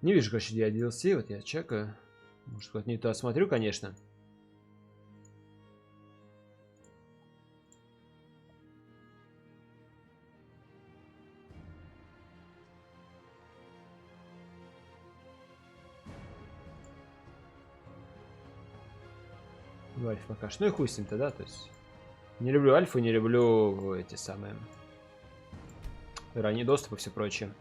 Не вижу, короче, где DLC. Вот я чекаю. Может, вот не то смотрю, конечно. В альфа пока что. Ну и хуй с ним-то, да? То есть не люблю альфу, не люблю эти самые ранний доступ и все прочее.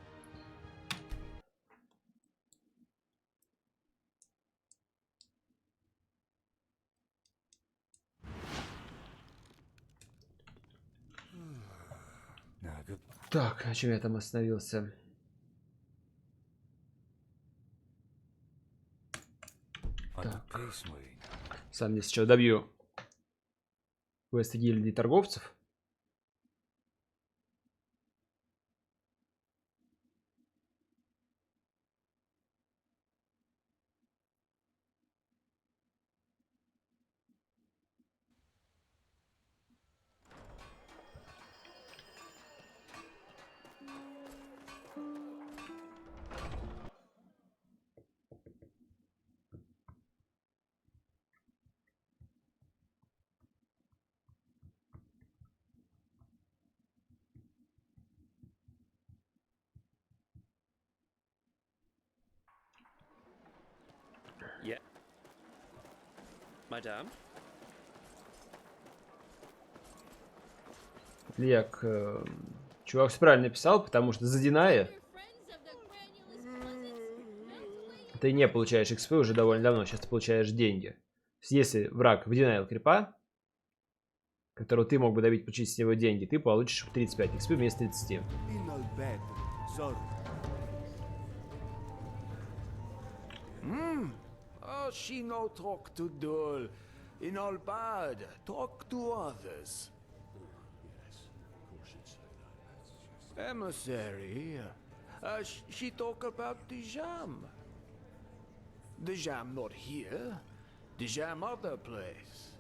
Так, на чем я там остановился? Так. Сам здесь еще добью квесты гильдии торговцев. Yeah. Madame? Лек, чувак все правильно написал, потому что за Диная ты не получаешь XP уже довольно давно, сейчас ты получаешь деньги. Если враг в Denial крипа, которого ты мог бы добить, получить с него деньги, ты получишь 35 XP вместо 30. Oh, she no talk to dull. In all bad, talk to others. Emissary, she talk about the jam. The jam not here, the jam other place.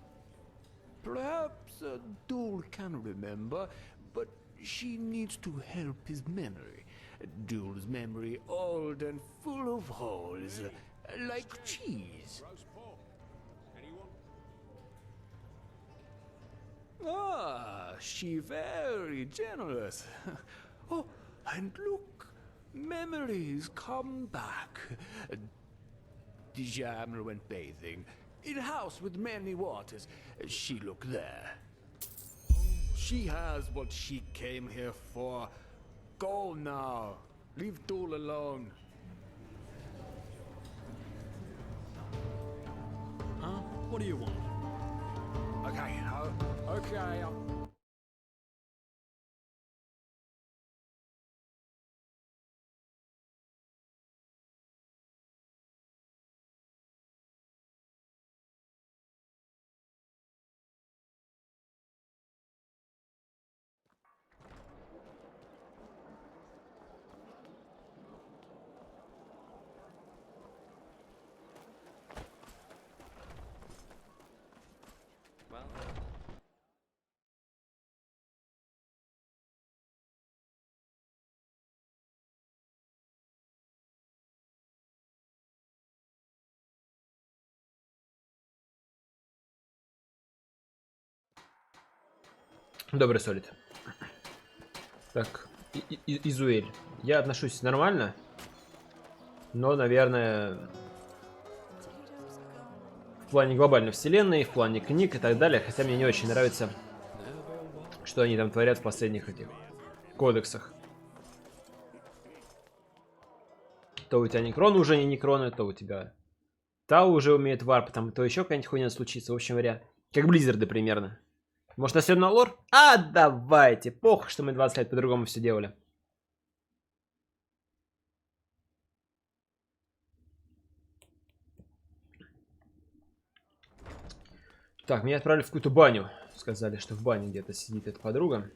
Perhaps Duel can remember, but she needs to help his memory. Duel's memory old and full of holes, like cheese. Ah, she very generous. Oh, and look, memories come back. The Jammer went bathing in a house with many waters. She look there. She has what she came here for. Go now. Leave Duel alone. Huh? What do you want? Okay, okay. Well, Добрый солид. Так, Изуэль. Я отношусь нормально, но, наверное, в плане глобальной вселенной, в плане книг и так далее, хотя мне не очень нравится, что они там творят в последних этих кодексах. То у тебя некроны уже не некроны, то у тебя Тау уже умеет варп, там то еще какая-нибудь хуйня случится. В общем говоря, как Близзарды примерно. Может, насъем на лор? А, давайте. Похуй, что мы 20 лет по-другому все делали. Так, меня отправили в какую-то баню. Сказали, что в бане где-то сидит эта подруга.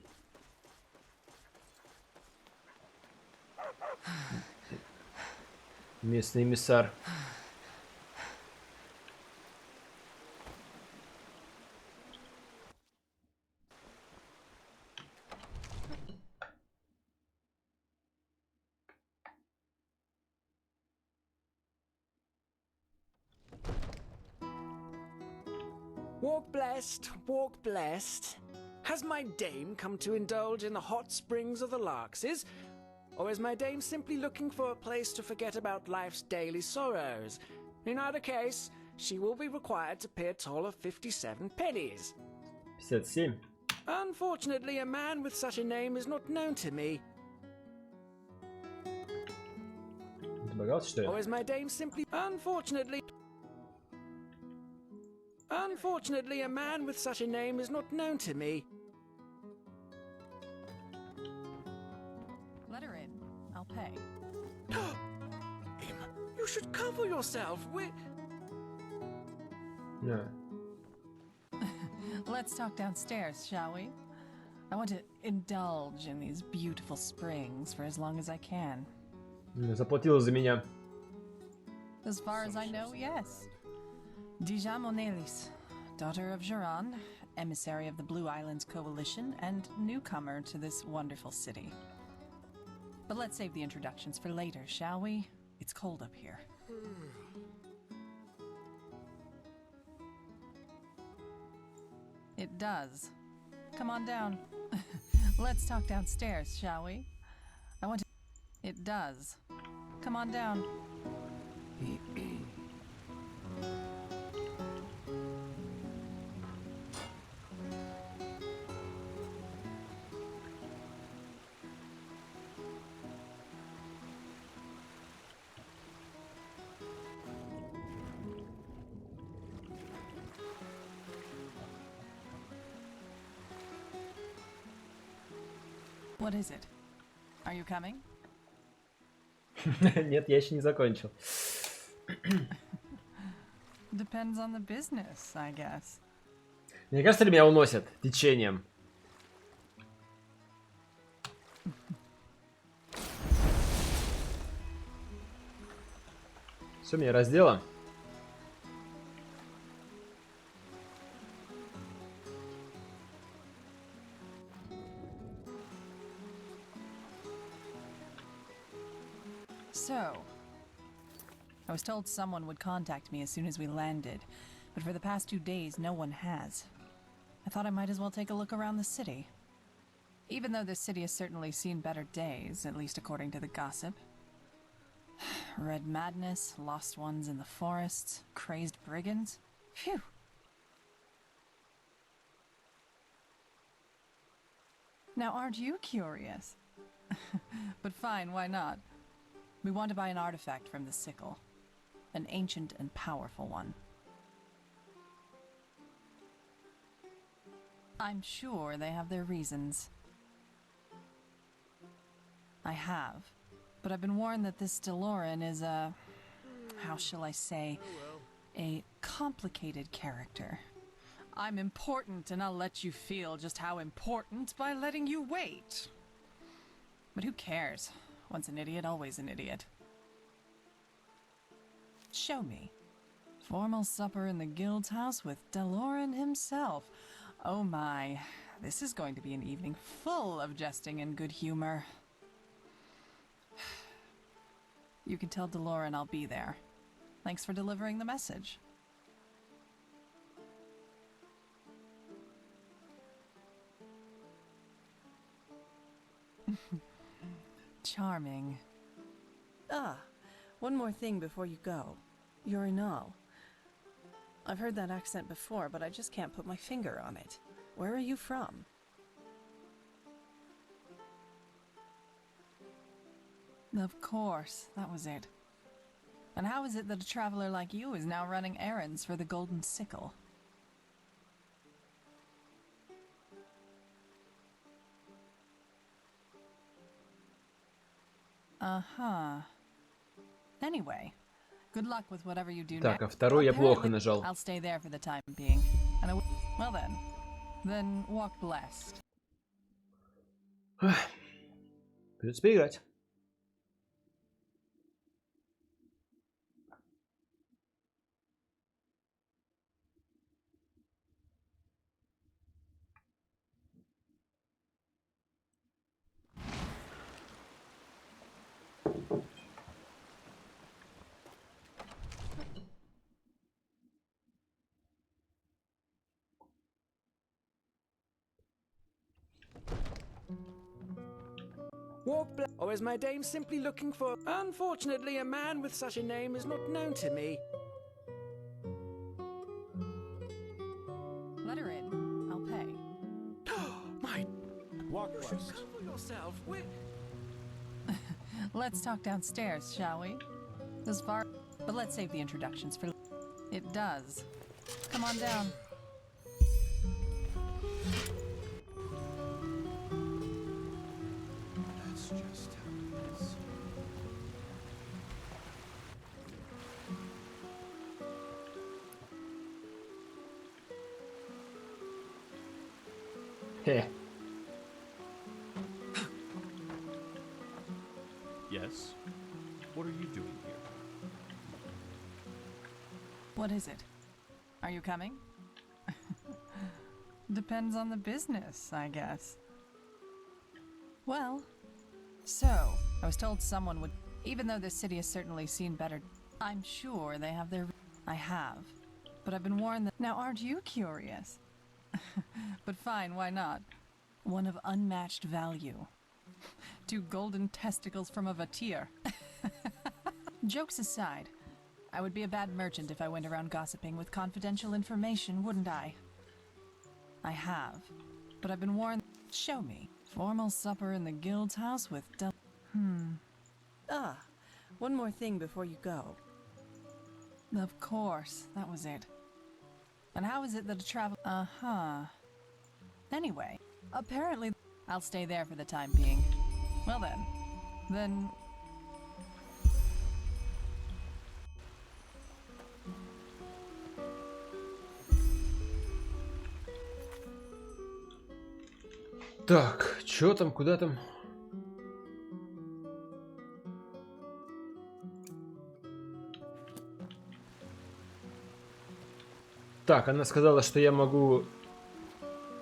Местный эмиссар. Walk blessed, walk blessed. Has my dame come to indulge in the hot springs of the Larkses? Or is my dame simply looking for a place to forget about life's daily sorrows? In either case, she will be required to pay a toll of 57 pennies. 57. Unfortunately, a man with such a name is not known to me. Ты богат, что ли? Or is my dame simply... Unfortunately, a man with such a name is not known to me. Let her in. I'll pay. You should cover yourself. Yeah. Let's talk downstairs, shall we? I want to indulge in these beautiful springs for as long as I can. Заплатила за меня. As far as I know, yes. Dija Monelis, daughter of Geron, emissary of the Blue Islands Coalition, and newcomer to this wonderful city. But let's save the introductions for later, shall we? It's cold up here. It does. Come on down. Let's talk downstairs, shall we? I want to... It does. Come on down. What is it? Are you coming? Нет, я еще не закончил. Depends on the business, I guess. Мне кажется, ли меня уносят течением? Все, меня раздело. So, I was told someone would contact me as soon as we landed, but for the past 2 days, no one has. I thought I might as well take a look around the city. Even though this city has certainly seen better days, at least according to the gossip. Red madness, lost ones in the forests, crazed brigands. Phew! Now, aren't you curious? But fine, why not? We want to buy an artifact from the sickle. An ancient and powerful one. I'm sure they have their reasons. I have. But I've been warned that this DeLorean is a... how shall I say? A complicated character. I'm important, and I'll let you feel just how important by letting you wait. But who cares? Once an idiot, always an idiot. Show me. Formal supper in the guild's house with DeLorean himself. Oh my, this is going to be an evening full of jesting and good humor. You can tell DeLorean I'll be there. Thanks for delivering the message. Charming. Ah, one more thing before you go. You're Inal. I've heard that accent before, but I just can't put my finger on it. Where are you from? Of course, that was it. And how is it that a traveler like you is now running errands for the Golden Sickle? Uh-huh. Anyway, good luck with whatever you do Так, next. а второй я плохо Apparently, нажал. I'll stay there for the time being. And well then walk blessed. Придется поиграть. Or is my dame simply looking for... Unfortunately, a man with such a name is not known to me. Let her in. I'll pay. My... Walk You should west. cover yourself. Let's talk downstairs, shall we? This bar... But let's save the introductions for... It does. Come on down. That's just how it is. Heh. Yes? What are you doing here? What is it? Are you coming? Depends on the business, I guess. Well, so, I was told someone would... Even though this city has certainly seen better... I'm sure they have their... I have. But I've been warned that... Now, aren't you curious? But fine, why not? One of unmatched value. 2 golden testicles from a vatir. Jokes aside, I would be a bad merchant if I went around gossiping with confidential information, wouldn't I? I have, but I've been warned. Show me. Formal supper in the guild's house with Ah, one more thing before you go. Of course, that was it. And how is it that a travel... Uh-huh. Anyway, apparently... I'll stay there for the time being. Well then... Так, чё там, куда там? Так, она сказала, что я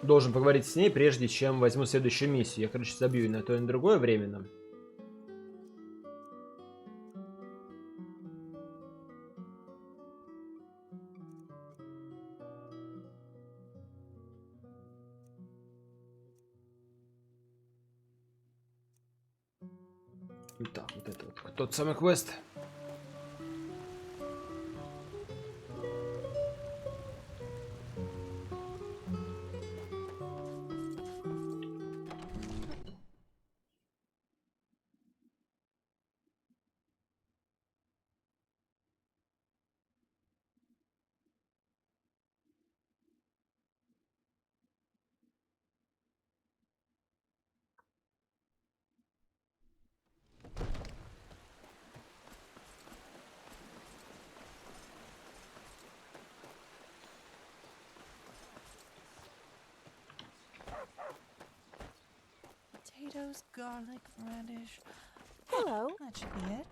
должен поговорить с ней, прежде чем возьму следующую миссию. Я, короче, забью и на то, и на другое временно. Так, вот это вот тот самый квест. Potatoes, garlic, radish. Hello. That should be it.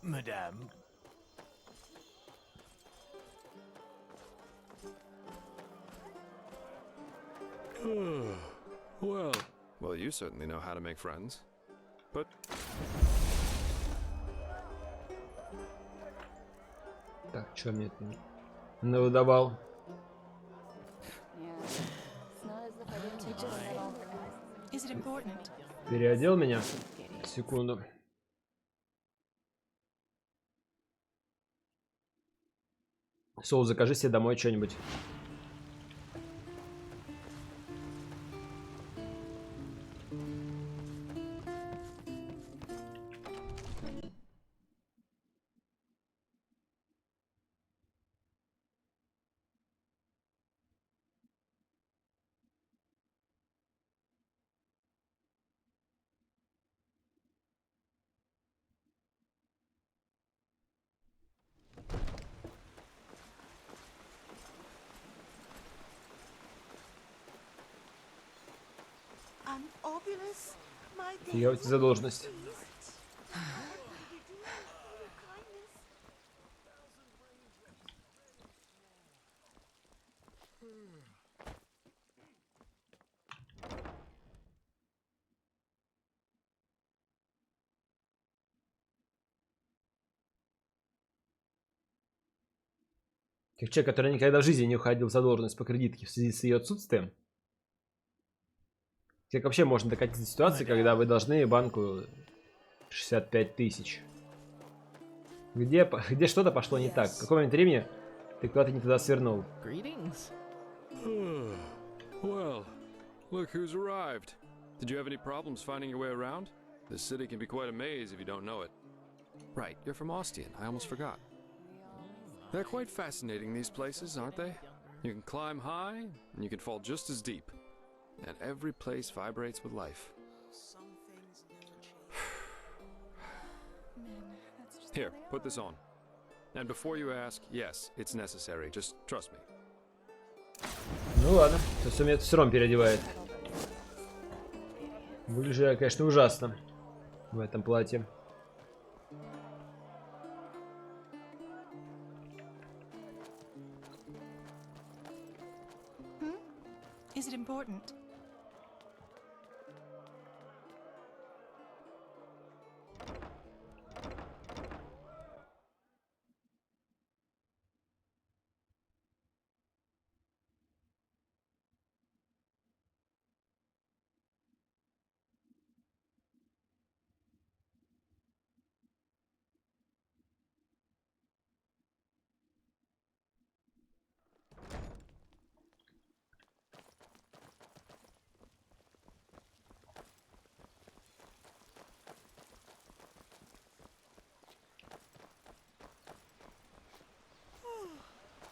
Madame. Well, you certainly know how to make friends. But Так, чё мне это навыдавал? Is it important? Переодел меня? Секунду. Соул, закажи себе домой что-нибудь. An obulus, my Фига у тебя задолженность. Как человек, который никогда в жизни не уходил в задолженность по кредитке в связи с ее отсутствием. Как вообще можно докатиться до ситуации, когда вы должны банку 65 тысяч? Где что-то пошло не так? В каком момент времени ты куда-то не туда свернул? Greetings. Well, look who's arrived. Did you have any problems finding your way around? This city can be quite a maze if you don't know it. Right, you're from Ostian. I almost forgot. They're quite fascinating, these places, aren't they? You can climb high, and you can fall just as deep. And every place vibrates with life. Here, put this on. And before you ask, yes, it's necessary. Just trust me. Ну ладно, то есть он меня все равно переодевает. Выгляжу я, конечно, ужасно в этом платье. Is it important?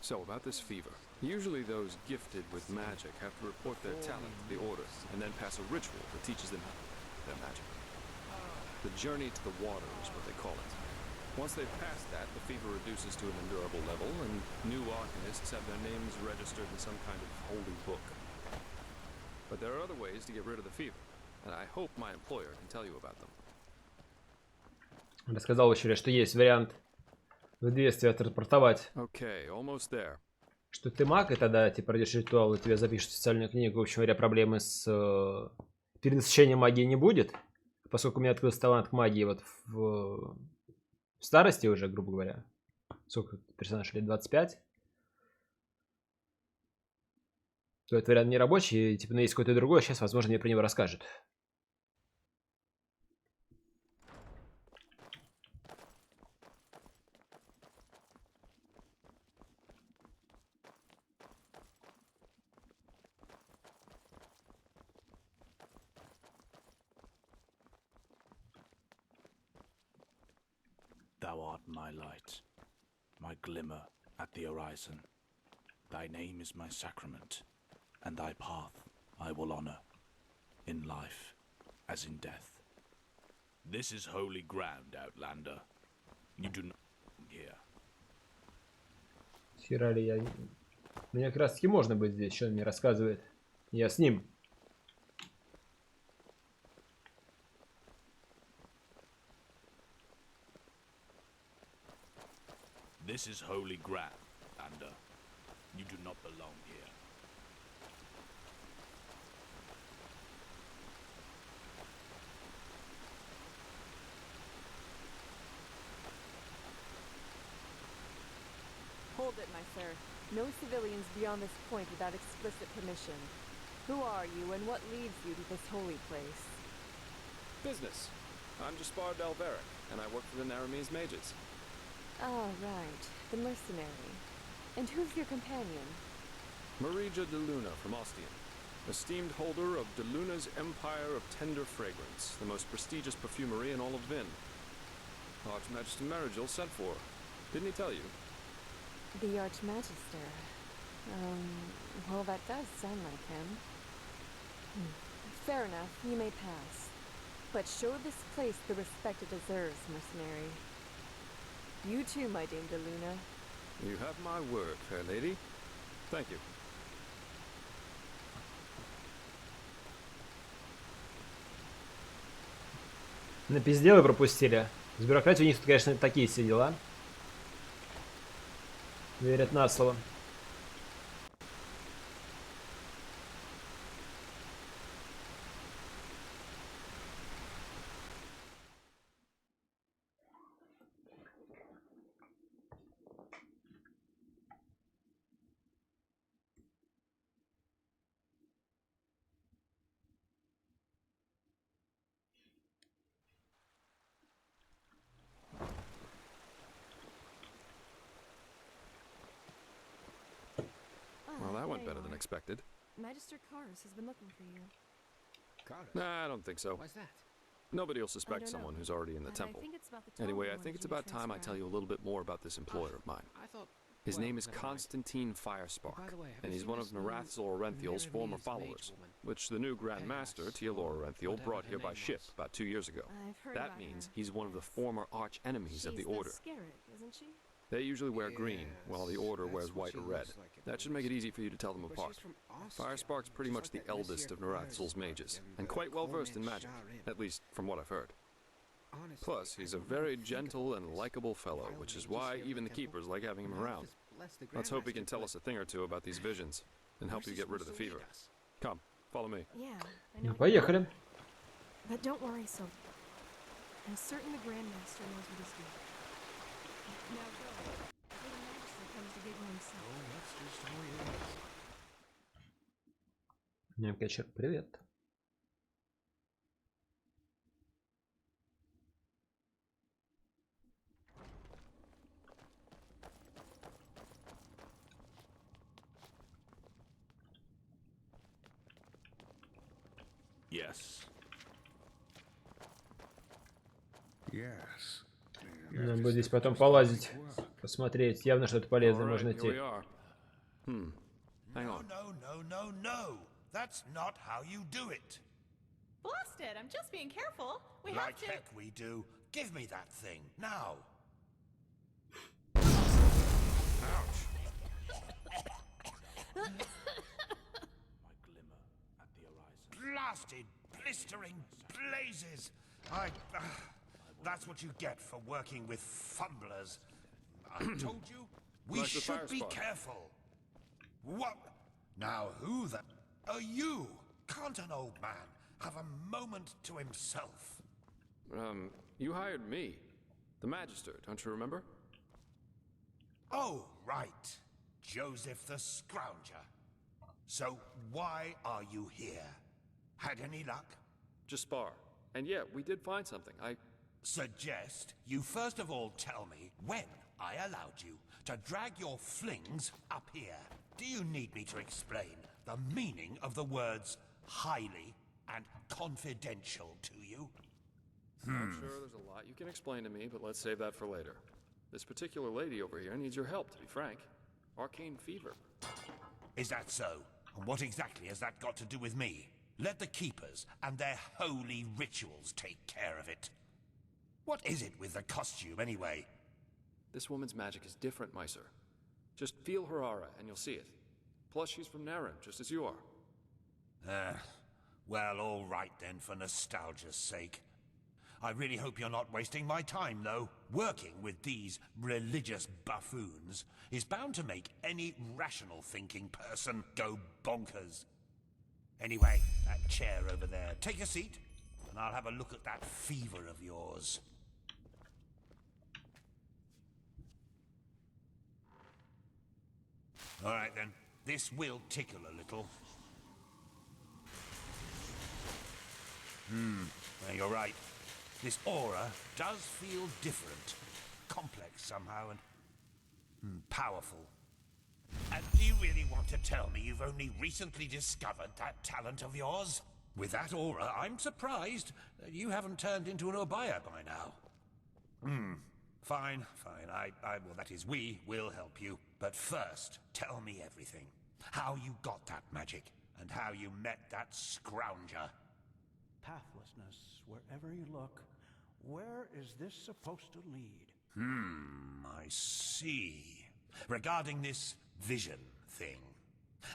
So, about this fever. Usually those gifted with magic have to report their talent to the Order, and then pass a ritual that teaches them their magic. The journey to the water is what they call it. Once they've passed that, the fever reduces to an endurable level, and new alchemists have their names registered in some kind of holy book. But there are other ways to get rid of the fever, and I hope my employer can tell you about them. Рассказал еще, что есть вариант в действии отрапортовать. Okay, almost there. Что ты маг, и тогда ты пройдешь ритуал, и тебе запишут специальную книгу. В общем говоря, проблемы с перенасыщением магии не будет. Поскольку у меня открылся талант к магии вот в старости уже, грубо говоря. Сколько персонаж лет? 25? То этот вариант не рабочий, и типа, есть какой-то другой, сейчас, возможно, мне про него расскажут. Thou art my light, my glimmer at the horizon. Thy name is my sacrament, and thy path I will honor, in life as in death. This is holy ground, Outlander. You do not here. Хера ли я... Мне как раз таки можно быть здесь, что он мне рассказывает. Я с ним. This is holy ground, Outlander. You do not belong here. Hold it, my sir. No civilians beyond this point without explicit permission. Who are you, and what leads you to this holy place? Business. I'm Jaspar Dalveric, and I work for the Naramese mages. Ah, right. The mercenary. And who's your companion? Marija de Luna from Ostian, esteemed holder of de Luna's Empire of Tender Fragrance, the most prestigious perfumery in all of Vin. Archmagister Marigil sent for her. Didn't he tell you? The Archmagister. Well, that does sound like him. Fair enough, you may pass. But show this place the respect it deserves, mercenary. You too, my Dame de Luna. You have my word, fair lady. Thank you. Напиздел и пропустили. С бюрократией у них тут, конечно, такие все дела. Верят на слово. went better than expected. Magister Kars has been looking for you. Nah, I don't think so. Why's that? Nobody will suspect don't know, someone who's already in the but temple. I think it's about the tall Anyway, I one think that it's you about time I tell you a little bit more about this employer of mine. I thought... His well, name is never mind. Constantine Firespark, By the way, have and you he's seen one of this new Narathzil Orenthiel's former Memories mage followers, woman? which the new Grand Master, Pegasus, Tealor or Orenthiel, whatever brought her here by name ship was. about 2 years ago. I've heard That about means her. he's one of the Yes. former arch-enemies of the She's Order. Scarab, isn't she? They usually wear green, while the Order Yes, wears that's what white she or red. looks like at That should make it easy for you to tell them But apart. she's from Austria, Firespark's pretty just much like the that Miss eldest of here from Narathzil's Firespark, mages, and and quite well versed in Cornet magic, Sharin. at least from what I've heard. Honestly, Plus, he's a very gentle and likable fellow, which is why even the keepers like having him around. Let's hope he can tell us a thing or two about these visions, and help you get rid of the fever. Come, follow me. Yeah, I Ну, know. поехали. But don't worry, so I'm certain the Grand Master knows what he's doing. Now go. Before the Magister comes to get you himself. Немкачер, привет. Yes. Yes. Надо будет здесь потом полазить, посмотреть. Явно что-то полезное All right, можно here we найти. are. Hang on. No. That's not how you do it. Blast it! I'm just being careful. We Like have to. heck we do. Give me that thing, now. Ouch. Blasted, blistering blazes. That's what you get for working with fumblers. I told you, we Like the should be Firespark. careful. What? Now who the... are you? Can't an old man have a moment to himself? You hired me. The Magister, don't you remember? Oh, right. Joseph the Scrounger. So why are you here? Had any luck? Just spar. And yeah, we did find something. Suggest you first of all tell me when I allowed you to drag your flings up here. Do you need me to explain the meaning of the words highly and confidential to you? I'm sure there's a lot you can explain to me, but let's save that for later. This particular lady over here needs your help, to be frank. Arcane fever. Is that so? And what exactly has that got to do with me? Let the keepers and their holy rituals take care of it. What is it with the costume, anyway? This woman's magic is different, my sir. Just feel her aura, and you'll see it. Plus, she's from Naren, just as you are. Well, all right then, for nostalgia's sake. I really hope you're not wasting my time, though. Working with these religious buffoons is bound to make any rational thinking person go bonkers. Anyway, that chair over there. Take a seat, and I'll have a look at that fever of yours. All right then, this will tickle a little. Well, you're right. This aura does feel different. Complex somehow and powerful. And do you really want to tell me you've only recently discovered that talent of yours? With that aura, I'm surprised that you haven't turned into an Obaya by now. Fine. Well, that is, we will help you. But first, tell me everything. How you got that magic, and how you met that scrounger. Pathlessness, wherever you look. Where is this supposed to lead? I see. Regarding this vision thing,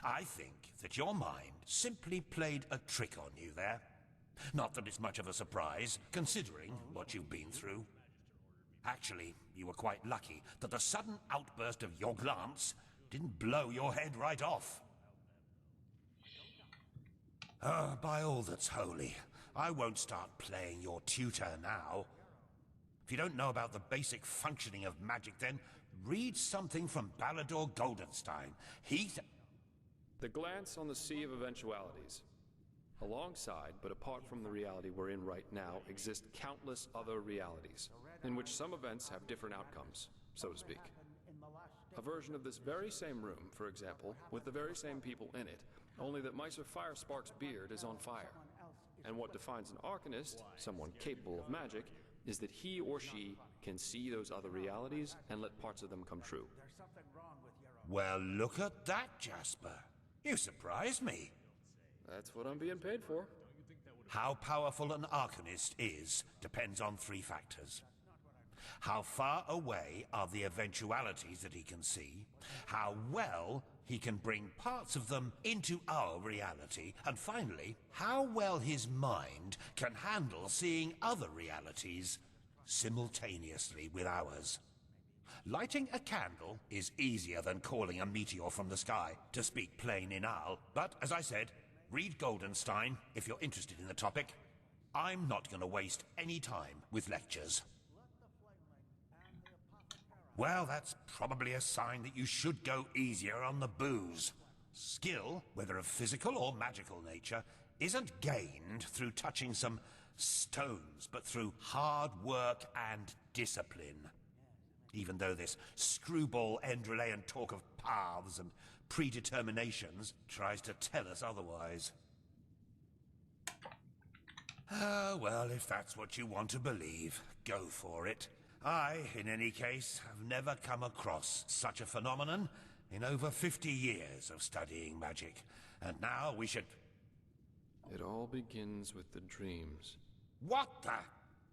I think that your mind simply played a trick on you there. Not that it's much of a surprise, considering what you've been through. Actually, you were quite lucky that the sudden outburst of your glance didn't blow your head right off. By all that's holy, I won't start playing your tutor now. If you don't know about the basic functioning of magic, then read something from Balador Goldenstein. The glance on the sea of eventualities. Alongside, but apart from the reality we're in right now, exist countless other realities, in which some events have different outcomes, so to speak. A version of this very same room, for example, with the very same people in it, only that Meister Firespark's beard is on fire. And what defines an Arcanist, someone capable of magic, is that he or she can see those other realities and let parts of them come true. Well, look at that, Jasper. You surprised me. That's what I'm being paid for. How powerful an Arcanist is depends on 3 factors. How far away are the eventualities that he can see, how well he can bring parts of them into our reality, and finally, how well his mind can handle seeing other realities simultaneously with ours. Lighting a candle is easier than calling a meteor from the sky, to speak plain Inal, but as I said, read Goldenstein if you're interested in the topic. I'm not going to waste any time with lectures. Well, that's probably a sign that you should go easier on the booze. Skill, whether of physical or magical nature, isn't gained through touching some stones, but through hard work and discipline. Even though this screwball Enderalian talk of paths and predeterminations tries to tell us otherwise. Well, if that's what you want to believe, go for it. I, in any case, have never come across such a phenomenon in over 50 years of studying magic. And now we should... It all begins with the dreams. What the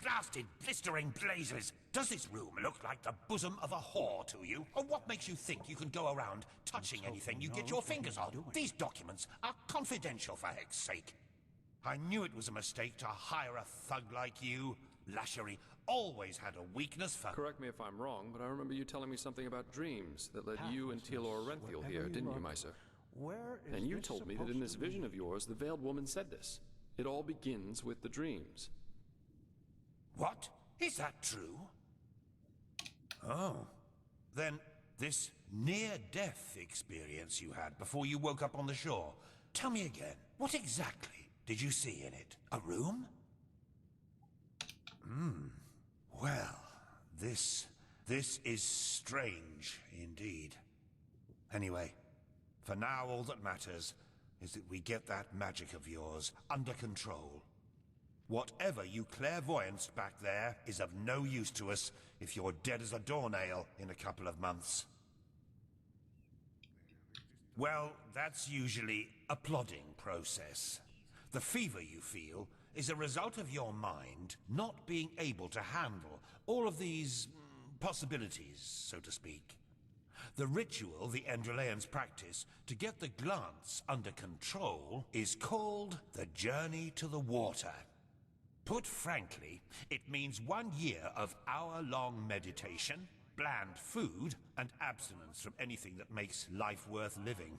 blasted blistering blazes? Does this room look like the bosom of a whore to you? Or what makes you think you can go around touching anything you get your fingers on? These documents are confidential, for heck's sake. I knew it was a mistake to hire a thug like you. Lashery always had a weakness for... Correct me if I'm wrong, but I remember you telling me something about dreams that led you and Tealor Renthiel here, didn't you, Meiser? And you told me that in this vision of yours, the Veiled Woman said this. It all begins with the dreams. What? Is that true? Oh. Then this near-death experience you had before you woke up on the shore. Tell me again, what exactly did you see in it? A room? Well, this is strange indeed. Anyway, for now all that matters is that we get that magic of yours under control. Whatever you clairvoyanced back there is of no use to us if you're dead as a doornail in a couple of months. Well, that's usually a plodding process. The fever you feel is a result of your mind not being able to handle all of these possibilities, so to speak. The ritual the Enderalians practice to get the glance under control is called the Journey to the Water. Put frankly, it means 1 year of hour-long meditation, bland food, and abstinence from anything that makes life worth living.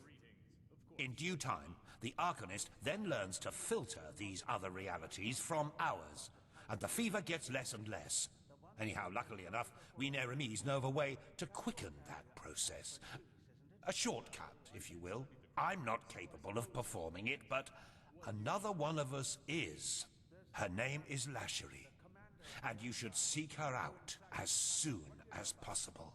In due time, the Arcanist then learns to filter these other realities from ours, and the fever gets less and less. Anyhow, luckily enough, we Neramis know of a way to quicken that process. A shortcut, if you will. I'm not capable of performing it, but another one of us is. Her name is Lashery, and you should seek her out as soon as possible.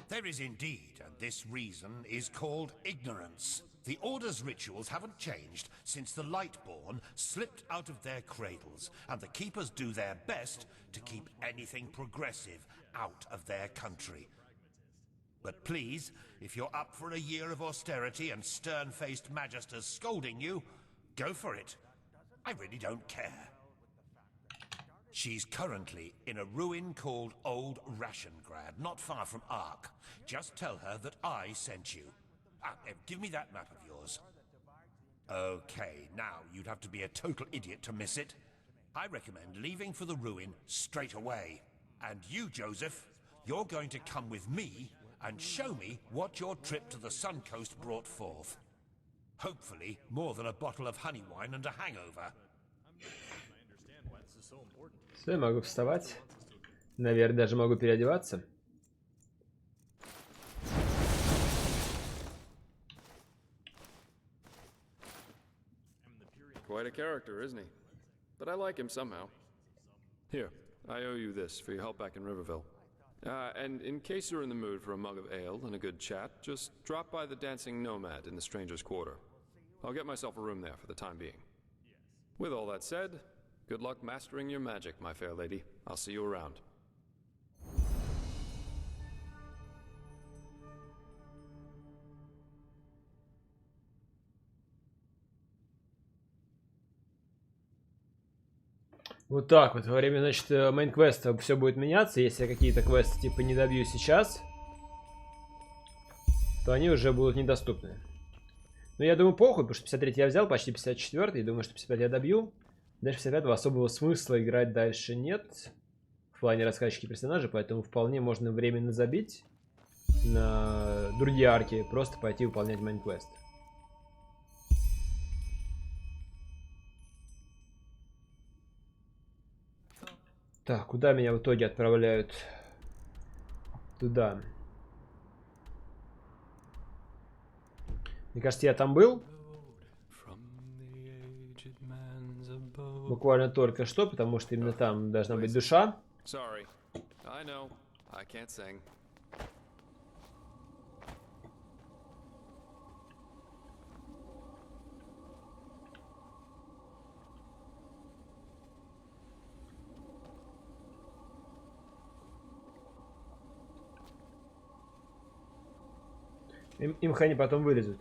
There is indeed, and this reason is called ignorance. The Order's rituals haven't changed since the Lightborn slipped out of their cradles, and the Keepers do their best to keep anything progressive out of their country. But please, if you're up for a year of austerity and stern-faced magisters scolding you, go for it. I really don't care. She's currently in a ruin called Old Rationgrad, not far from Ark. Just tell her that I sent you. Give me that map of yours. Okay, now you'd have to be a total idiot to miss it. I recommend leaving for the ruin straight away. And you, Joseph, you're going to come with me and show me what your trip to the Sun Coast brought forth. Hopefully, more than a bottle of honey wine and a hangover. Все, я могу вставать. Наверное, даже могу переодеваться. Quite a character, isn't he? But I like him somehow. Here, I owe you this for your help back in Riverville. And in case you're in the mood for a mug of ale and a good chat, just drop by the Dancing Nomad in the Stranger's Quarter. I'll get myself a room there for the time being. With all that said, good luck mastering your magic, my fair lady. I'll see you around. Вот так вот. Во время, значит, мейн-квеста все будет меняться. Если я какие-то квесты типа не добью сейчас, то они уже будут недоступны. Но я думаю, похуй, потому что 53 я взял, почти 54, и думаю, что 55 я добью. Дальше 55 особого смысла играть дальше нет. В плане раскачки персонажа, поэтому вполне можно временно забить на другие арки, просто пойти выполнять мейн-квест. Так, куда меня в итоге отправляют? Туда. Мне кажется, я там был. Буквально только что, потому что именно там должна быть душа. Sorry. I know. I can't sing. Им хани потом вылезут.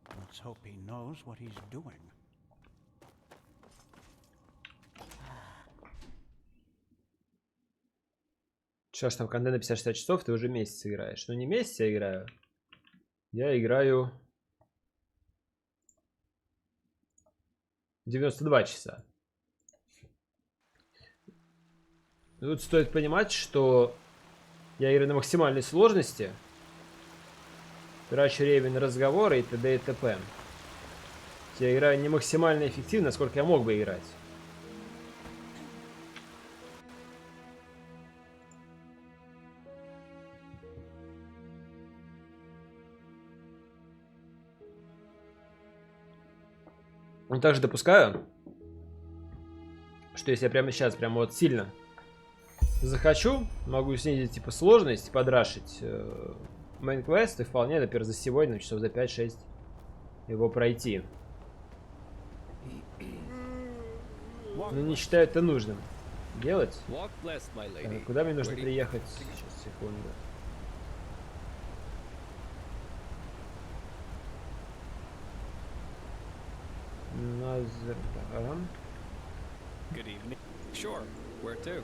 Let's hope he knows what he's doing. Сейчас там контент на 50-60 часов, ты уже месяц играешь. Ну не месяц я играю. Я играю 92 часа. Тут стоит понимать, что я играю на максимальной сложности. Трачу время на разговоры и т.д. и т.п. Я играю не максимально эффективно, сколько я мог бы играть. Но также допускаю, что если я прямо сейчас, прямо вот сильно захочу, могу снизить типа сложность, подрашить мейн-квест и вполне, например, за сегодня, часов за 5-6 его пройти. Но не считаю это нужным делать. Так, куда мне нужно приехать? Сейчас, секунду. Назад. Good evening. Sure. Where to?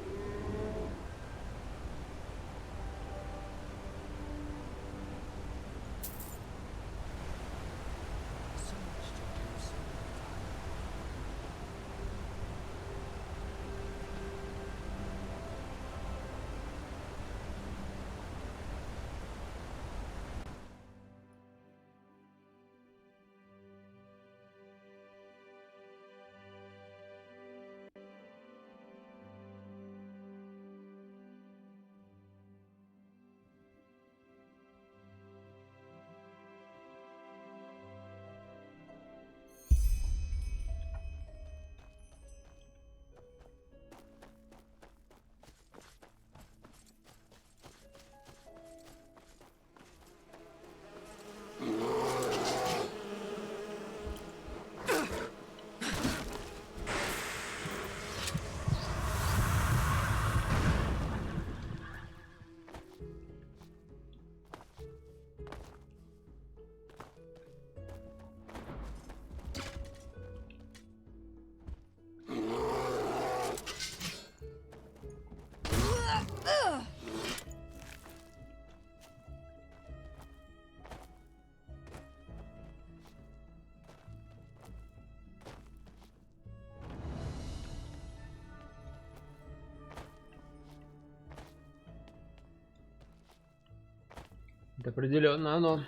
Это определенно оно.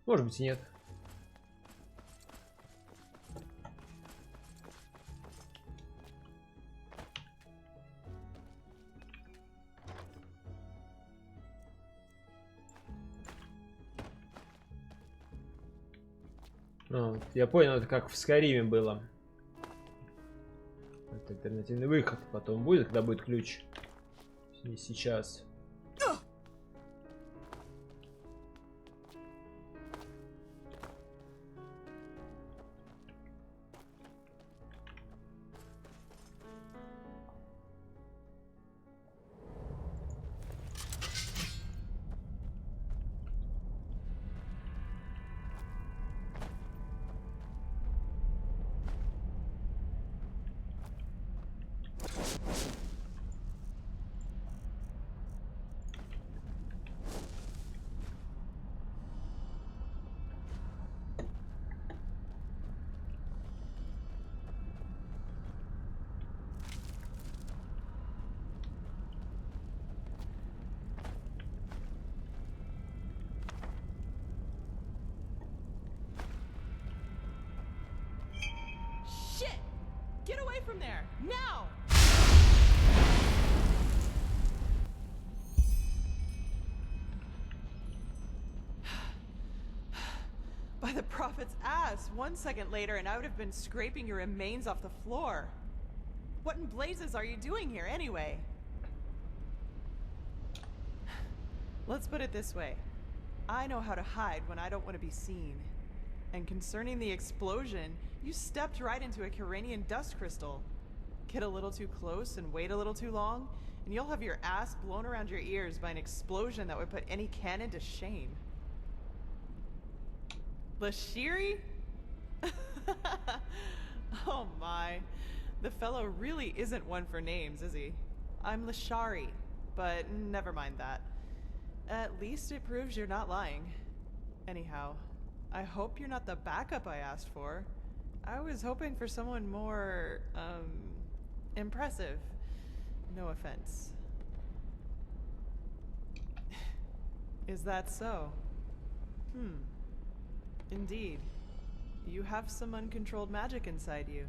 Может быть и нет. Я понял, это как в Скайриме было. Это альтернативный выход. Потом будет, когда будет ключ. Не сейчас. Shit! Get away from there! Now! By the prophet's ass! 1 second later and I would have been scraping your remains off the floor. What in blazes are you doing here anyway? Let's put it this way. I know how to hide when I don't want to be seen. And concerning the explosion, you stepped right into a Kyranian dust crystal. Get a little too close and wait a little too long, and you'll have your ass blown around your ears by an explosion that would put any cannon to shame. Lashiri? Oh my. The fellow really isn't one for names, is he? I'm Lashari, but never mind that. At least it proves you're not lying. Anyhow, I hope you're not the backup I asked for. I was hoping for someone more, impressive. No offense. Is that so? Indeed. You have some uncontrolled magic inside you.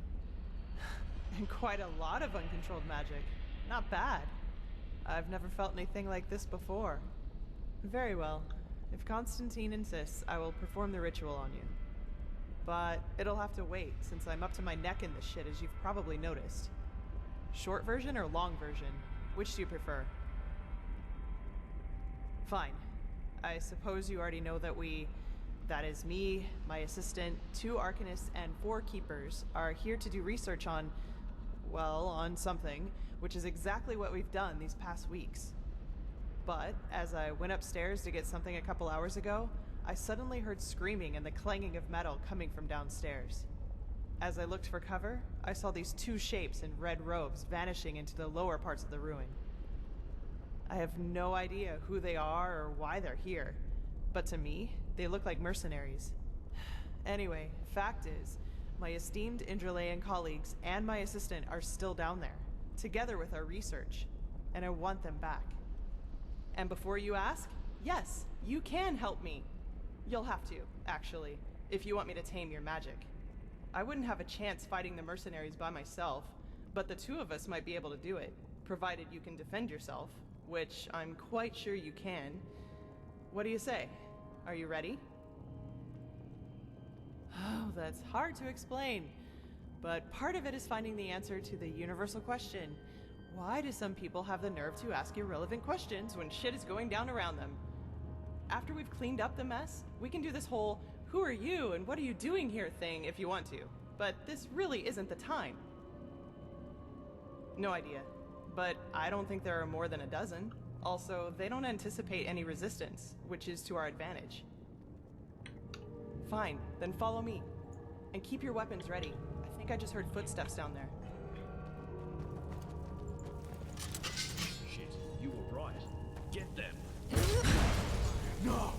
And quite a lot of uncontrolled magic. Not bad. I've never felt anything like this before. Very well. If Constantine insists, I will perform the ritual on you. But it'll have to wait, since I'm up to my neck in this shit, as you've probably noticed. Short version or long version? Which do you prefer? Fine. I suppose you already know that that is me, my assistant, 2 arcanists, and 4 keepers, are here to do research on, well, on something, which is exactly what we've done these past weeks. But, as I went upstairs to get something a couple hours ago, I suddenly heard screaming and the clanging of metal coming from downstairs. As I looked for cover, I saw these 2 shapes in red robes vanishing into the lower parts of the ruin. I have no idea who they are or why they're here, but to me, they look like mercenaries. Anyway, fact is, my esteemed Indralean colleagues and my assistant are still down there, together with our research, and I want them back. And before you ask, yes, you can help me. You'll have to, actually, if you want me to tame your magic. I wouldn't have a chance fighting the mercenaries by myself, but the 2 of us might be able to do it, provided you can defend yourself, which I'm quite sure you can. What do you say? Are you ready? Oh, that's hard to explain. But part of it is finding the answer to the universal question. Why do some people have the nerve to ask irrelevant questions when shit is going down around them? After we've cleaned up the mess, we can do this whole, who are you and what are you doing here thing if you want to. But this really isn't the time. No idea. But I don't think there are more than a dozen. Also, they don't anticipate any resistance, which is to our advantage. Fine, then follow me. And keep your weapons ready. I think I just heard footsteps down there. Shit, you were right. Get them. No!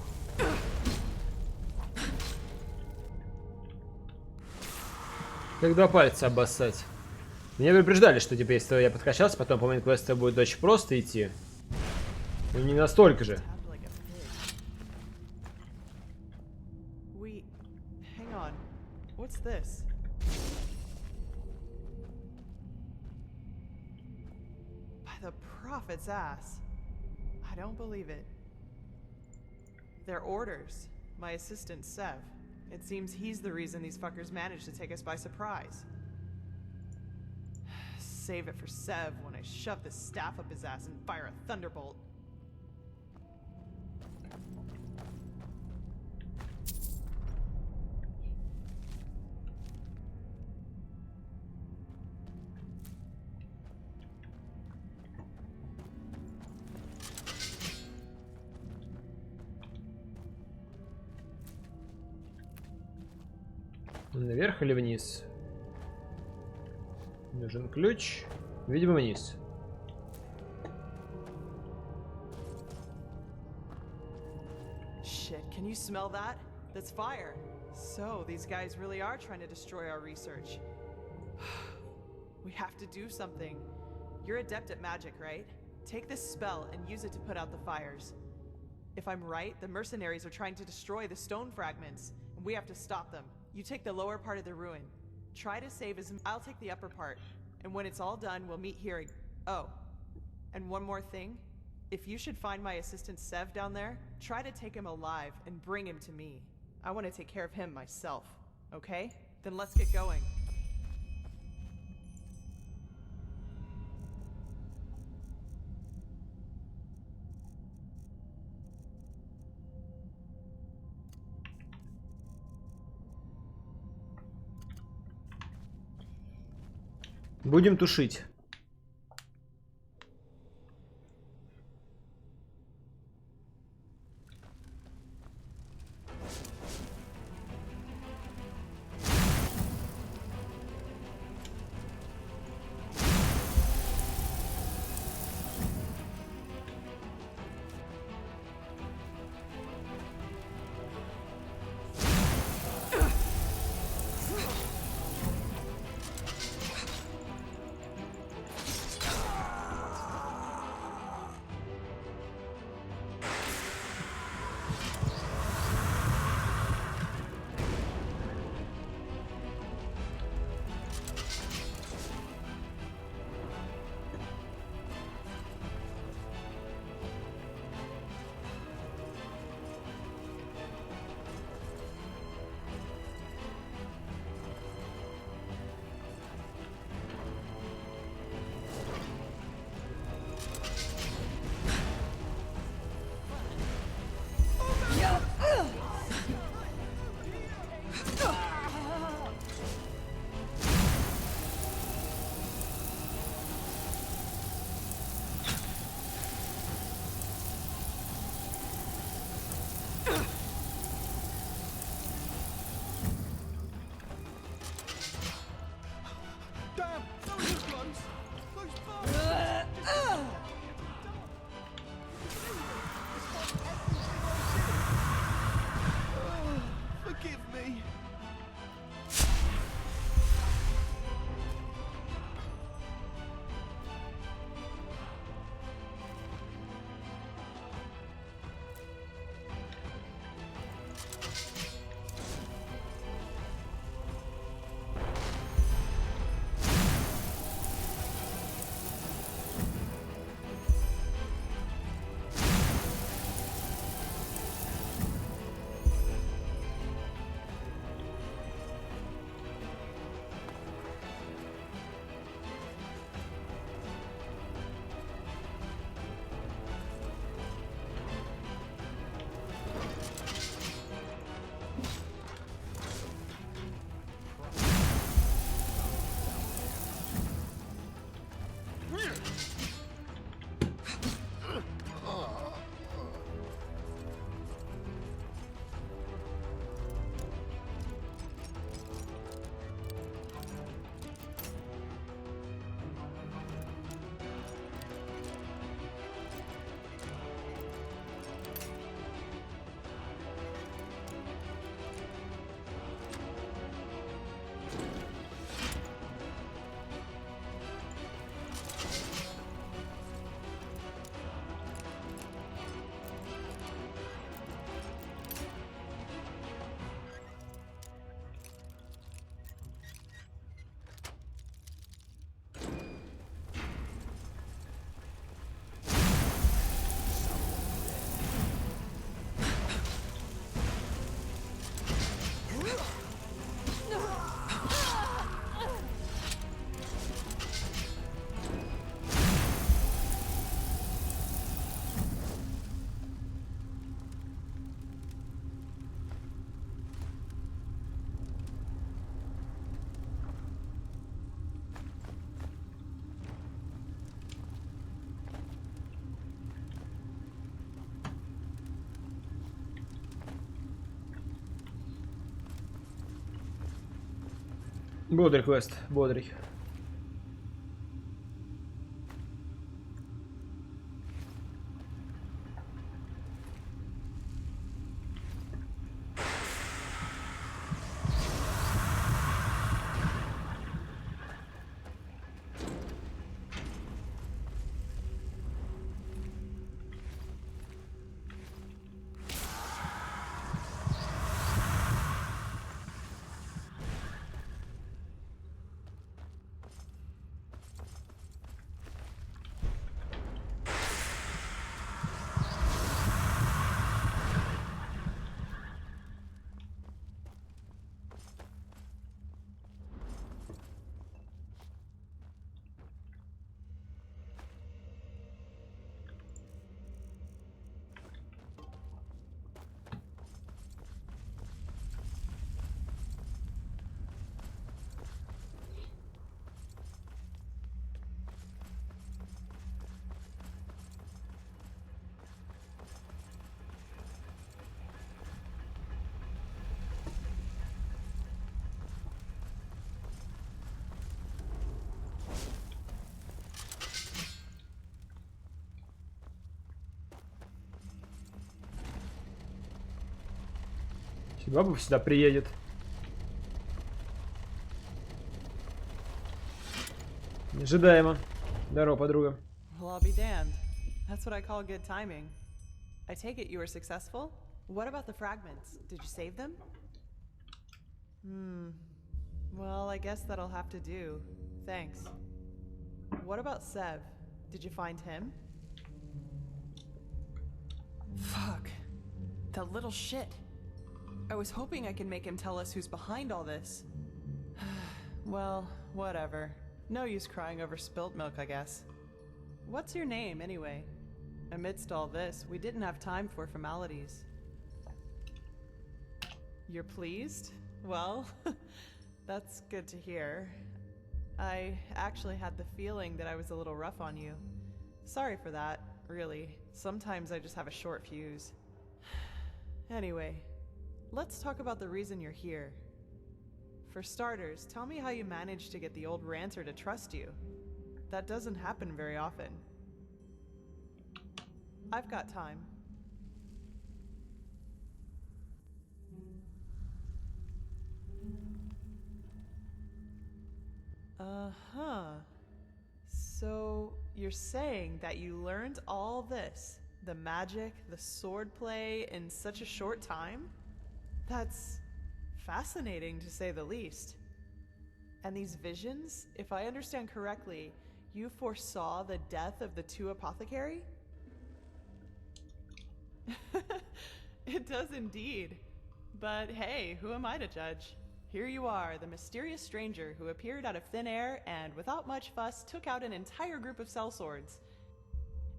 Как 2 пальца обоссать. Меня предупреждали, что типа если я подкачался, потом по мейн-квесту будет очень просто идти. Но не настолько же. Hang on. What's this? By the prophet's ass. I don't believe it. They're orders. My assistant, Sev. It seems he's the reason these fuckers managed to take us by surprise. Save it for Sev when I shove this staff up his ass and fire a thunderbolt. Наверх или вниз? Нужен ключ. Видимо, вниз. Shit, can you smell that? That's fire. So, these guys really are trying to destroy our research. We have to do something. You're adept at magic, right? Take this spell and use it to put out the fires. If I'm right, the mercenaries are trying to destroy the stone fragments, and we have to stop them. You take the lower part of the ruin. Try to save as... I'll take the upper part. And when it's all done, we'll meet here. Oh, and one more thing. If you should find my assistant Sev down there, try to take him alive and bring him to me. I want to take care of him myself. Okay? Then let's get going. Будем тушить. Бодрый квест, бодрый. Баба сюда приедет. Ожидаемо. Здорово, подруга. Well, I'll be damned. That's what I call good timing. I take it you were successful? What about the fragments? Did you save them? Well, I guess that'll have to do. Thanks. What about Sev? Did you find him? Fuck. That little shit. I was hoping I could make him tell us who's behind all this. Well, whatever. No use crying over spilt milk, I guess. What's your name, anyway? Amidst all this, we didn't have time for formalities. You're pleased? Well, that's good to hear. I actually had the feeling that I was a little rough on you. Sorry for that, really. Sometimes I just have a short fuse. Anyway, let's talk about the reason you're here. For starters, tell me how you managed to get the old ranter to trust you. That doesn't happen very often. I've got time. Uh-huh. So, you're saying that you learned all this, the magic, the swordplay, in such a short time? That's fascinating, to say the least. And these visions, if I understand correctly, you foresaw the death of the two apothecary? It does indeed. But hey, who am I to judge? Here you are, the mysterious stranger who appeared out of thin air and, without much fuss, took out an entire group of sellswords.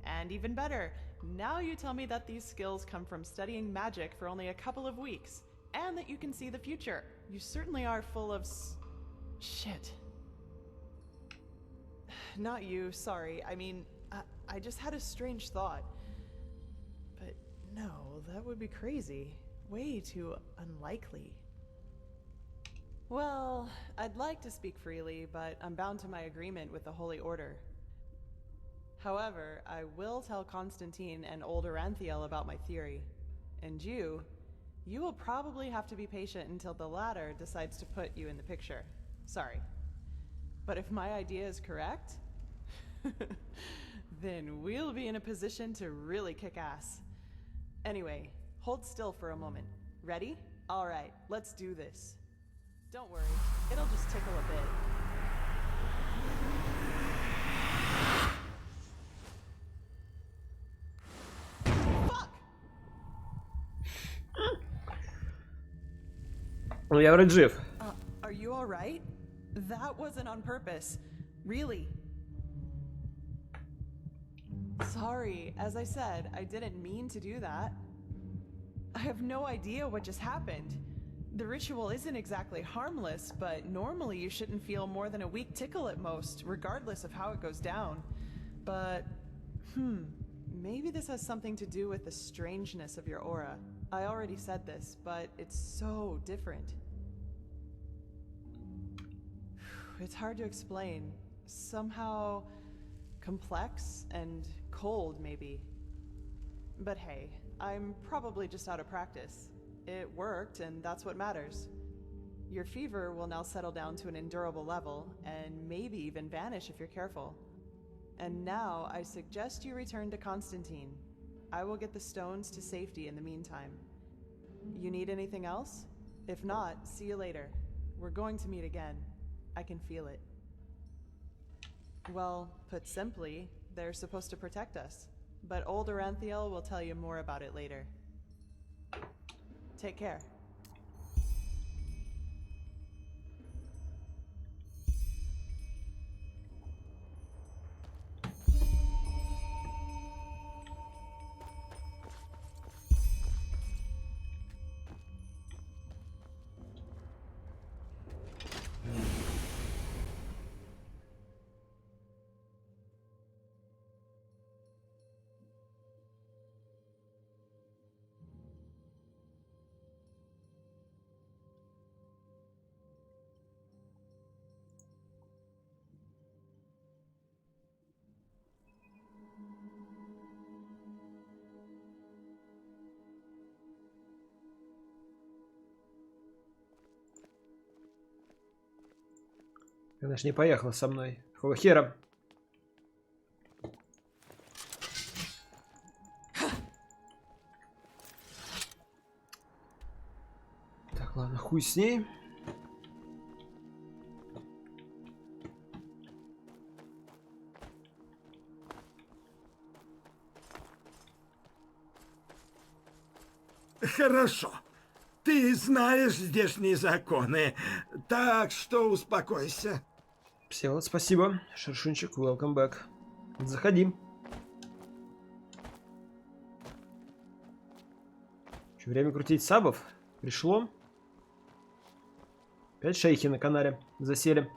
And even better, now you tell me that these skills come from studying magic for only a couple of weeks, and that you can see the future. You certainly are full of shit. Not you, sorry. I mean, I just had a strange thought. But no, that would be crazy. Way too unlikely. Well, I'd like to speak freely, but I'm bound to my agreement with the Holy Order. However, I will tell Constantine and old Aranthiel about my theory. And you will probably have to be patient until the latter decides to put you in the picture. Sorry. But if my idea is correct, then we'll be in a position to really kick ass. Anyway, hold still for a moment. Ready? All right, let's do this. Don't worry, it'll just tickle a bit. Ну, я вроде жив. Are you all right? That wasn't on purpose. Really. Sorry, as I said, I didn't mean to do that. I have no idea what just happened. The ritual isn't exactly harmless, but normally you shouldn't feel more than a weak tickle at most, regardless of how it goes down. But, maybe this has something to do with the strangeness of your aura. I already said this, but it's so different. it's hard to explain. Somehow complex and cold, maybe. But hey, I'm probably just out of practice. It worked, and that's what matters. Your fever will now settle down to an endurable level, and maybe even vanish if you're careful. And now I suggest you return to Constantine. I will get the stones to safety in the meantime. You need anything else? If not, see you later. We're going to meet again. I can feel it. Well, put simply, they're supposed to protect us. But old Oranthiel will tell you more about it later. Take care. Она ж не поехала со мной. Какого хера? Так, ладно, хуй с ней. Хорошо. Ты знаешь здешние законы, так что успокойся. Всеволод, спасибо. Шершунчик, welcome back. Заходи. Еще время крутить сабов. Пришло. Опять шейхи на канале засели.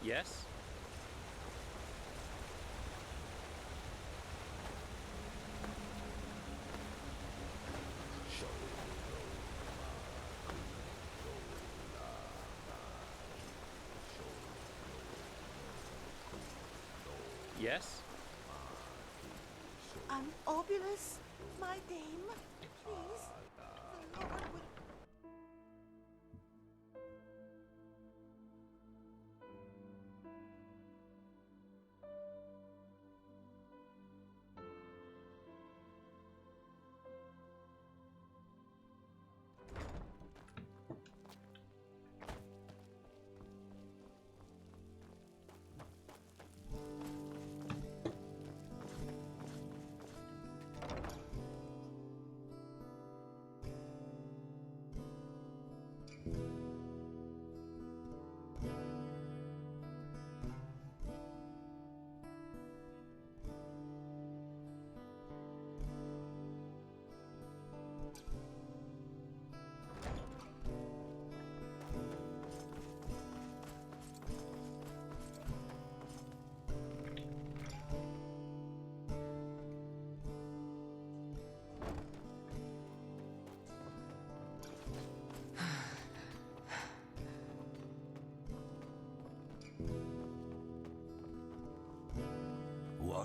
Yes? Yes? An obulus, my dame, please. The Lord will...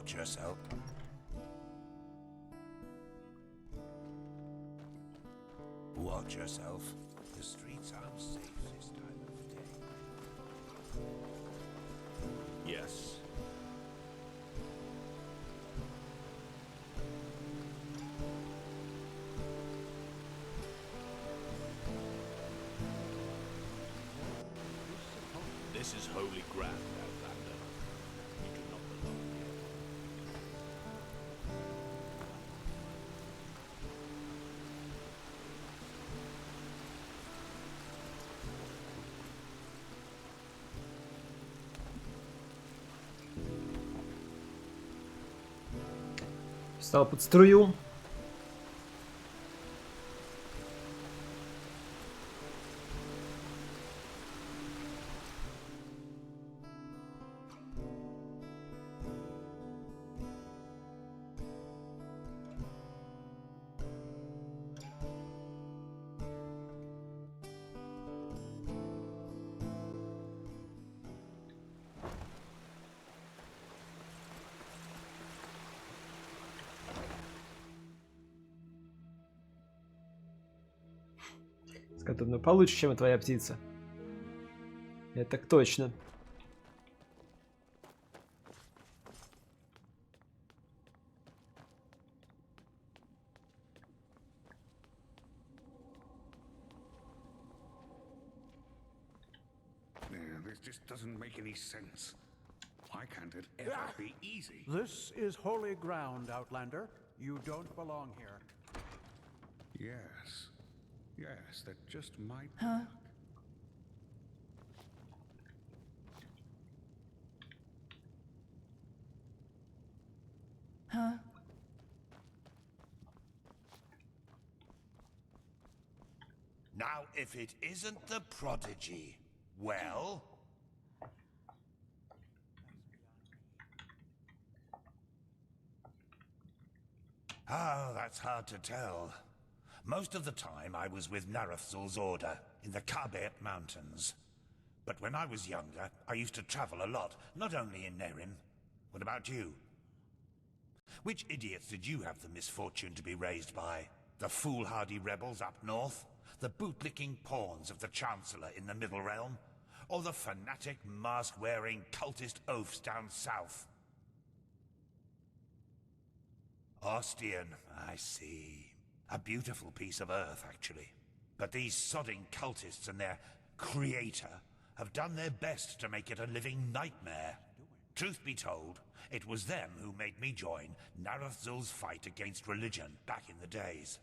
Watch yourself. Watch yourself. The streets aren't safe this time of day. Yes. This is holy ground, Outlander. You do not belong here. Встал под струю. Скотовно получше, чем и твоя птица. Это так точно. This just doesn't make any sense. Why can't it ever be easy? This is holy ground, Outlander. You don't belong here. Yes. Yes, that just might. Huh? Huh? Now, if it isn't the prodigy, well... Oh, that's hard to tell. Most of the time I was with Narathzul's order in the Kabet Mountains. But when I was younger, I used to travel a lot, not only in Nerim. What about you? Which idiots did you have the misfortune to be raised by? The foolhardy rebels up north? The bootlicking pawns of the Chancellor in the Middle Realm? Or the fanatic, mask-wearing cultist oafs down south? Ostian, I see. A beautiful piece of earth, actually. But these sodding cultists and their creator have done their best to make it a living nightmare. Truth be told, it was them who made me join Narathzul's fight against religion back in the days.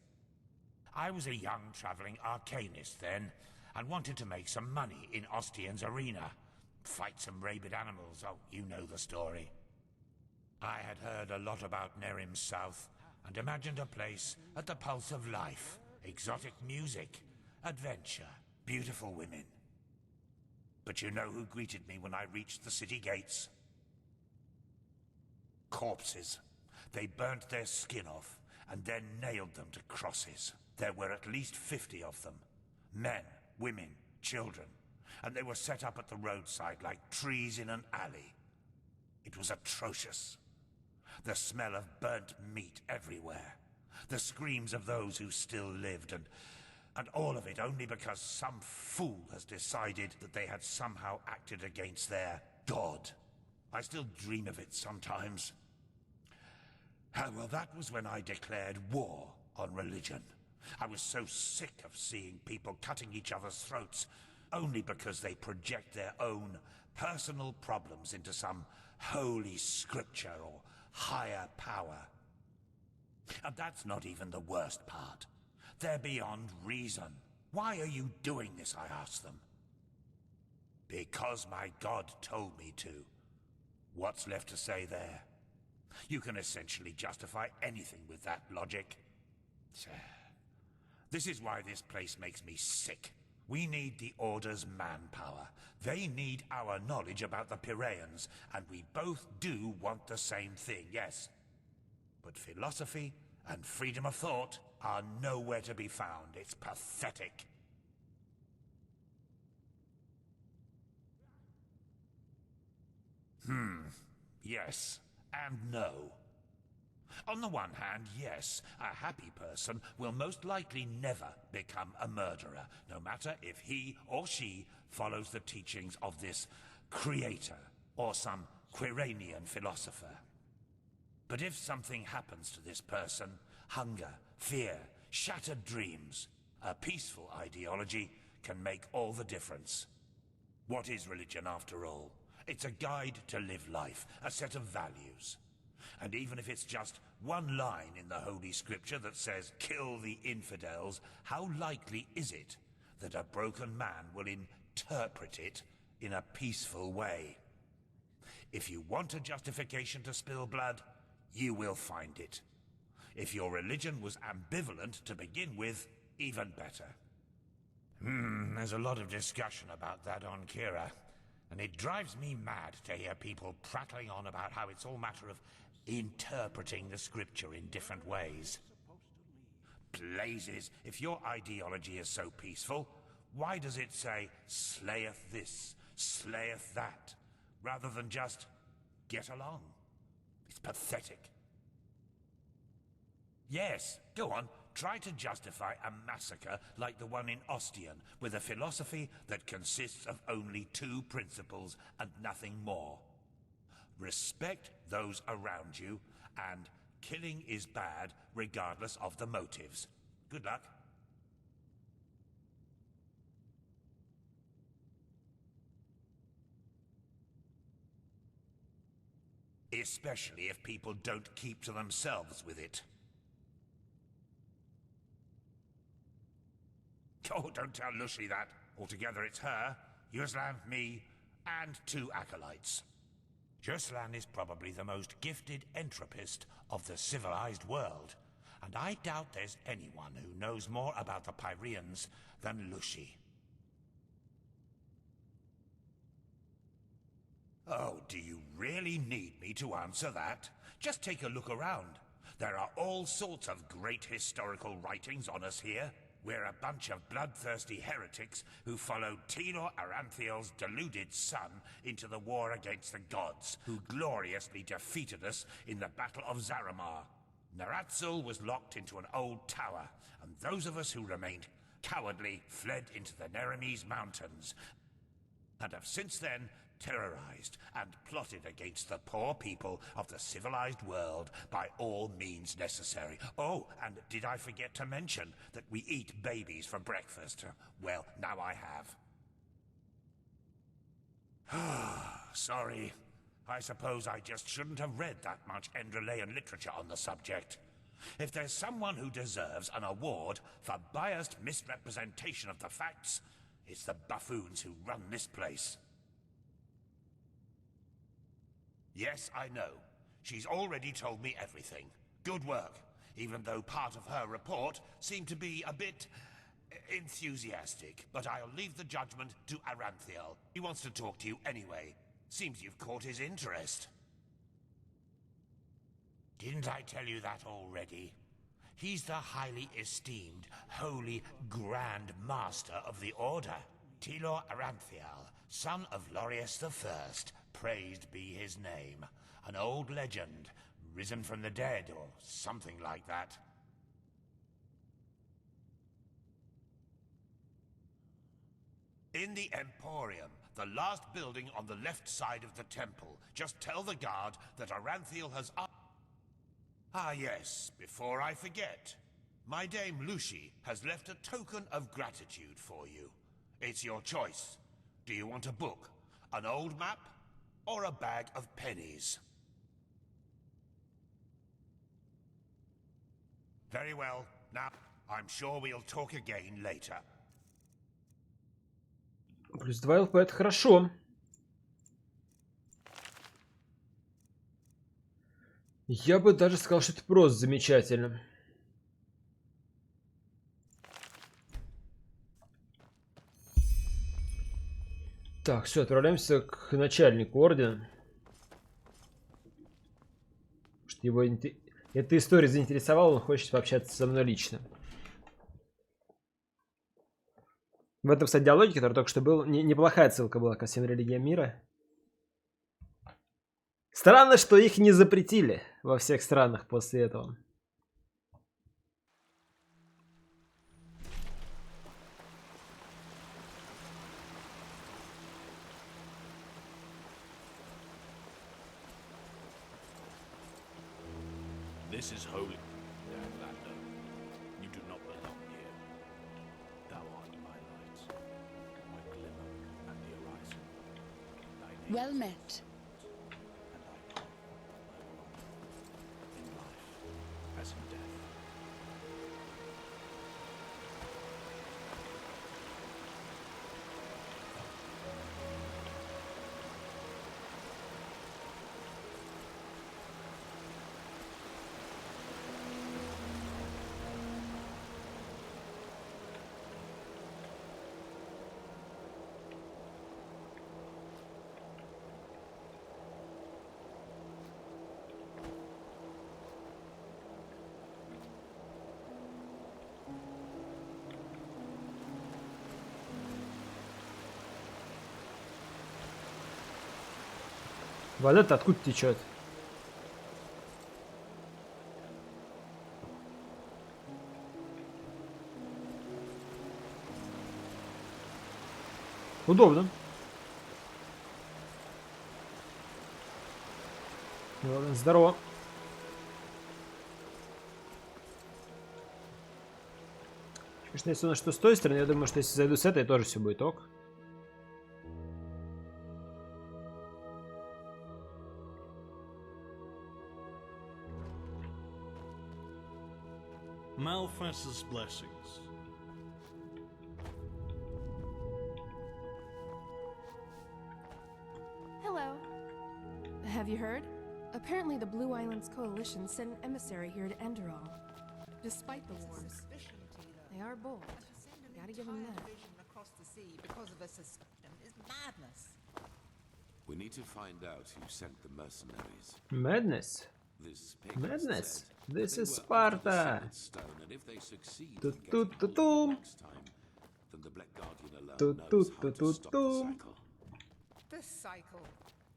I was a young traveling arcanist then, and wanted to make some money in Ostian's arena. Fight some rabid animals, oh, you know the story. I had heard a lot about Nerim's south, and imagined a place at the pulse of life. Exotic music, adventure, beautiful women. But you know who greeted me when I reached the city gates? Corpses. They burnt their skin off, and then nailed them to crosses. There were at least 50 of them. Men, women, children. And they were set up at the roadside like trees in an alley. It was atrocious. The smell of burnt meat everywhere. The screams of those who still lived, and all of it only because some fool has decided that they had somehow acted against their god. I still dream of it sometimes. Well, that was when I declared war on religion. I was so sick of seeing people cutting each other's throats only because they project their own personal problems into some holy scripture or higher power. And that's not even the worst part. They're beyond reason. Why are you doing this, I asked them. Because my god told me to. What's left to say there? You can essentially justify anything with that logic. This is why this place makes me sick. We need the Order's manpower. They need our knowledge about the Piraeans, and we both do want the same thing, yes. But philosophy and freedom of thought are nowhere to be found. It's pathetic. Yes. and no. On the one hand, yes, a happy person will most likely never become a murderer, no matter if he or she follows the teachings of this creator or some Quiranian philosopher. But if something happens to this person, hunger, fear, shattered dreams, a peaceful ideology can make all the difference. What is religion after all? It's a guide to live life, a set of values. And even if it's just one line in the Holy Scripture that says, kill the infidels, how likely is it that a broken man will interpret it in a peaceful way? If you want a justification to spill blood, you will find it. If your religion was ambivalent to begin with, even better. There's a lot of discussion about that on Kira, and it drives me mad to hear people prattling on about how it's all a matter of interpreting the scripture in different ways. Blazes, if your ideology is so peaceful, why does it say, slayeth this, slayeth that, rather than just get along? It's pathetic. Yes, go on, try to justify a massacre like the one in Ostian, with a philosophy that consists of only 2 principles and nothing more. Respect those around you, and killing is bad regardless of the motives. Good luck. Especially if people don't keep to themselves with it. Oh, don't tell Lucy that. Altogether it's her, Yuslan, me, and 2 acolytes. Yuslan is probably the most gifted entropist of the civilized world, and I doubt there's anyone who knows more about the Pyreans than Lucy. Oh, do you really need me to answer that? Just take a look around. There are all sorts of great historical writings on us here. We're a bunch of bloodthirsty heretics who followed Tilo Aranthiel's deluded son into the war against the gods, who gloriously defeated us in the Battle of Zaramar. Naratzul was locked into an old tower, and those of us who remained cowardly fled into the Nerimese mountains, and have since then terrorized and plotted against the poor people of the civilized world by all means necessary. Oh, and did I forget to mention that we eat babies for breakfast? Well, now I have. Sorry. I suppose I just shouldn't have read that much Enderalian literature on the subject. If there's someone who deserves an award for biased misrepresentation of the facts, it's the buffoons who run this place. Yes, I know. She's already told me everything. Good work, even though part of her report seemed to be a bit enthusiastic. But I'll leave the judgment to Aranthiel. He wants to talk to you anyway. Seems you've caught his interest. Didn't I tell you that already? He's the highly esteemed, holy Grand Master of the Order. Tilo Aranthiel, son of Lorius the First. Praised be his name. An old legend, risen from the dead, or something like that. In the Emporium, the last building on the left side of the temple. Just tell the guard that Aranthiel has... Ah yes, before I forget. My dame Lucy has left a token of gratitude for you. It's your choice. Do you want a book, an old map, or a bag of pennies? Very well. Now, I'm sure we'll talk again later. Плюс 2 ЛП, это хорошо. Я бы даже сказал, что это просто замечательно. Так, все, отправляемся к начальнику ордена. Что его эта история заинтересовала, он хочет пообщаться со мной лично. В этом, кстати, диалоге, который только что был, неплохая ссылка была ко всем религиям мира. Странно, что их не запретили во всех странах после этого. This is holy. Lander, you do not belong here. Thou art my light, my glimmer at the horizon. Thy name Well met. and thy path I walk in life as in death. Вода-то откуда течет? Удобно. Ладно, здорово. Конечно, если у нас что с той стороны, я думаю, что если зайду с этой, тоже все будет ок. Malphas's blessings. Hello. Have you heard? Apparently the Blue Islands Coalition sent an emissary here to Enderal. Despite the wars, they are bold. Gotta give them that. Across the sea because of a suspicion is madness. We need to find out who sent the mercenaries. Madness. This Madness. This is Sparta. And if they succeed Tu in tu getting tu hold tu. of it next time, then the Black Guardian alone Tu tu knows how tu to tu stop tu. the cycle. The cycle.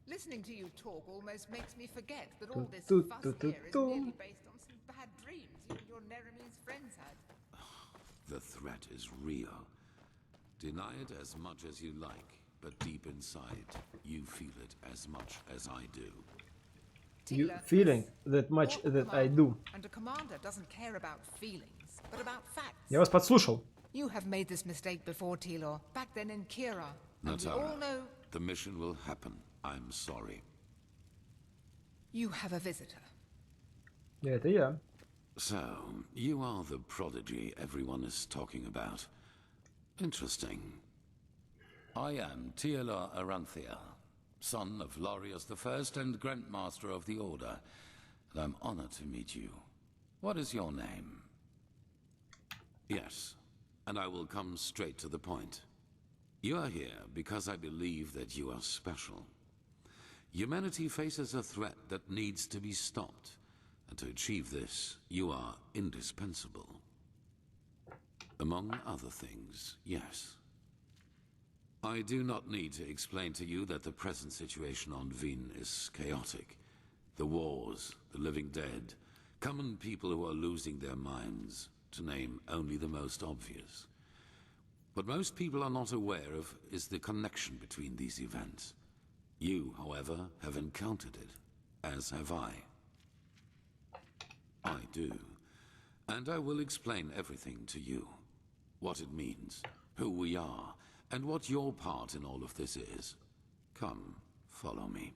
Listening to you talk almost makes me forget that Tu all this tu fuss tu tu here is tu. merely based on some bad dreams you and your Neremes friends had. The threat is real. Deny it as much as you like, but deep inside, you feel it as much as I do. You feeling that much that I do. And a commander doesn't care about feelings, but about facts. Я вас подслушал. You have made this mistake before, Tilor, back then in Kira. And we all Natara, know the mission will happen. I'm sorry. you have a visitor. Это я. So, you are the prodigy everyone is talking about. Interesting. I am Teola Aranthia, son of Lorius I and Grandmaster of the Order, and I'm honored to meet you. What is your name? Yes, and I will come straight to the point. You are here because I believe that you are special. Humanity faces a threat that needs to be stopped, and to achieve this, you are indispensable. Among other things, yes. I do not need to explain to you that the present situation on Vin is chaotic. The wars, the living dead, common people who are losing their minds, to name only the most obvious. What most people are not aware of is the connection between these events. You, however, have encountered it, as have I. I do, and I will explain everything to you. What it means, who we are, and what your part in all of this is. Come, follow me.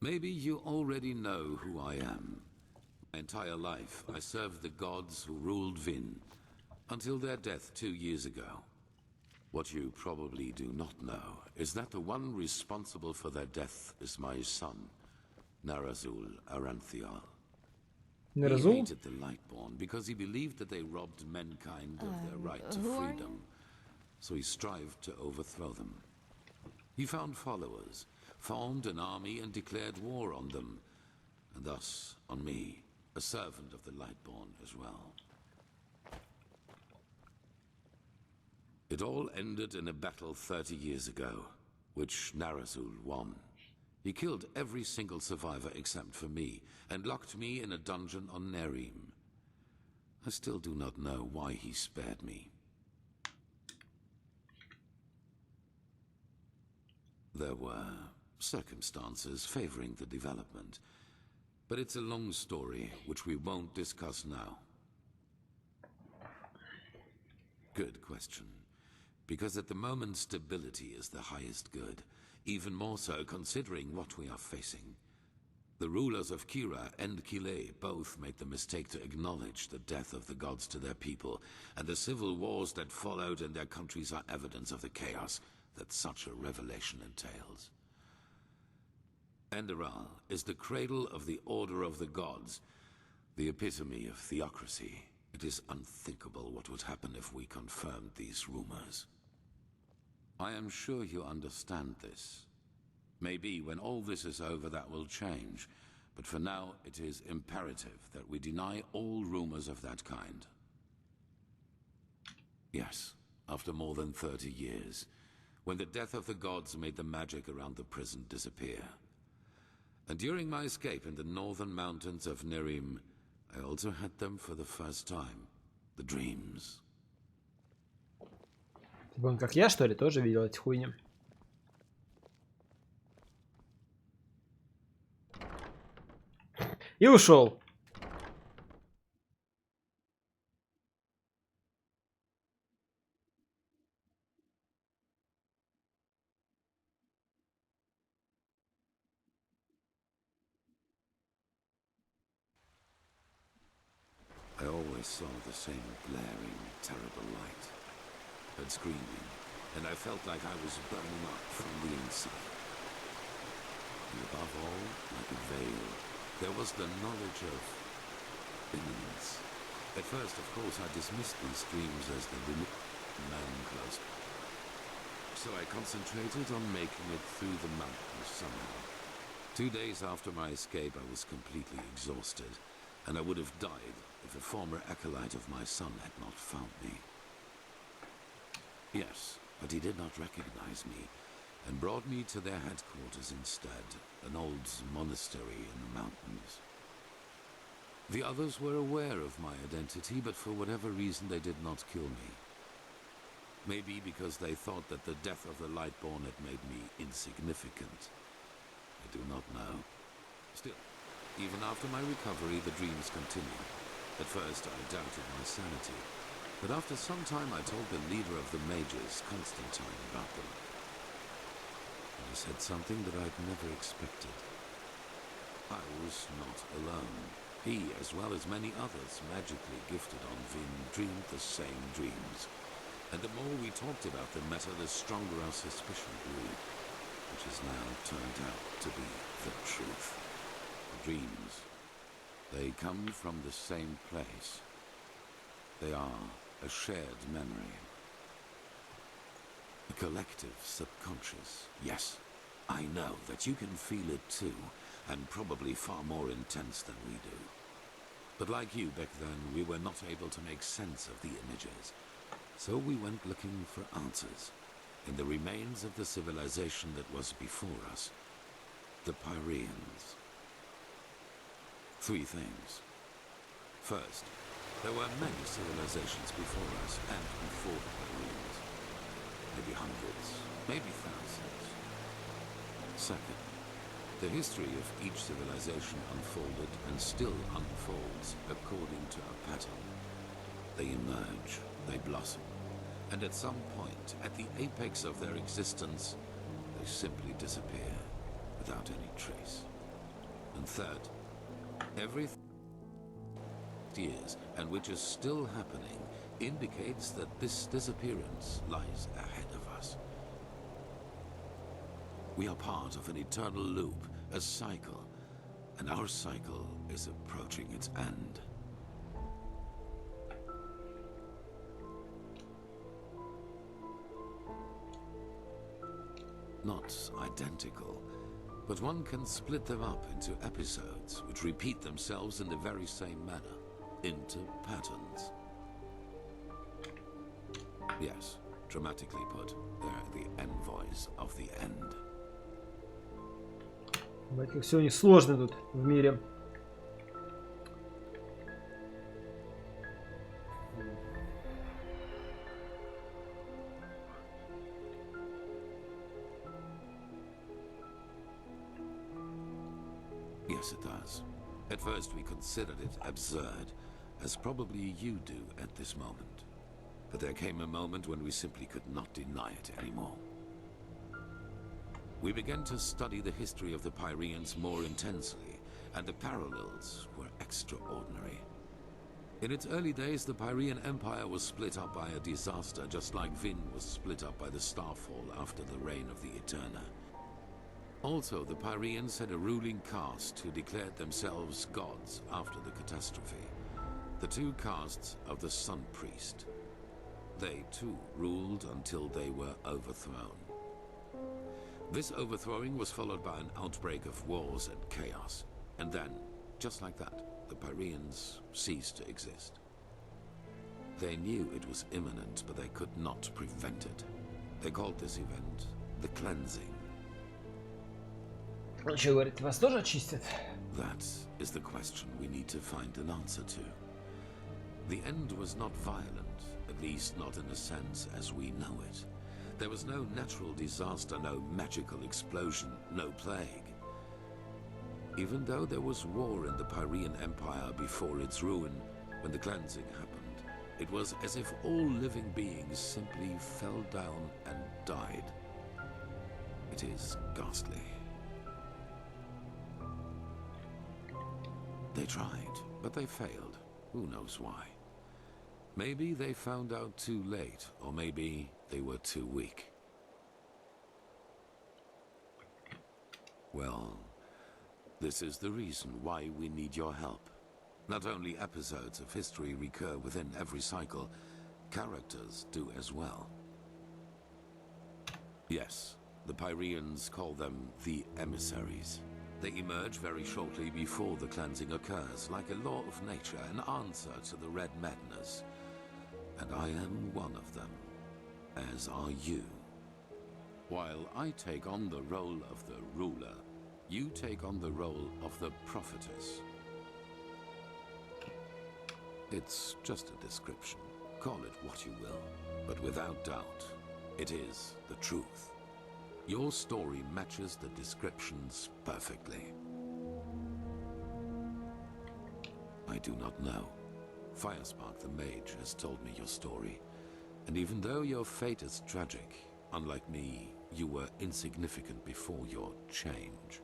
Maybe you already know who I am. My entire life, I served the gods who ruled Vin, until their death 2 years ago. What you probably do not know is that the one responsible for their death is my son, Narazul Aranthial. He hated the Lightborn because he believed that they robbed mankind of their right to freedom, so he strived to overthrow them. He found followers, formed an army and declared war on them, and thus on me, a servant of the Lightborn as well. It all ended in a battle 30 years ago, which Narazul won. He killed every single survivor except for me, and locked me in a dungeon on Nerim. I still do not know why he spared me. There were circumstances favoring the development, but it's a long story which we won't discuss now. Good question. Because at the moment stability is the highest good, even more so considering what we are facing. The rulers of Kira and Kile both made the mistake to acknowledge the death of the gods to their people, and the civil wars that followed in their countries are evidence of the chaos that such a revelation entails. Enderal is the cradle of the Order of the Gods, the epitome of theocracy. It is unthinkable what would happen if we confirmed these rumors. I am sure you understand this. Maybe when all this is over that will change, but for now it is imperative that we deny all rumors of that kind. Yes, after more than 30 years, when the death of the gods made the magic around the prison disappear. And during my escape in the northern mountains of Nerim, I also had them for the first time. The dreams. Типа он как я, что ли, тоже видел эти хуйни? И ушел. I always saw the same glaring, terrible light. Heard screaming, and I felt like I was burning up from the inside. And above all, like a veil, there was the knowledge of imminence. At first, of course, I dismissed these dreams as the man close. So I concentrated on making it through the mountains somehow. 2 days after my escape, I was completely exhausted, and I would have died if a former acolyte of my son had not found me. Yes, but he did not recognize me, and brought me to their headquarters instead, an old monastery in the mountains. The others were aware of my identity, but for whatever reason they did not kill me. Maybe because they thought that the death of the Lightborn had made me insignificant. I do not know. Still, even after my recovery, the dreams continued. At first, I doubted my sanity, but after some time I told the leader of the mages, Constantine, about them. And he said something that I'd never expected. I was not alone. He, as well as many others magically gifted on Vin, dreamed the same dreams. And the more we talked about the matter, the stronger our suspicion grew, which has now turned out to be the truth. Dreams. They come from the same place. They are a shared memory. A collective subconscious. Yes, I know that you can feel it too, and probably far more intense than we do. But like you back then, we were not able to make sense of the images. So we went looking for answers in the remains of the civilization that was before us. The Pyreans. 3 things. First, there were many civilizations before us and before the Pyreans. Maybe hundreds, maybe thousands. Second, the history of each civilization unfolded and still unfolds according to a pattern. They emerge, they blossom, and at some point, at the apex of their existence, they simply disappear without any trace. And third, every years, and which is still happening, indicates that this disappearance lies ahead of us. We are part of an eternal loop, a cycle, and our cycle is approaching its end. Not identical, but one can split them up into episodes which repeat themselves in the very same manner, into patterns. Yes, dramatically put, they're the envoys of the end. Блять, как все у них сложно тут в мире. Yes, it does. At first we considered it absurd, as probably you do at this moment. But there came a moment when we simply could not deny it anymore. We began to study the history of the Pyreans more intensely, and the parallels were extraordinary. In its early days, the Pyrean Empire was split up by a disaster, just like Vin was split up by the Starfall after the reign of the Eterna. Also, the Pyreans had a ruling caste who declared themselves gods after the catastrophe. The two castes of the Sun Priest. They too ruled until they were overthrown. This overthrowing was followed by an outbreak of wars and chaos. And then, just like that, the Pyreans ceased to exist. They knew it was imminent, but they could not prevent it. They called this event the cleansing. Он что говорит, вас тоже очистят? That is the question we need to find an answer to. The end was not violent, at least not in a sense as we know it. There was no natural disaster, no magical explosion, no plague. Even though there was war in the Pyrean Empire before its ruin, when the cleansing happened, it was as if all living beings simply fell down and died. It is ghastly. They tried, but they failed. Who knows why? Maybe they found out too late, or maybe they were too weak. Well, this is the reason why we need your help. Not only episodes of history recur within every cycle, characters do as well. Yes, the Pyreans call them the emissaries. They emerge very shortly before the cleansing occurs, like a law of nature, an answer to the Red Madness. And I am one of them, as are you. While I take on the role of the ruler, you take on the role of the prophetess. It's just a description. Call it what you will, but without doubt, it is the truth. Your story matches the descriptions perfectly. I do not know. Firespark the Mage has told me your story, and even though your fate is tragic, unlike me, you were insignificant before your change.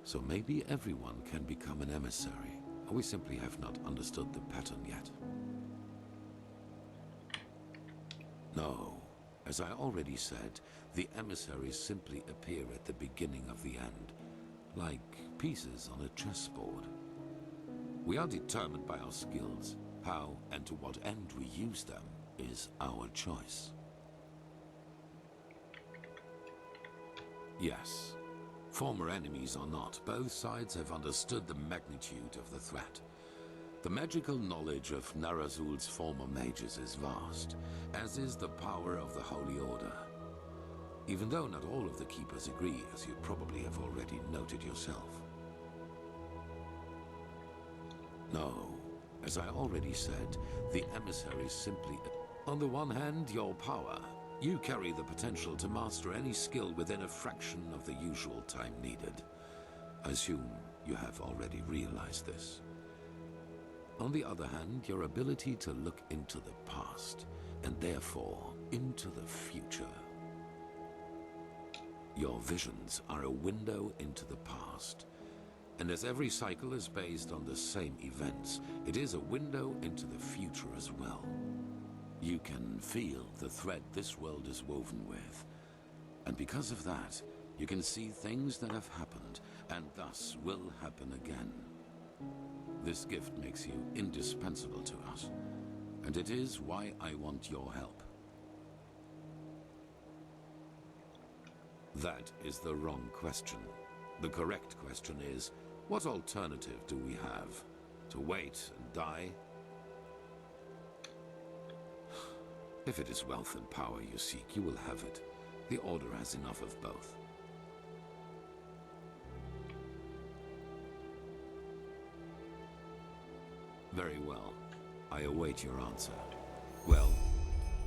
So maybe everyone can become an emissary, or we simply have not understood the pattern yet. No, as I already said, the emissaries simply appear at the beginning of the end, like pieces on a chessboard. We are determined by our skills. How and to what end we use them is our choice. Yes, former enemies or not, both sides have understood the magnitude of the threat. The magical knowledge of Narazul's former mages is vast, as is the power of the Holy Order. Even though not all of the Keepers agree, as you probably have already noted yourself. No, as I already said, the emissaries simply... On the one hand, your power. You carry the potential to master any skill within a fraction of the usual time needed. I assume you have already realized this. On the other hand, your ability to look into the past, and therefore into the future. Your visions are a window into the past. And as every cycle is based on the same events, it is a window into the future as well. You can feel the thread this world is woven with. And because of that, you can see things that have happened, and thus will happen again. This gift makes you indispensable to us, and it is why I want your help. That is the wrong question. The correct question is, what alternative do we have? To wait and die? If it is wealth and power you seek, you will have it. The Order has enough of both. Very well. I await your answer. Well,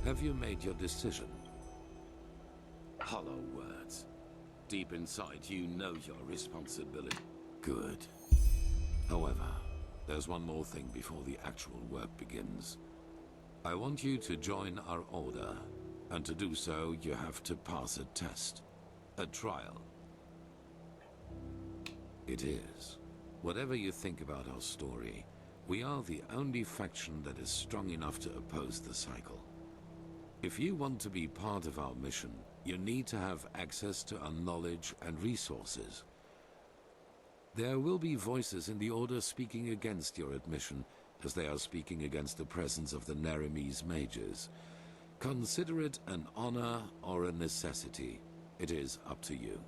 have you made your decision? Hollow words. Deep inside, you know your responsibility. Good. However, there's one more thing before the actual work begins. I want you to join our order, and to do so, you have to pass a test. A trial. It is. Whatever you think about our story, we are the only faction that is strong enough to oppose the cycle. If you want to be part of our mission, you need to have access to our knowledge and resources. There will be voices in the Order speaking against your admission, as they are speaking against the presence of the Neremese mages. Consider it an honor or a necessity. It is up to you.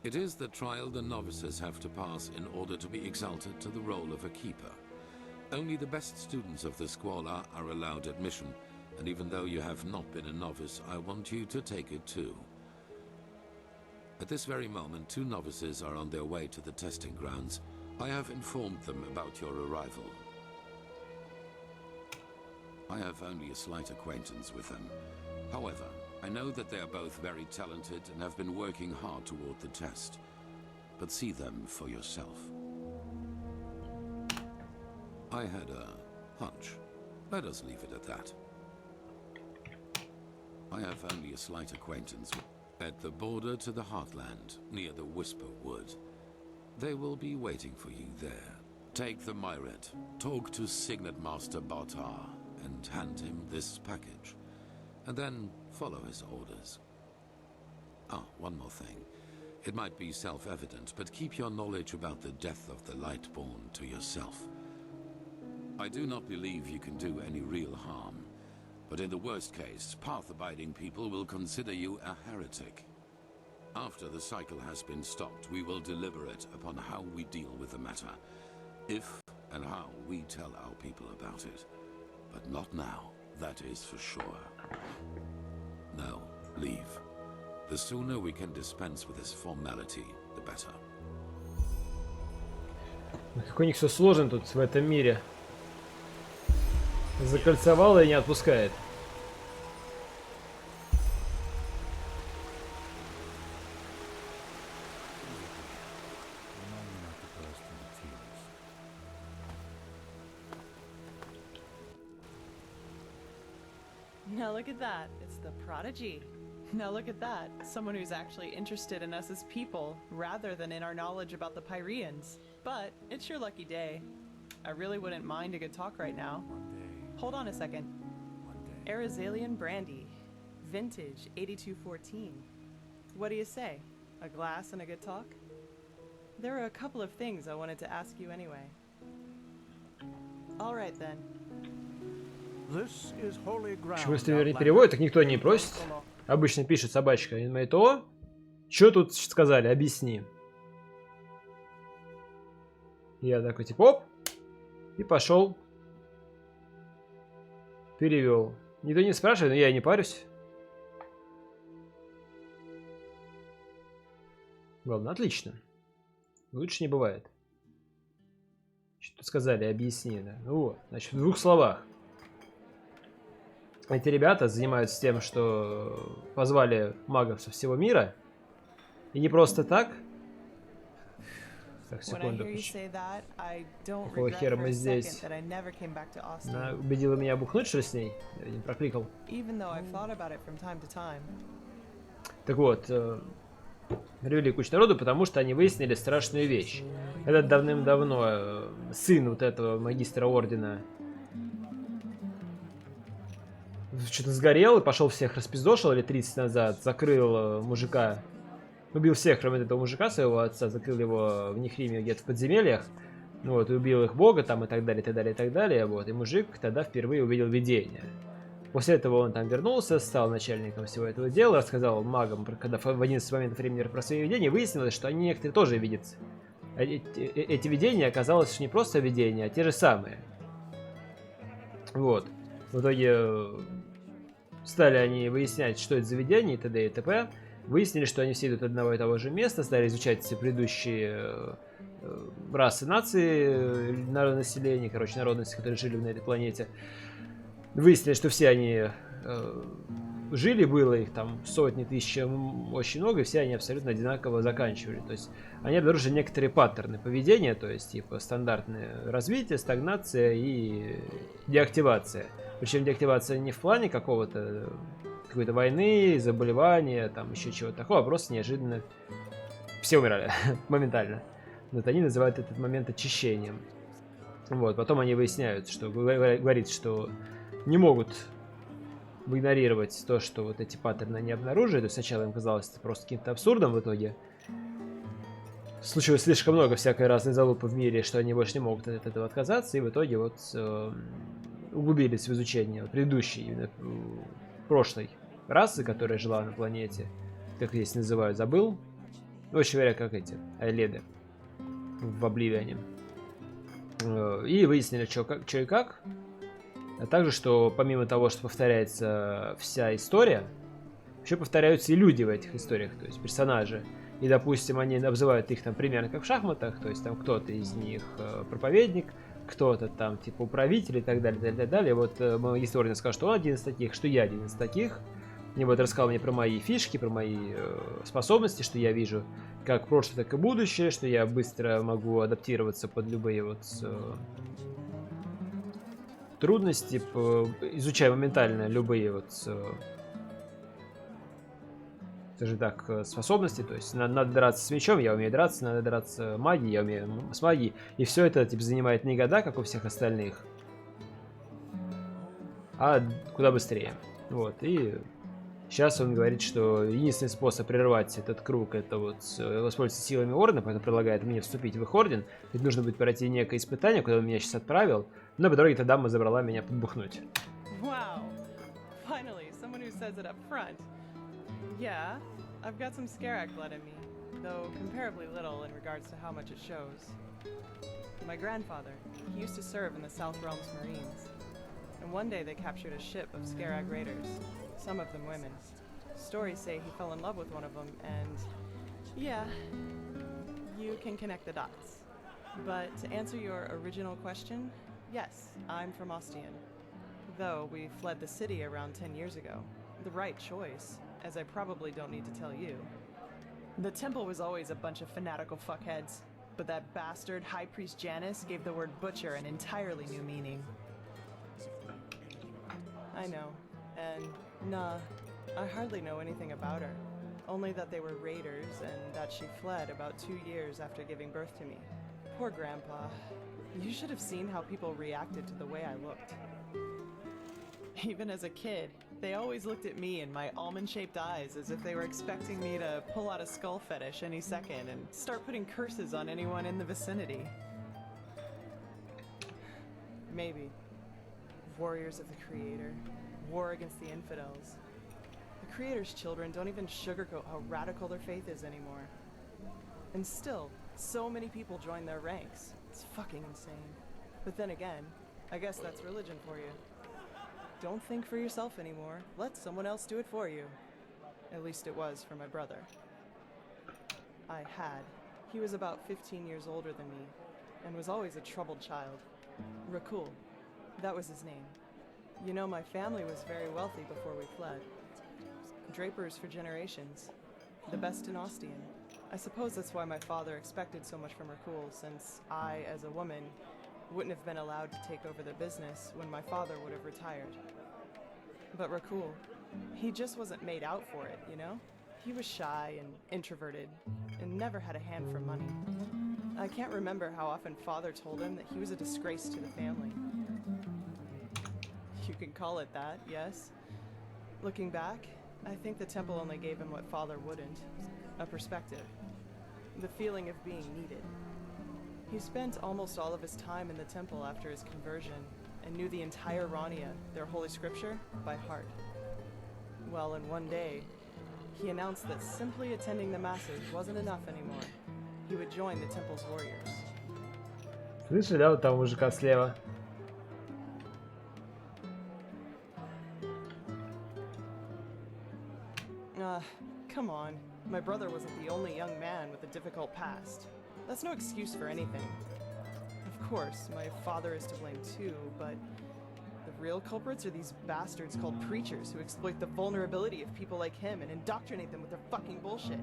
It is the trial the novices have to pass in order to be exalted to the role of a keeper. Only the best students of the Squalor are allowed admission, and even though you have not been a novice, I want you to take it too. At this very moment, 2 novices are on their way to the testing grounds. I have informed them about your arrival. I have only a slight acquaintance with them. However, I know that they are both very talented and have been working hard toward the test. But see them for yourself. I had a hunch. Let us leave it at that. I have only a slight acquaintance with... At the border to the Heartland, near the Whisper Wood. They will be waiting for you there. Take the Myret, talk to Signet Master Bartar, and hand him this package. And then follow his orders. Ah, one more thing. It might be self-evident, but keep your knowledge about the death of the Lightborn to yourself. I do not believe you can do any real harm. But in the worst case, path-abiding people will consider you a heretic. After the cycle has been stopped, we will deliberate upon how we deal with the matter. If and how we tell our people about it. But not now, that is for sure. No, leave. The sooner we can dispense with this formality, the better. Как у них все сложно тут в этом мире. Закольцевало и не отпускает. Now look at that. It's the prodigy. Now look at that. Someone who's actually interested in us as people, rather than in our knowledge about the Pyreans. But it's your lucky day. I really wouldn't mind a good talk right now. Hold on a second. Arizalian brandy. Vintage 8214. What do you say? A glass and a good talk? There are a couple of things I wanted to ask you anyway. All right then. This is holy ground. Почему если не переводит, так никто не просит. Обычно пишет собачка Inmate. Что тут сказали? Объясни. Я такой типа оп. И пошел. Перевел. Никто не спрашивает, но я и не парюсь. Ладно, отлично. Лучше не бывает. Что сказали, объясни, да. Ну вот, значит, в 2 словах. Эти ребята занимаются тем, что позвали магов со всего мира. И не просто так. Так, секунду. Какого хера мы здесь? Она убедила меня бухнуть, что с ней? Я не прокликал. Так вот, привели кучу народу, потому что они выяснили страшную вещь. Этот давным-давно сын вот этого магистра ордена что-то сгорел и пошел всех распиздошил лет 30 назад, закрыл мужика, убил всех, кроме этого мужика, своего отца, закрыл его в Нихриме где-то в подземельях, вот, и убил их бога там и так далее, и так далее, и так далее, вот, и мужик тогда впервые увидел видение. После этого он там вернулся, стал начальником всего этого дела, рассказал магам, когда в 11 моментов времени про свои видения, выяснилось, что они некоторые тоже видят. Эти видения оказалось не просто видения, а те же самые. Вот. В итоге стали они выяснять, что это за видение, и т.д. и т.п. Выяснили, что они все идут от одного и того же места, стали изучать все предыдущие расы, нации, населения, короче, народности, которые жили на этой планете. Выяснили, что все они жили, было их там сотни, тысячи, очень много, и все они абсолютно одинаково заканчивали. То есть они обнаружили некоторые паттерны поведения, то есть типа стандартное развитие, стагнация и деактивация. Причем деактивация не в плане какого-то какой-то войны, заболевания, там еще чего-то такого, а просто неожиданно все умирали моментально. Вот они называют этот момент очищением. Вот, потом они выясняют, что говорит, что не могут игнорировать то, что вот эти паттерны не обнаружили. То есть сначала им казалось это просто каким-то абсурдом, в итоге случилось слишком много всякой разной залупы в мире, что они больше не могут от этого отказаться, и в итоге вот углубились в изучение вот, предыдущей, именно прошлой расы, которая жила на планете, как здесь называют, забыл. Очень говоря, как эти айледы в Обливиане. И выяснили, что и как. А также, что помимо того, что повторяется вся история, еще повторяются и люди в этих историях, то есть персонажи. И, допустим, они обзывают их там примерно как в шахматах, то есть там кто-то из них проповедник, кто-то там типа управитель и так далее, так далее, так далее. Вот магистр Ордена сказал, что он один из таких, что я один из таких. И вот рассказал мне про мои фишки, про мои способности, что я вижу как прошлое, так и будущее, что я быстро могу адаптироваться под любые вот трудности, изучая моментально любые вот, скажем так, способности. То есть надо драться с мечом, я умею драться, надо драться магией, я умею с магией. И все это типа занимает не года, как у всех остальных, а куда быстрее. Вот, и сейчас он говорит, что единственный способ прервать этот круг — это вот воспользоваться силами Ордена, поэтому предлагает мне вступить в их Орден. Ведь нужно будет пройти некое испытание, куда он меня сейчас отправил, но по дороге эта дама забрала меня подбухнуть. Wow. Finally, someone who says it up front. Yeah, I've got some Scarak blood in me, though comparably little in regards to how much it shows. My grandfather, he used to serve in the South Realms Marines. And one day they captured a ship of Scarak raiders, some of them women. Stories say he fell in love with one of them, and yeah, you can connect the dots. But to answer your original question, yes, I'm from Ostian. Though we fled the city around 10 years ago. The right choice, as I probably don't need to tell you. The temple was always a bunch of fanatical fuckheads, but that bastard High Priest Janus gave the word butcher an entirely new meaning. I know, and nah, I hardly know anything about her. Only that they were raiders and that she fled about 2 years after giving birth to me. Poor Grandpa. You should have seen how people reacted to the way I looked. Even as a kid, they always looked at me and my almond-shaped eyes as if they were expecting me to pull out a skull fetish any second and start putting curses on anyone in the vicinity. Maybe. Warriors of the Creator. War against the infidels. The Creator's children don't even sugarcoat how radical their faith is anymore. And still, so many people join their ranks. It's fucking insane. But then again, I guess that's religion for you. Don't think for yourself anymore. Let someone else do it for you. At least it was for my brother. I had. He was about 15 years older than me, and was always a troubled child. Rakul. That was his name. You know, my family was very wealthy before we fled. Drapers for generations. The best in Ostian. I suppose that's why my father expected so much from Rakul, since I, as a woman, wouldn't have been allowed to take over the business when my father would have retired. But Rakul, he just wasn't made out for it, you know? He was shy and introverted, and never had a hand for money. I can't remember how often father told him that he was a disgrace to the family. You can call it that, yes. Looking back, I think the temple only gave him what father wouldn't. A perspective. The feeling of being needed. He spent almost all of his time in the temple after his conversion, and knew the entire Rania, their holy scripture, by heart. Well, and one day, he announced that simply attending the masses wasn't enough anymore. He would join the temple's warriors. Слышали, да, вот там мужика слева? Come on. My brother wasn't the only young man with a difficult past. That's no excuse for anything. Of course, my father is to blame too, but the real culprits are these bastards called preachers who exploit the vulnerability of people like him and indoctrinate them with their fucking bullshit.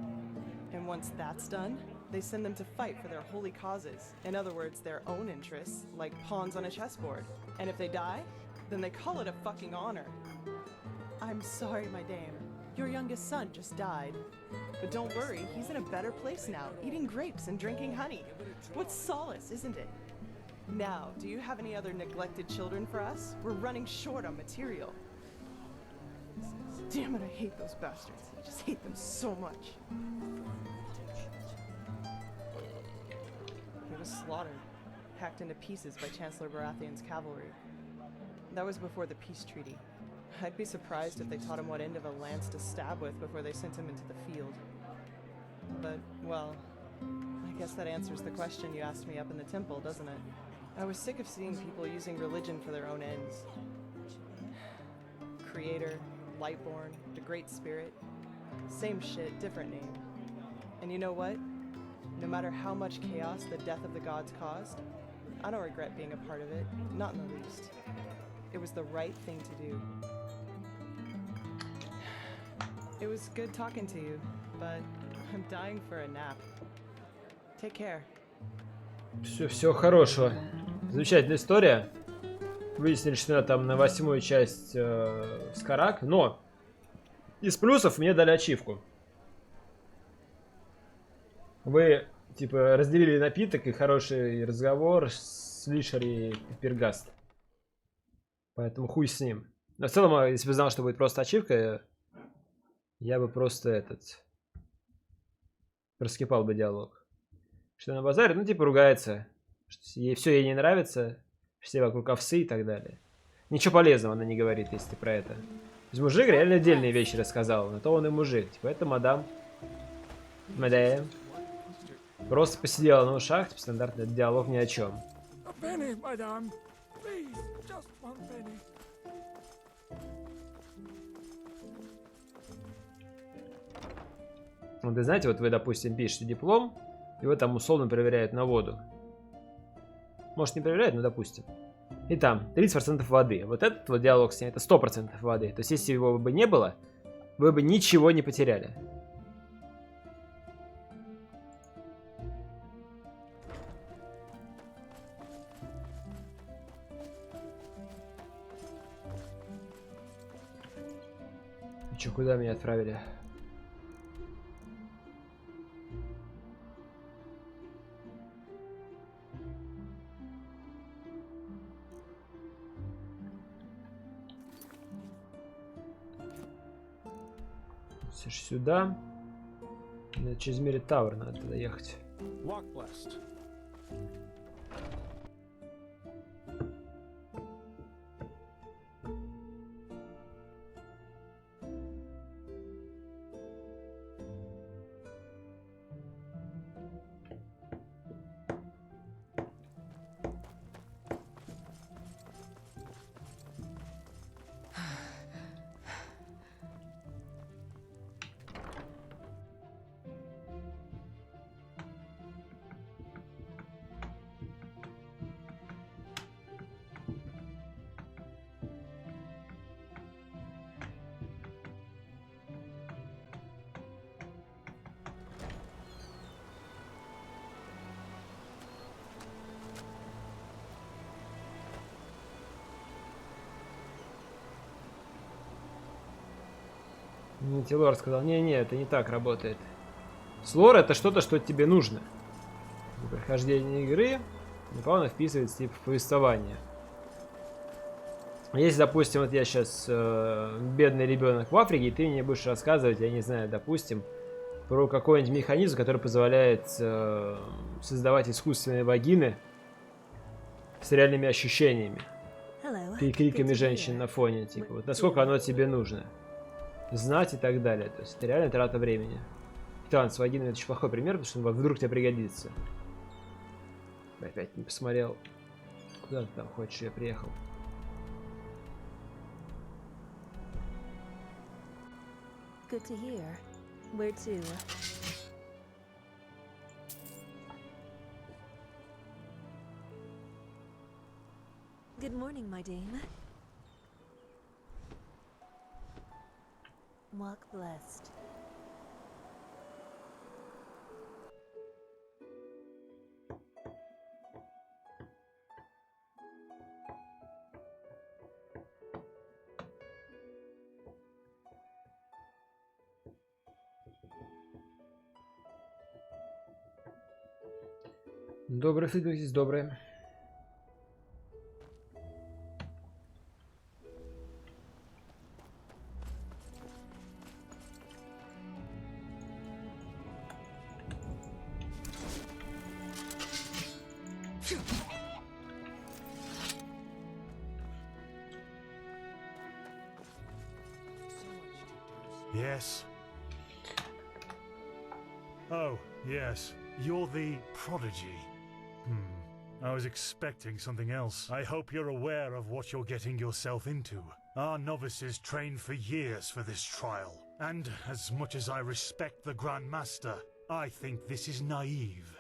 And once that's done, they send them to fight for their holy causes. In other words, their own interests, like pawns on a chessboard. And if they die, then they call it a fucking honor. I'm sorry, my dame. Your youngest son just died. But don't worry, he's in a better place now, eating grapes and drinking honey. What solace, isn't it? Now, do you have any other neglected children for us? We're running short on material. Damn it, I hate those bastards. I just hate them so much. He was slaughtered, hacked into pieces by Chancellor Baratheon's cavalry. That was before the peace treaty. I'd be surprised if they taught him what end of a lance to stab with before they sent him into the field. But, well, I guess that answers the question you asked me up in the temple, doesn't it? I was sick of seeing people using religion for their own ends. Creator, Lightborn, the Great Spirit. Same shit, different name. And you know what? No matter how much chaos the death of the gods caused, I don't regret being a part of it, not in the least. It was the right thing to do. It was good talking to you, but I'm dying for a nap. Take care. Все хорошего. Замечательная история. Выяснили, что надо там на 8-ю часть Скарак, но из плюсов мне дали ачивку. Вы, типа, разделили напиток и хороший разговор с Лишери и Пергаст. Поэтому хуй с ним. Но в целом, если бы знал, что будет просто ачивка, я бы просто раскипал бы диалог. Что на базаре, ну типа ругается. Что ей все ей не нравится. Все вокруг овсы и так далее. Ничего полезного она не говорит, если ты про это. То есть мужик реально отдельные вещи рассказал. На то он и мужик. Типа это мадам. Просто посидела на ушах. Типа стандартный диалог ни о чем. Вот, вы знаете, вот вы, допустим, пишете диплом, и вы там условно проверяют на воду. Может, не проверяют, но допустим. И там 30% воды. Вот этот вот диалог с ней, это 100% воды. То есть, если его бы не было, вы бы ничего не потеряли. И чё, куда меня отправили? Сюда. Через Мири Тауэр надо туда ехать. Тилор сказал, не-не, это не так работает. Слор это что-то, что тебе нужно. Прохождение игры неплавно вписывается типа в повествование. Если, допустим, вот я сейчас бедный ребенок в Африке, и ты мне будешь рассказывать, я не знаю, допустим, про какой-нибудь механизм, который позволяет создавать искусственные вагины с реальными ощущениями. И криками женщин на фоне, типа, вот насколько оно тебе нужно. Знать и так далее. То есть это реально трата времени. Танц вагины — это очень плохой пример, потому что он вдруг тебе пригодится. Опять не посмотрел. Куда ты там хочешь, я приехал. Good to hear. Where to? Good morning, my dame. Walk blessed. Доброе, следуйтесь, доброе. Yes. Oh, yes. You're the prodigy. I was expecting something else. I hope you're aware of what you're getting yourself into. Our novices trained for years for this trial. And as much as I respect the Grand Master, I think this is naive.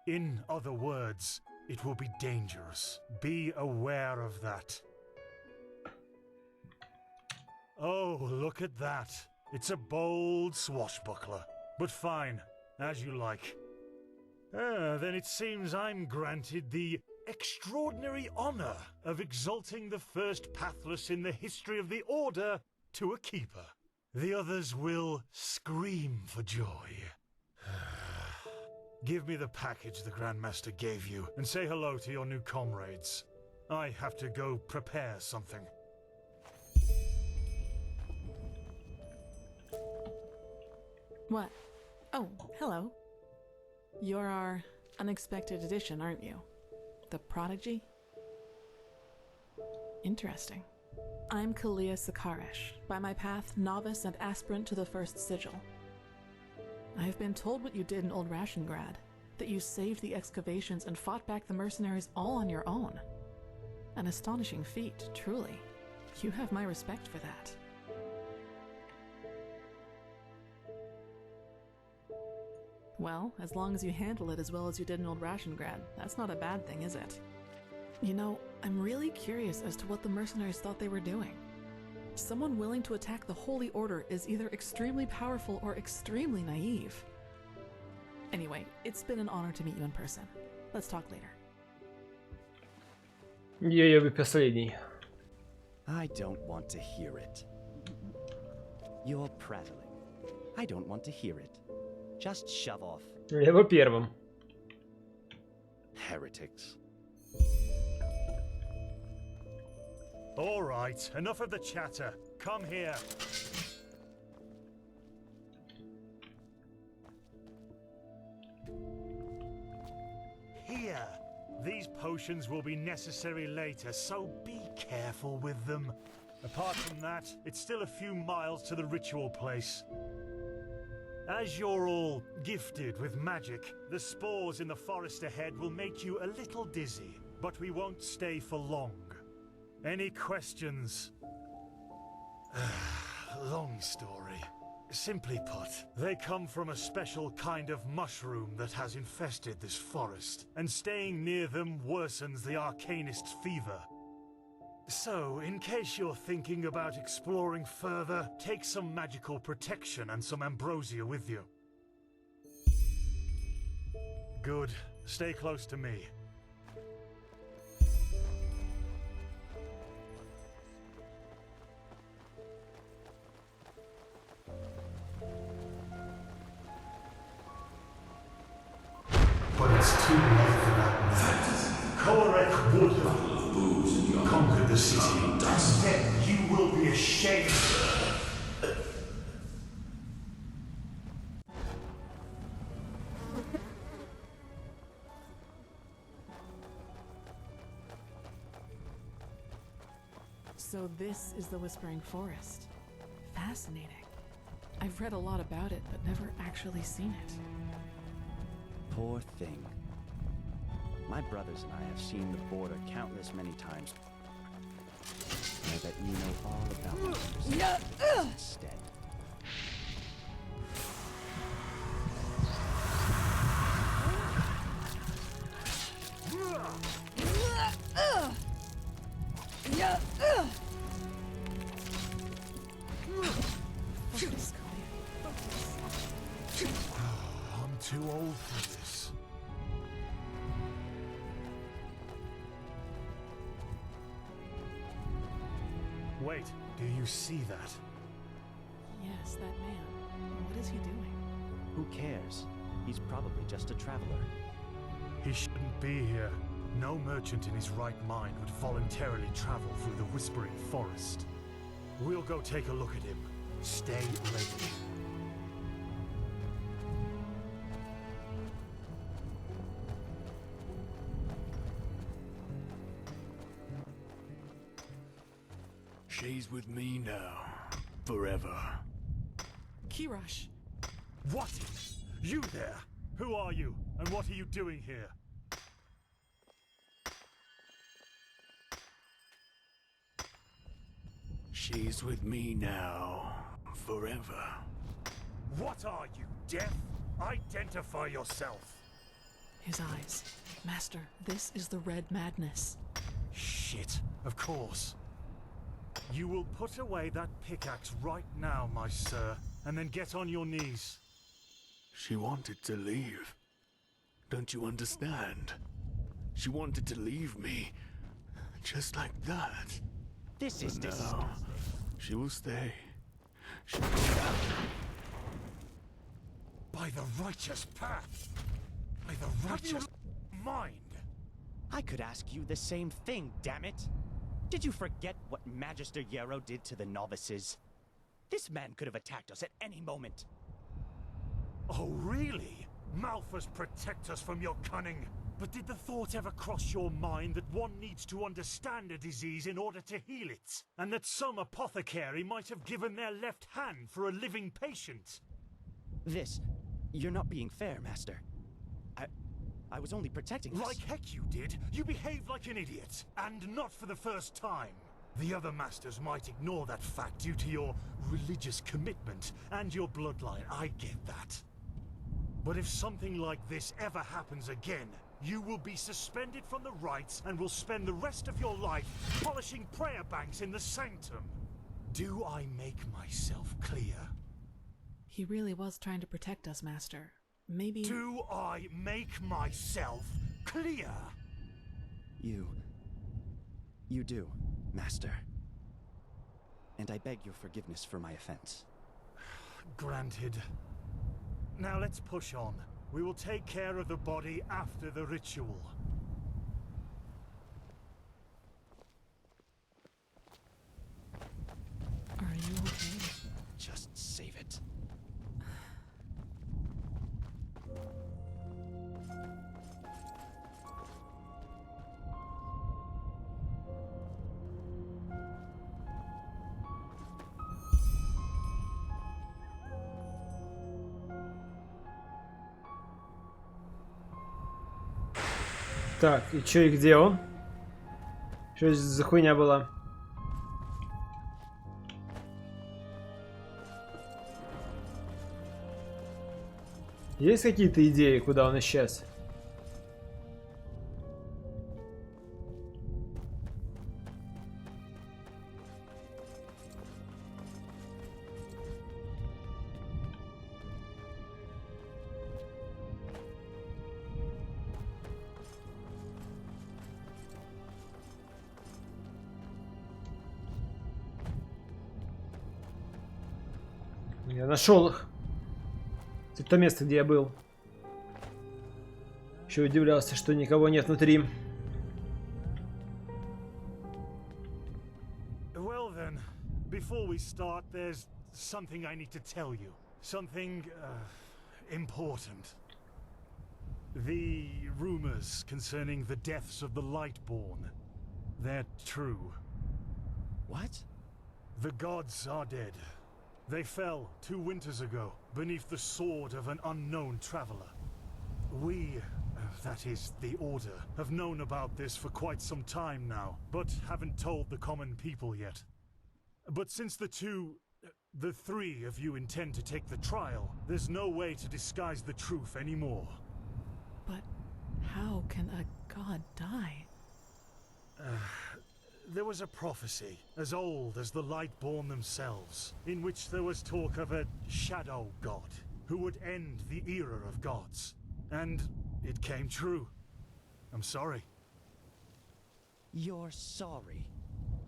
In other words, it will be dangerous. Be aware of that. Oh, look at that. It's a bold swashbuckler. But fine, as you like. Then it seems I'm granted the extraordinary honor of exalting the first pathless in the history of the Order to a keeper. The others will scream for joy. Give me the package the Grandmaster gave you, and say hello to your new comrades. I have to go prepare something. What? Oh, hello. You're our unexpected addition, aren't you? The prodigy? Interesting. I'm Kalia Sakaresh, by my path novice and aspirant to the first sigil. I've been told what you did in Old Rationgrad, that you saved the excavations and fought back the mercenaries all on your own. An astonishing feat, truly. You have my respect for that. Well, as long as you handle it as well as you did in Old Rationgrad, that's not a bad thing, is it? You know, I'm really curious as to what the mercenaries thought they were doing. Someone willing to attack the Holy Order is either extremely powerful or extremely naive. Anyway, it's been an honor to meet you in person. Let's talk later. Ее последний. I don't want to hear it. You're prattling. I don't want to hear it. Just shove off. Я был первым. Heretics. All right, enough of the chatter. Come here. Here. These potions will be necessary later, so be careful with them. Apart from that, it's still a few miles to the ritual place. As you're all gifted with magic, the spores in the forest ahead will make you a little dizzy, but we won't stay for long. Any questions? Long story. Simply put, they come from a special kind of mushroom that has infested this forest, and staying near them worsens the arcanist's fever. So, in case you're thinking about exploring further, take some magical protection and some ambrosia with you. Good. Stay close to me. But it's too late for that. Korek would have conquered the city. Instead, you will be ashamed. So this is the Whispering Forest. Fascinating. I've read a lot about it, but never actually seen it. Poor thing. My brothers and I have seen the border countless many times. I bet you know all about it instead. I'm too old for this. Wait, do you see that? Yes, that man. What is he doing? Who cares? He's probably just a traveler. He shouldn't be here. No merchant in his right mind would voluntarily travel through the Whispering Forest. We'll go take a look at him. Stay ready. She's with me now. Forever. Kirosh. What? You there? Who are you? And what are you doing here? She's with me now. Forever. What are you, deaf? Identify yourself. His eyes. Master, this is the Red Madness. Shit, of course. You will put away that pickaxe right now, my sir, and then get on your knees. She wanted to leave. Don't you understand? She wanted to leave me. Just like that. This is disgusting. She will stay. By the righteous path. By the righteous mind. I could ask you the same thing, damn it. Did you forget what Magister Yarrow did to the novices? This man could have attacked us at any moment. Oh, really? Malphus, protect us from your cunning. But did the thought ever cross your mind that one needs to understand a disease in order to heal it? And that some apothecary might have given their left hand for a living patient? You're not being fair, Master. I was only protecting us. Like heck you did. You behaved like an idiot. And not for the first time. The other masters might ignore that fact due to your religious commitment and your bloodline. I get that. But if something like this ever happens again, you will be suspended from the rites and will spend the rest of your life polishing prayer banks in the sanctum. Do I make myself clear? He really was trying to protect us, Master. Maybe... Do I make myself clear? You do, Master. And I beg your forgiveness for my offense. Granted. Now let's push on. We will take care of the body after the ritual. Are you okay? Just save it. Так, и чё, и где он? Что за хуйня была? Есть какие-то идеи, куда он исчез? Я нашел их. Это то место, где я был. Еще удивлялся, что никого нет внутри. Well then, before we start, there's something I need to tell you. Something important. The rumors concerning the deaths of the Lightborn, they're true. What? The gods are dead. They fell 2 winters ago beneath the sword of an unknown traveler. We, that is, the Order, have known about this for quite some time now, but haven't told the common people yet. But since the 3 of you intend to take the trial, there's no way to disguise the truth anymore. But how can a god die? There was a prophecy, as old as the Lightborn themselves, in which there was talk of a shadow god who would end the era of gods. And it came true. I'm sorry. You're sorry?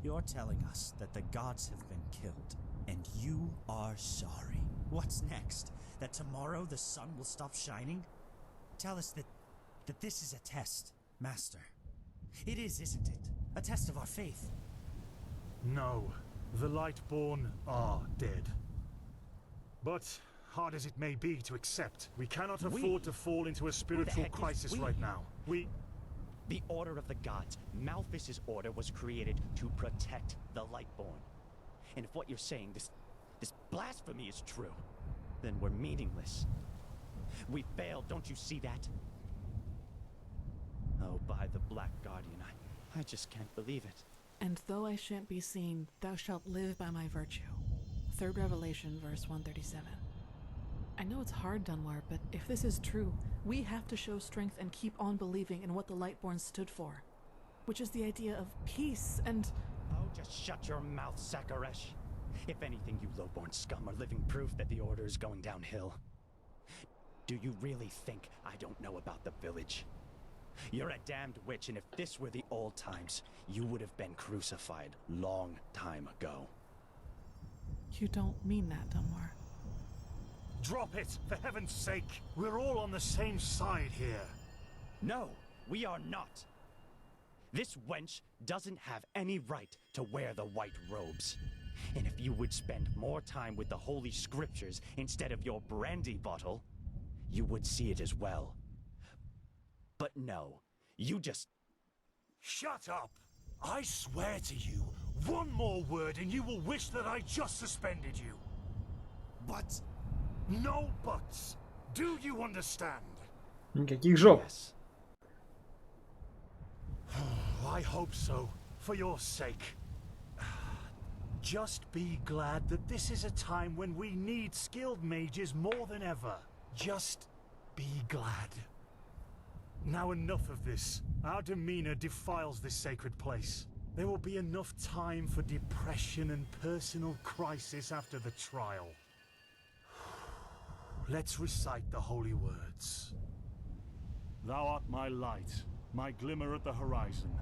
You're telling us that the gods have been killed, and you are sorry. What's next? That tomorrow the sun will stop shining? Tell us that this is a test, Master. It is, isn't it? A test of our faith. No, the Lightborn are dead. But, hard as it may be to accept, we cannot afford to fall into a spiritual crisis right now. The Order of the Gods, Malthus's order, was created to protect the Lightborn. And if what you're saying, this blasphemy is true, then we're meaningless. We failed, don't you see that? Oh, by the Black Guardian, I just can't believe it. And though I shan't be seen, thou shalt live by my virtue. 3rd Revelation, verse 137. I know it's hard, Dunwar, but if this is true, we have to show strength and keep on believing in what the Lightborn stood for. Which is the idea of peace and... Oh, just shut your mouth, Sakaresh. If anything, you lowborn scum are living proof that the Order is going downhill. Do you really think I don't know about the village? You're a damned witch, and if this were the old times, you would have been crucified long time ago. You don't mean that, Dunwar. Drop it, for heaven's sake! We're all on the same side here. No, we are not. This wench doesn't have any right to wear the white robes. And if you would spend more time with the Holy Scriptures instead of your brandy bottle, you would see it as well. But no, you just... Shut up! I swear to you, one more word and you will wish that I just suspended you. But... No buts. Do you understand? Никаких жоп. Yes. I hope so, for your sake. Just be glad that this is a time when we need skilled mages more than ever. Just be glad. Now enough of this. Our demeanor defiles this sacred place. There will be enough time for depression and personal crisis after the trial. Let's recite the holy words. Thou art my light, my glimmer at the horizon.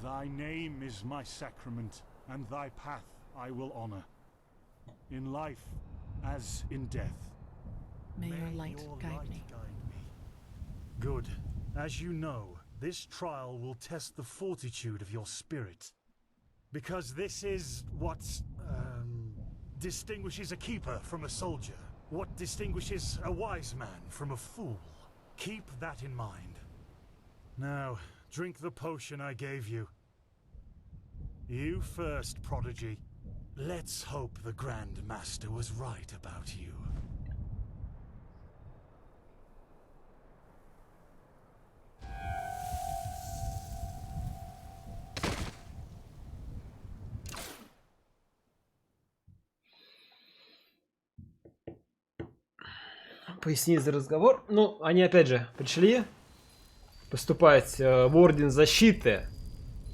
Thy name is my sacrament, and thy path I will honor. In life as in death. May your light guide me. Good. As you know, this trial will test the fortitude of your spirit. Because this is what distinguishes a keeper from a soldier. What distinguishes a wise man from a fool. Keep that in mind. Now, drink the potion I gave you. You first, Prodigy. Let's hope the Grand Master was right about you. Поясни за разговор. Ну, они опять же пришли поступать в Орден Защиты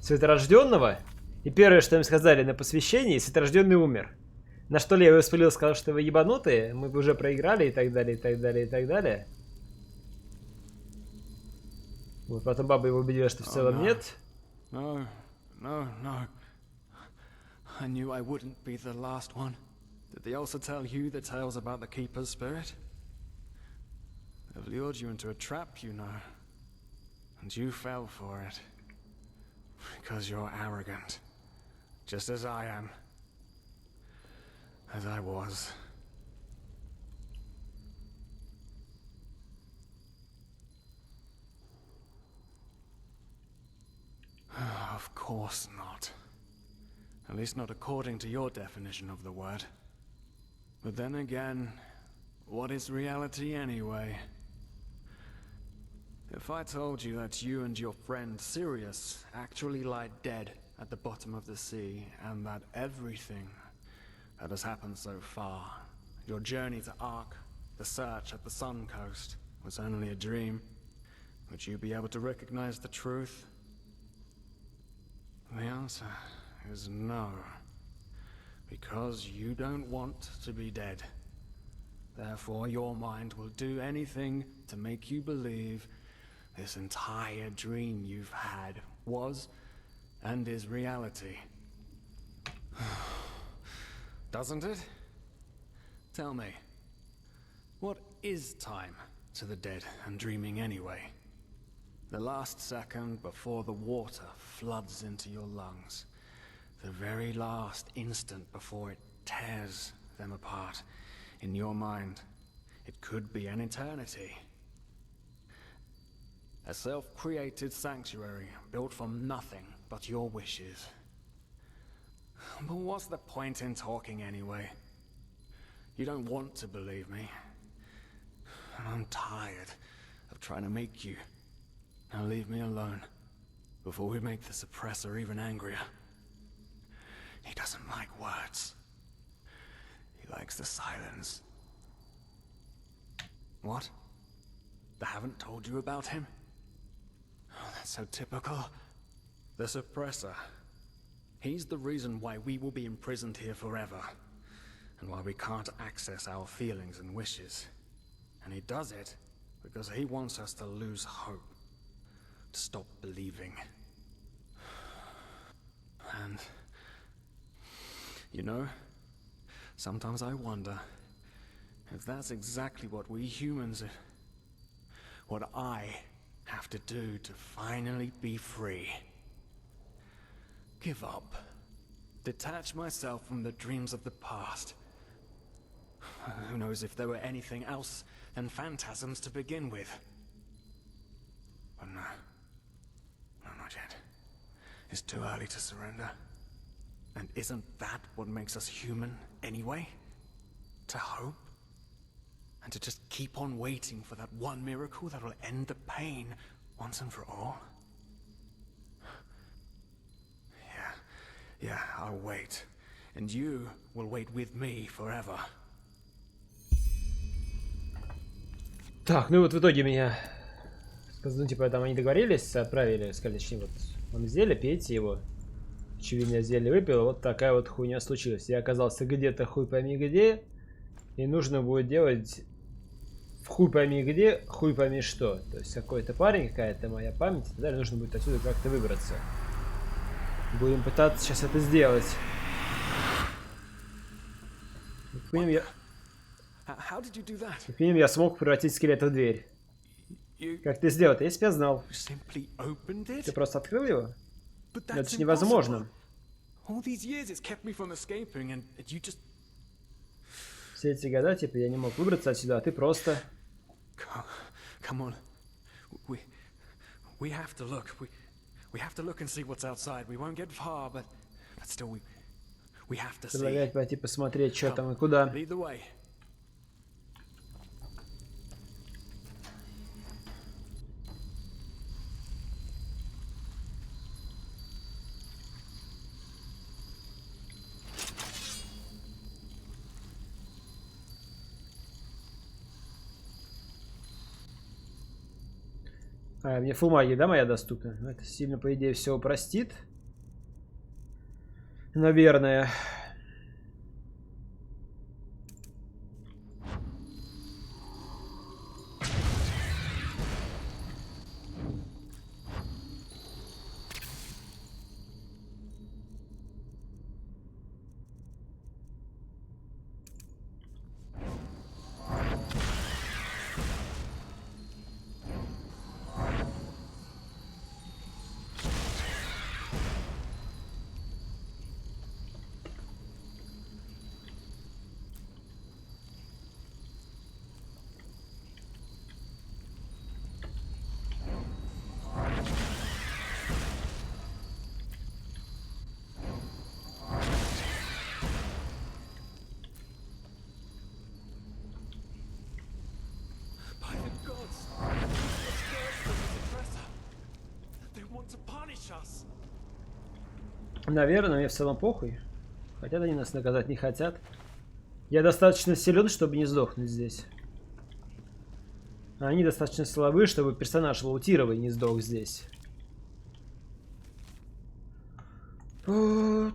Светорожденного. И первое, что им сказали на посвящении, Светорожденный умер. На что Лео воспылил, сказал, что вы ебанутые, мы бы уже проиграли и так далее, и так далее, и так далее. Вот, потом баба его убедила, что в целом нет. No. I knew I wouldn't be the last one. Did they also tell you the tales about the Keeper's spirit? They've lured you into a trap, you know. And you fell for it. Because you're arrogant. Just as I am. As I was. Of course not. At least not according to your definition of the word. But then again, what is reality anyway? If I told you that you and your friend Sirius actually lie dead at the bottom of the sea, and that everything that has happened so far, your journey to Ark, the search at the Sun Coast, was only a dream, would you be able to recognize the truth? The answer is no. Because you don't want to be dead. Therefore, your mind will do anything to make you believe this entire dream you've had was and is reality. Doesn't it? Tell me, what is time to the dead and dreaming anyway? The last second before the water floods into your lungs. The very last instant before it tears them apart. In your mind, it could be an eternity. A self-created sanctuary built from nothing but your wishes. But what's the point in talking anyway? You don't want to believe me. And I'm tired of trying to make you. Now leave me alone before we make the suppressor even angrier. He doesn't like words. He likes the silence. What? They haven't told you about him? Oh, that's so typical. The suppressor. He's the reason why we will be imprisoned here forever. And why we can't access our feelings and wishes. And he does it because he wants us to lose hope. To stop believing. And... you know, sometimes I wonder if that's exactly what we humans... what I have to do to finally be free. Give up. Detach myself from the dreams of the past. Who knows if there were anything else than phantasms to begin with. But no. No, not yet. It's too early to surrender. And isn't that what makes us human anyway? To hope? And to just keep on waiting for that one miracle that will end the pain once and for all? Yeah, I'll wait. And you will wait with me forever. Так, ну вот в итоге меня... ну типа там они договорились, отправили, сказали, точнее, вот вам зелье, пейте его. Очевидно, зелье выпил, вот такая вот хуйня случилась. Я оказался где-то хуй пойми где, и нужно будет делать в хуй пойми где, хуй пойми что. То есть какой-то парень, какая-то моя память и так далее, нужно будет отсюда как-то выбраться. Будем пытаться сейчас это сделать. Как минимум я смог превратить скелета в дверь. Как ты сделал это? Если бы я знал. Ты просто открыл его? Но это же невозможно. Все эти года, типа, я не мог выбраться отсюда, а ты просто... Предлагает пойти посмотреть, что там и куда. Мне фул магии, да, моя доступна? Это сильно, по идее, все упростит. Наверное. Наверное, мне в целом похуй. Хотят они нас наказать, не хотят. Я достаточно силен, чтобы не сдохнуть здесь. А они достаточно слабы, чтобы персонаж Лаутировый не сдох здесь. Ну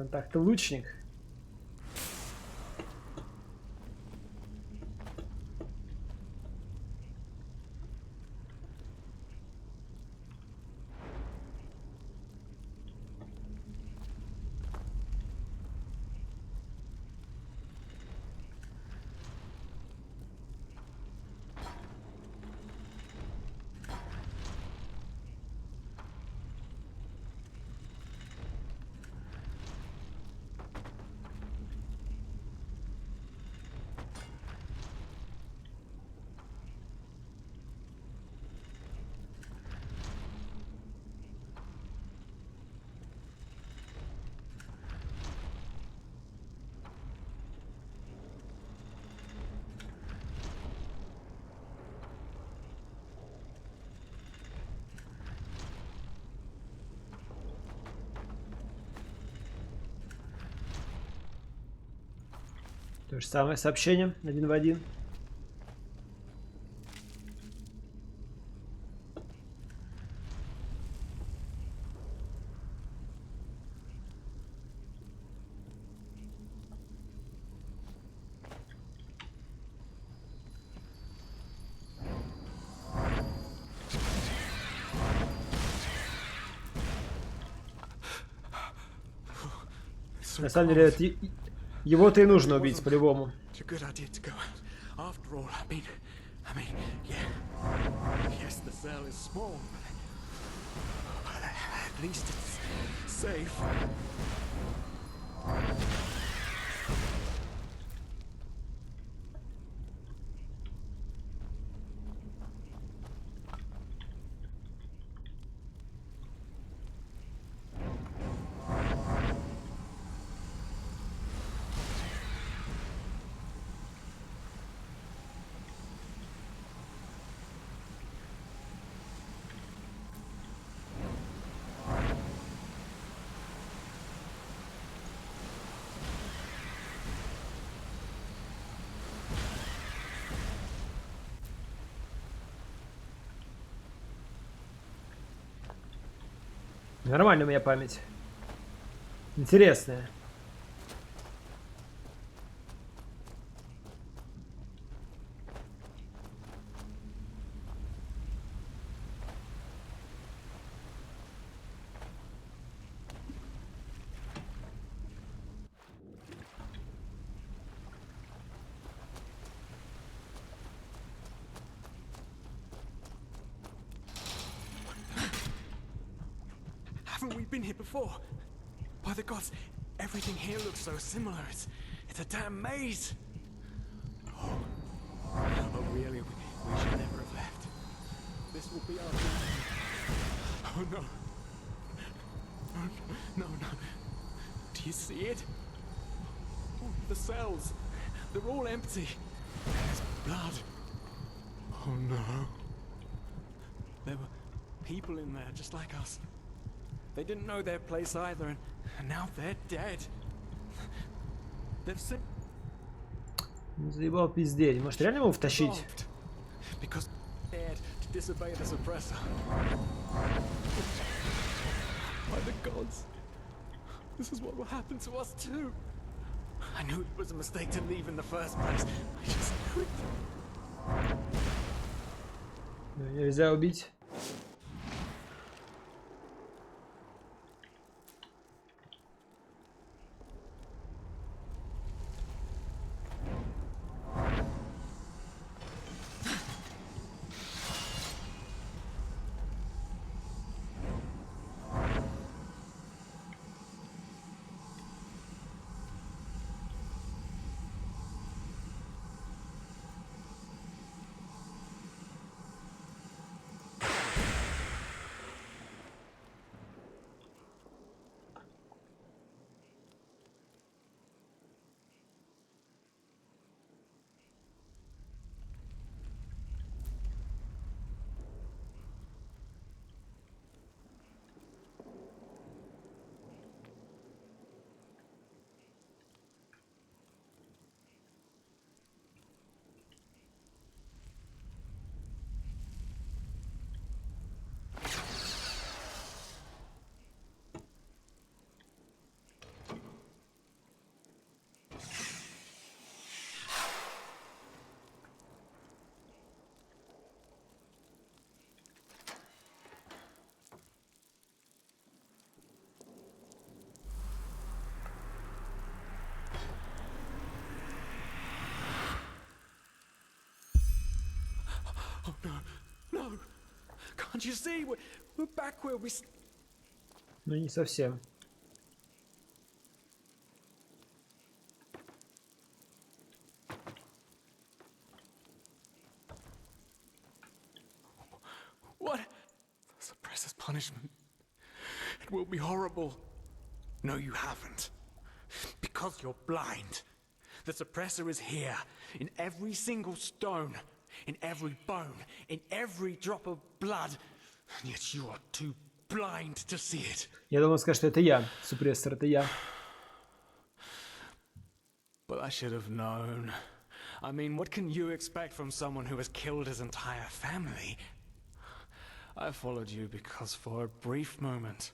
так-то лучник. То же самое сообщение, один в один. На самом деле, его-то и нужно убить по-любому. It's a good idea to go out. After all, I mean, yeah. Yes, the cell is small, but at least it's safe. Нормально у меня память. Интересная. Haven't we been here before? By the gods, everything here looks so similar. It's a damn maze. Oh really? We should never have left. This will be our doom. Oh no. No. Do you see it? Oh, the cells. They're all empty. There's blood. Oh no. There were people in there just like us. They didn't know their place either, and now they're dead. They've said. Заебал пиздеть. Может реально его втащить? Because dared to disobey the suppressor. By the gods, this is what will happen to us too. I knew it was a mistake to leave in the first place. I just knew it. Нельзя убить. Can't you see? We're back where we... Ну, не совсем. What? The suppressor's punishment. It will be horrible. No, you haven't. Because you're blind. The suppressor is here, in every single stone, in every bone, in every drop of blood, and yet you are too blind to see it. Я думал сказать, что это я. Супрессор, это я. But I should have known. I mean, what can you expect from someone who has killed his entire family? I followed you because for a brief moment,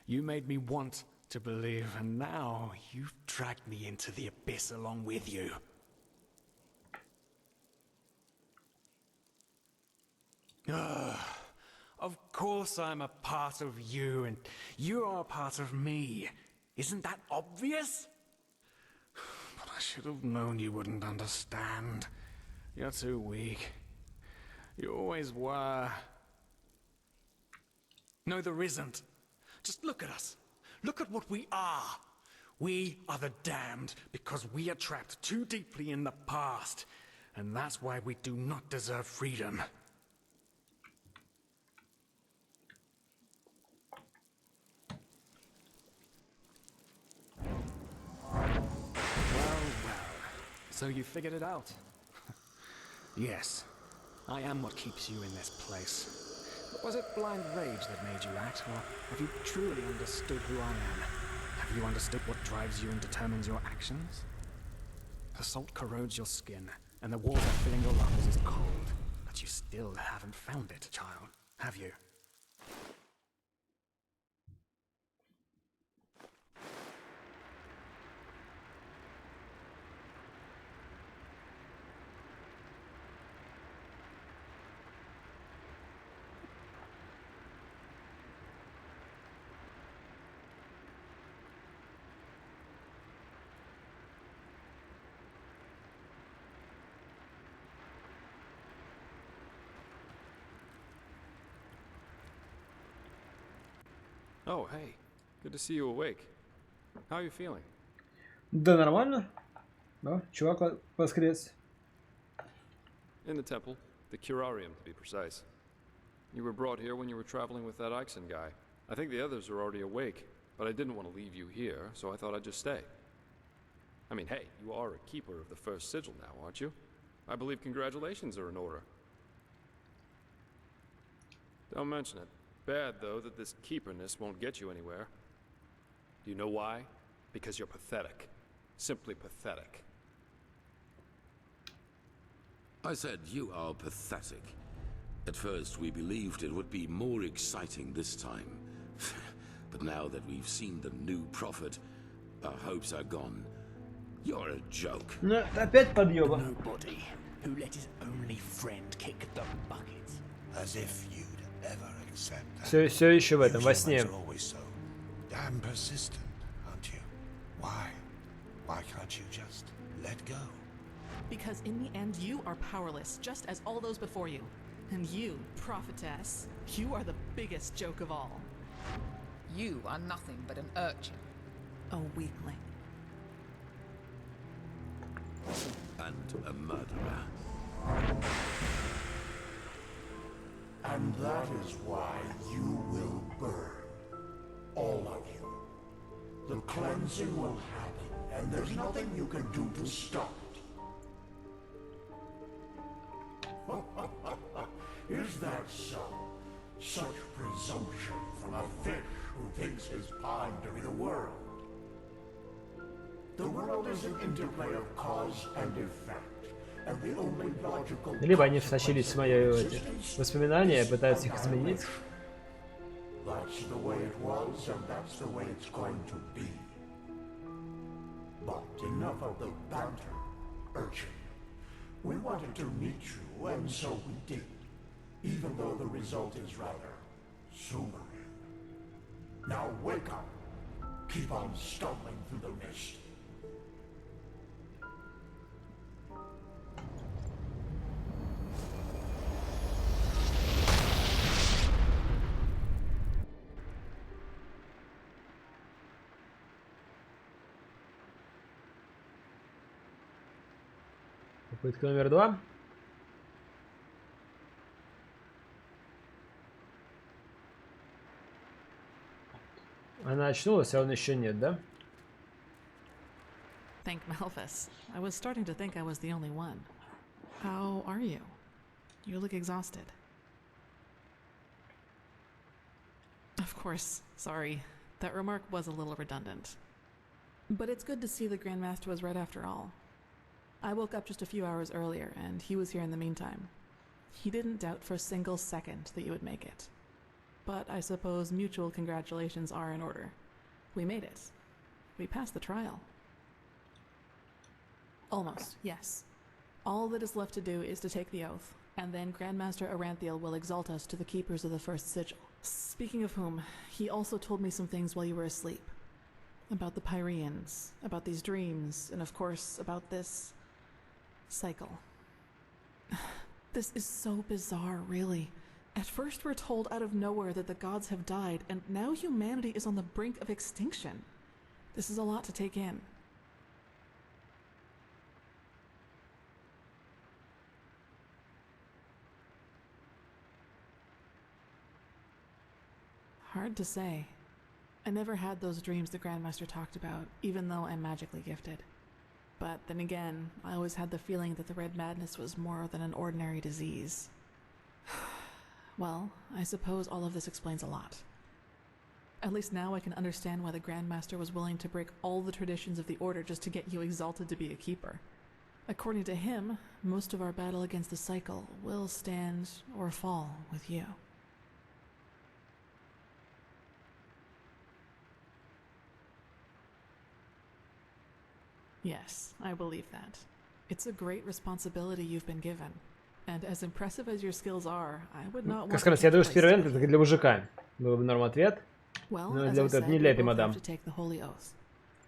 you made me want to believe, and now you've dragged me into the abyss along with you. Of course I'm a part of you, and you are a part of me. Isn't that obvious? But I should have known you wouldn't understand. You're too weak. You always were. No, there isn't. Just look at us. Look at what we are. We are the damned because we are trapped too deeply in the past. And that's why we do not deserve freedom. Well. So you figured it out? Yes. I am what keeps you in this place. But was it blind rage that made you act, or have you truly understood who I am? Have you understood what drives you and determines your actions? The salt corrodes your skin, and the water filling your lungs is cold. But you still haven't found it, child, have you? Oh, hey. Good to see you awake. How are you feeling? Да нормально. Да, чувак воскрес. In the temple. The curarium, to be precise. You were brought here when you were traveling with that Ixen guy. I think the others are already awake, but I didn't want to leave you here, so I thought I'd just stay. I mean, hey, you are a keeper of the first sigil now, aren't you? I believe congratulations are in order. Don't mention it. Bad, though, that this keeperness won't get you anywhere. Do you know why? Because you're pathetic. Simply pathetic. I said you are pathetic. At first we believed it would be more exciting this time. But now that we've seen the new prophet, our hopes are gone. You're a joke. Ну, опять подъёба. Nobody who let his only friend kick the bucket. As if you'd ever accept that. Все еще в этом, во сне. Always so damn persistent, aren't you? Why? Why can't you just let go? Because in the end, you are powerless, just as all those before you. And you, prophetess, you are the biggest joke of all. You are nothing but an urchin. A weakling. And a murderer. And that is why you will burn. All of you. The cleansing will happen, and there's nothing you can do to stop it. Is that so? Such presumption from a fish who thinks his pond to be the world. The world is an interplay of cause and effect, and the only logical... Либо они втащились в мои эти воспоминания, пытаются их изменить. That's the way it was, and that's the way it's going to be. But enough of the banter, urchin. We wanted to meet you, and so we did. Even though the result is rather sobering. Now wake up. Keep on stumbling through the mist. Попытка номер 2. Она очнулась, а он еще нет, да? Thank Malphus. I was starting to think I was the only one. How are you? You look exhausted. Of course, sorry. That remark was a little redundant. But it's good to see the Grandmaster was right after all. I woke up just a few hours earlier, and he was here in the meantime. He didn't doubt for a single second that you would make it. But I suppose mutual congratulations are in order. We made it. We passed the trial. Almost, yes. All that is left to do is to take the oath, and then Grandmaster Aranthiel will exalt us to the keepers of the first sigil. Speaking of whom, he also told me some things while you were asleep. About the Pyreans, about these dreams, and of course, about this cycle. This is so bizarre, really. At first we're told out of nowhere that the gods have died, and now humanity is on the brink of extinction. This is a lot to take in. Hard to say. I never had those dreams the Grandmaster talked about, even though I'm magically gifted. But then again, I always had the feeling that the Red Madness was more than an ordinary disease. Well, I suppose all of this explains a lot. At least now I can understand why the Grandmaster was willing to break all the traditions of the Order just to get you exalted to be a keeper. According to him, most of our battle against the cycle will stand or fall with you. Yes, I believe that. It's a great responsibility you've been given. And as impressive as your skills are, I would not want Как сказать, я думаю, что первый вариант это для мужика. Был бы норм ответ. Но для вот этого не для этой мадам.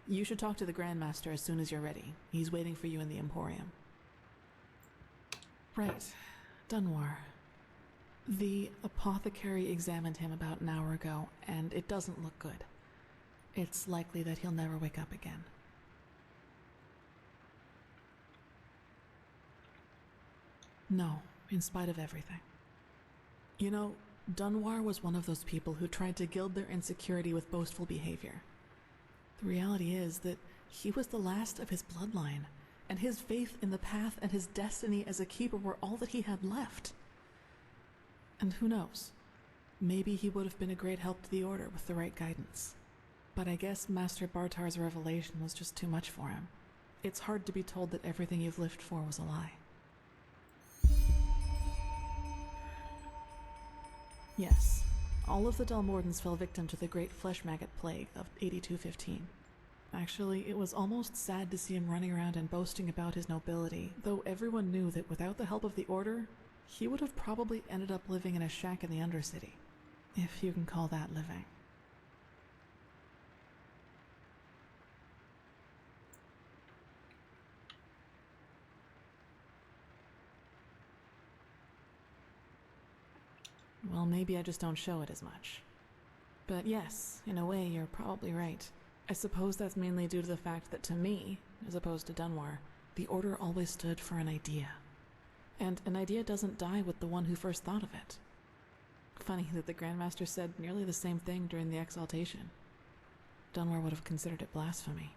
You should talk to the Grandmaster as soon as you're ready. He's waiting for you in the Emporium. Right. Dunwar. The apothecary examined him about an hour ago, and it doesn't look good. It's likely that he'll never wake up again. No, in spite of everything. You know, Dunwar was one of those people who tried to gild their insecurity with boastful behavior. The reality is that he was the last of his bloodline, and his faith in the path and his destiny as a keeper were all that he had left. And who knows? Maybe he would have been a great help to the Order with the right guidance. But I guess Master Bartar's revelation was just too much for him. It's hard to be told that everything you've lived for was a lie. Yes, all of the Dalmordans fell victim to the great flesh maggot plague of 8215. Actually, it was almost sad to see him running around and boasting about his nobility, though everyone knew that without the help of the Order, he would have probably ended up living in a shack in the Undercity. If you can call that living. Well, maybe I just don't show it as much. But yes, in a way, you're probably right. I suppose that's mainly due to the fact that to me, as opposed to Dunwar, the Order always stood for an idea. And an idea doesn't die with the one who first thought of it. Funny that the Grandmaster said nearly the same thing during the exaltation. Dunwar would have considered it blasphemy.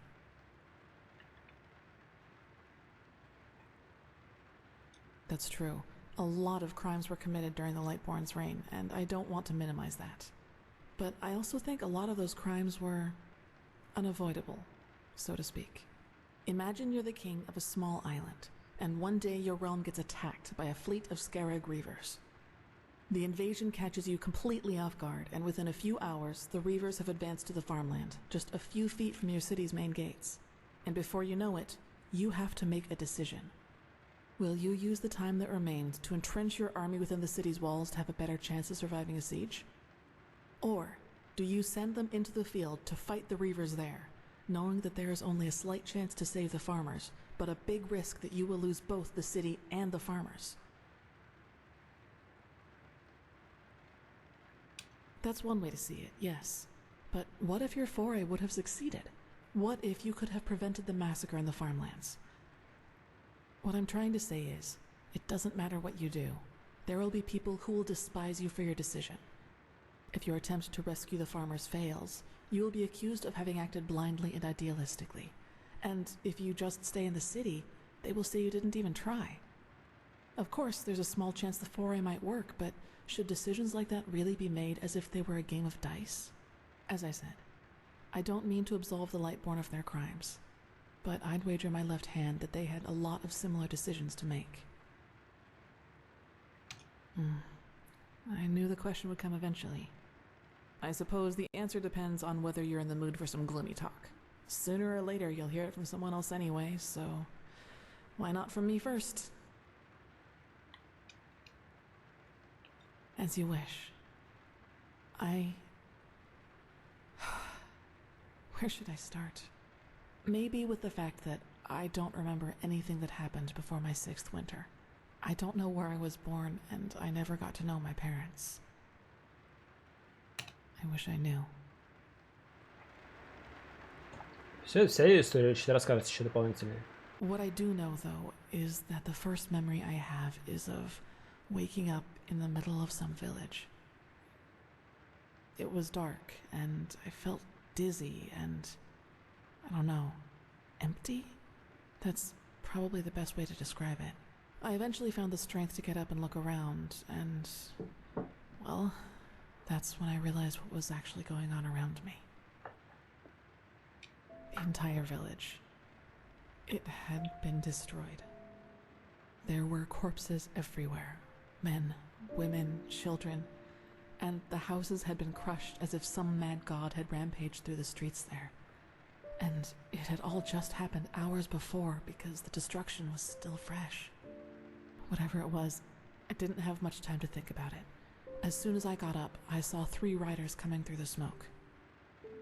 That's true. A lot of crimes were committed during the Lightborn's reign, and I don't want to minimize that. But I also think a lot of those crimes were unavoidable, so to speak. Imagine you're the king of a small island, and one day your realm gets attacked by a fleet of Scarab Reavers. The invasion catches you completely off guard, and within a few hours, the Reavers have advanced to the farmland, just a few feet from your city's main gates. And before you know it, you have to make a decision. Will you use the time that remains to entrench your army within the city's walls to have a better chance of surviving a siege? Or do you send them into the field to fight the Reavers there, knowing that there is only a slight chance to save the farmers, but a big risk that you will lose both the city and the farmers? That's one way to see it, yes. But what if your foray would have succeeded? What if you could have prevented the massacre in the farmlands? What I'm trying to say is, it doesn't matter what you do. There will be people who will despise you for your decision. If your attempt to rescue the farmers fails, you will be accused of having acted blindly and idealistically. And if you just stay in the city, they will say you didn't even try. Of course, there's a small chance the foray might work, but should decisions like that really be made as if they were a game of dice? As I said, I don't mean to absolve the Lightborn of their crimes, but I'd wager my left hand that they had a lot of similar decisions to make. I knew the question would come eventually. I suppose the answer depends on whether you're in the mood for some gloomy talk. Sooner or later, you'll hear it from someone else anyway, so why not from me first? As you wish. Where should I start? Maybe with the fact that I don't remember anything that happened before my 6th winter. I don't know where I was born, and I never got to know my parents. I wish I knew. Вся ее история очень расскажется еще дополнительно. What I do know, though, is that the first memory I have is of waking up in the middle of some village. It was dark, and I felt dizzy and, I don't know, empty? That's probably the best way to describe it. I eventually found the strength to get up and look around, and, well, that's when I realized what was actually going on around me. The entire village. It had been destroyed. There were corpses everywhere. Men, women, children, and the houses had been crushed as if some mad god had rampaged through the streets there. And it had all just happened hours before because the destruction was still fresh. Whatever it was, I didn't have much time to think about it. As soon as I got up, I saw 3 riders coming through the smoke.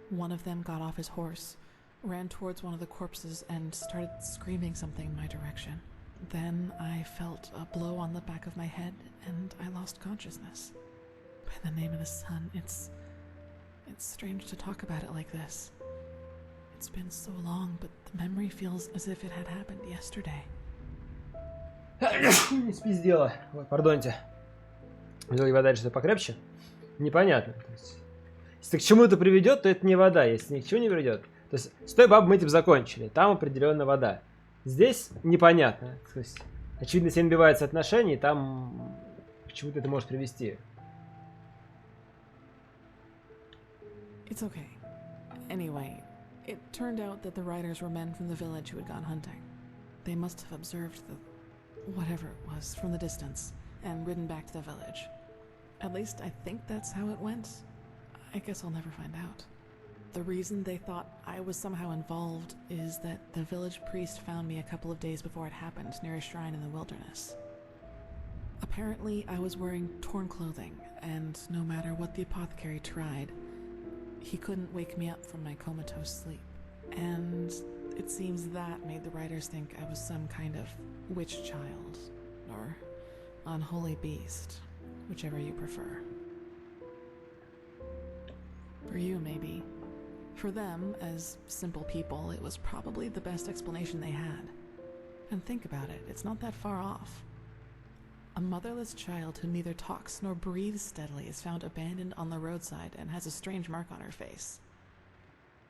One of them got off his horse, ran towards one of the corpses, and started screaming something in my direction. Then I felt a blow on the back of my head, and I lost consciousness. By the name of the sun, it's strange to talk about it like this. It's been so long, but the memory feels as if it had happened yesterday. Не спиздела. Ой, пардоньте. Взял вода что-то покрепче. Непонятно. То есть, если к чему-то приведет, то это не вода. Если ни к чему не приведет. То есть с той бабой мы этим закончили. Там определенно вода. Здесь непонятно. То есть, очевидно, если набивается отношения, там к чему-то это может привести. It's okay. Anyway, it turned out that the riders were men from the village who had gone hunting. They must have observed the whatever it was from the distance and ridden back to the village. At least I think that's how it went. I guess I'll never find out. The reason they thought I was somehow involved is that the village priest found me a couple of days before it happened near a shrine in the wilderness. Apparently, I was wearing torn clothing, and no matter what the apothecary tried, he couldn't wake me up from my comatose sleep. And it seems that made the writers think I was some kind of witch child, or unholy beast, whichever you prefer. For you, maybe. For them, as simple people, it was probably the best explanation they had. And think about it, it's not that far off. A motherless child who neither talks nor breathes steadily is found abandoned on the roadside and has a strange mark on her face.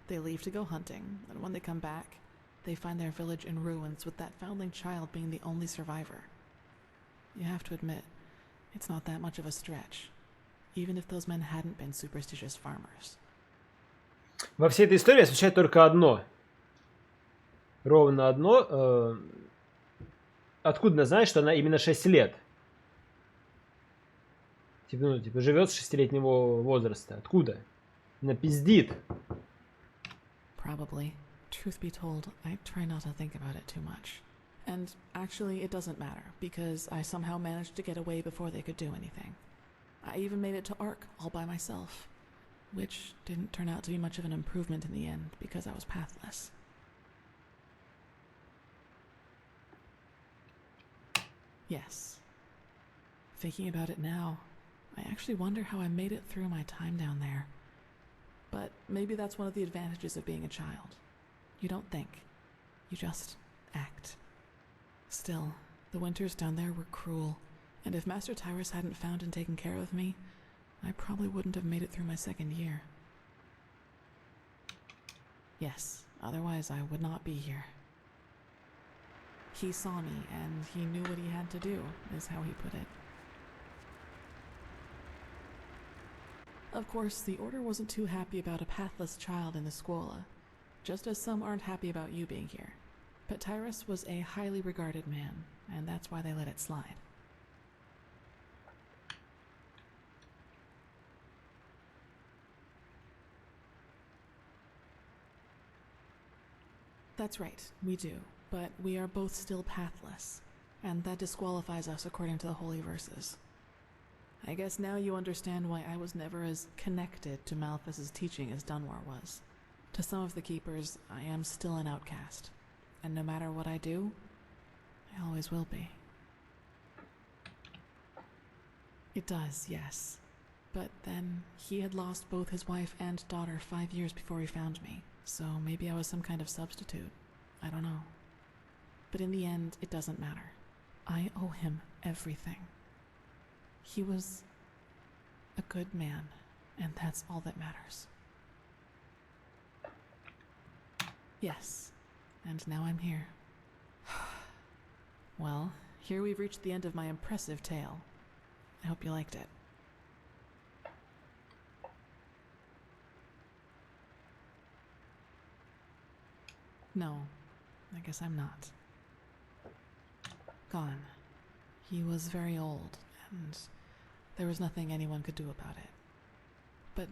They leave to go hunting, and when they come back, they find their village in ruins with that foundling child being the only survivor. You have to admit, it's not that much of a stretch, even if those men hadn't been superstitious farmers. Во всей этой истории освещает только одно. Ровно одно. Откуда она знает, что она именно 6 лет? Типа живет с 6-летнего возраста. Откуда? Она пиздит. Probably. Truth be told, I try not to think about it too much. And actually, it doesn't matter, because I somehow managed to get away before they could do anything. I even made it to Ark all by myself, which didn't turn out to be much of an improvement in the end, because I was pathless. Yes. Thinking about it now, I actually wonder how I made it through my time down there. But maybe that's one of the advantages of being a child. You don't think. You just act. Still, the winters down there were cruel, and if Master Tyrus hadn't found and taken care of me, I probably wouldn't have made it through my second year. Yes, otherwise I would not be here. He saw me, and he knew what he had to do, is how he put it. Of course, the Order wasn't too happy about a pathless child in the Scuola, just as some aren't happy about you being here. But Tyrus was a highly regarded man, and that's why they let it slide. That's right, we do, but we are both still pathless, and that disqualifies us according to the holy verses. I guess now you understand why I was never as connected to Malphas's teaching as Dunwar was. To some of the Keepers, I am still an outcast, and no matter what I do, I always will be. It does, yes. But then, he had lost both his wife and daughter 5 years before he found me, so maybe I was some kind of substitute. I don't know. But in the end, it doesn't matter. I owe him everything. He was a good man, and that's all that matters. Yes, and now I'm here. Well, here we've reached the end of my impressive tale. I hope you liked it. No, I guess I'm not. Gone. He was very old, and there was nothing anyone could do about it. But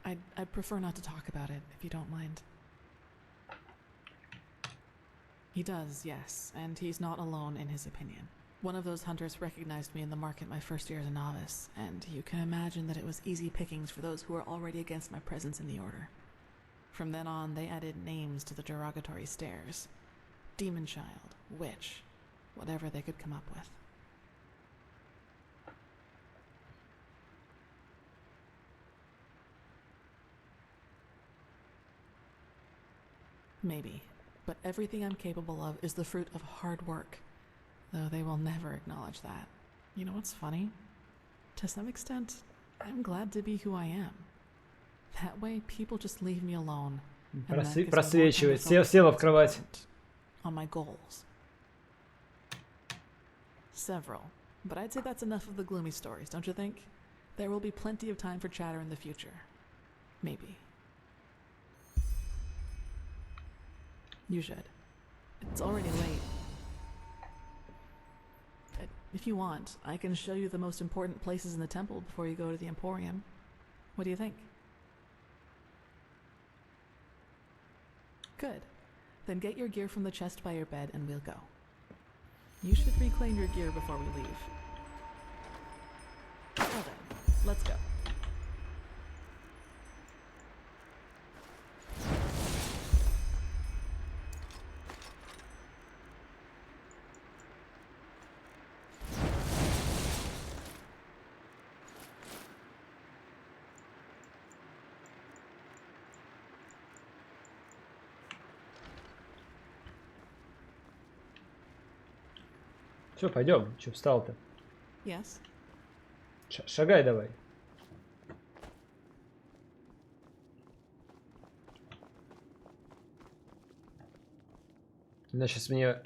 I'd prefer not to talk about it, if you don't mind. He does, yes, and he's not alone in his opinion. One of those hunters recognized me in the market my first year as a novice, and you can imagine that it was easy pickings for those who were already against my presence in the Order. From then on, they added names to the derogatory stares. Demon Child, Witch, whatever they could come up with. Maybe, but everything I'm capable of is the fruit of hard work, though they will never acknowledge that. You know what's funny? To some extent, I'm glad to be who I am. That way, people just leave me alone. Просвечивает. Села в кровать. On my goals. Several. But I'd say that's enough of the gloomy stories, don't you think? There will be plenty of time for chatter in the future. Maybe. You should. It's already late. If you want, I can show you the most important places in the temple before you go to the Emporium. What do you think? Good. Then get your gear from the chest by your bed and we'll go. You should reclaim your gear before we leave. Well then, let's go. Все, пойдем. Че встал-то? Yes. Шагай давай. Сейчас мне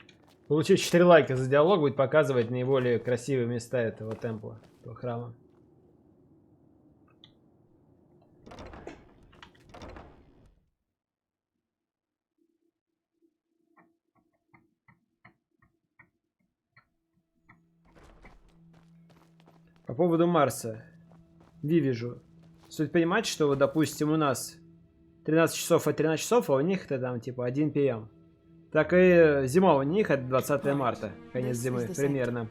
получить 4 лайка за диалог будет показывать наиболее красивые места этого темпла, этого храма. По поводу Марса. Вижу. Стоит понимать, что, вот, допустим, у нас 13 часов это 13 часов, а у них это там типа 1 PM. Так и зима у них это 20 марта, конец зимы, примерно.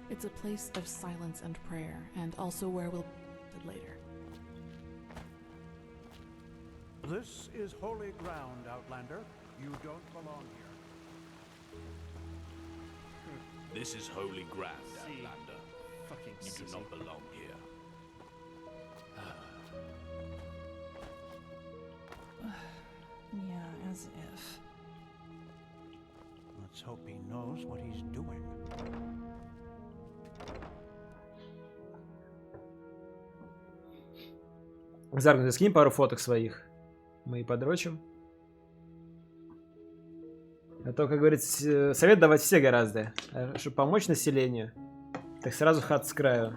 It's a place of silence and prayer, and also where we'll later. This is holy ground, Outlander. You don't belong here. This is holy ground, Outlander. You do not belong here. Yeah, as if. Let's hope he knows what he's doing. Зарк, ты скинь пару фоток своих. Мы и подрочим. А то, как говорится, совет давать все гораздо. А чтобы помочь населению, так сразу хат с краю.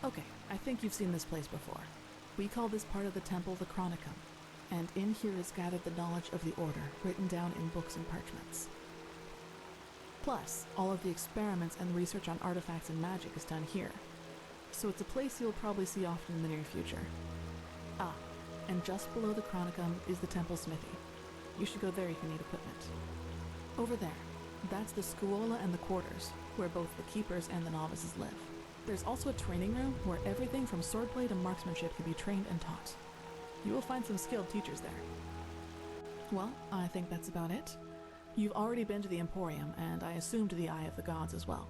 Okay, I think you've seen this place before. We call this part of the temple the Chronicum, and in here is gathered the knowledge of the Order, written down in books and parchments. Plus, all of the experiments and research on artifacts and magic is done here. So it's a place you'll probably see often in the near future. Ah, and just below the Chronicum is the temple smithy. You should go there if you need equipment. Over there, that's the Scuola and the quarters, where both the keepers and the novices live. There's also a training room where everything from swordplay to marksmanship can be trained and taught. You will find some skilled teachers there. Well, I think that's about it. You've already been to the Emporium, and I assume to the Eye of the Gods as well.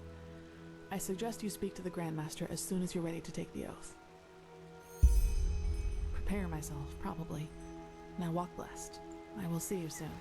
I suggest you speak to the Grandmaster as soon as you're ready to take the oath. Prepare myself, probably. Now walk blessed. I will see you soon.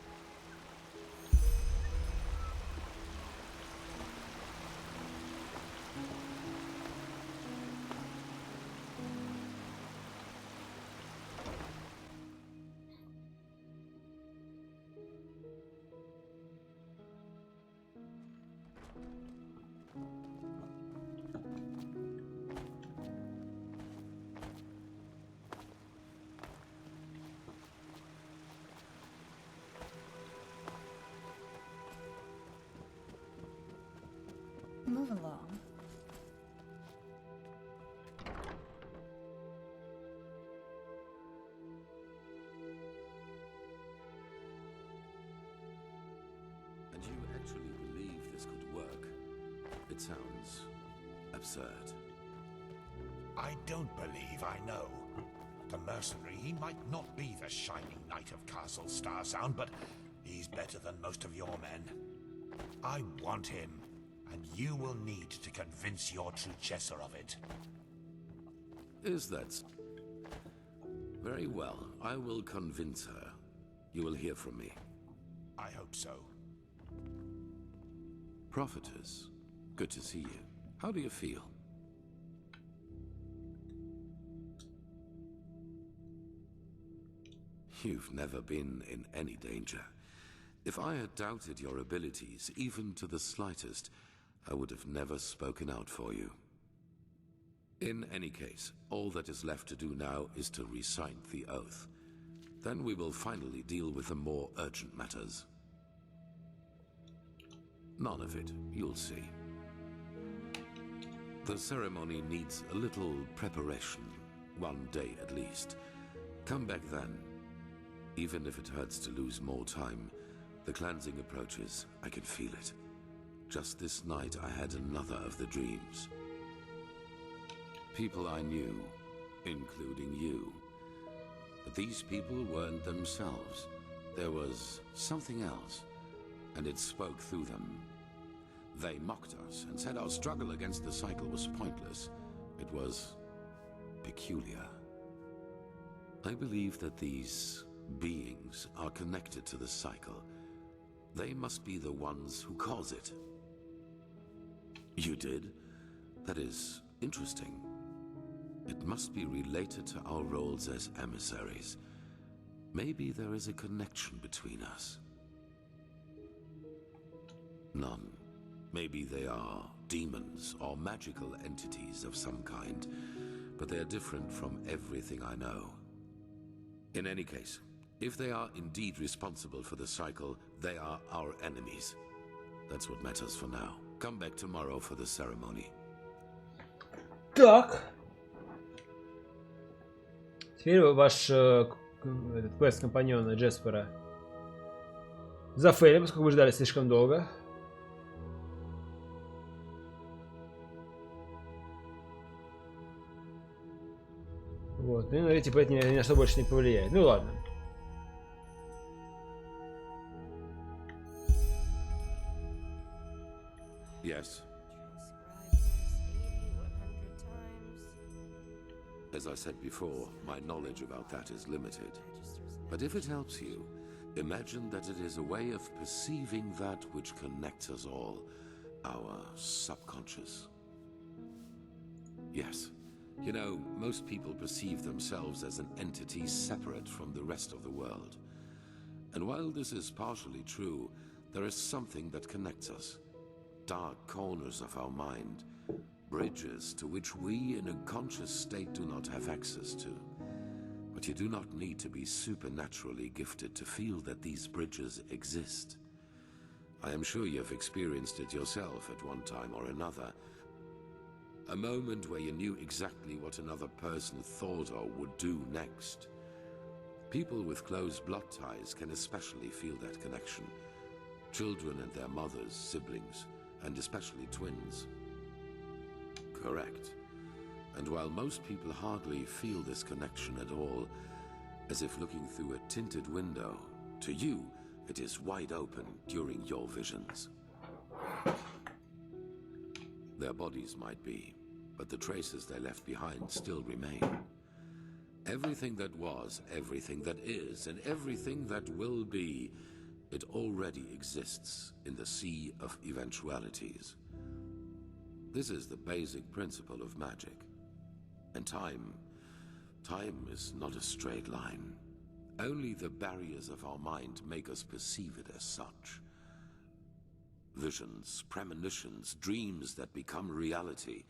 Move along. And you actually believe this could work? It sounds absurd. I don't believe I know. The mercenary, he might not be the shining knight of Castle Starsound, but he's better than most of your men. I want him, and you will need to convince your true Chesser of it. Is that... Very well. I will convince her. You will hear from me. I hope so. Prophetess, good to see you. How do you feel? You've never been in any danger. If I had doubted your abilities, even to the slightest, I would have never spoken out for you. In any case, all that is left to do now is to recite the oath. Then we will finally deal with the more urgent matters. None of it, you'll see. The ceremony needs a little preparation, 1 day at least. Come back then. Even if it hurts to lose more time, the cleansing approaches, I can feel it. Just this night I had another of the dreams. People I knew, including you. But these people weren't themselves. There was something else, and it spoke through them. They mocked us and said our struggle against the cycle was pointless. It was peculiar. I believe that these beings are connected to the cycle. They must be the ones who cause it. You did? That is interesting. It must be related to our roles as emissaries. Maybe there is a connection between us. None. Maybe they are demons or magical entities of some kind, but they are different from everything I know. In any case, if they are indeed responsible for the cycle, they are our enemies. That's what matters for now. Come back tomorrow for the ceremony. Так. Теперь ваш этот квест компаньона Джеспера зафейлил, поскольку вы ждали слишком долго. Вот, ну, типа, это ни на что больше не повлияет. Ну ладно. Yes. As I said before, my knowledge about that is limited. But if it helps you, imagine that it is a way of perceiving that which connects us all, our subconscious. Yes. You know, most people perceive themselves as an entity separate from the rest of the world. And while this is partially true, there is something that connects us. Dark corners of our mind, bridges to which we in a conscious state do not have access to. But you do not need to be supernaturally gifted to feel that these bridges exist. I am sure you have experienced it yourself at one time or another. A moment where you knew exactly what another person thought or would do next. People with close blood ties can especially feel that connection. Children and their mothers, siblings, and especially twins. Correct. And while most people hardly feel this connection at all, as if looking through a tinted window, to you, it is wide open during your visions. Their bodies might be, but the traces they left behind still remain. Everything that was, everything that is, and everything that will be, it already exists in the sea of eventualities. This is the basic principle of magic. And time is not a straight line. Only the barriers of our mind make us perceive it as such. Visions, premonitions, dreams that become reality.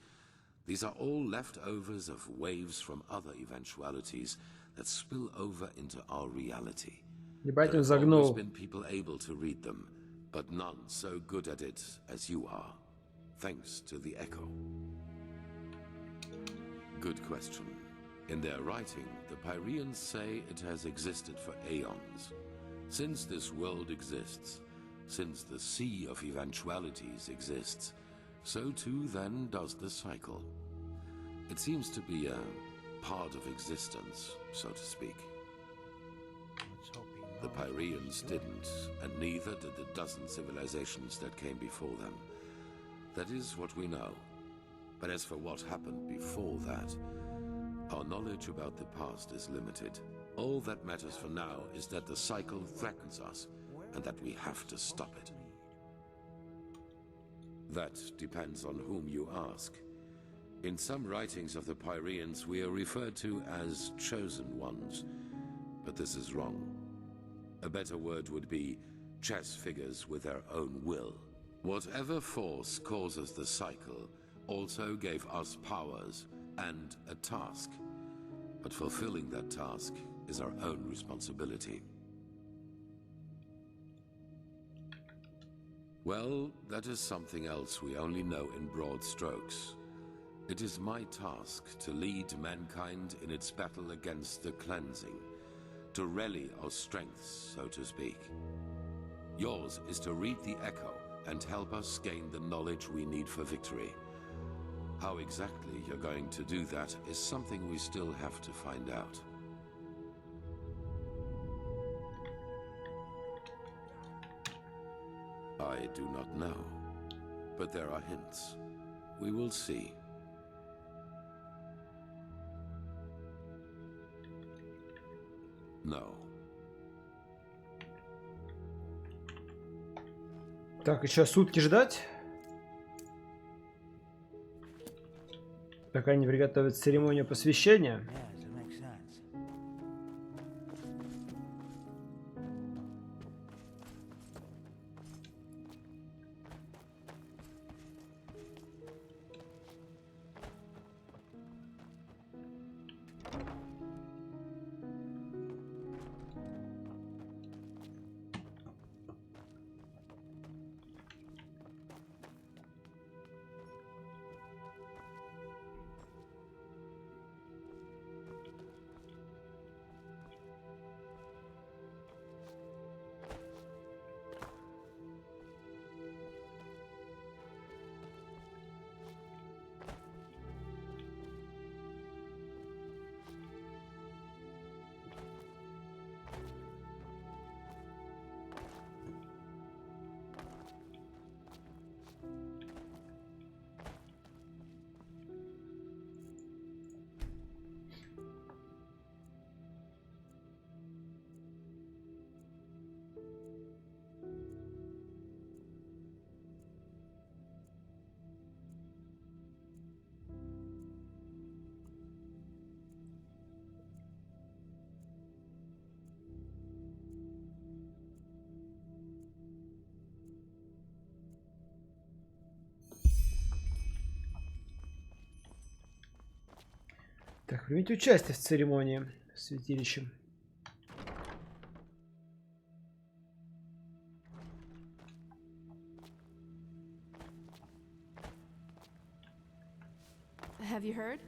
These are all leftovers of waves from other eventualities that spill over into our reality. Ебать, There он have always загнул. been people able to read them, but none so good at it as you are, thanks to the echo. Good question. In their writing, the Pyreans say it has existed for aeons. Since this world exists, since the sea of eventualities exists, so too then does the cycle. It seems to be a part of existence, so to speak. The Pyreans didn't, and neither did the dozen civilizations that came before them. That is what we know. But as for what happened before that, our knowledge about the past is limited. All that matters for now is that the cycle threatens us, and that we have to stop it. That depends on whom you ask. In some writings of the Pyreans, we are referred to as chosen ones, but this is wrong. A better word would be chess figures with their own will. Whatever force causes the cycle also gave us powers and a task, but fulfilling that task is our own responsibility. Well, that is something else we only know in broad strokes. It is my task to lead mankind in its battle against the cleansing, to rally our strengths, so to speak. Yours is to read the echo and help us gain the knowledge we need for victory. How exactly you're going to do that is something we still have to find out. I do not know, but there are hints. We will see. No. Так, еще сутки ждать. Пока не приготовят церемонию посвящения. Так, примите участие в церемонии с святилищем. Have you heard?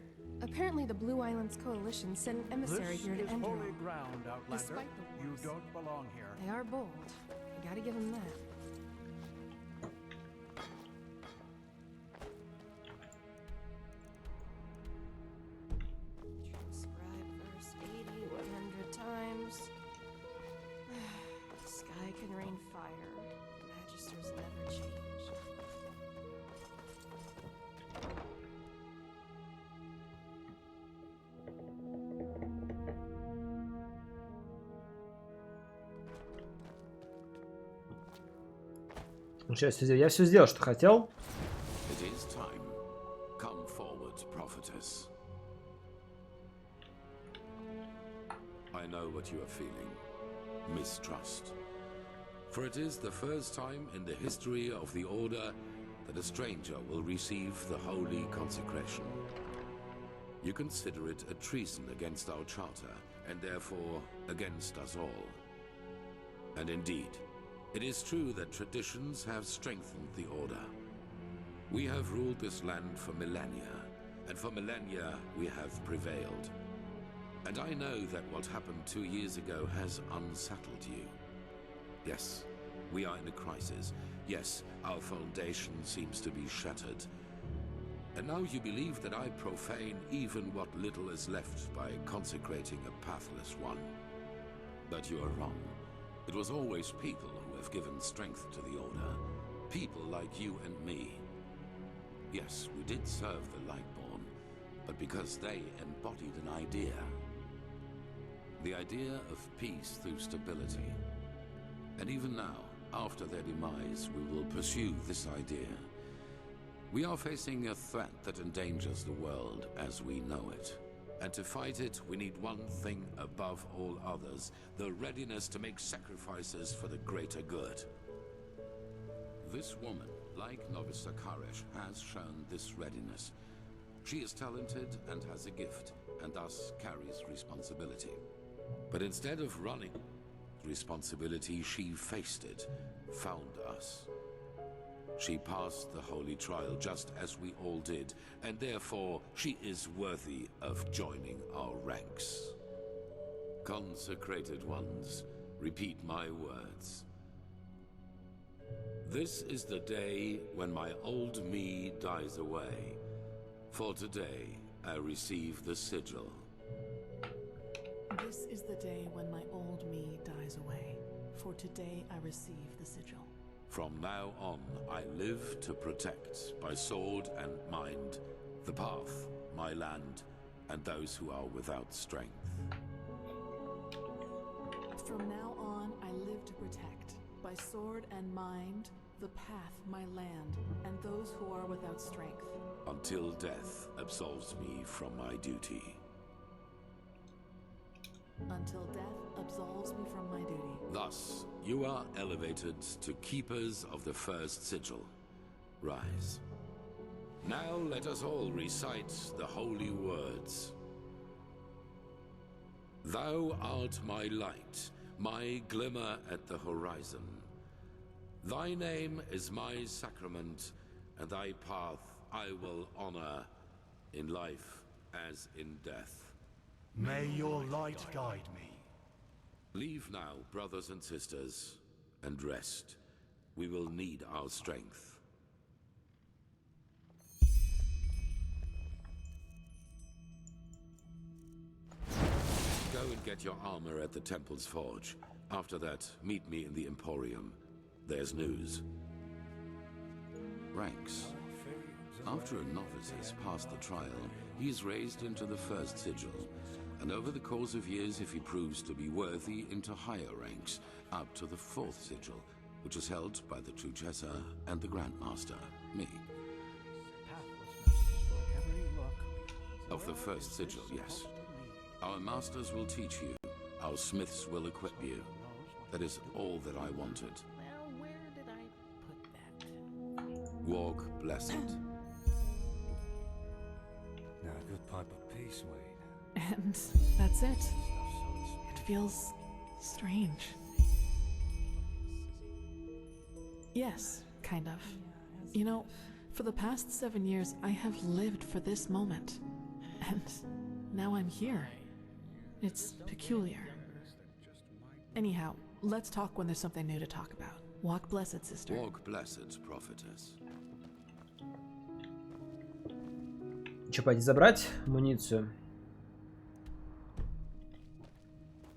Apparently the Blue Islands Coalition sent an emissary This here to is Enderal. holy ground, Outlander. Despite the You wars. don't belong here. They are bold. You gotta give them that. Transcribe verse 80 100 times. Sky can rain fire. Magisters never change. Ну, сейчас я все сделал, что хотел. It is time. Come forward, prophetess. I know what you are feeling. Mistrust. For it is the first time in the history of the Order that a stranger will receive the holy consecration. You consider it a treason against our charter, and therefore against us all. And indeed, it is true that traditions have strengthened the Order. We have ruled this land for millennia, and for millennia we have prevailed. And I know that what happened 2 years ago has unsettled you. Yes, we are in a crisis. Yes, our foundation seems to be shattered. And now you believe that I profane even what little is left by consecrating a pathless one. But you are wrong. It was always people who have given strength to the Order. People like you and me. Yes, we did serve the Lightborn, but because they embodied an idea. The idea of peace through stability. And even now, after their demise, we will pursue this idea. We are facing a threat that endangers the world as we know it. And to fight it, we need one thing above all others, the readiness to make sacrifices for the greater good. This woman, like Novice Sakaresh, has shown this readiness. She is talented and has a gift, and thus carries responsibility. But instead of running responsibility, she faced it, found us. She passed the holy trial just as we all did, and therefore she is worthy of joining our ranks. Consecrated ones, repeat my words. This is the day when my old me dies away. For today, I receive the sigil. This is the day when my old me dies away. For today I receive the sigil. From now on, I live to protect, by sword and mind, the path, my land, and those who are without strength. From now on, I live to protect, by sword and mind, the path, my land, and those who are without strength. Until death absolves me from my duty. Until death absolves me from my duty. Thus, you are elevated to keepers of the first sigil. Rise. Now let us all recite the holy words. Thou art my light, my glimmer at the horizon. Thy name is my sacrament, and thy path I will honor in life as in death. May your light guide me. Leave now, brothers and sisters, and rest. We will need our strength. Go and get your armor at the temple's forge. After that, meet me in the Emporium. There's news. Ranks. After a novice has passed the trial, he is raised into the first sigil, and over the course of years, if he proves to be worthy, into higher ranks, up to the fourth sigil, which is held by the Truchessa and the Grandmaster, me. Of the first sigil, yes. Our masters will teach you. Our smiths will equip you. That is all that I wanted. Well, where did I put that? Walk blessed. Now, a good pipe of peace, Wade. And that's it. It feels strange. Yes, kind of. You know, for the past 7 years, I have lived for this moment. And now I'm here. It's peculiar. Anyhow, let's talk when there's something new to talk about. Walk blessed, sister. Walk blessed, prophetess. Че, пойти забрать амуницию?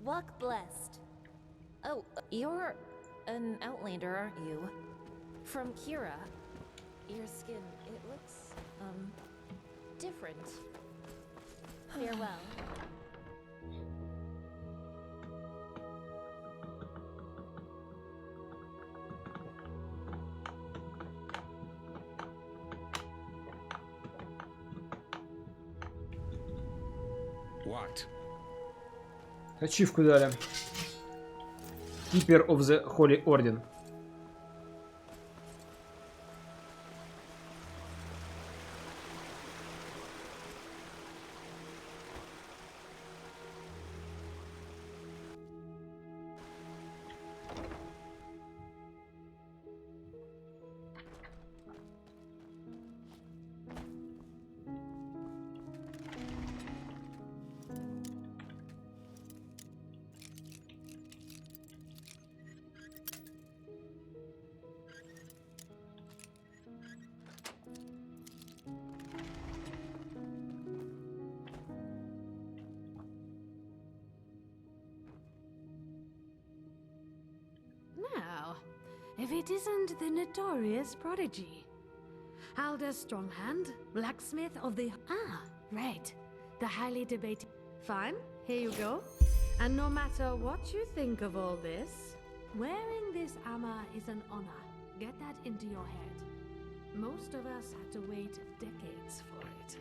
Walk blessed. Oh, you're an outlander, aren't you? From Kira. Your skin, it looks, different. Farewell. What? Ачивку дали. Keeper of the Holy Order. Now, if it isn't the notorious prodigy. Alder Stronghand, blacksmith of the... Ah, right. The highly debated... Fine, here you go. And no matter what you think of all this, wearing this armor is an honor. Get that into your head. Most of us had to wait decades for it.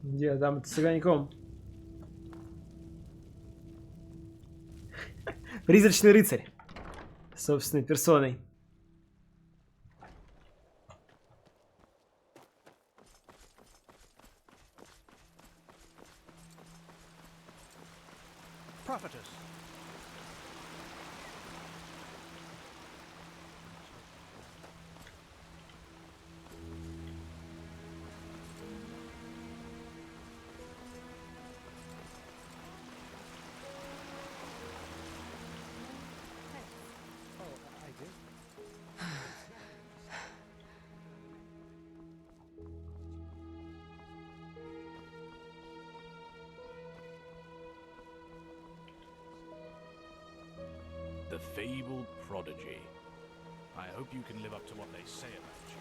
Где там это с огоньком? Призрачный рыцарь. Собственной персоной. Prophetess. The fabled prodigy. I hope you can live up to what they say about you.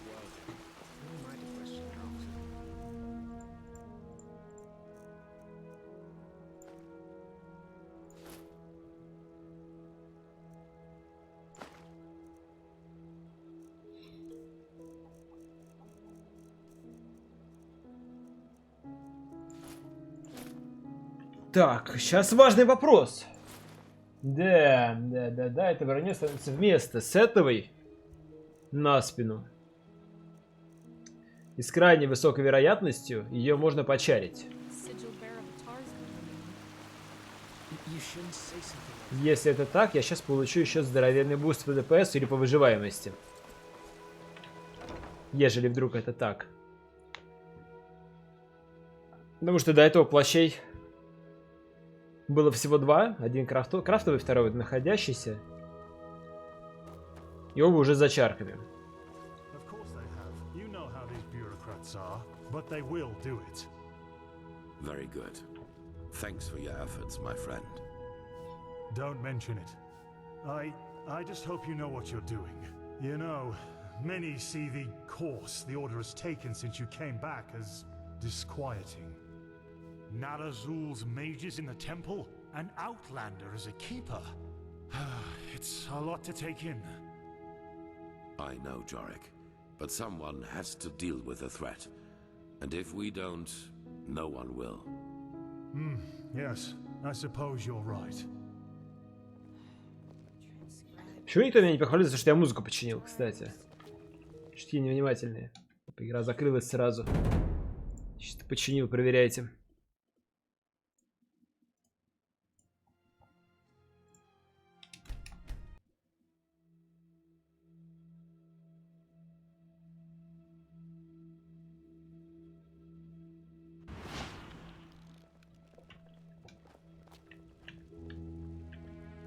Well, who am I to question not? Так, сейчас важный вопрос. Да, это броня становится вместо сетовой на спину. И с крайне высокой вероятностью ее можно почарить. Если это так, я сейчас получу еще здоровенный буст по ДПС или по выживаемости. Ежели вдруг это так. Потому что до этого плащей было всего два. Один крафтовый, второй вот находящийся. И оба уже с зачарками. Very good. Thanks for your efforts, my friend. Don't mention it. I just hope you know what you're doing. You know, many see the course the Order has taken since you came back as disquieting. Narazul's mages in the temple, an outlander as a keeper. It's a lot to take in. I know, Jorik, but someone has to deal with the threat. And if we don't, no one will. Yes, I suppose you're right. Почему никто меня не похвалил, за что я музыку починил, кстати? Чуть невнимательные. Игра закрылась сразу. Что-то починил, проверяйте.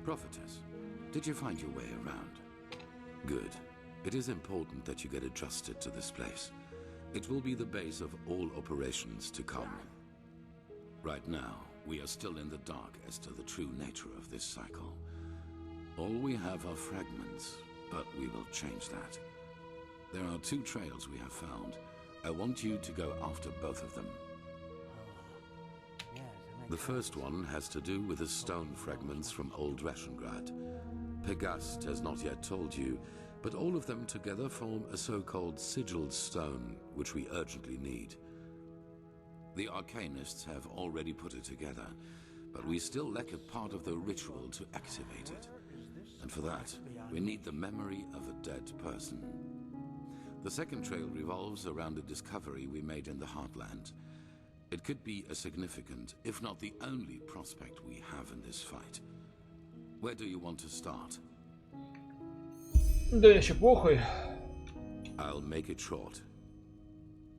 Prophetess, did you find your way around? Good. It is important that you get adjusted to this place. It will be the base of all operations to come. Right now, we are still in the dark as to the true nature of this cycle. All we have are fragments, but we will change that. There are 2 trails we have found. I want you to go after both of them. The first one has to do with the stone fragments from Old Rashengrad. Pegast has not yet told you, but all of them together form a so-called sigilled stone, which we urgently need. The Arcanists have already put it together, but we still lack a part of the ritual to activate it. And for that, we need the memory of a dead person. The second trail revolves around a discovery we made in the Heartland. It could be a significant, if not the only prospect we have in this fight. Where do you want to start? Да еще похуй. I'll make it short.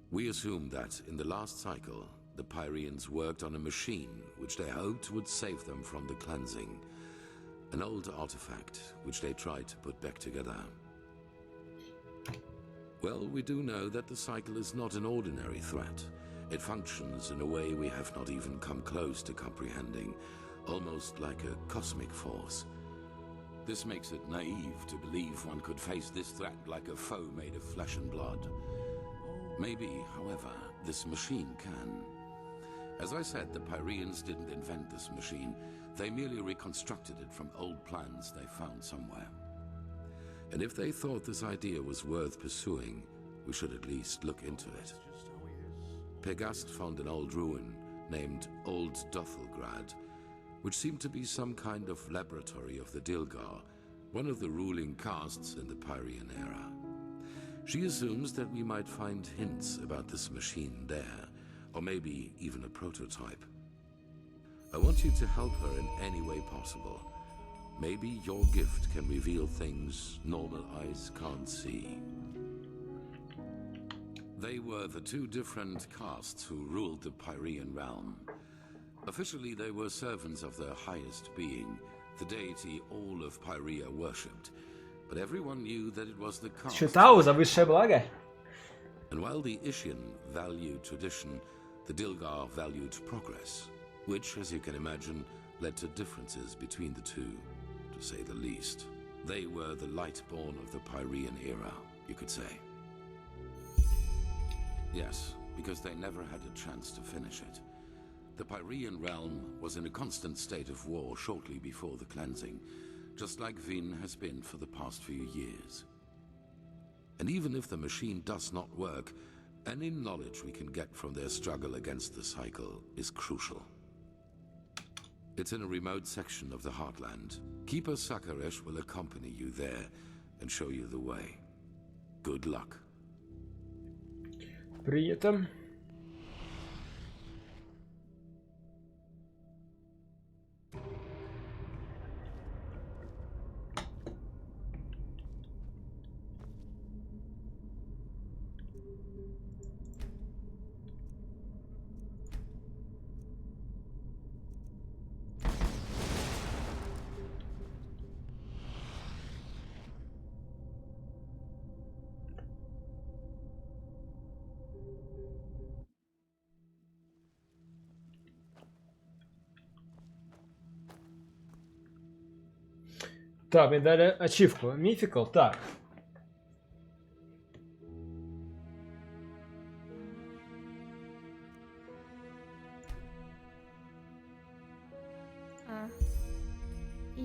We assume that in the last cycle, the Pyrians worked on a machine which they hoped would save them from the cleansing. An old artifact which they tried to put back together. Well, we do know that the cycle is not an ordinary threat. It functions in a way we have not even come close to comprehending, almost like a cosmic force. This makes it naive to believe one could face this threat like a foe made of flesh and blood. Maybe, however, this machine can. As I said, the Pyrians didn't invent this machine. They merely reconstructed it from old plans they found somewhere. And if they thought this idea was worth pursuing, we should at least look into it. Pegast found an old ruin named Old Dothelgrad, which seemed to be some kind of laboratory of the Dilgar, one of the ruling castes in the Pyrian era. She assumes that we might find hints about this machine there, or maybe even a prototype. I want you to help her in any way possible. Maybe your gift can reveal things normal eyes can't see. They were the 2 different castes who ruled the Pyrian realm. Officially, they were servants of the highest being, the deity all of Pyria worshipped. But everyone knew that it was the caste. Считал за высшее благо. And while the Ishian valued tradition, the Dilgar valued progress, which, as you can imagine, led to differences between the 2, to say the least. They were the lightborn of the Pyrian era, you could say. Yes, because they never had a chance to finish it. The Pyrian realm was in a constant state of war shortly before the cleansing, just like Vin has been for the past few years. And even if the machine does not work, any knowledge we can get from their struggle against the cycle is crucial. It's in a remote section of the Heartland. Keeper Sakaresh will accompany you there and show you the way. Good luck. Принято. Так, мне дали ачивку. Мификал. Так.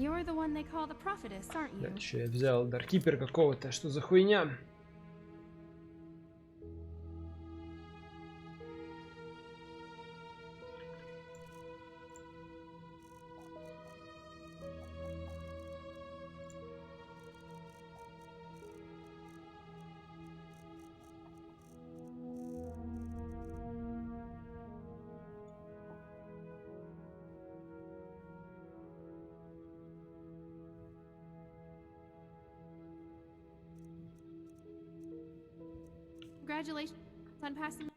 You're the one they call the prophetess, aren't you? Дальше я взял даркипер какого-то. Что за хуйня? Congratulations on passing.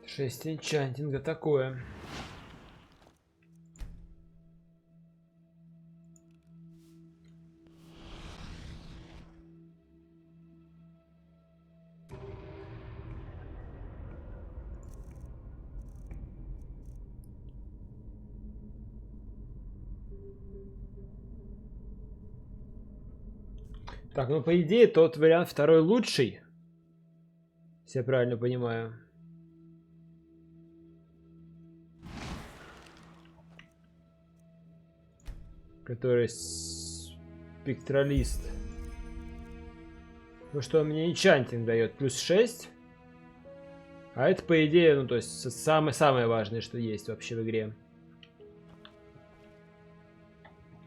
Шесть энчантинга такое. Так, ну по идее тот вариант второй лучший. Если я правильно понимаю. Который спектралист. Ну что мне энчантинг дает? Плюс 6. А это по идее, ну то есть самое важное, что есть вообще в игре.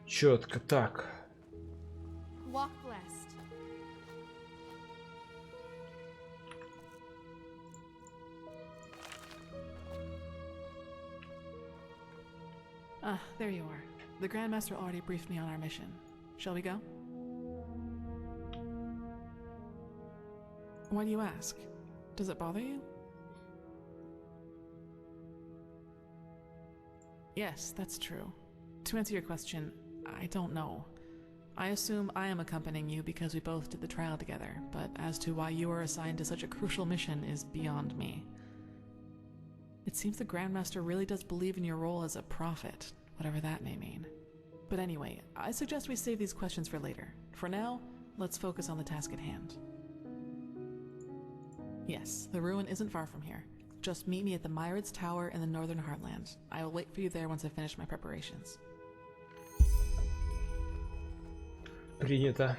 Четко так. Walk blessed. Ah, there you are. The Grandmaster already briefed me on our mission. Shall we go? Why do you ask? Does it bother you? Yes, that's true. To answer your question, I don't know. I assume I am accompanying you because we both did the trial together, but as to why you are assigned to such a crucial mission is beyond me. It seems the Grandmaster really does believe in your role as a prophet, whatever that may mean. But anyway, I suggest we save these questions for later. For now, let's focus on the task at hand. Yes, the ruin isn't far from here. Just meet me at the Myrids Tower in the Northern Heartland. I will wait for you there once I finish my preparations. Принято.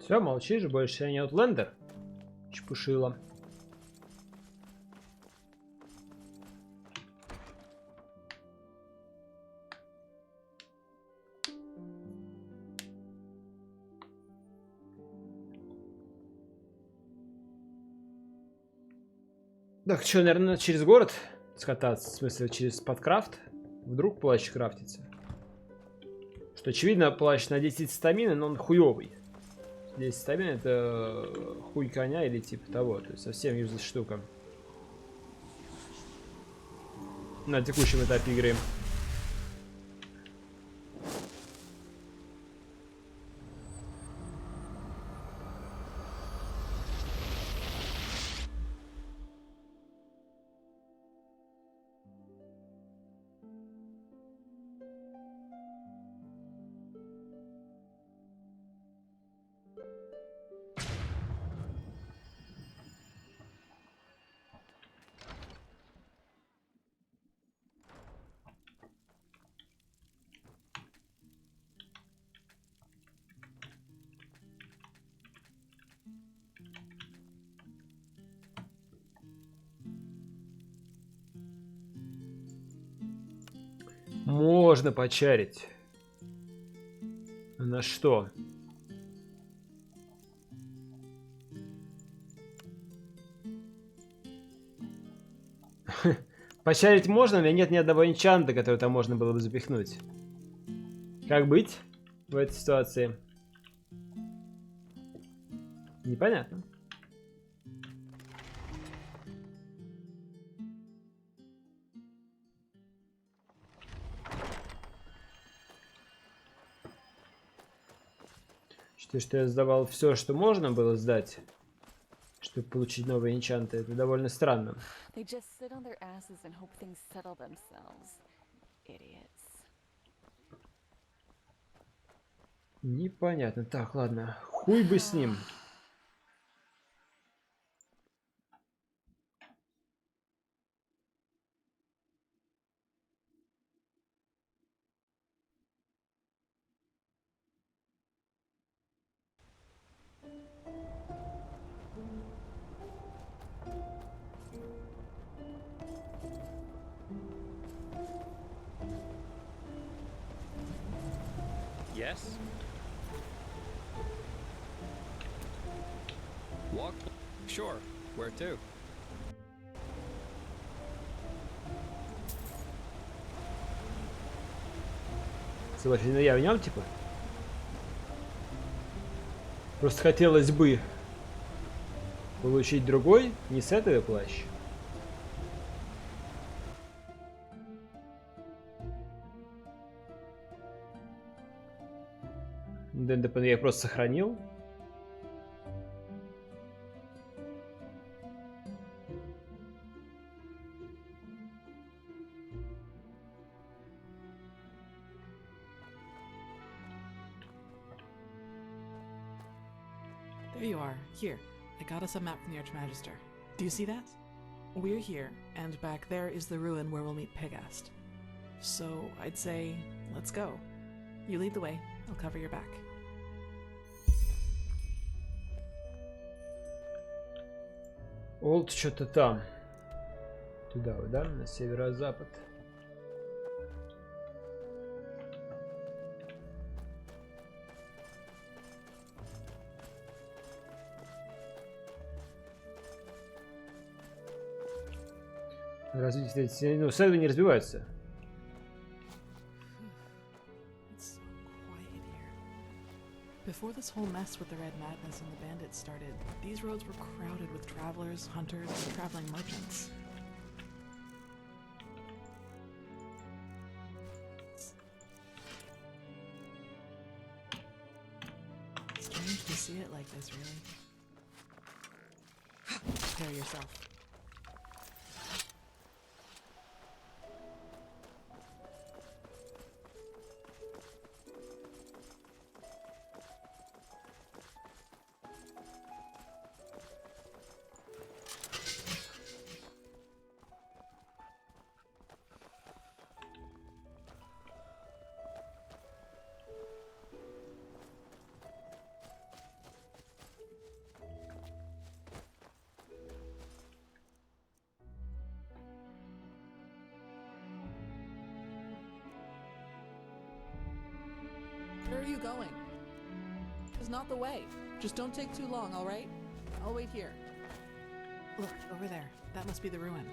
Все, молчишь, больше я не Outlander. Чепушила. Так, что, наверное, через город скататься? В смысле, через подкрафт? Вдруг плащ крафтится? Что, очевидно, плащ на 10 стамины, но он хуёвый. 10 стамин это хуй коня или типа того. То есть совсем юзлess штука. На текущем этапе игры. можно почарить. На что? Почарить можно, но нет ни одного энчанта, который там можно было бы запихнуть. Как быть в этой ситуации? Непонятно. Считаю, что я сдавал все, что можно было сдать, чтобы получить новые энчанты. Это довольно странно. They just sit on their asses and hope things settle themselves. Idiots. Непонятно. Так, ладно. Хуй бы с ним. Yes? Walk? Sure. Where to? Согласен, ну я в нем, типа. Просто хотелось бы получить другой, не с этого плаща. ДНДП я просто сохранил. There you are. Here. I got us a map from the Archmagister. Do you see that? We're here, and back there is the ruin where we'll meet Pegast. So, I'd say, let's go. You lead the way. I'll cover your back. Олд что-то там. Туда, да? На северо-запад. Развитие, ну, сайды не разбиваются. It's so quiet here. Before this whole mess with the Red Madness and the bandits started, these roads were crowded with travelers, hunters, and traveling merchants. Strange to see it like this, really. Prepare yourself. Where are you going? It's not the way. Just don't take too long, all right? I'll wait here. Look, over there. That must be the ruin.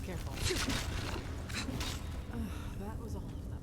Careful. That was all of them.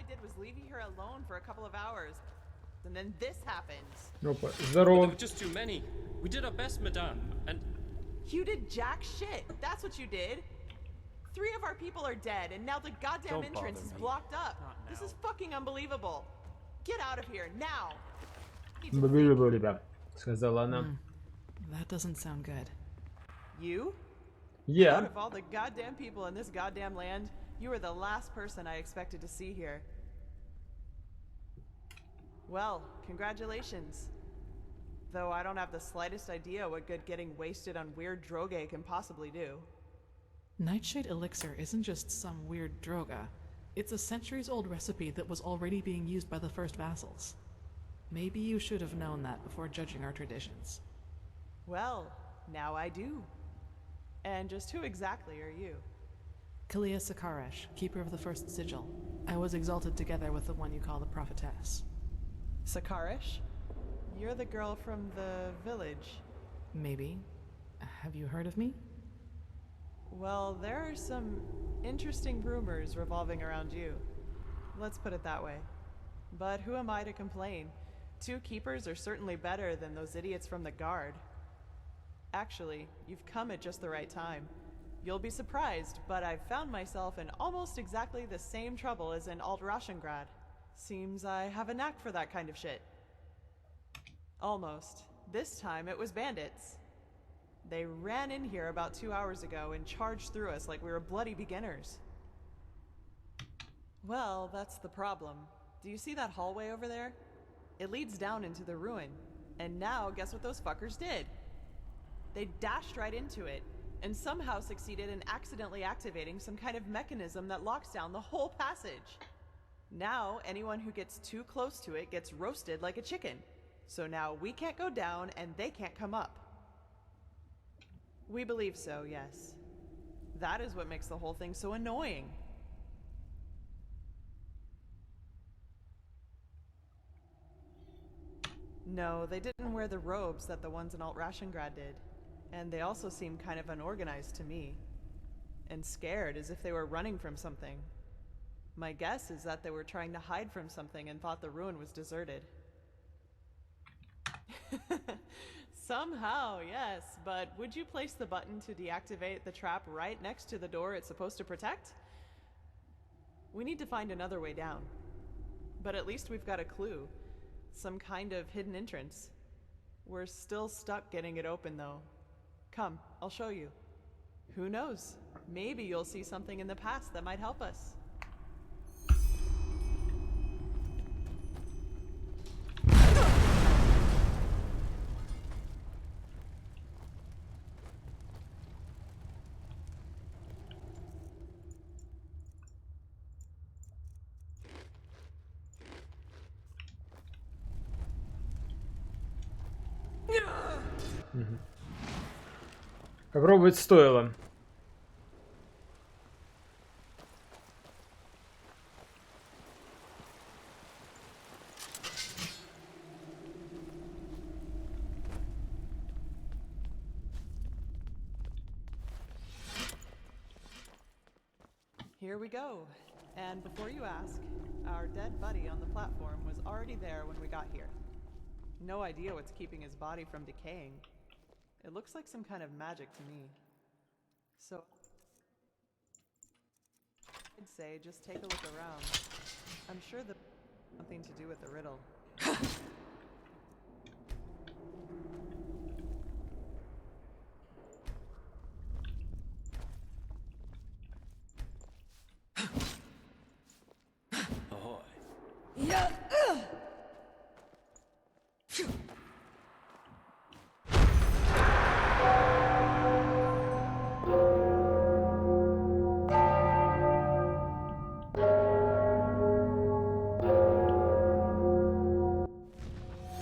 did was leave you here alone for a couple of hours. And then this happens. Опа, There здорово. were just too many. We did our best, madame, and You did jack shit. That's what you did. 3 of our people are dead, and now the goddamn Don't entrance bother is me. blocked up. This is fucking unbelievable. Get out of here now. Unbelievable, ребят, сказала она. That doesn't sound good. You? Out Yeah. of all the goddamn people in this goddamn land, you are the last person I expected to see here. Well, congratulations. Though I don't have the slightest idea what good getting wasted on weird droge can possibly do. Nightshade elixir isn't just some weird droga. It's a centuries-old recipe that was already being used by the first vassals. Maybe you should have known that before judging our traditions. Well, now I do. And just who exactly are you? Kalia Sakaresh, keeper of the first sigil. I was exalted together with the one you call the prophetess. Sakaresh? You're the girl from the village. Maybe. Have you heard of me? Well, there are some interesting rumors revolving around you. Let's put it that way. But who am I to complain? 2 keepers are certainly better than those idiots from the guard. Actually, you've come at just the right time. You'll be surprised, but I've found myself in almost exactly the same trouble as in Alt-Rashengrad. Seems I have a knack for that kind of shit. Almost. This time it was bandits. They ran in here about 2 hours ago and charged through us like we were bloody beginners. Well, that's the problem. Do you see that hallway over there? It leads down into the ruin. And now, guess what those fuckers did? They dashed right into it, and somehow succeeded in accidentally activating some kind of mechanism that locks down the whole passage. Now, anyone who gets too close to it gets roasted like a chicken. So now we can't go down and they can't come up. We believe so, yes. That is what makes the whole thing so annoying. No, they didn't wear the robes that the ones in Alt-Rashengrad did. And they also seemed kind of unorganized to me. And scared, as if they were running from something. My guess is that they were trying to hide from something and thought the ruin was deserted. Somehow, yes, but would you place the button to deactivate the trap right next to the door it's supposed to protect? We need to find another way down. But at least we've got a clue. Some kind of hidden entrance. We're still stuck getting it open, though. Come, I'll show you. Who knows? Maybe you'll see something in the past that might help us. Попробовать стоило. Here we go. And before you ask, our dead buddy on the platform was already there when we got here. No idea what's keeping his body from decaying. It looks like some kind of magic to me. So I'd say just take a look around. I'm sure that something to do with the riddle. ahoy. Yeah.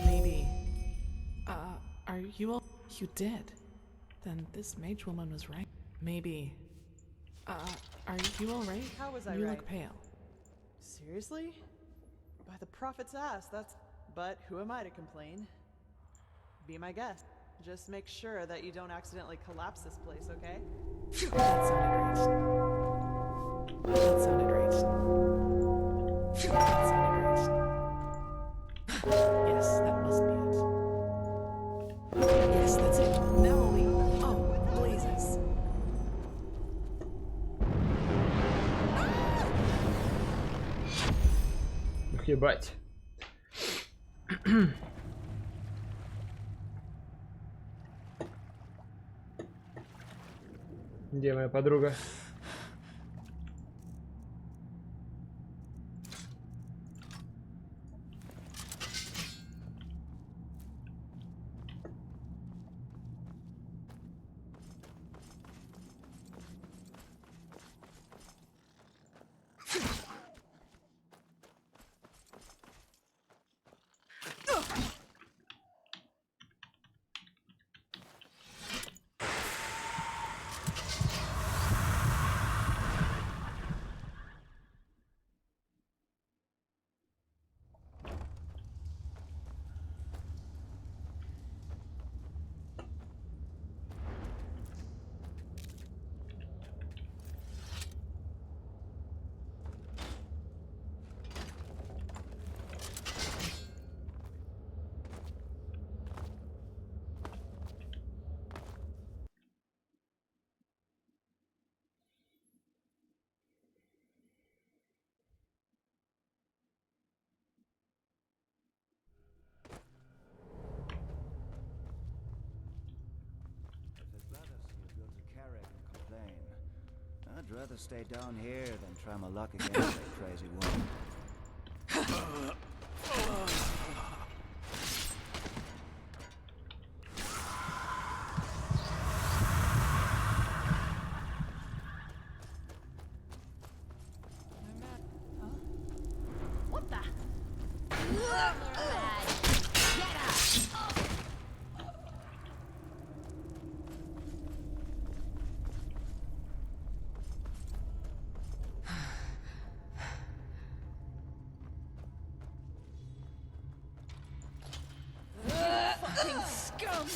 Maybe. Are you all? You did. Then this mage woman was right. Maybe. Are you all right? How was I You right? look pale. Seriously? By the prophet's ass, that's... But who am I to complain? Be my guest. Just make sure that you don't accidentally collapse this place, okay? That sounded right. That sounded gross. Yes, that must be it. Yes, that's it. Now we. Oh, blazes. Ух, ебать. Где моя подруга? I'd rather stay down here than try my luck against that crazy woman. What the? Fucking scum!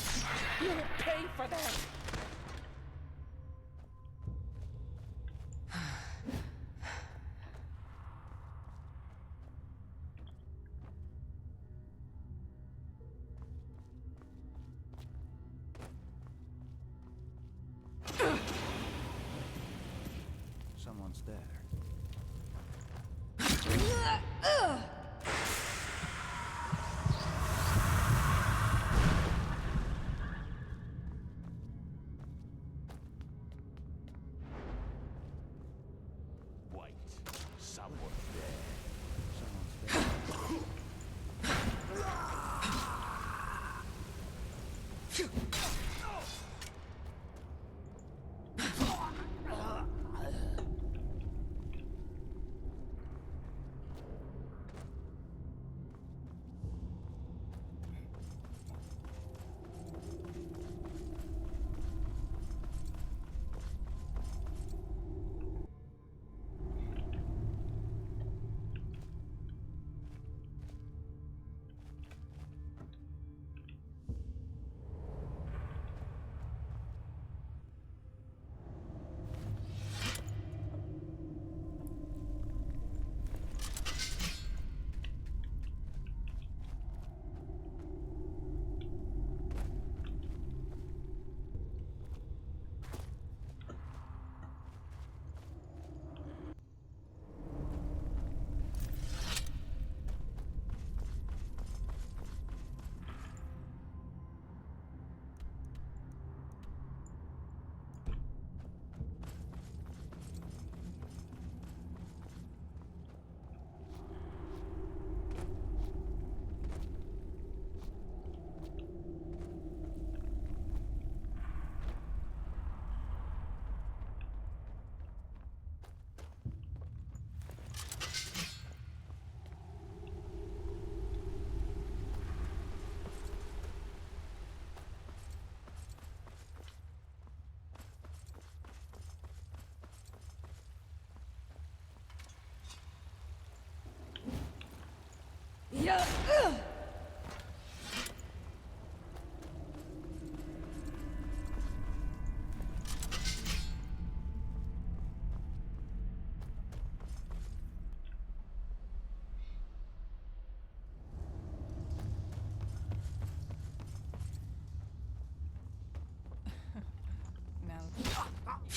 You'll pay for that! Someone's there.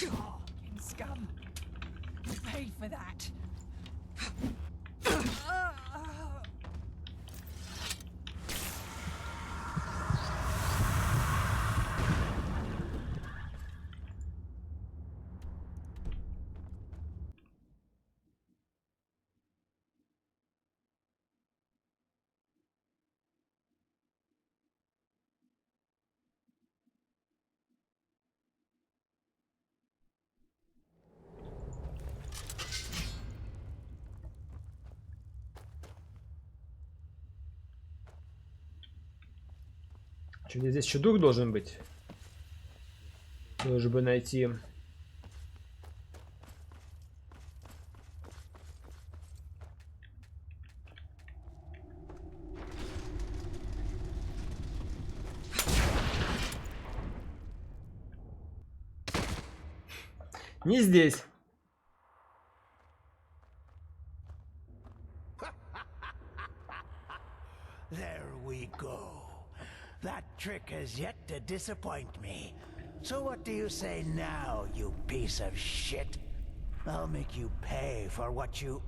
Fucking scum. You paid for that. Что, здесь еще дух должен быть? Должен бы найти. Не здесь. There we go. That trick has yet to disappoint me. So what do you say now, you piece of shit? I'll make you pay for what you...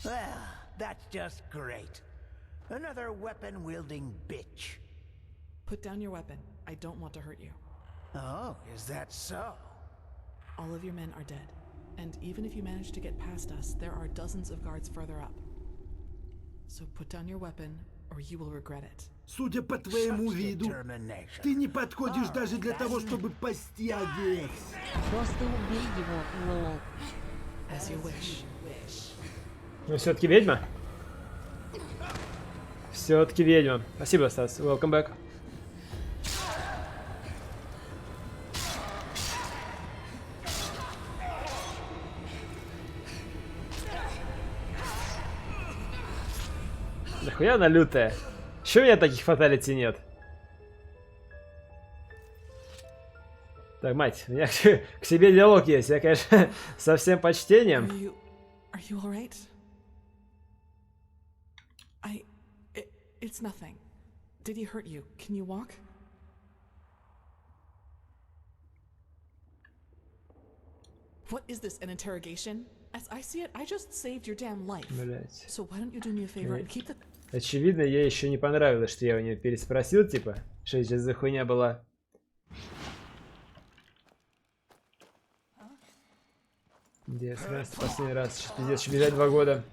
Well, that's just great. Another weapon-wielding bitch. Put down your weapon. I don't want to hurt you. Oh, is that so? All of your men are dead. And even if you manage to get past us, there are dozens of guards further up. So put down your weapon, or you will regret it. Судя по твоему виду, ты не подходишь даже для того, чтобы пасти овец. Просто убей его, лол. As you wish. Ну, все-таки ведьма? Все-таки ведьма. Спасибо, Стас. Welcome back. Нахуя она лютая? Чё у меня таких фаталити нет? Так, мать, у меня к себе диалог есть. Я, конечно, со всем почтением. Are you all right? It's nothing. Did he hurt you? Can you walk? What is this, an interrogation? As I see it, I just saved your damn life. Блять. So why don't you do me a favor and keep the... Очевидно, ей еще не понравилось, что я у нее переспросил, типа, что сейчас за хуйня была. Где смерть последний раз? Сейчас пиздец, еще бежать 2 года.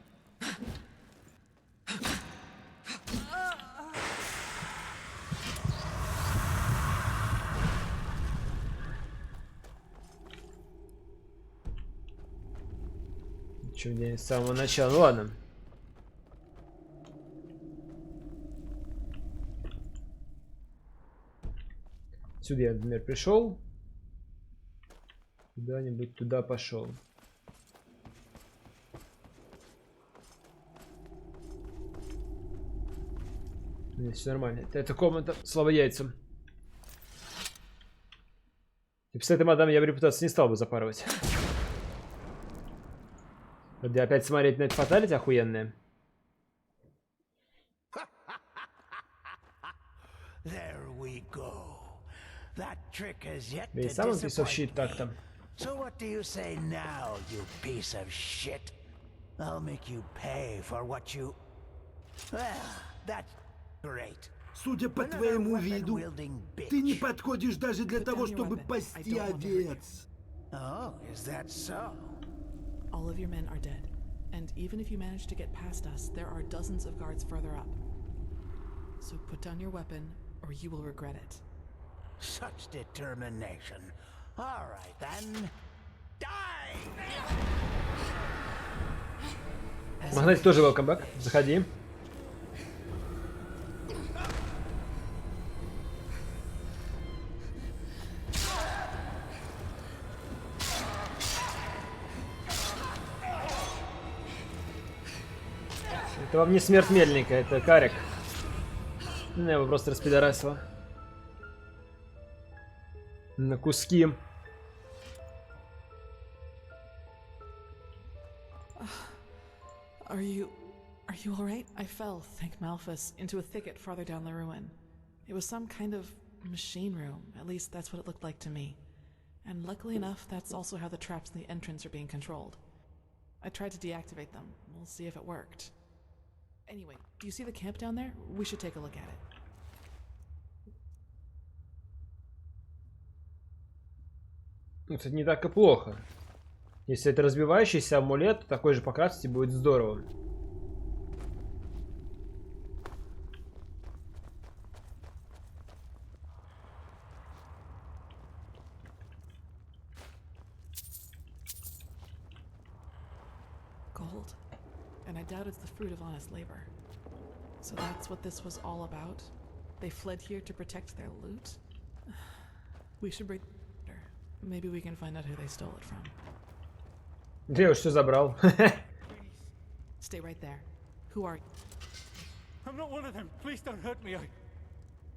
Че, где с самого начала? Ну ладно. Сюда я, например, пришел. Куда-нибудь туда пошел. Нет, все нормально. Это комната, слава яйцам. И с этой мадам я бы репутацию не стал бы запарывать. Где опять смотреть на это фаталити охуенное. Да и сам он писовщит так там. So what do you say now, you piece of shit? I'll make you pay for what you... Well, that's great. Судя по твоему виду, ты не подходишь даже для того, чтобы пасти овец. Oh, is that so? All of your men are dead. And even if you manage to get past us, there are dozens of guards further up. So put down your weapon, or you will regret it. Such determination. All right, then. Die! Магнатик тоже welcome back. Заходи. Это вам не смерть мельника, это карик. Ну, я его просто распидорасила. На куски. Are you all right? I fell, thank Malphus, into a thicket farther down the ruin. It was some kind of machine room. At least that's what it looked like to me. And luckily enough, that's also how the traps in the entrance are being controlled. I tried to deactivate them. We'll see if it worked. Anyway, do you see the camp down there? We should take a look at it. Это не так и плохо. Если это разбивающийся амулет, то такой же покрасить будет здорово. Gold. And I doubt it's the fruit of honest labor. So that's what this was all about? They fled here to protect their loot? We should bring... Maybe we can find out who they stole it from. Где я все забрал? Stay right there. Who are you? I'm not one of them. Please don't hurt me.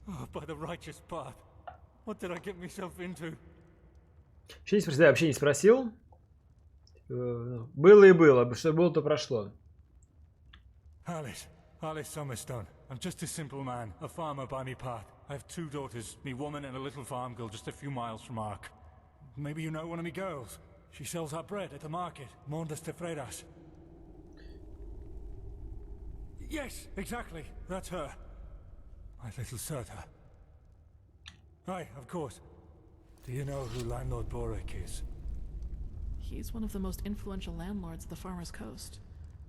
Oh, by the righteous path. What did I get myself into? Вообще не спросил. Было и было. Что было, то прошло. Alice Summerstone. I'm just a simple man, a farmer by me path. I have 2 daughters, me woman and a little farm girl just a few miles from Ark. Maybe you know one of me girls. She sells our bread at the market, Mondas de Freiras. Yes, exactly. That's her. My little Serta. Aye, of course. Do you know who Landlord Boric is? He's one of the most influential landlords of the Farmer's Coast.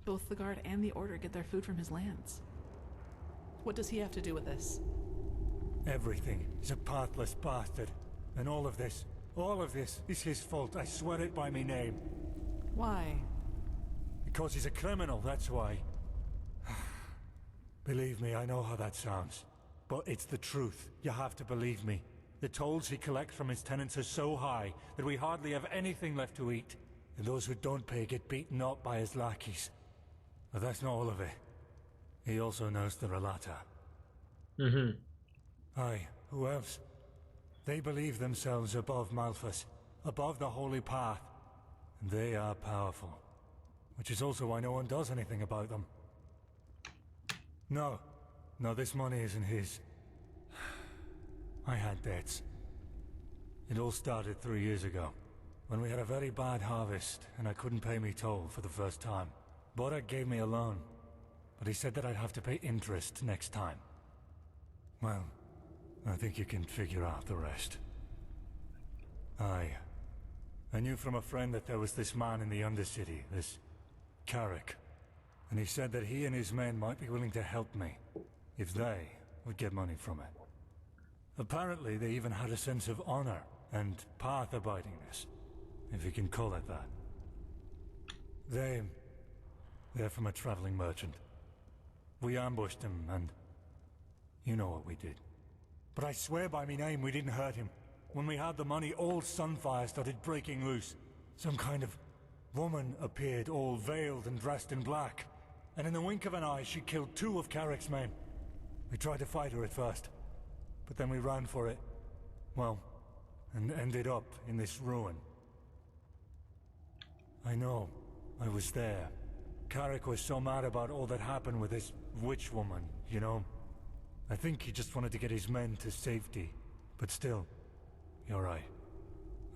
Both the Guard and the Order get their food from his lands. What does he have to do with this? Everything. He's a pathless bastard. And all of this is his fault. I swear it by me name. Why? Because he's a criminal, that's why. Believe me, I know how that sounds. But it's the truth. You have to believe me. The tolls he collects from his tenants are so high that we hardly have anything left to eat. And those who don't pay get beaten up by his lackeys. But that's not all of it. He also knows the Relata. Aye, who else? They believe themselves above Malphas, above the Holy Path. And they are powerful. Which is also why no one does anything about them. No, this money isn't his. I had debts. It all started 3 years ago, when we had a very bad harvest and I couldn't pay me toll for the first time. Borak gave me a loan, but he said that I'd have to pay interest next time. Well, I think you can figure out the rest. Aye. I knew from a friend that there was this man in the Undercity, this Carrick, and he said that he and his men might be willing to help me, if they would get money from it. Apparently they even had a sense of honor and path-abidingness, if you can call it that. They're from a traveling merchant. We ambushed him and you know what we did. But I swear by me name we didn't hurt him. When we had the money, all Sunfire started breaking loose. Some kind of woman appeared, all veiled and dressed in black. And in the wink of an eye, she killed 2 of Carrick's men. We tried to fight her at first, but then we ran for it. Well, and ended up in this ruin. I know. I was there. Carrick was so mad about all that happened with this witch woman, you know? I think he just wanted to get his men to safety. But still, you're right.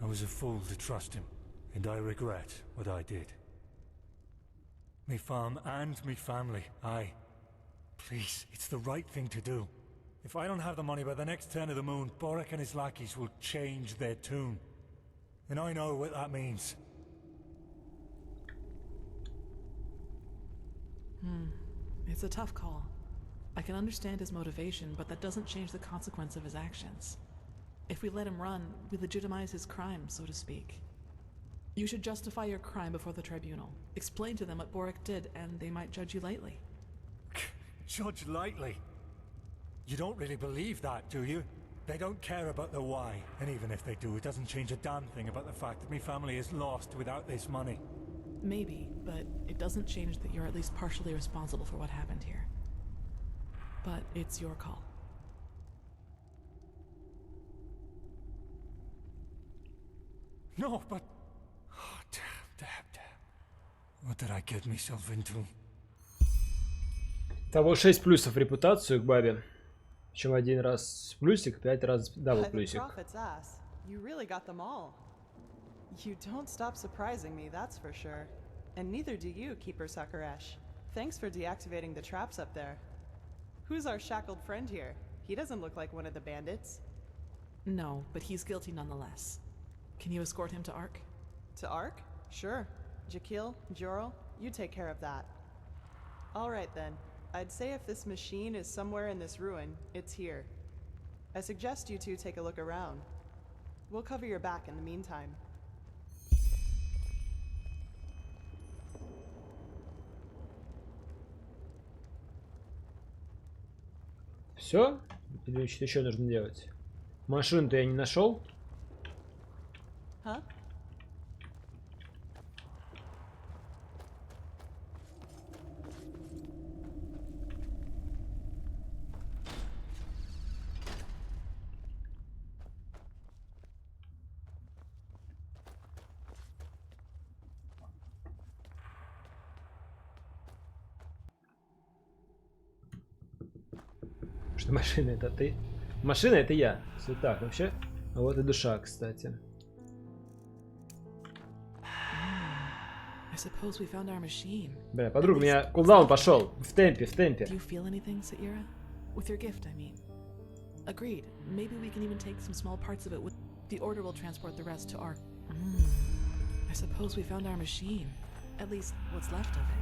I was a fool to trust him, and I regret what I did. Me farm and me family, aye. Please, it's the right thing to do. If I don't have the money by the next turn of the moon, Borak and his lackeys will change their tune. And I know what that means. It's a tough call. I can understand his motivation, but that doesn't change the consequence of his actions. If we let him run, we legitimize his crime, so to speak. You should justify your crime before the tribunal. Explain to them what Borak did, and they might judge you lightly. Judge lightly? You don't really believe that, do you? They don't care about the why, and even if they do, it doesn't change a damn thing about the fact that my family is lost without this money. Maybe, but it doesn't change that you're at least partially responsible for what happened here. But it's your call. No, but... Oh, damn. What did I get myself into? Того 6 плюсов репутацию к бабе. Причем 1 раз плюсик, 5 раз дабл плюсик. You really got them all. You don't stop surprising me, that's for sure. And neither do you, Keeper Sakaresh. Thanks for deactivating the traps up there. Who's our shackled friend here? He doesn't look like one of the bandits. No, but he's guilty nonetheless. Can you escort him to Ark? To Ark? Sure. Jakil, Jorel, you take care of that. Alright then. I'd say if this machine is somewhere in this ruin, it's here. I suggest you two take a look around. We'll cover your back in the meantime. Все? Или что-то еще нужно делать? Машину-то я не нашел. Huh? Что машина это ты? Машина это я. Все так вообще. А вот и душа, кстати. I suppose we found our machine. Бля, подруга, у меня кулдаун пошел. В темпе, в темпе. Do you feel anything, Saira? With your gift, I mean. Agreed. Maybe we can even take some small parts of it with the order will transport the rest to our... I suppose we found our machine. At least, what's left of it.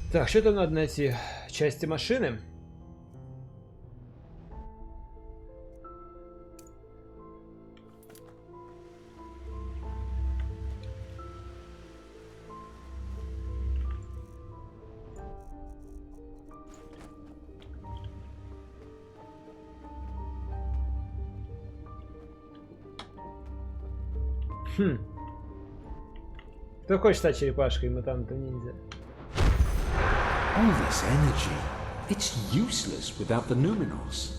Так, что там надо найти? Части машины? Хм. Кто хочет стать черепашкой, мутанта ниндзя? All this energy, it's useless without the numinals.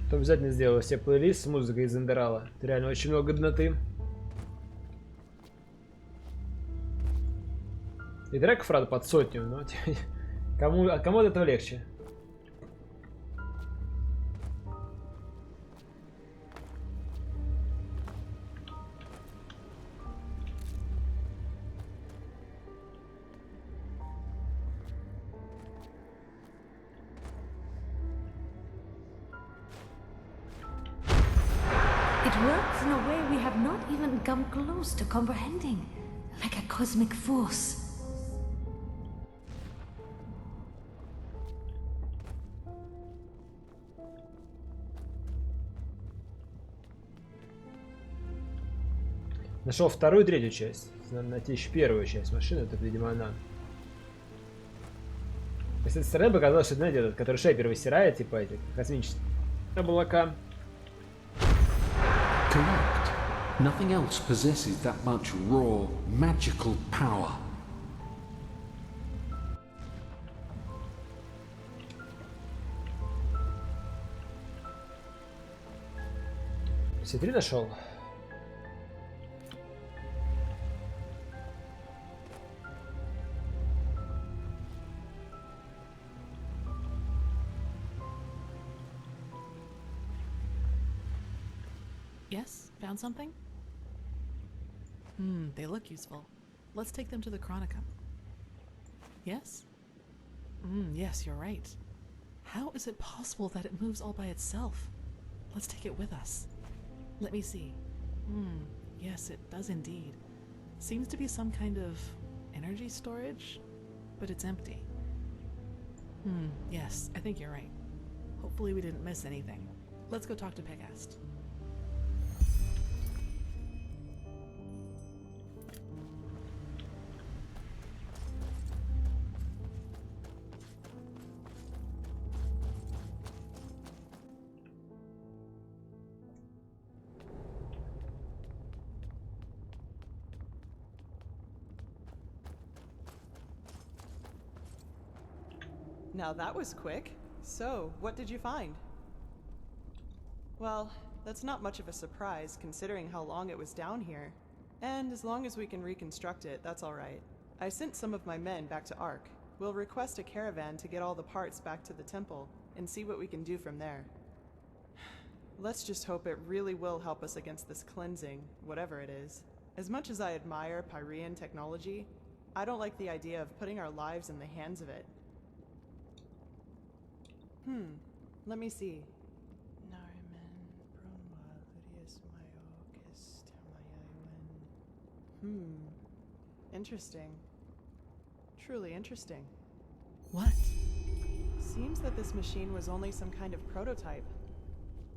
То обязательно сделаю все плейлист с музыкой из Enderal. Это реально очень много годноты. И треков, правда, под сотню, но кому от этого легче? It works in a way we have not even come close to comprehending, like a cosmic force. Нашел вторую и третью часть. Надо найти еще первую часть машины, это, видимо, она. С этой стороны показалось, что, знаете, этот, который шейпер высирает, типа эти космические облака. Correct. Nothing else possesses that much raw, magical power. Все три нашел. Yes? Found something? They look useful. Let's take them to the Chronicum. Yes? Yes, you're right. How is it possible that it moves all by itself? Let's take it with us. Let me see. Yes, it does indeed. Seems to be some kind of energy storage, but it's empty. Yes, I think you're right. Hopefully we didn't miss anything. Let's go talk to Pegast. Now that was quick. So, what did you find? Well, that's not much of a surprise considering how long it was down here. And as long as we can reconstruct it, that's alright. I sent some of my men back to Ark. We'll request a caravan to get all the parts back to the temple and see what we can do from there. Let's just hope it really will help us against this cleansing, whatever it is. As much as I admire Pyrean technology, I don't like the idea of putting our lives in the hands of it. Let me see. Interesting. Truly interesting. What? Seems that this machine was only some kind of prototype.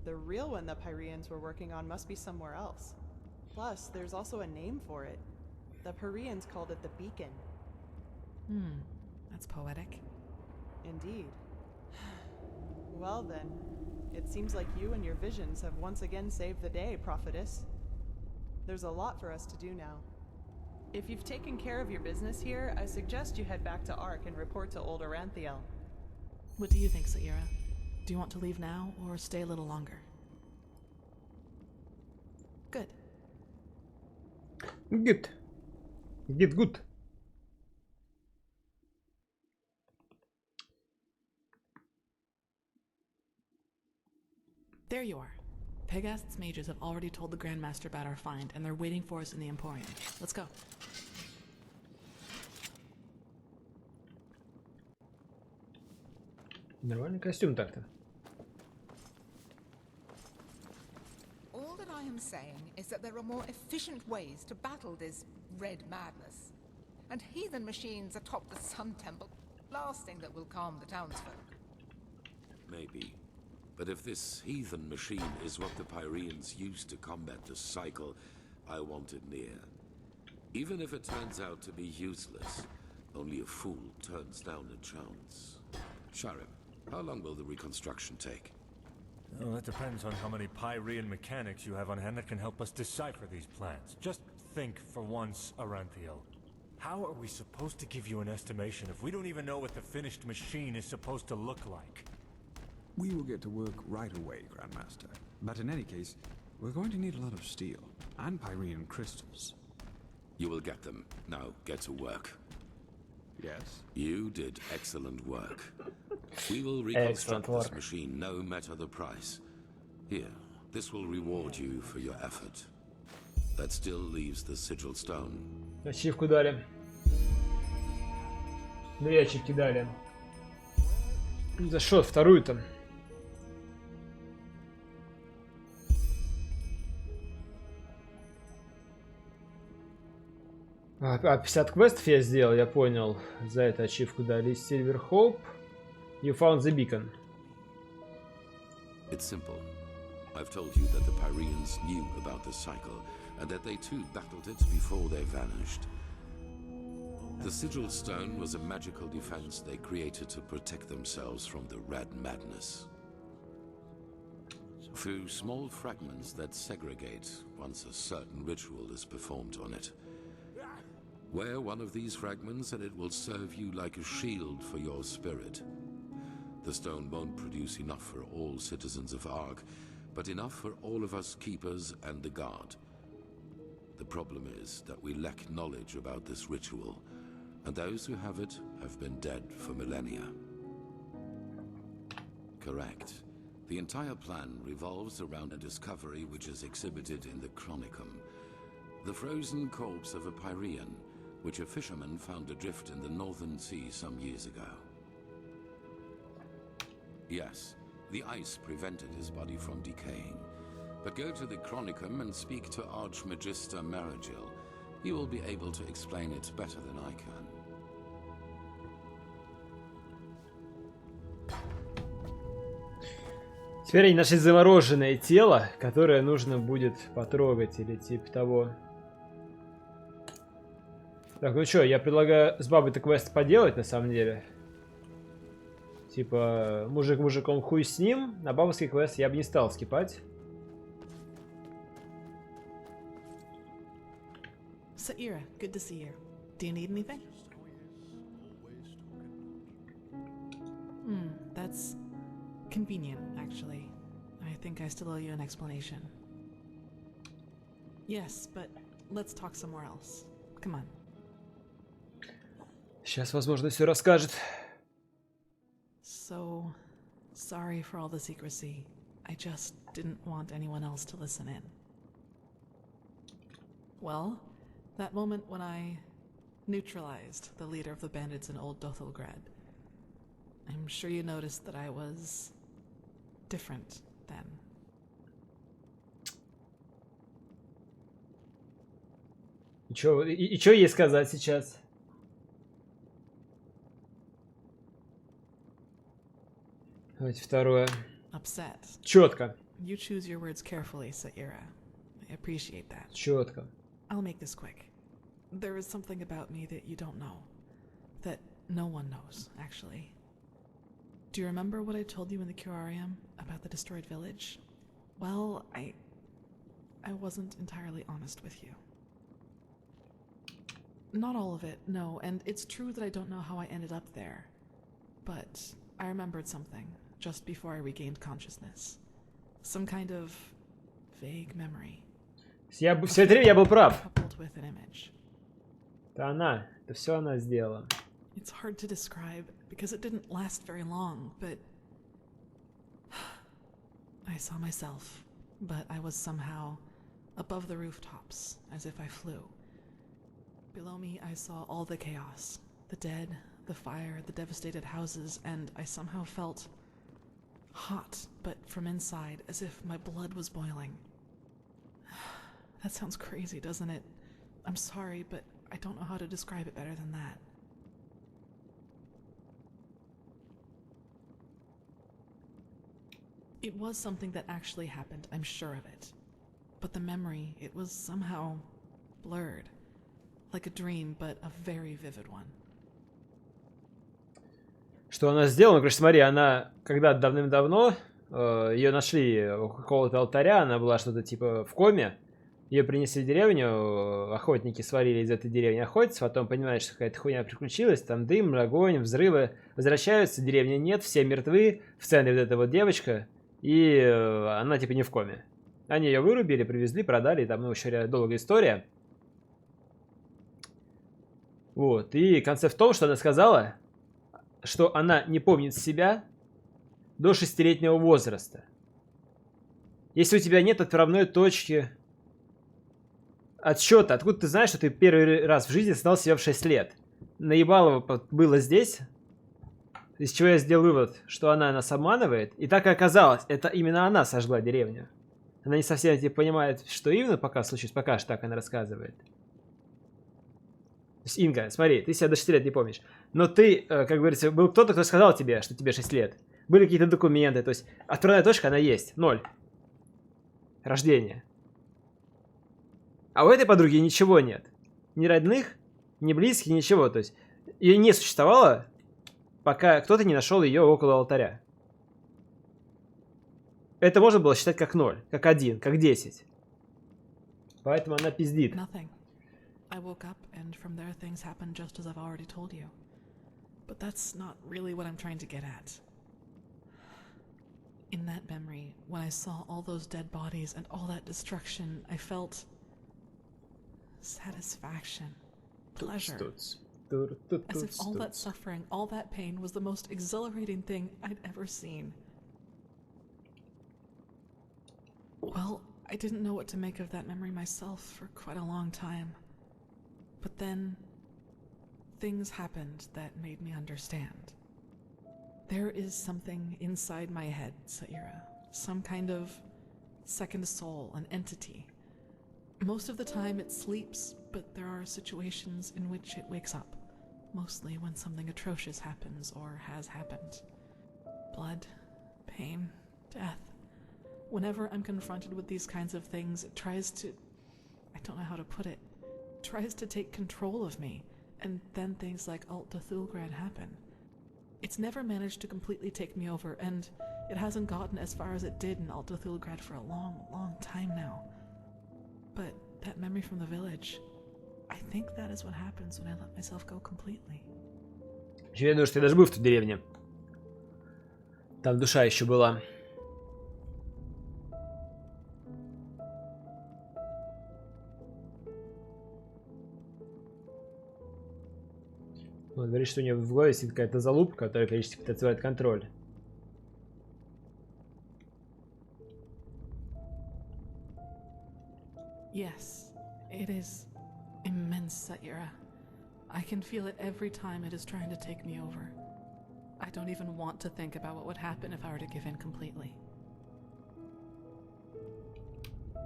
The real one the Pyreans were working on must be somewhere else. Plus, there's also a name for it. The Pyreans called it the Beacon. That's poetic. Indeed. Well then, it seems like you and your visions have once again saved the day, prophetess. There's a lot for us to do now. If you've taken care of your business here, I suggest you head back to Ark and report to Old Aranthiel. What do you think, Saira? Do you want to leave now or stay a little longer? Good. Good. Good. There you are. Pegast's mages have already told the Grandmaster about our find, and they're waiting for us in the Emporium. Let's go. Нормальный костюм так-то. All that I am saying is that there are more efficient ways to battle this red madness. And heathen machines atop the Sun Temple, last thing that will calm the townsfolk. Maybe. But if this heathen machine is what the Pyreans used to combat the cycle, I want it near. Even if it turns out to be useless, only a fool turns down a chance. Sharim, how long will the reconstruction take? Well, that depends on how many Pyrean mechanics you have on hand that can help us decipher these plans. Just think for once, Aranthiel. How are we supposed to give you an estimation if we don't even know what the finished machine is supposed to look like? We will get to work right away, Grandmaster. But in any case, we're going to need a lot of steel and Pyrean crystals. You will get them. Now, get to work. Yes? You did excellent work. We will reconstruct this machine, no matter the price. Here, this will reward you for your effort. That still leaves the sigil stone. Ачивку дали. 2 ачивки дали. За что? Вторую-то? А, 50 квестов я сделал, я понял. За это ачивку дали. Silver Hope. You found the beacon. It's simple. I've told you that the Pyreans knew about the cycle, and that they too battled it before they vanished. The sigil stone was a magical defense they created to protect themselves from the red madness. Through small fragments that segregate once a certain ritual is performed on it. Wear one of these fragments and it will serve you like a shield for your spirit. The stone won't produce enough for all citizens of Ark, but enough for all of us keepers and the guard. The problem is that we lack knowledge about this ritual, and those who have it have been dead for millennia. Correct. The entire plan revolves around a discovery which is exhibited in the Chronicum. The frozen corpse of a Pyrean, which a fisherman found adrift in the Northern Sea some years ago. Yes, the ice prevented his body from decaying. But go to the Chronicum and speak to Archmagister Maragil. He will be able to explain it better than I can. Теперь они нашли замороженное тело, которое нужно будет потрогать или типа того. Так, ну что, я предлагаю с бабой-то квест поделать на самом деле. Типа, мужик мужиком хуй с ним. На бабовский квест я бы не стал скипать. Saira, good to see you. Do you need anything? That's convenient, actually. I think I still owe you an explanation. Yes, but let's talk somewhere else. Come on. Сейчас, возможно, все расскажет. So, sorry for all the secrecy. I just didn't want anyone else to listen in. Well, that moment when I neutralized the leader of the bandits in Old Dothelgrad, I'm sure you noticed that I was different then. И чё ей сказать сейчас? Давайте второе. Upset. Четко. You choose your words carefully, Saira. I appreciate that. Четко. I'll make this quick. There is something about me that you don't know. That no one knows, actually. Do you remember what I told you in the curarium about the destroyed village? Well, I wasn't entirely honest with you. Not all of it, no, and it's true that I don't know how I ended up there. But I remembered something just before I regained consciousness. Some kind of vague memory. Все это время я был прав. Coupled with an image. Это все она сделала. It's hard to describe because it didn't last very long, but I saw myself, but I was somehow above the rooftops, as if I flew. Below me, I saw all the chaos, the dead, the fire, the devastated houses, and I somehow felt hot, but from inside, as if my blood was boiling. That sounds crazy, doesn't it? I'm sorry, but I don't know how to describe it better than that. It was something that actually happened, I'm sure of it. But the memory, it was somehow blurred. Like a dream, but a very vivid one. Что она сделала? Короче, смотри, она, когда давным-давно ее нашли у какого-то алтаря, она была что-то типа в коме, ее принесли в деревню, охотники свалили из этой деревни охотиться, потом понимают, что какая-то хуйня приключилась, там дым, огонь, взрывы, возвращаются, деревни нет, все мертвы, в центре вот эта вот девочка, и она типа не в коме. Они ее вырубили, привезли, продали, там, ну, еще долгая история. Вот, и концепт в том, что она сказала, что она не помнит себя до 6-летнего возраста. Если у тебя нет отправной точки отсчета, откуда ты знаешь, что ты первый раз в жизни знал себя в 6 лет? Наебалово было здесь, из чего я сделал вывод, что она нас обманывает, и так и оказалось, это именно она сожгла деревню. Она не совсем типа понимает, что именно пока случилось, пока что так она рассказывает. То есть, Инга, смотри, ты себя до 6 лет не помнишь. Но ты, как говорится, был кто-то, кто сказал тебе, что тебе 6 лет. Были какие-то документы, то есть отправная точка, она есть, 0. Рождение. А у этой подруги ничего нет. Ни родных, ни близких, ничего. То есть ее не существовало, пока кто-то не нашел ее около алтаря. Это можно было считать как 0, как 1, как 10. Поэтому она пиздит. I woke up, and from there things happened just as I've already told you. But that's not really what I'm trying to get at. In that memory, when I saw all those dead bodies and all that destruction, I felt satisfaction, pleasure. As if all that suffering, all that pain was the most exhilarating thing I'd ever seen. Well, I didn't know what to make of that memory myself for quite a long time. But then, things happened that made me understand. There is something inside my head, Saira. Some kind of second soul, an entity. Most of the time it sleeps, but there are situations in which it wakes up. Mostly when something atrocious happens or has happened. Blood, pain, death. Whenever I'm confronted with these kinds of things, it tries to... I don't know how to put it. Tries to take control of me, and then things like Alt Dothelgrad happen. It's never managed to completely take me over, and it hasn't gotten as far as it did in Alt Dothelgrad for a long, long time now. But that memory from the village, I think that is what happens when I let myself go completely. Я думаю, что я даже был в той деревне. Там душа еще была. Он говорит, что у него в голове сидит какая-то залупа, которая периодически отзывает контроль. Yes, it is immense, Saira. I can feel it every time it is trying to take me over. I don't even want to think about what would happen if I were to give in completely.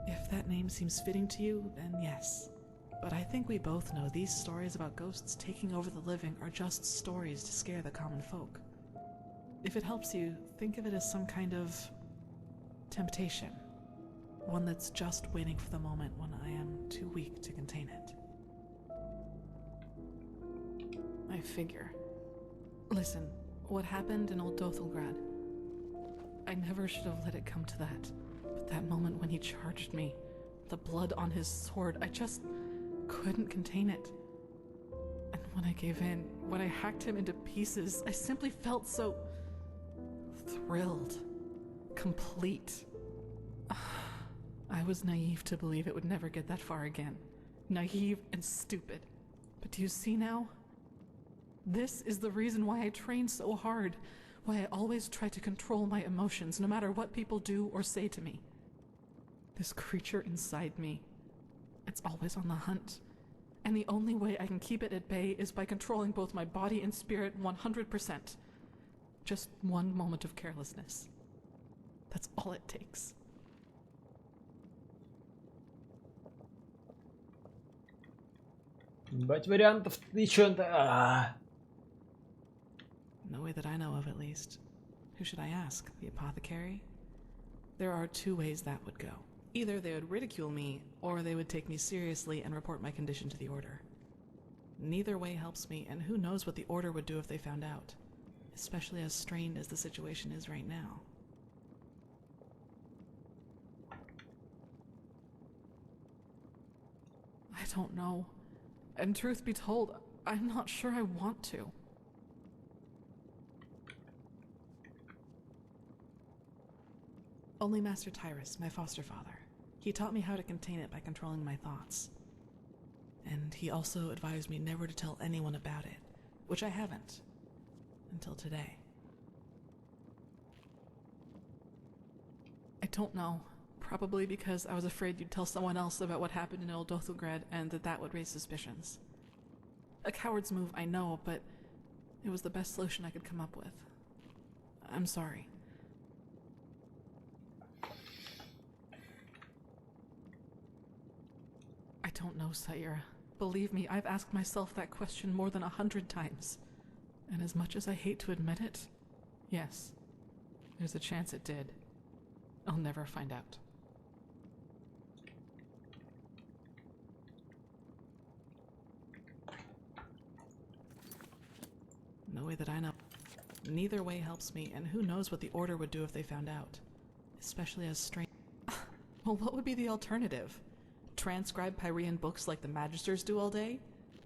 If that name seems fitting to you, then yes. But I think we both know these stories about ghosts taking over the living are just stories to scare the common folk. If it helps you, think of it as some kind of temptation. One that's just waiting for the moment when I am too weak to contain it. I figure. Listen, what happened in Old Dothelgrad, I never should have let it come to that. But that moment when he charged me, the blood on his sword, I just couldn't contain it. And when I gave in, when I hacked him into pieces, I simply felt so thrilled, complete. I was naive to believe it would never get that far again. Naive and stupid. But do you see now? This is the reason why I train so hard, why I always try to control my emotions, no matter what people do or say to me. This creature inside me, it's always on the hunt. And the only way I can keep it at bay is by controlling both my body and spirit 100%. Just one moment of carelessness. That's all it takes. Бать вариантов тысяча. No way that I know of, at least. Who should I ask? The apothecary? There are two ways that would go. Either they would ridicule me, or they would take me seriously and report my condition to the Order. Neither way helps me, and who knows what the Order would do if they found out, especially as strained as the situation is right now. I don't know. And truth be told, I'm not sure I want to. Only Master Tyrus, my foster father. He taught me how to contain it by controlling my thoughts. And he also advised me never to tell anyone about it, which I haven't. Until today. I don't know. Probably because I was afraid you'd tell someone else about what happened in Old Dothelgrad and that would raise suspicions. A coward's move, I know, but it was the best solution I could come up with. I'm sorry. I don't know, Saira. Believe me, I've asked myself that question more than 100 times. And as much as I hate to admit it, yes, there's a chance it did. I'll never find out. No way that I know. Neither way helps me, and who knows what the Order would do if they found out. Especially as strange. Well, what would be the alternative? Transcribe Pyrean books like the Magisters do all day?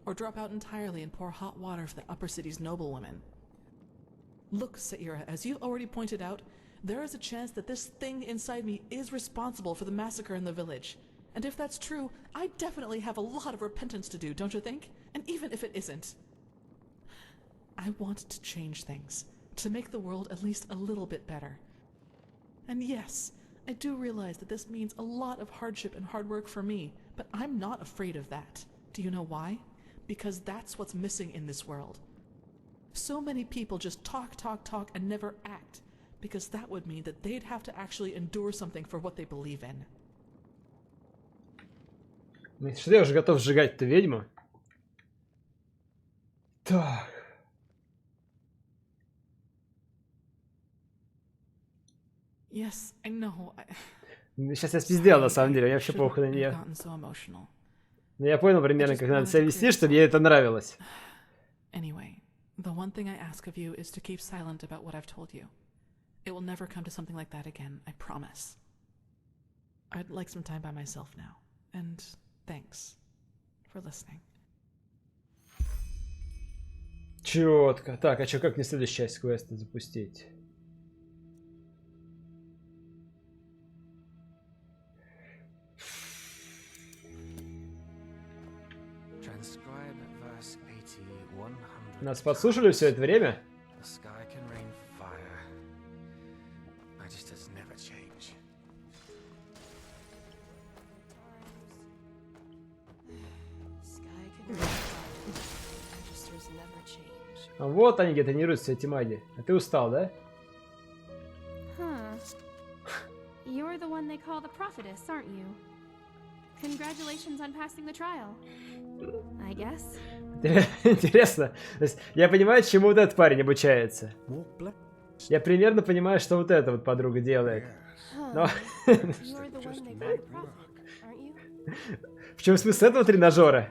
Or drop out entirely and pour hot water for the upper city's noblewomen? Look, Saira, as you've already pointed out, there is a chance that this thing inside me is responsible for the massacre in the village. And if that's true, I definitely have a lot of repentance to do, don't you think? And even if it isn't, I want to change things, to make the world at least a little bit better. And yes, I do realize that this means a lot of hardship and hard work for me, but I'm not afraid of that. Do you know why? Because that's what's missing in this world. So many people just talk, and never act, because that would mean that they'd have to actually endure something for what they believe in. Что я уже готов сжигать эту ведьму? Так. Yes, I know. Сейчас я спиздел, на самом деле, мне вообще похуй на нее. Но я понял примерно, как надо себя вести, чтобы ей это нравилось. Anyway, the one thing I ask of you is to keep silent about what I've told you. It will never come to something like that again, I promise. I'd like some time by myself now, and thanks for listening. Чётко. Так, а чё, как мне следующую часть квеста запустить? Нас подслушали все это время? The sky can rain fire. Magisters never change. Вот они где тренируются, эти маги. А ты устал, да? Huh. You're the one they call the prophetess, aren't you? Congratulations on passing the trial. I guess. Интересно. То есть я понимаю, чему вот этот парень обучается. Я примерно понимаю, что вот эта вот подруга делает. Но... В чем смысл этого тренажера?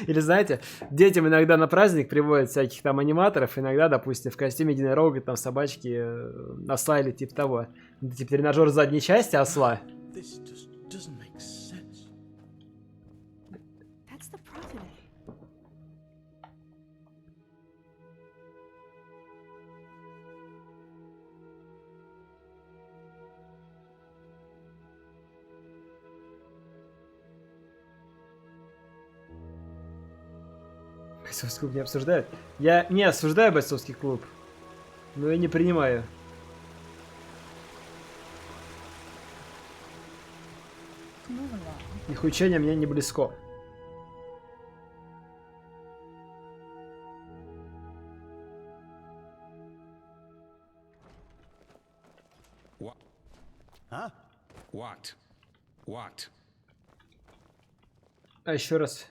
Или знаете, детям иногда на праздник приводят всяких там аниматоров, иногда, допустим, в костюме единорога, там собачки, осла или типа того. Это, типа тренажер задней части осла. Бойцовский клуб не обсуждают? Я не осуждаю бойцовский клуб, но и не принимаю. Их учение мне не близко. Huh? What? А еще раз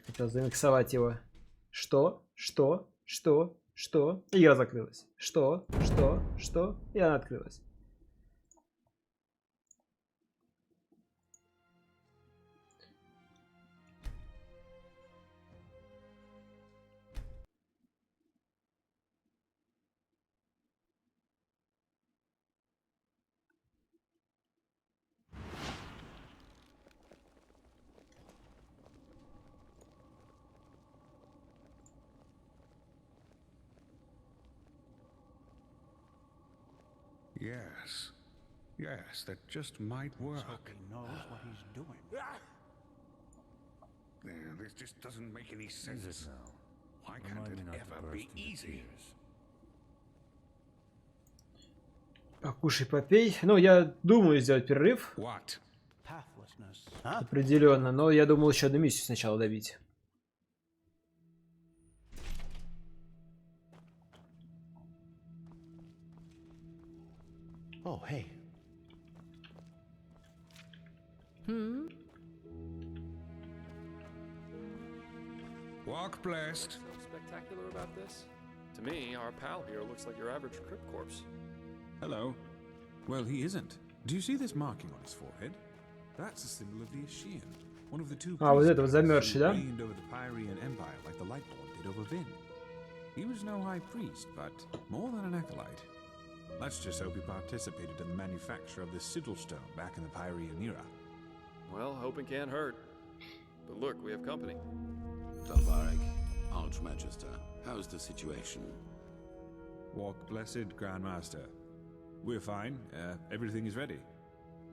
хотел замиксовать его. Что? И игра закрылась. Что? И она открылась. Yes, that just might work. So he knows what he's doing. This just doesn't make any sense. Why can't it ever be easy? Покушай, попей. Ну, я думаю сделать перерыв. Определенно, но я думал еще одну миссию сначала добить. Oh, hey. Walk blessed. So spectacular about this? To me, our pal here looks like your average crypt corpse. Hello. Well, he isn't. Do you see this marking on his forehead? That's a symbol of the Ashian, one of the two вот это вот замерзший, да? reigned over the Pyrean Empire like the Lightborn did over Vin. He was no high priest, but more than an acolyte. Let's just hope he participated in the manufacture of the sigil stone back in the Pyrean era. Well, hoping can't hurt. But look, we have company. Dalvarek, Archmagister, how's the situation? Walk blessed, Grandmaster. We're fine. Everything is ready.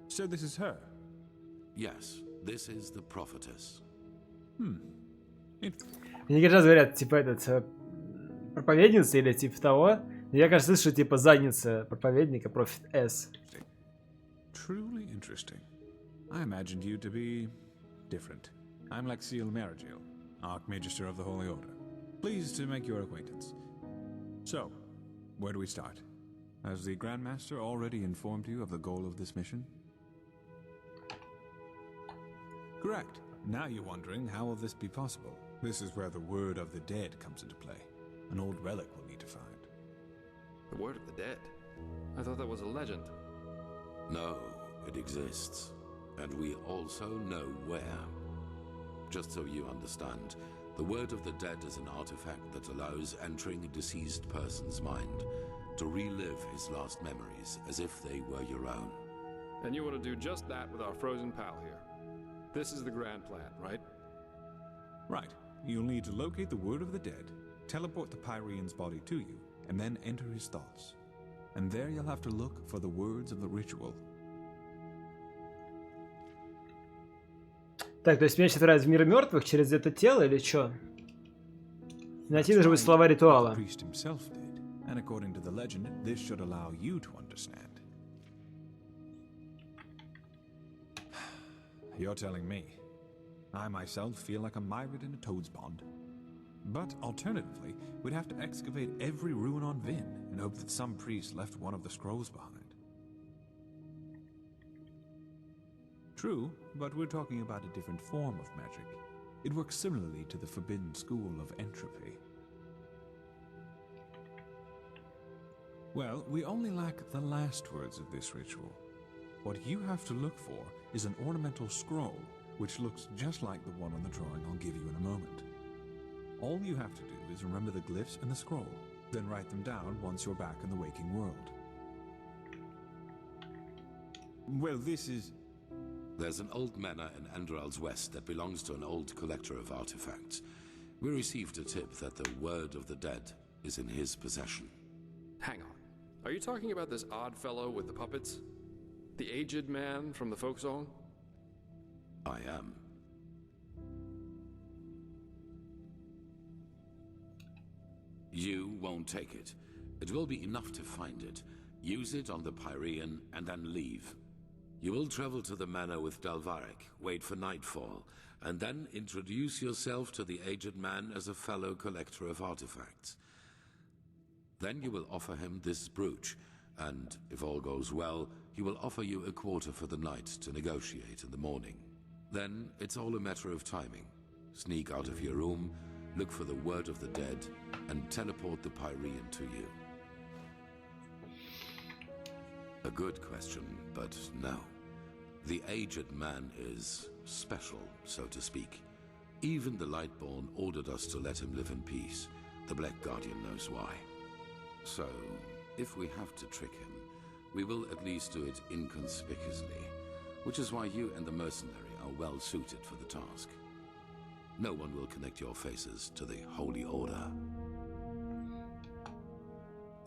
So this is her? Yes, this is the prophetess. Мне кажется, говорят, типа этот проповедница или типа того. Я, кажется, слышу типа задница проповедника, Prophet S. Truly interesting. I imagined you to be different. I'm Lexiel Marigil, Archmagister of the Holy Order. Pleased to make your acquaintance. So, where do we start? Has the Grandmaster already informed you of the goal of this mission? Correct. Now you're wondering how will this be possible? This is where the word of the dead comes into play. An old relic we'll need to find. The word of the dead? I thought that was a legend. No, it exists. And we also know where. Just so you understand, the word of the dead is an artifact that allows entering a deceased person's mind to relive his last memories as if they were your own. And you want to do just that with our frozen pal here. This is the grand plan, right? Right. You'll need to locate the word of the dead, teleport the Pyrean's body to you, and then enter his thoughts. And there you'll have to look for the words of the ritual. Так, то есть меня сейчас отправляют в мир мертвых через это тело или что? Найти должны быть слова ритуала. Priest himself did, and according to the legend, this should allow you to understand. You're telling me. I myself feel like a pirate in a toad's pond. But alternatively, we'd have to excavate every ruin on Vin and hope that some priest left one of the scrolls behind. True, but we're talking about a different form of magic. It works similarly to the forbidden school of entropy. Well, we only lack the last words of this ritual. What you have to look for is an ornamental scroll, which looks just like the one on the drawing I'll give you in a moment. All you have to do is remember the glyphs in the scroll, then write them down once you're back in the waking world. Well, this is... There's an old manor in Enderal's west that belongs to an old collector of artifacts. We received a tip that the word of the dead is in his possession. Hang on. Are you talking about this odd fellow with the puppets? The aged man from the folk song? I am. You won't take it. It will be enough to find it. Use it on the Pyrean and then leave. You will travel to the manor with Dalvarek, wait for nightfall, and then introduce yourself to the aged man as a fellow collector of artifacts. Then you will offer him this brooch, and if all goes well, he will offer you a quarter for the night to negotiate in the morning. Then it's all a matter of timing. Sneak out of your room, look for the word of the dead, and teleport the Pyrean to you. A good question, but no. The aged man is special, so to speak. Even the Lightborn ordered us to let him live in peace. The Black Guardian knows why. So, if we have to trick him, we will at least do it inconspicuously, which is why you and the mercenary are well suited for the task. No one will connect your faces to the Holy Order.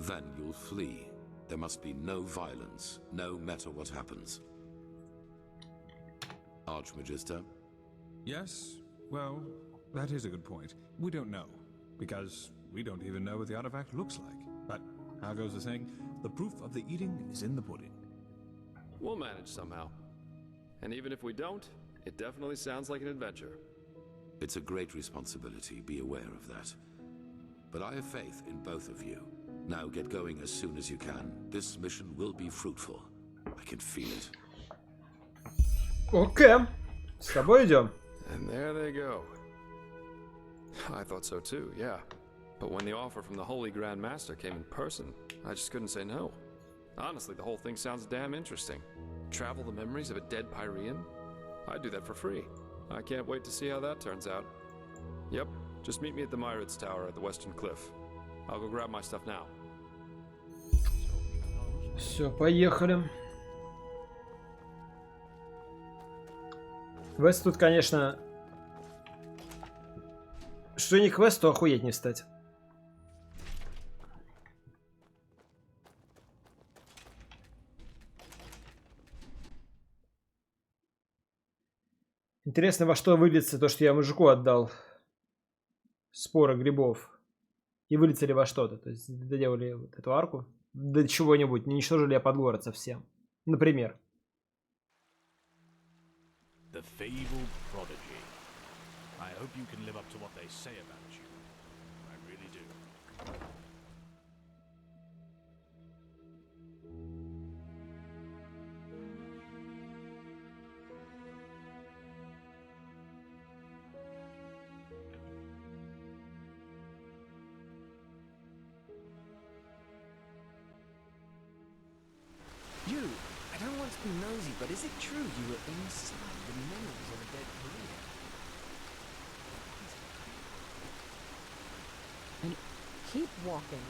Then you'll flee. There must be no violence, no matter what happens. Archmagister? Yes? Well, that is a good point. We don't know, because we don't even know what the artifact looks like. But, how goes the saying? The proof of the eating is in the pudding. We'll manage somehow. And even if we don't, it definitely sounds like an adventure. It's a great responsibility, be aware of that. But I have faith in both of you. Now get going as soon as you can. This mission will be fruitful. I can feel it. Окей. С тобой идем. And there they go. I thought so too, yeah. But when the offer from the Holy Grand Master came in person, I just couldn't say no. Honestly, the whole thing sounds damn interesting. Travel the memories of a dead Pyrean? I'd do that for free. I can't wait to see how that turns out. Yep, just meet me at the Myrids Tower at the Western Cliff. I'll go grab my stuff now. Все, поехали. Квест тут, конечно... Что не квест, то охуеть не встать. Интересно, во что выльется то, что я мужику отдал. Споры грибов. И выльется ли во что-то. То есть доделали вот эту арку. До чего-нибудь. Не уничтожили я под город совсем. Например. The fabled prodigy. I hope you can live up to what they say about you. I really do. You, I don't want to be nosy, but is it true you were inside the memories of a dead career? And keep walking.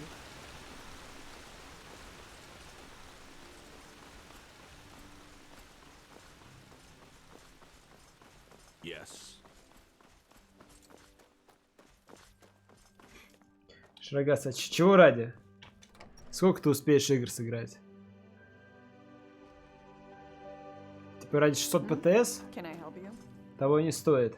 Yes. Шрагаса, чего ради? Сколько ты успеешь игр сыграть? Типа ради 600 ПТС? Can I help you? Того не стоит.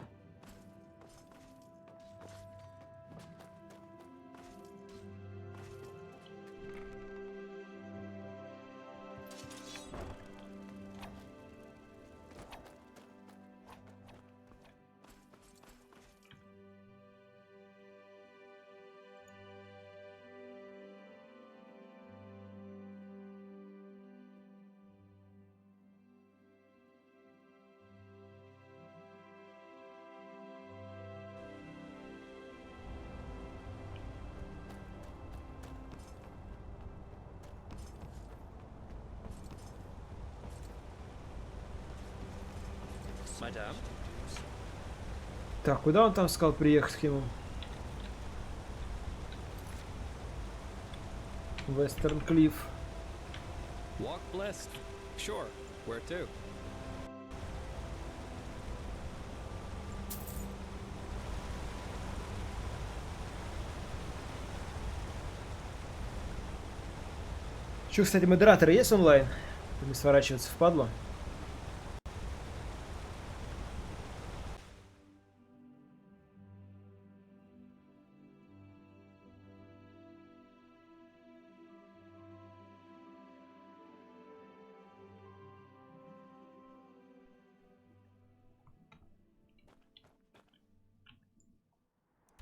Madame? Так, куда он там сказал приехать к нему? Вестерн Клифф. Walk blessed. Sure. Where to? Че, кстати, модераторы есть онлайн? Не сворачиваться впадло.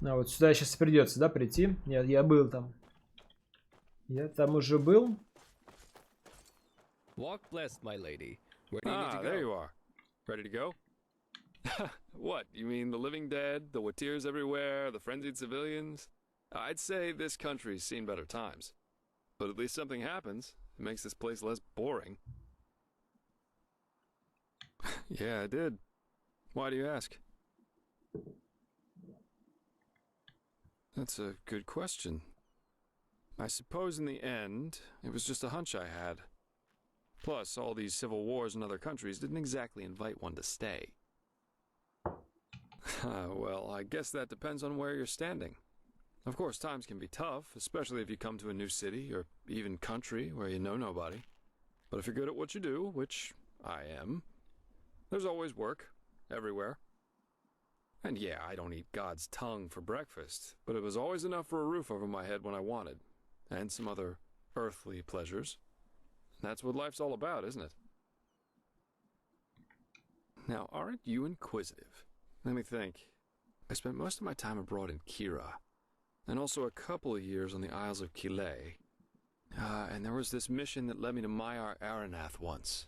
А вот сюда сейчас придется, да, прийти? Я был там. Я там уже был. Walk blessed, my lady. Where do you need to go? There you are. Ready to go? What? You mean the living dead, the watirs everywhere, the frenzied civilians? I'd say this country's seen better times. But at least something happens. It makes this place less boring. Yeah, I did. Why do you ask? That's a good question. I suppose in the end, it was just a hunch I had. Plus, all these civil wars in other countries didn't exactly invite one to stay. Well, I guess that depends on where you're standing. Of course, times can be tough, especially if you come to a new city or even country where you know nobody. But if you're good at what you do, which I am, there's always work, everywhere. And yeah, I don't eat God's tongue for breakfast, but it was always enough for a roof over my head when I wanted, and some other earthly pleasures. That's what life's all about, isn't it? Now, aren't you inquisitive? Let me think. I spent most of my time abroad in Kira, and also a couple of years on the Isles of Kile. And there was this mission that led me to Maiar Aranath once.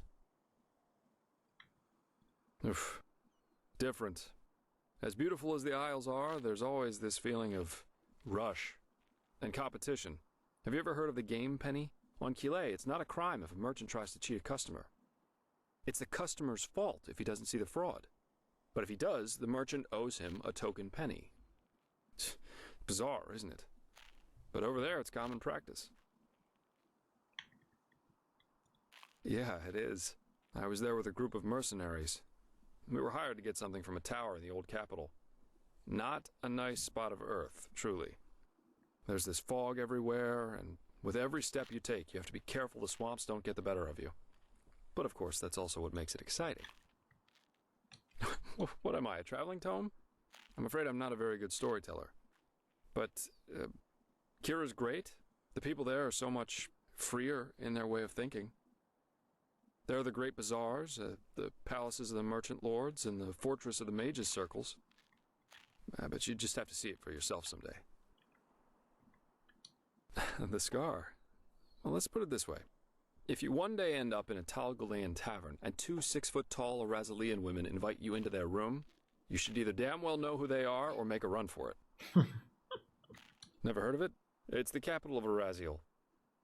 Oof. Different. As beautiful as the Isles are, there's always this feeling of rush and competition. Have you ever heard of the game penny? On Kile, it's not a crime if a merchant tries to cheat a customer. It's the customer's fault if he doesn't see the fraud. But if he does, the merchant owes him a token penny. Bizarre, isn't it? But over there, it's common practice. Yeah, it is. I was there with a group of mercenaries. We were hired to get something from a tower in the old capital. Not a nice spot of earth, truly. There's this fog everywhere, and with every step you take, you have to be careful the swamps don't get the better of you. But of course, that's also what makes it exciting. What am I, a traveling tome? I'm afraid I'm not a very good storyteller. But Kira's great. The people there are so much freer in their way of thinking. There are the great bazaars, the palaces of the merchant lords, and the fortress of the mages' circles. But you just have to see it for yourself someday. The scar. Well, let's put it this way. If you one day end up in a Tal Galayan tavern and 2 6-foot-tall Arazalian women invite you into their room, you should either damn well know who they are or make a run for it. Never heard of it? It's the capital of Araziel.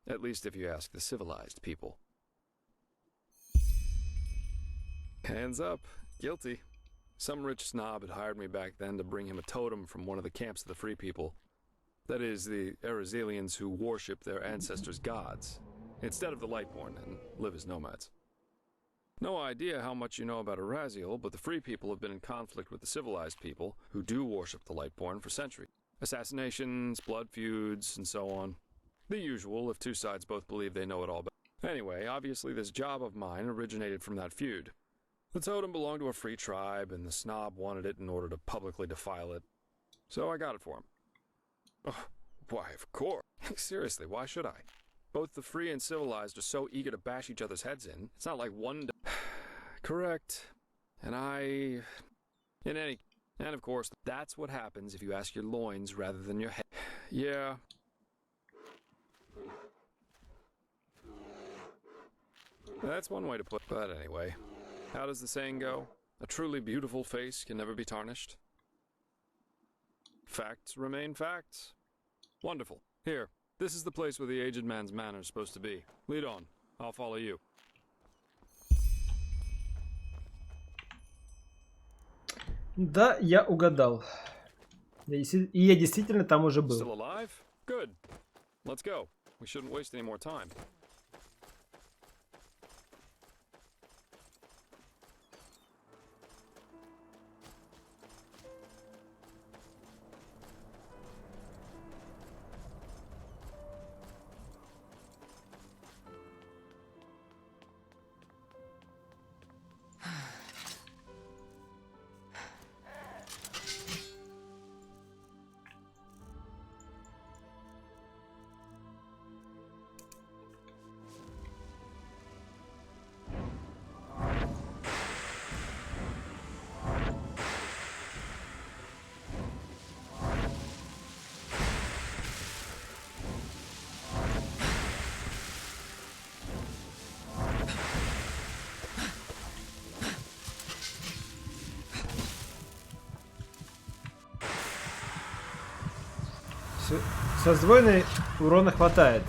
At least if you ask the civilized people. Hands up. Guilty. Some rich snob had hired me back then to bring him a totem from one of the camps of the free people. That is, the Arazalians who worship their ancestors' gods, instead of the Lightborn, and live as nomads. No idea how much you know about Araziel, but the free people have been in conflict with the civilized people, who do worship the Lightborn, for centuries. Assassinations, blood feuds, and so on. The usual, if two sides both believe they know it all better. Anyway, obviously this job of mine originated from that feud. The totem belonged to a free tribe, and the snob wanted it in order to publicly defile it. So I got it for him. Oh, why, of course. Seriously, why should I? Both the free and civilized are so eager to bash each other's heads in. It's not like one... Correct. And And of course, that's what happens if you ask your loins rather than your head. Yeah. That's one way to put it. But anyway, how does the saying go? A truly beautiful face can never be tarnished. Facts remain facts. Wonderful. Here, this is the place where the aged man's manor is supposed to be. Lead on. I'll follow you. Да, я угадал. И я действительно там уже был. Still alive? Good. Let's go. We shouldn't waste any more time. Со сдвоенной урона хватает.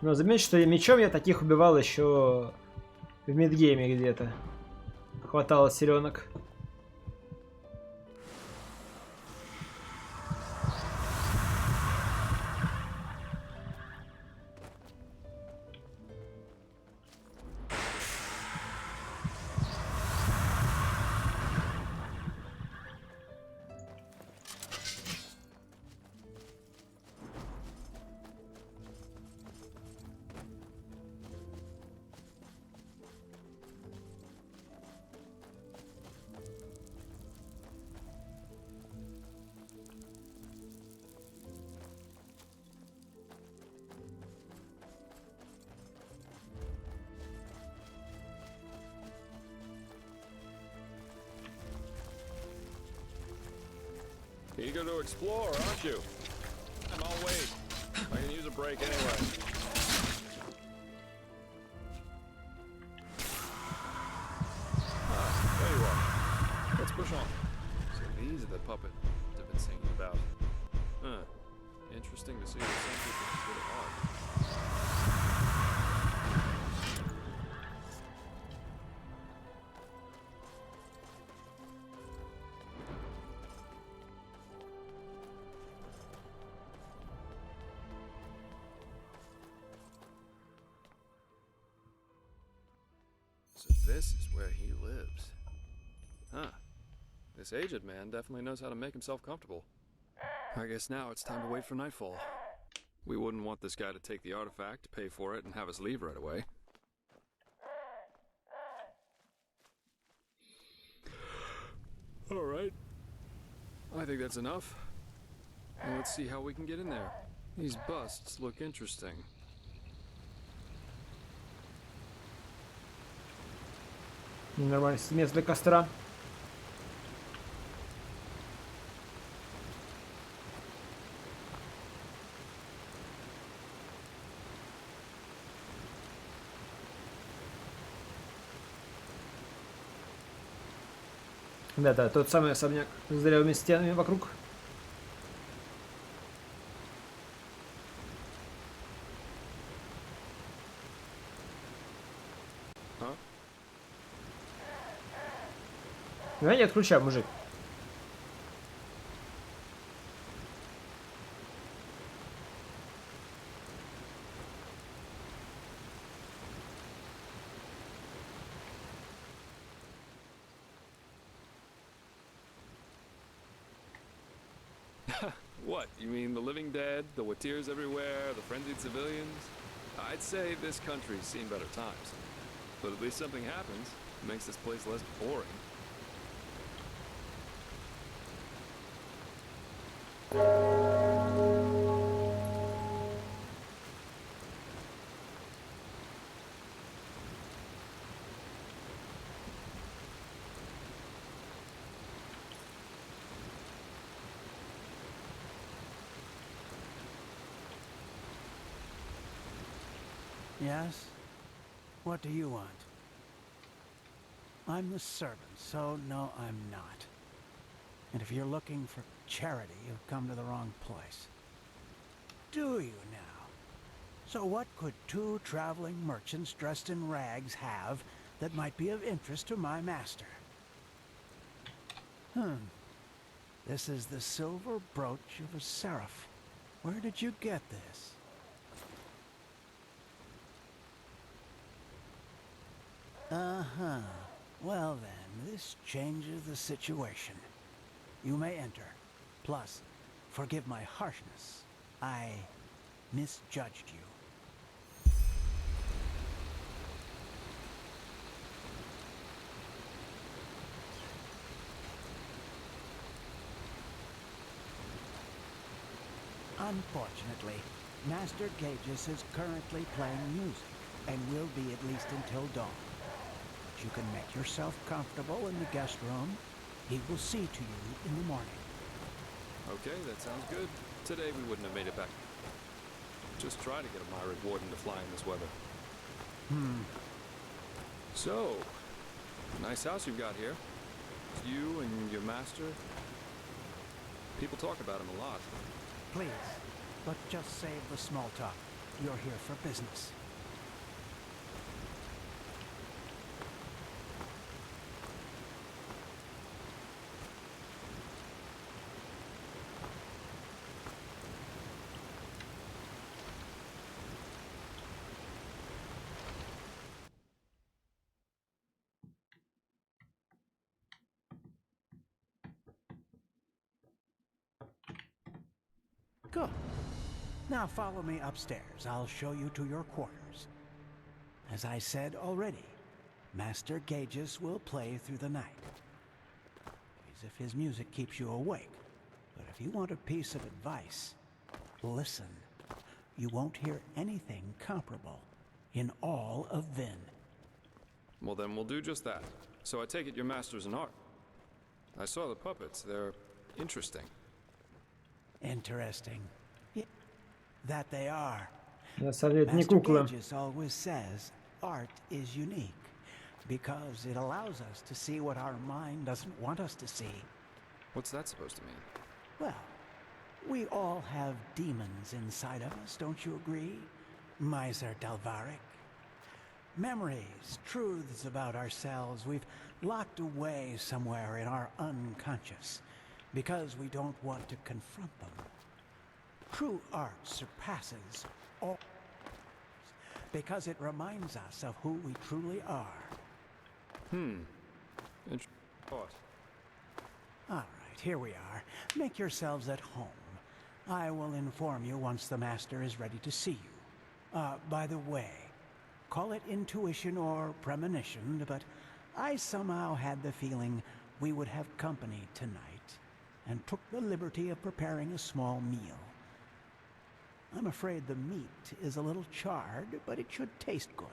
Но заметь, что мечом я таких убивал еще в мидгейме где-то. Хватало селенок. Eager to explore, aren't you? I'll wait. I can use a break anyway. Ah, there you are. Let's push on. So these are the puppets I've been singing about. Huh. Interesting to see that some people can get it hard. This is where he lives. Huh. This aged man definitely knows how to make himself comfortable. I guess now it's time to wait for nightfall. We wouldn't want this guy to take the artifact, pay for it, and have us leave right away. Alright. I think that's enough. Now let's see how we can get in there. These busts look interesting. Нормально, место для костра. Да, тот самый особняк с дырявыми стенами вокруг. Давай не отключай, мужик. What, you mean the living dead, the Watirs everywhere, the frenzied civilians? I'd say this country's seen better times. But at least something happens. It makes this place less boring. Yes? What do you want? I'm the servant, so no, I'm not. And if you're looking for charity, you've come to the wrong place. Do you now? So what could two traveling merchants dressed in rags have that might be of interest to my master? This is the silver brooch of a seraph. Where did you get this? Uh-huh. Well then, this changes the situation. You may enter. Plus, forgive my harshness. I misjudged you. Unfortunately, Master Gages is currently playing music, and will be at least until dawn. But you can make yourself comfortable in the guest room. He will see to you in the morning. Okay, that sounds good. Today we wouldn't have made it back. Just try to get a Myriad Warden to fly in this weather. So, nice house you've got here. You and your master. People talk about him a lot. Please, but just save the small talk. You're here for business. Good. Now follow me upstairs. I'll show you to your quarters. As I said already, Master Gages will play through the night. As if his music keeps you awake. But if you want a piece of advice, listen. You won't hear anything comparable in all of Vin. Well, then we'll do just that. So I take it your master's in art. I saw the puppets. They're interesting. Interesting. That they are. На самом деле, это не Master кукла. Gages always says art is unique because it allows us to see what our mind doesn't want us to see. What's that supposed to mean? Well, we all have demons inside of us, don't you agree, Miser Dalvaric? Memories, truths about ourselves we've locked away somewhere in our unconscious because we don't want to confront them. True art surpasses all because it reminds us of who we truly are. Interesting thought. All right, here we are. Make yourselves at home. I will inform you once the master is ready to see you. By the way, call it intuition or premonition, but I somehow had the feeling we would have company tonight and took the liberty of preparing a small meal. I'm afraid the meat is a little charred, but it should taste good.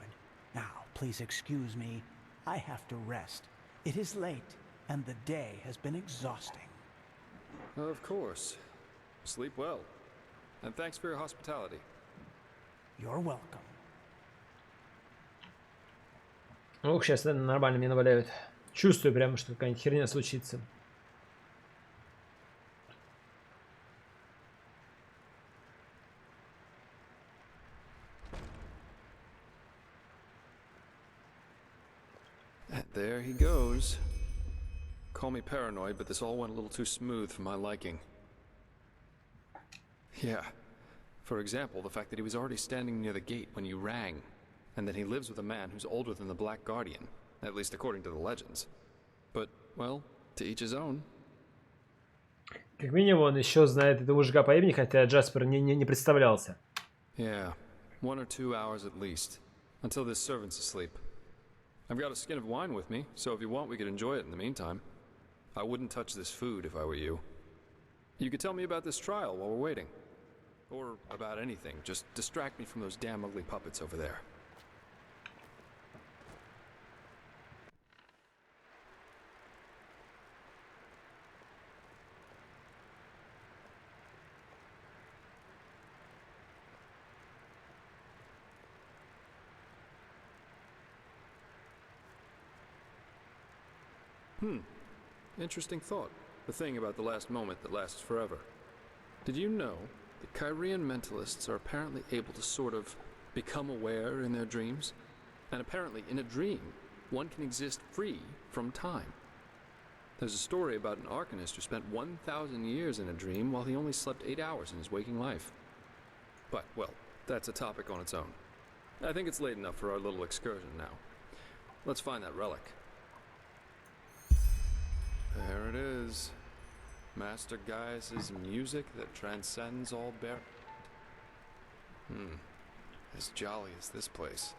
Now, please excuse me. I have to rest. It is late, and the day has been exhausting. Of course. Sleep well. And thanks for your hospitality. You're welcome. Ох, сейчас нормально мне наваляют. Чувствую прямо, что какая-нибудь херня случится. And there he goes. Call me paranoid, but this all went a little too smooth for my liking. Yeah. For example, the fact that he was already standing near the gate when you rang, and that he lives with a man who's older than the Black Guardian, at least according to the legends. But, well, to each his own. Как минимум, он еще знает этого мужика по имени, хотя Джаспер не представлялся. Yeah, 1 or 2 hours at least, until this servant's asleep. I've got a skin of wine with me, so if you want, we could enjoy it in the meantime. I wouldn't touch this food if I were you. You could tell me about this trial while we're waiting. Or about anything. Just distract me from those damn ugly puppets over there. Interesting thought. The thing about the last moment that lasts forever. Did you know that Kyrian mentalists are apparently able to sort of become aware in their dreams? And apparently, in a dream, one can exist free from time. There's a story about an Arcanist who spent 1,000 years in a dream while he only slept 8 hours in his waking life. But, well, that's a topic on its own. I think it's late enough for our little excursion now. Let's find that relic. There it is. Master Gaius's music that transcends all as jolly as this place.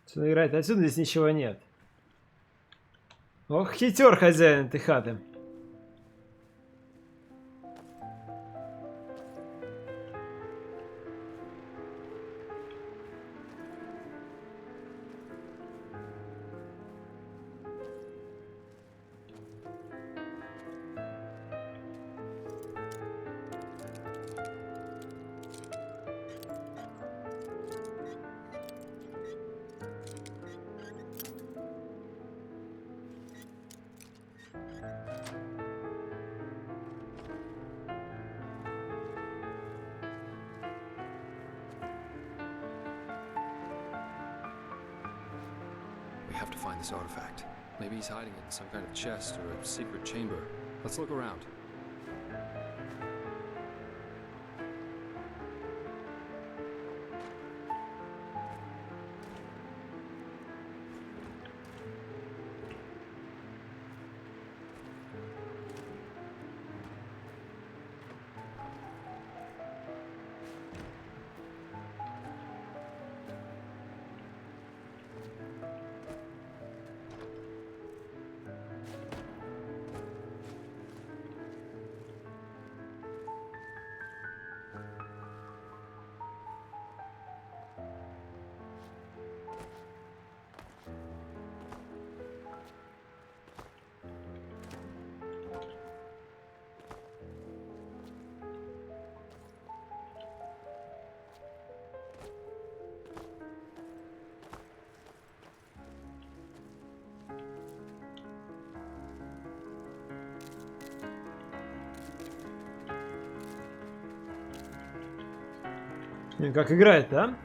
Отсюда играть, отсюда здесь ничего нет. Ох, хитер хозяин этой хаты. We have to find this artifact. Maybe he's hiding it in some kind of chest or a secret chamber. Let's look around. Как играет, да?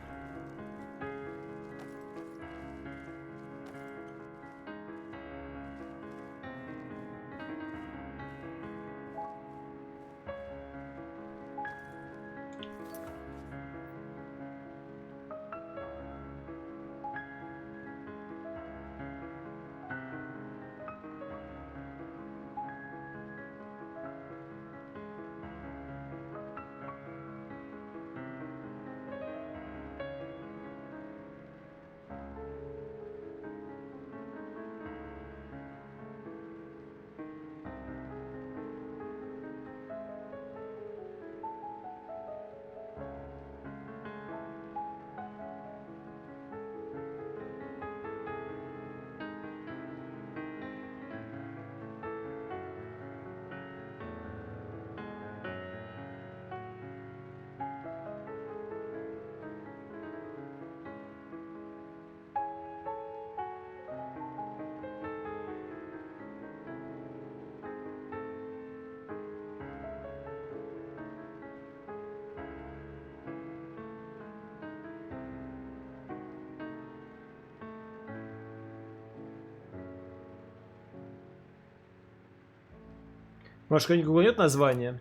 Может, кто-нибудь гуглнет название?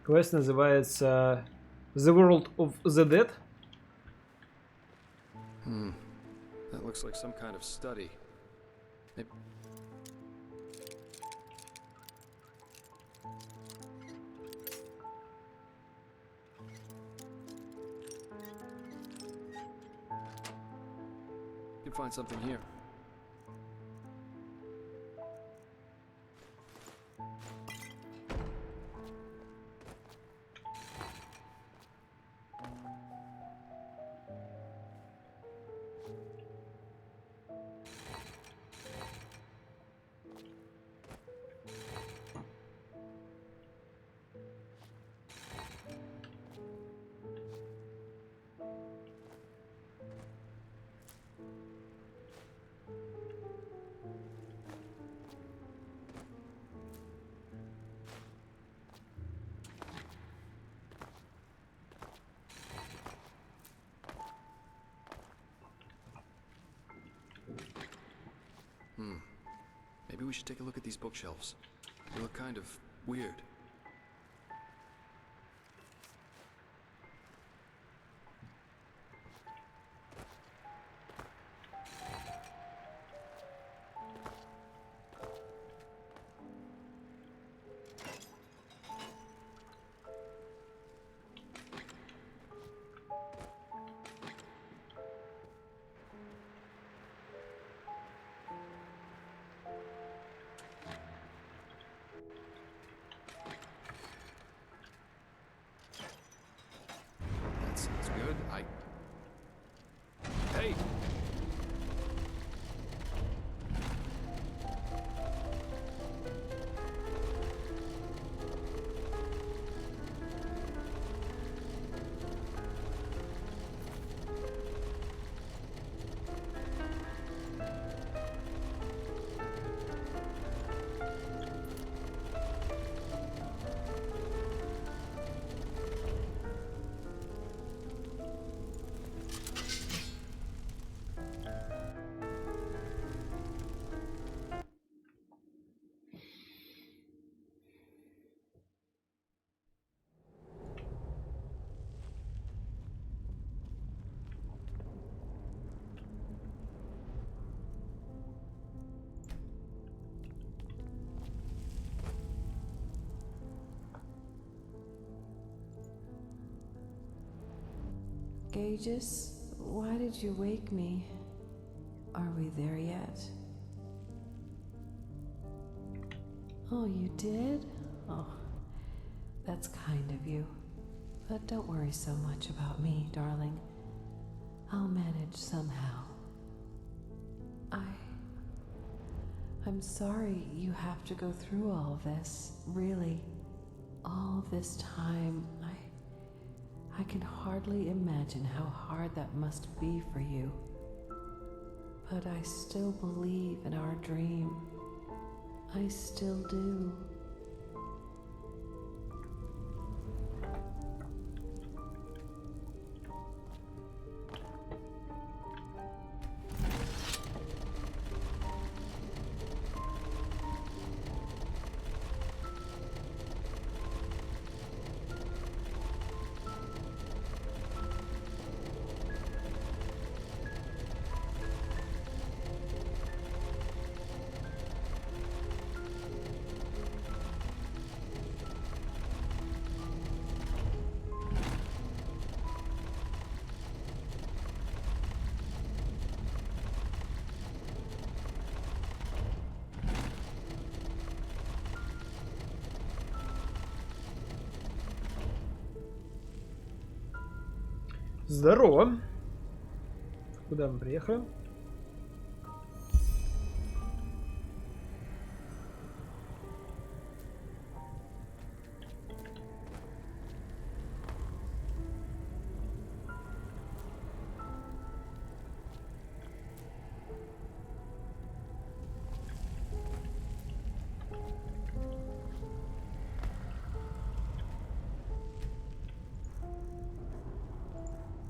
Квест называется The World of the Dead. That looks like some kind of study. Maybe... You can find something here. Maybe we should take a look at these bookshelves. They look kind of weird. Sounds good. Hey! Gages, why did you wake me? Are we there yet? Oh, you did? Oh, that's kind of you. But don't worry so much about me, darling. I'll manage somehow. I'm sorry you have to go through all this, really. All this time, I can hardly imagine how hard that must be for you. But I still believe in our dream. I still do. Здорово. Куда мы приехали?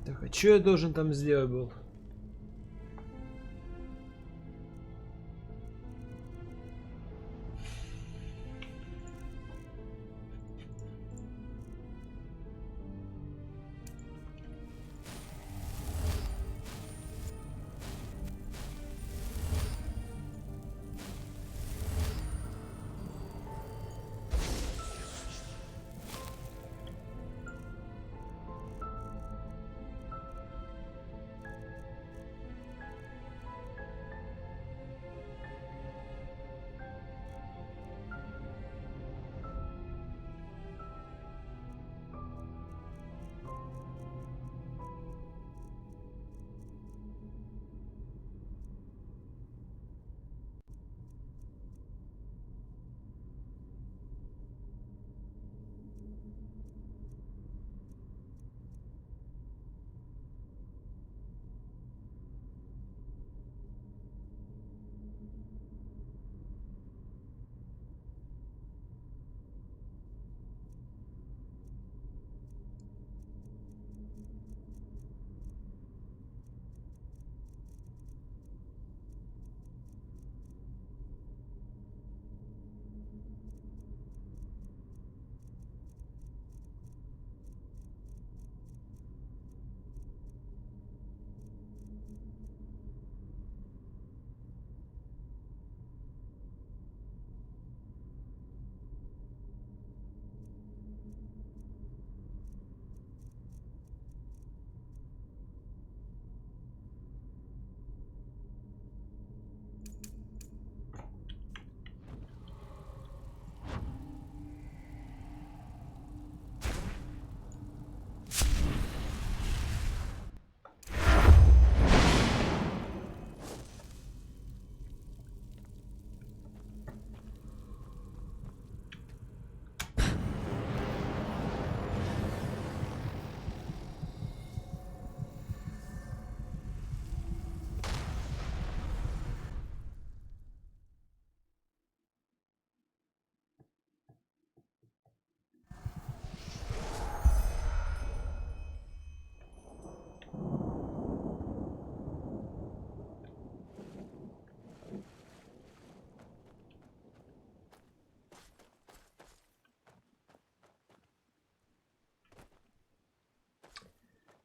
Так, а что я должен там сделать был?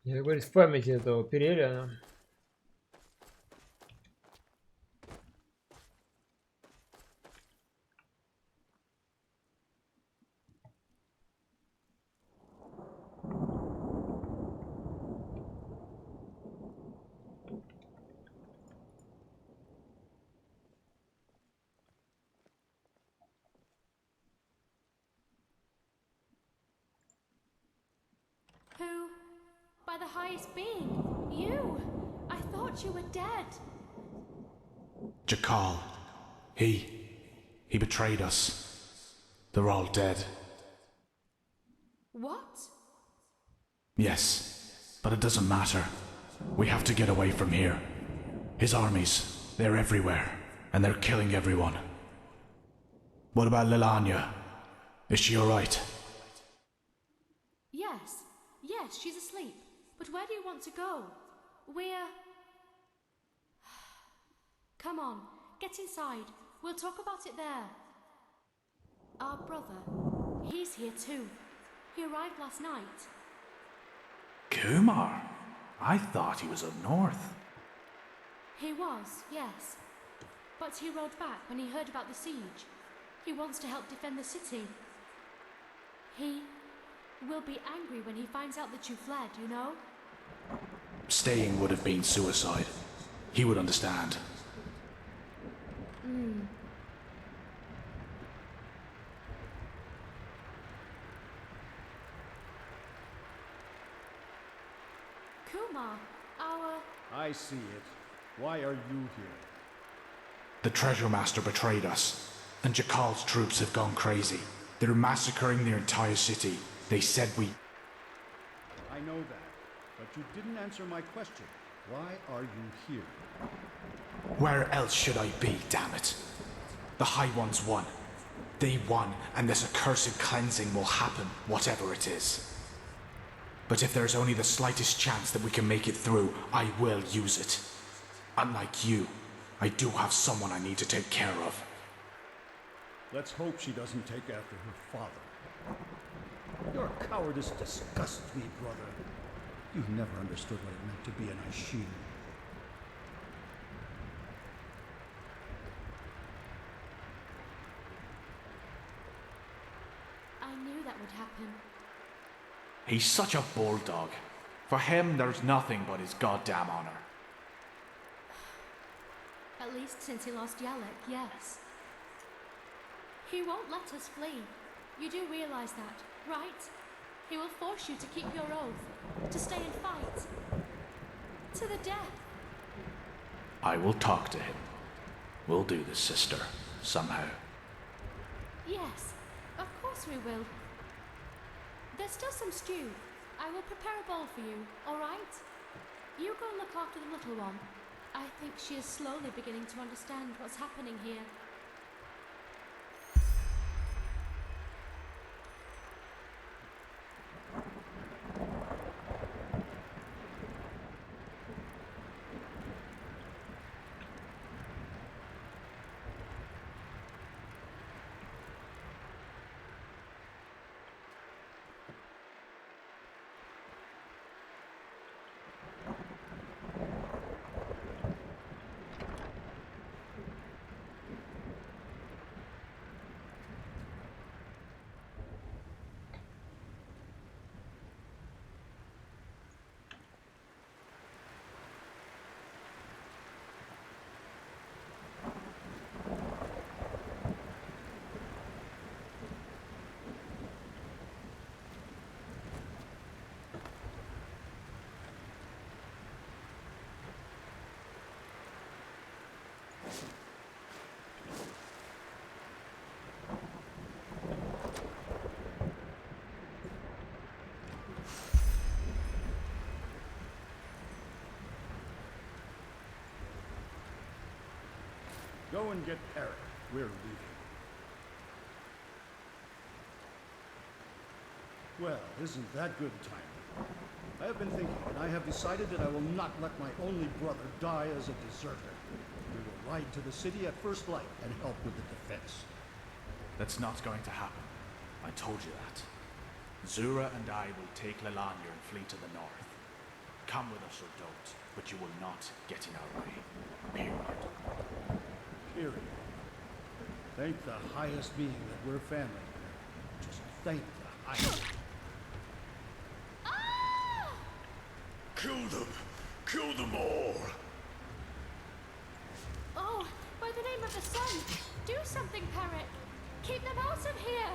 Я говорю, в памяти этого Переля. Who? By the highest being. You! I thought you were dead. Jakal. He betrayed us. They're all dead. What? Yes, but it doesn't matter. We have to get away from here. His armies, they're everywhere, and they're killing everyone. What about Lilanya? Is she alright? Yes, she's asleep. But where do you want to go? We're... Come on, get inside. We'll talk about it there. Our brother, he's here too. He arrived last night. Kumar? I thought he was up north. He was, yes. But he rode back when he heard about the siege. He wants to help defend the city. He will be angry when he finds out that you fled, you know? Staying would have been suicide. He would understand. Kumar, I see it. Why are you here? The Treasure Master betrayed us, and Jakal's troops have gone crazy. They're massacring the entire city. They said we... I know that, but you didn't answer my question. Why are you here? Where else should I be, damn it? The High Ones won. They won, and this accursed cleansing will happen, whatever it is. But if there's only the slightest chance that we can make it through, I will use it. Unlike you, I do have someone I need to take care of. Let's hope she doesn't take after her father. Your cowardice disgusts me, brother. You've never understood what it meant to be an Aishin. I knew that would happen. He's such a bulldog. For him, there's nothing but his goddamn honor. At least since he lost Yalek, yes. He won't let us flee. You do realize that, right? He will force you to keep your oath, to stay and fight. To the death. I will talk to him. We'll do this, sister, somehow. Yes, of course we will. There's still some stew. I will prepare a bowl for you, alright? You go and look after the little one. I think she is slowly beginning to understand what's happening here. Go and get Eric. We're leaving. Well, isn't that good timing? I have been thinking, and I have decided that I will not let my only brother die as a deserter. We will ride to the city at first light and help with the defense. That's not going to happen. I told you that. Zura and I will take Lelania and flee to the north. Come with us or don't, but you will not get in our way. Period. Period. Thank the highest being that we're family. Just thank the highest. Kill them! Kill them all! Oh, by the name of the sun, do something, Parrot. Keep them out of here.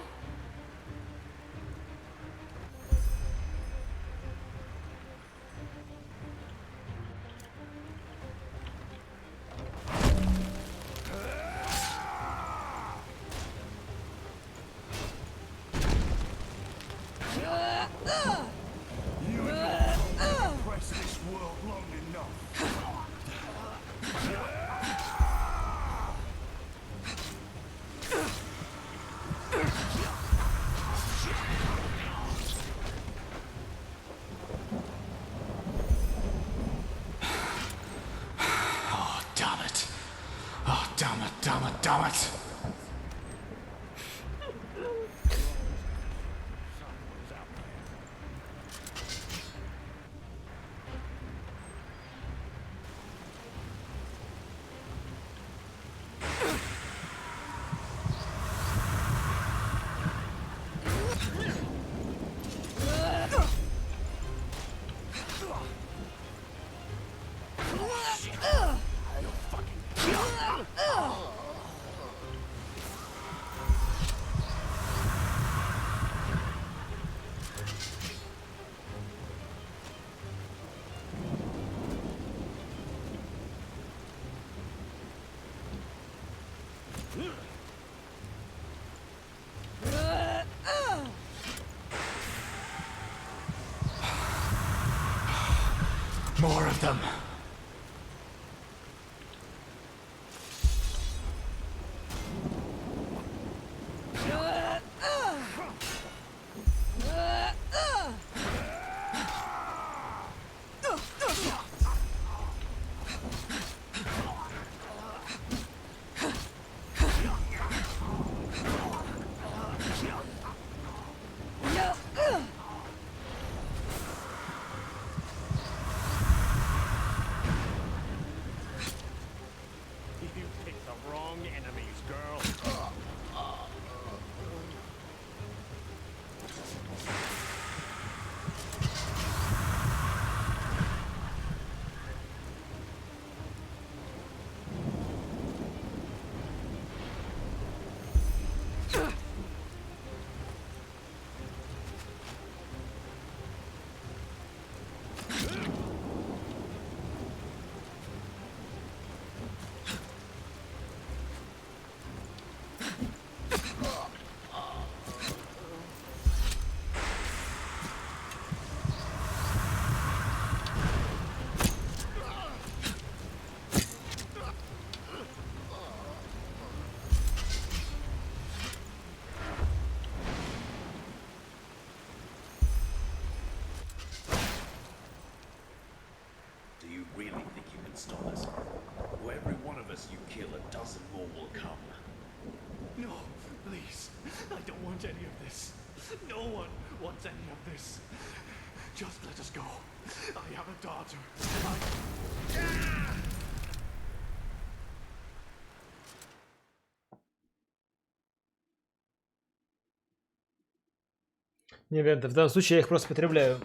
Damn it! More of them. Really think you can stop us? For every one of us you kill, a dozen more will come. No, please. I don't want any of this. No one wants any of this. Just let us go. I have a daughter. Не, ребята, в данном случае я их просто потребляю.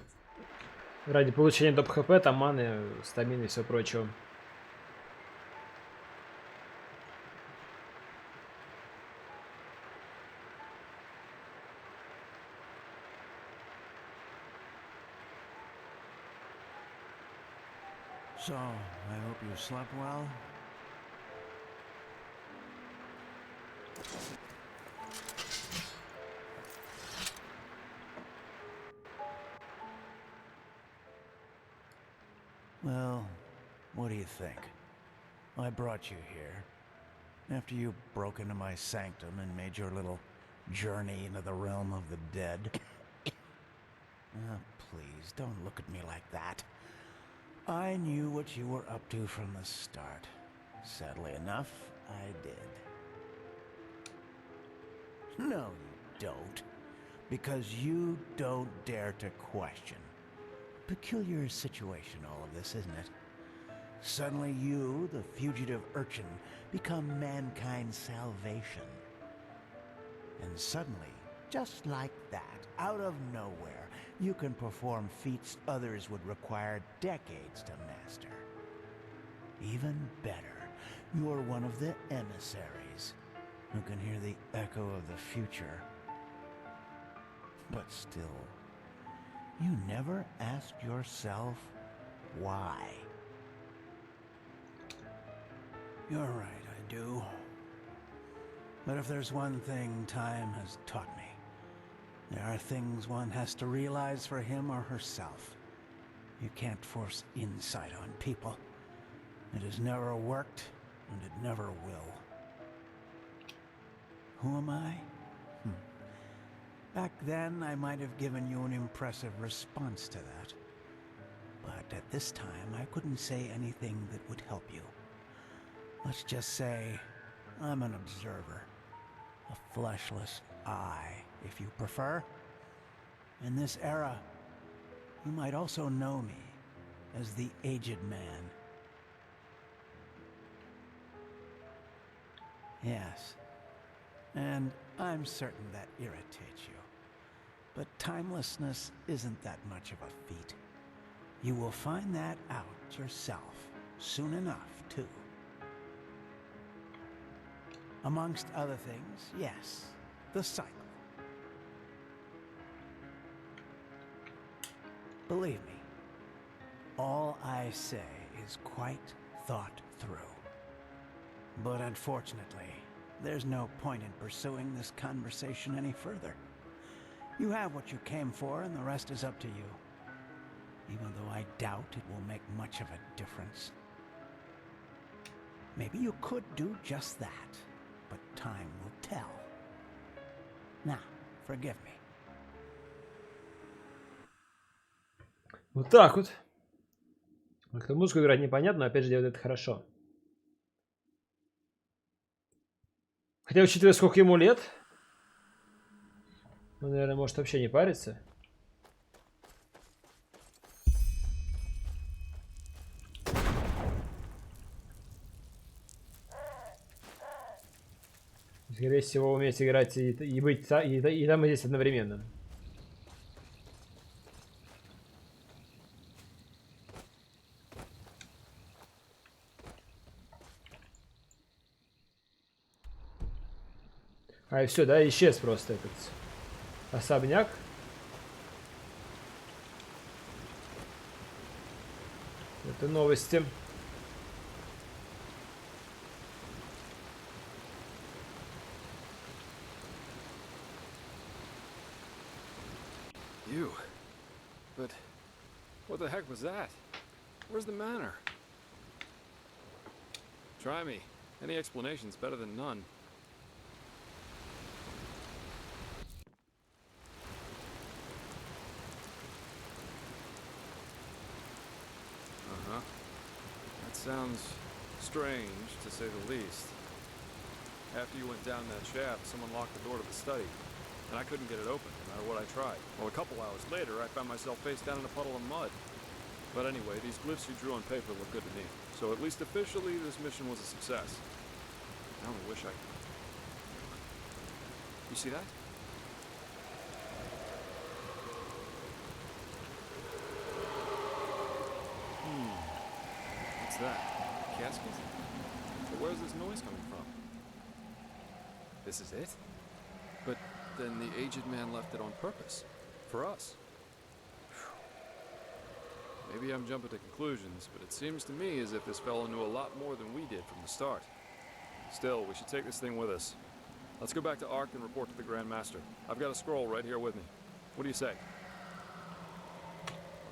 Ради получения доп. ХП, там маны, стамины и все прочего. So, I hope you slept well. Well, what do you think? I brought you here after you broke into my sanctum and made your little journey into the realm of the dead. Please, don't look at me like that. I knew what you were up to from the start. Sadly enough, I did. No, you don't. Because you don't dare to question. peculiar situation, all of this, isn't it? Suddenly you, the fugitive urchin, become mankind's salvation. And suddenly, just like that, out of nowhere, you can perform feats others would require decades to master. Even better, you're one of the emissaries who can hear the echo of the future. But still, you never asked yourself why. You're right, I do. But if there's one thing time has taught me, there are things one has to realize for him or herself. You can't force insight on people. It has never worked, and it never will. Who am I? Back then, I might have given you an impressive response to that. But at this time, I couldn't say anything that would help you. Let's just say I'm an observer. A fleshless eye, if you prefer. In this era, you might also know me as the Aged Man. Yes, and I'm certain that irritates you. But timelessness isn't that much of a feat. You will find that out yourself soon enough, too. Amongst other things, yes, the cycle. Believe me, all I say is quite thought through. But unfortunately, there's no point in pursuing this conversation any further. You have what you came for, and the rest is up to you. Even though I doubt it will make much of a difference. Maybe you could do just that, but time will tell. Now, forgive me. Вот так вот. Как-то музыку играть непонятно, но опять же делает это хорошо. Хотя, учитывая, сколько ему лет, он, наверное, может вообще не париться. Скорее всего, уметь играть и быть и там, и здесь одновременно. А и все, да, исчез просто этот особняк. Это новости. You? But what the heck was that? Where's the manor? Try me. Any explanation's better than none. Uh-huh. That sounds strange, to say the least. After you went down that shaft, someone locked the door to the study, and I couldn't get it open, no matter what I tried. Well, a couple hours later, I found myself face down in a puddle of mud. But anyway, these glyphs you drew on paper look good to me. So at least officially, this mission was a success. I only wish I... You see that? What's that? A casket? But where's this noise coming from? This is it? But then the aged man left it on purpose. For us. Maybe I'm jumping to conclusions, but it seems to me as if this fellow knew a lot more than we did from the start. Still, we should take this thing with us. Let's go back to Ark and report to the Grand Master. I've got a scroll right here with me. What do you say?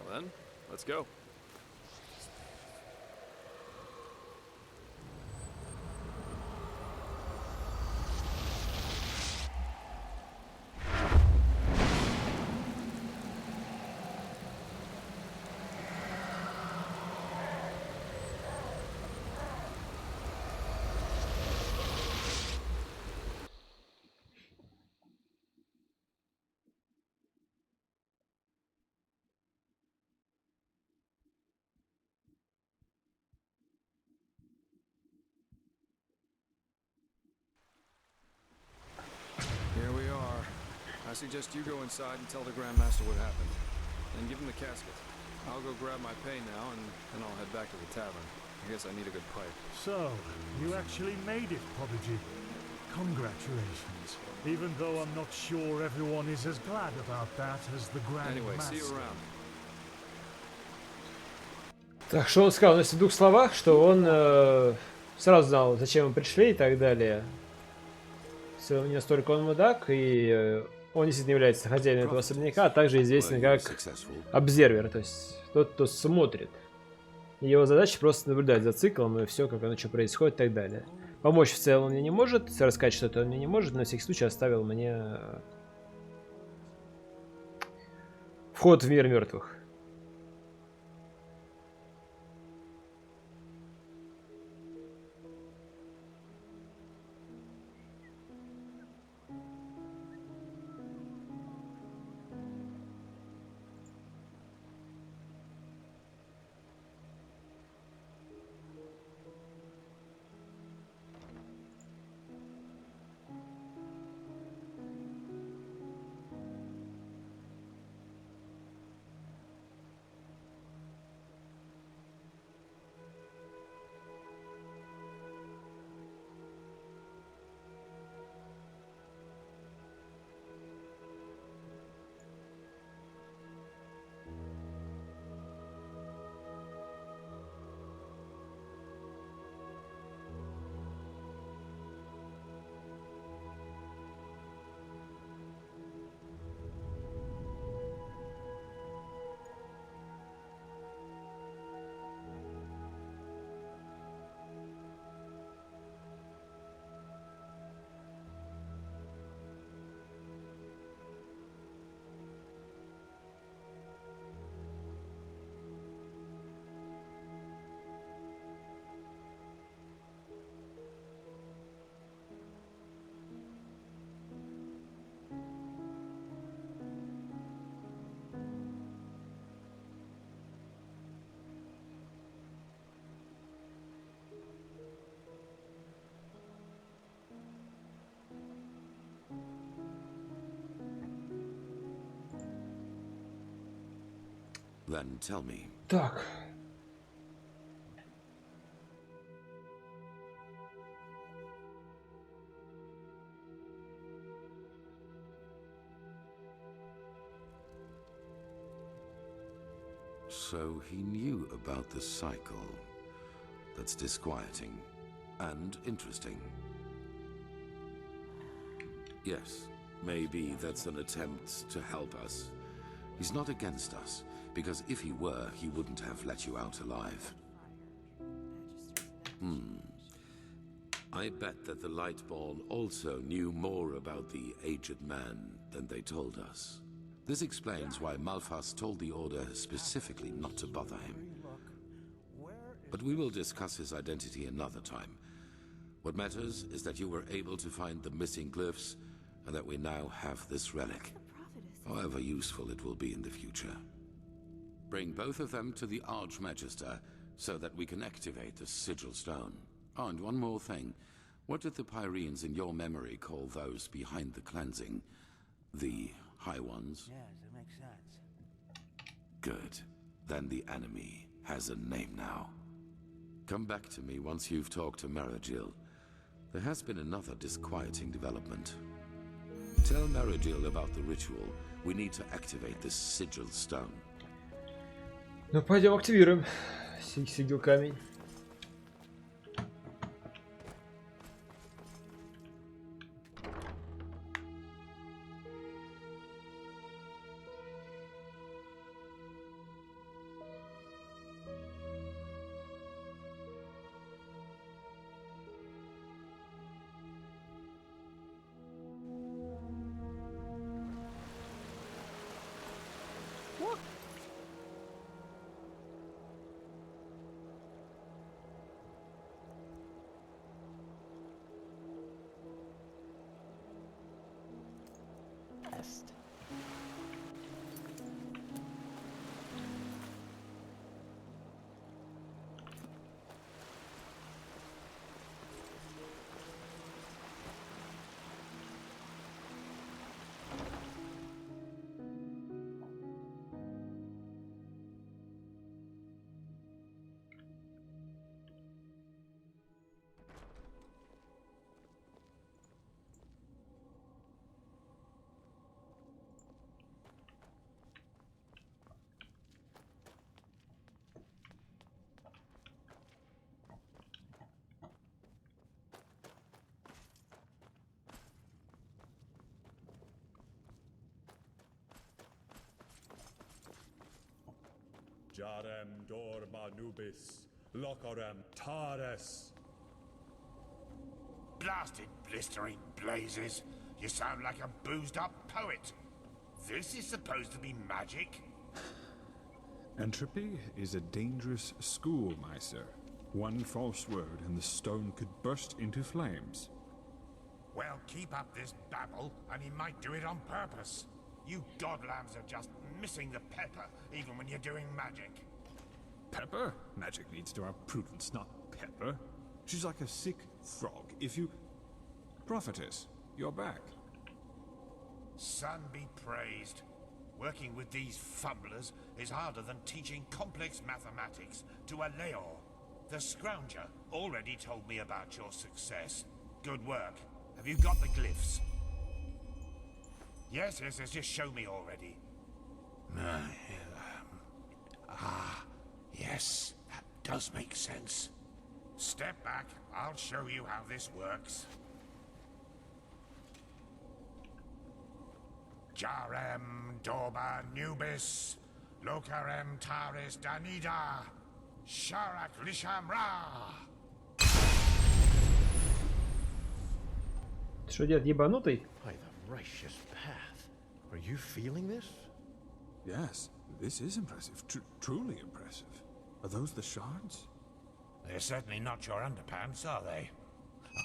Well then, let's go. suggest you go inside and tell the Grandmaster what happened. And give him the casket. I'll go grab my pay now, and then I'll head back to the tavern. I guess I need a good pipe. So, you actually made it, Prodigy. Congratulations. Even though I'm not sure everyone is as glad about that as the Grand Anyway, see you Master. around. Так, что он сказал? Если в двух словах, что он сразу знал, зачем мы пришли и так далее. Все, не настолько он мудак, и он действительно является хозяином этого особняка, а также известен как обзервер, то есть тот, кто смотрит. И его задача просто наблюдать за циклом и все, как оно что происходит и так далее. Помочь в целом он мне не может, рассказать что-то он мне не может, но на всякий случай оставил мне вход в мир мертвых. Then tell me. Так. So he knew about the cycle. That's disquieting and interesting. Yes, maybe that's an attempt to help us. He's not against us, because if he were, he wouldn't have let you out alive. I bet that the Lightborn also knew more about the aged man than they told us. This explains why Malphas told the Order specifically not to bother him. But we will discuss his identity another time. What matters is that you were able to find the missing glyphs, and that we now have this relic. However useful it will be in the future. Bring both of them to the Archmagister, so that we can activate the Sigil Stone. Oh, and one more thing. What did the Pyreans in your memory call those behind the cleansing? The High Ones? Yes, it makes sense. Good. Then the enemy has a name now. Come back to me once you've talked to Maragil. There has been another disquieting development. Tell Maragil about the ritual. We need to activate this Sigil Stone. Ну, пойдем активируем сигил камень. Jarem dorma nubis, locorem tares. Blasted blistering blazes. You sound like a boozed up poet. This is supposed to be magic? Entropy is a dangerous school, my sir. One false word and the stone could burst into flames. Well, keep up this babble, and he might do it on purpose. You godlambs are just missing the pepper, even when you're doing magic. Pepper? Magic needs to have prudence, not pepper. She's like a sick frog. If you... Prophetess, you're back. Sun be praised. Working with these fumblers is harder than teaching complex mathematics to a Leor. The Scrounger already told me about your success. Good work. Have you got the glyphs? Yes, just show me already. Yes, that does make sense. Step back, I'll show you how this works. Jarem Dorba Nubis, Locarem Taris Danida, Sharak Lishamra. Что, дед, ебанутый? By the righteous path. Are you feeling this? Yes, this is impressive. Truly impressive. Are those the shards? They're certainly not your underpants, are they?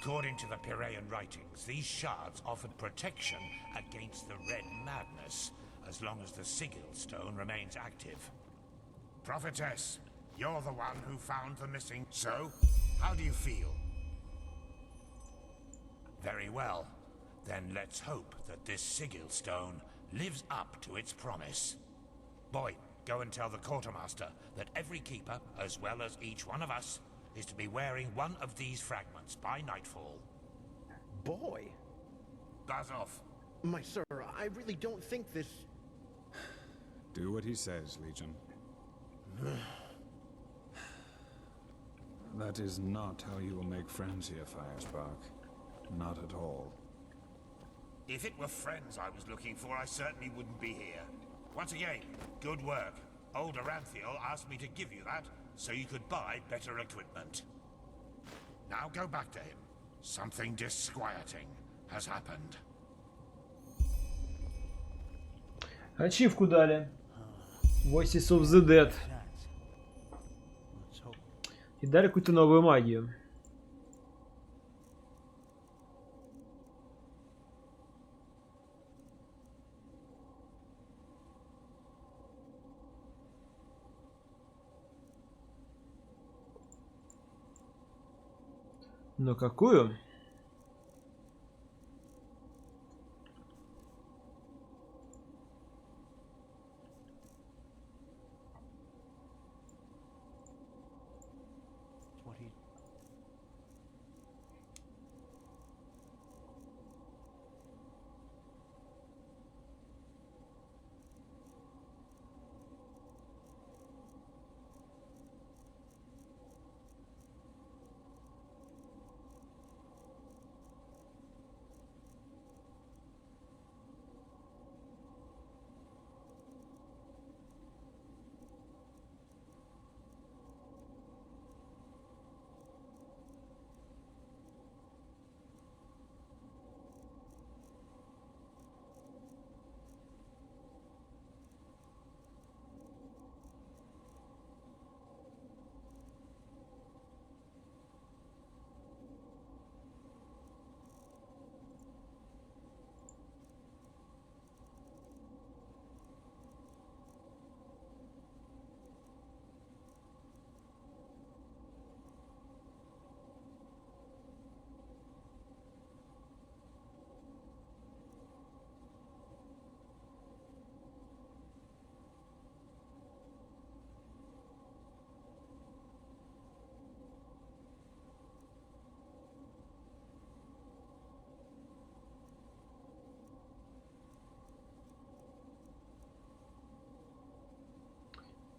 According to the Piraean writings, these shards offered protection against the Red Madness, as long as the sigil stone remains active. Prophetess, you're the one who found the missing... So, how do you feel? Very well. Then let's hope that this sigil stone lives up to its promise. Boy, go and tell the quartermaster that every keeper, as well as each one of us, is to be wearing one of these fragments by nightfall. Boy? Buzz off. My sir, I really don't think this... Do what he says, Legion. That is not how you will make friends here, Firespark. Not at all. If it were friends I was looking for, I certainly wouldn't be here. Once again, good work. Old Aranthiel asked me to give you that, so you could buy better equipment. Now go back to him. Something disquieting has happened. Ачивку дали. Voices of the Dead. И дали какую-то новую магию. Но какую?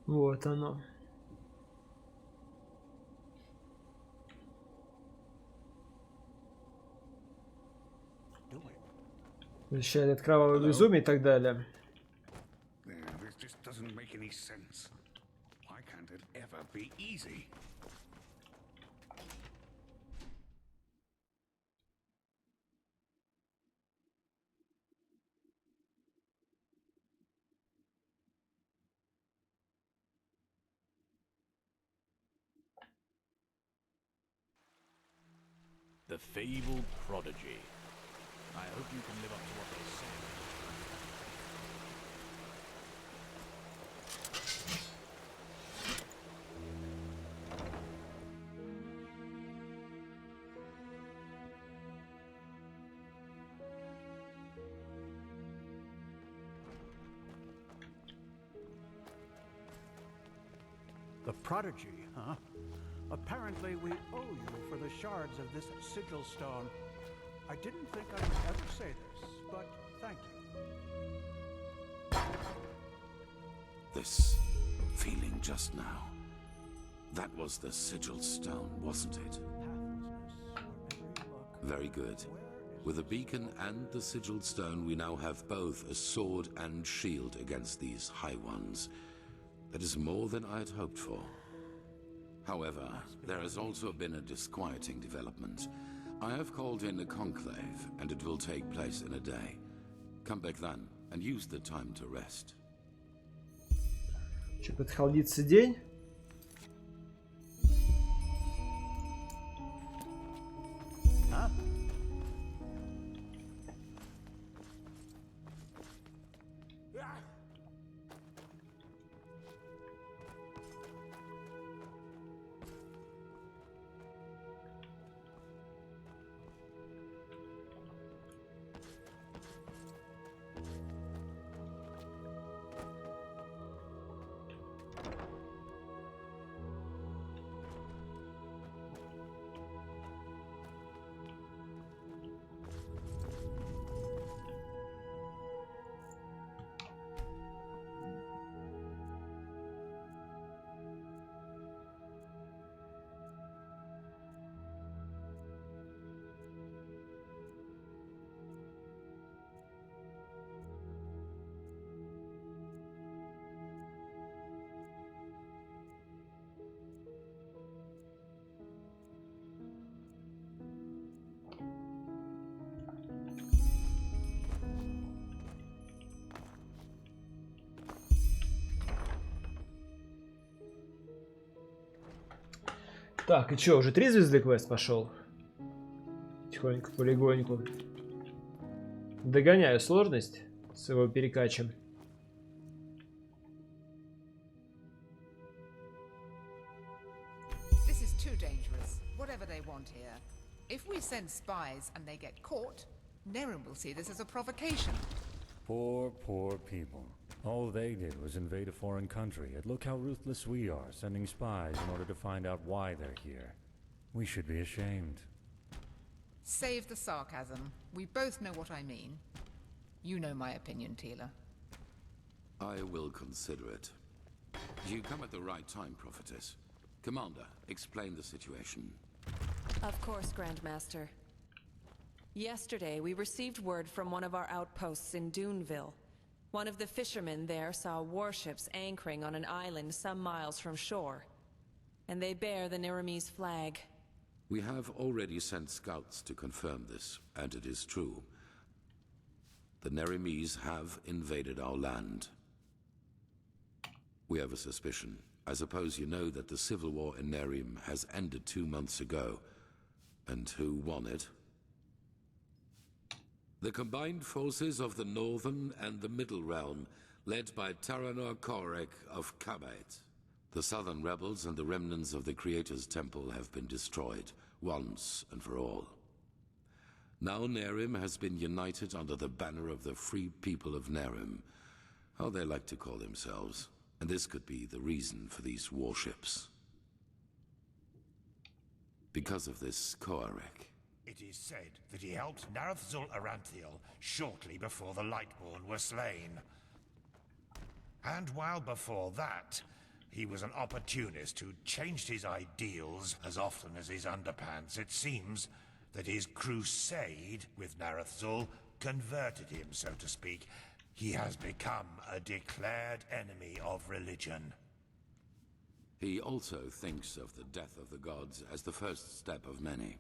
Вот оно. Защищает от кровавого безумия и так далее. This just doesn't make any sense. never be easy. The fabled prodigy. I hope you can live up to what they say. The prodigy, huh? Apparently we owe you for the shards of this sigil stone. I didn't think I would ever say this, but thank you. This feeling just now. That was the sigil stone, wasn't it? Very good. With the beacon and the sigil stone, we now have both a sword and shield against these High Ones. That is more than I had hoped for. However, there has also been a disquieting development. I have called in a conclave, and it will take place in a day. Come back then, and use the time to rest. Че, подхалдится день? Huh? Так, и чё, уже 3 звезды квест пошел? Тихонько, полигоньку. Догоняю сложность с его перекачем. This is too dangerous, whatever they want here. If we send spies and they get caught, Nerim will see this as a provocation. Poor, poor people. All they did was invade a foreign country, and look how ruthless we are, sending spies in order to find out why they're here. We should be ashamed. Save the sarcasm. We both know what I mean. You know my opinion, Tila. I will consider it. You come at the right time, Prophetess. Commander, explain the situation. Of course, Grandmaster. Yesterday, we received word from one of our outposts in Duneville. One of the fishermen there saw warships anchoring on an island some miles from shore. And they bear the Nerimese flag. We have already sent scouts to confirm this, and it is true. The Nerimese have invaded our land. We have a suspicion. I suppose you know that the civil war in Nerim has ended 2 months ago. And who won it? The combined forces of the Northern and the Middle Realm, led by Taranor Korek of Kabait. The Southern rebels and the remnants of the Creator's Temple have been destroyed, once and for all. Now Nerim has been united under the banner of the Free People of Nerim, how they like to call themselves, and this could be the reason for these warships. Because of this Korek. It is said that he helped Narathzul Aranthiel shortly before the Lightborn were slain. And while before that, he was an opportunist who changed his ideals as often as his underpants. It seems that his crusade with Narathzul converted him, so to speak. He has become a declared enemy of religion. He also thinks of the death of the gods as the first step of many.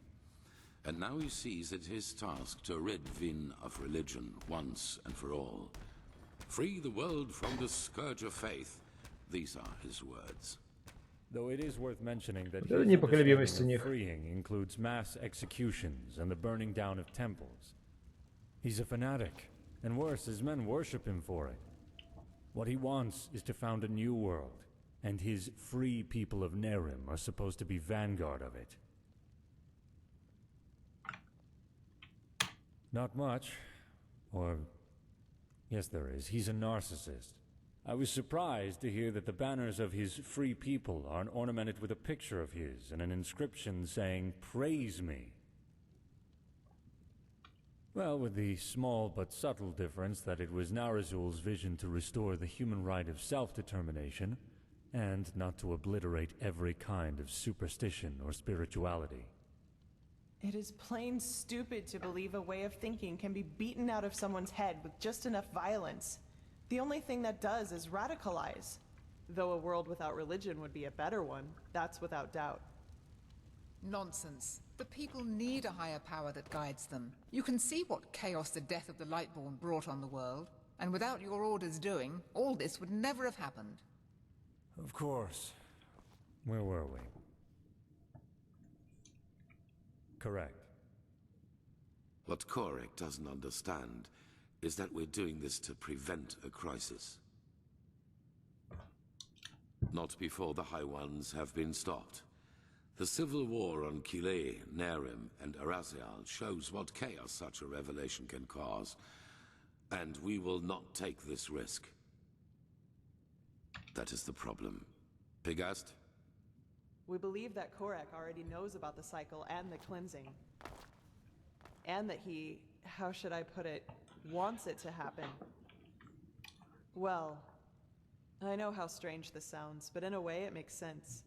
And now he sees it his task to rid Vin of religion once and for all. Free the world from the scourge of faith. These are his words. Though it is worth mentioning that Вот это his непоколебимость у understanding них. of freeing includes mass executions and the burning down of temples. He's a fanatic, and worse, his men worship him for it. What he wants is to found a new world, and his free people of Nerim are supposed to be vanguard of it. Not much. Or... yes, there is. He's a narcissist. I was surprised to hear that the banners of his free people are ornamented with a picture of his and an inscription saying, "Praise me." Well, with the small but subtle difference that it was Narazul's vision to restore the human right of self-determination, and not to obliterate every kind of superstition or spirituality. It is plain stupid to believe a way of thinking can be beaten out of someone's head with just enough violence. The only thing that does is radicalize. Though a world without religion would be a better one, that's without doubt. Nonsense. The people need a higher power that guides them. You can see what chaos the death of the Lightborn brought on the world, and without your orders doing, all this would never have happened. Of course. Where were we? Correct. What Korek doesn't understand is that we're doing this to prevent a crisis. Not before the High Ones have been stopped. The civil war on Kile, Nerim, and Arazial shows what chaos such a revelation can cause, and we will not take this risk. That is the problem. Pigast? We believe that Korek already knows about the cycle and the cleansing. And that he, how should I put it, wants it to happen. Well, I know how strange this sounds, but in a way it makes sense.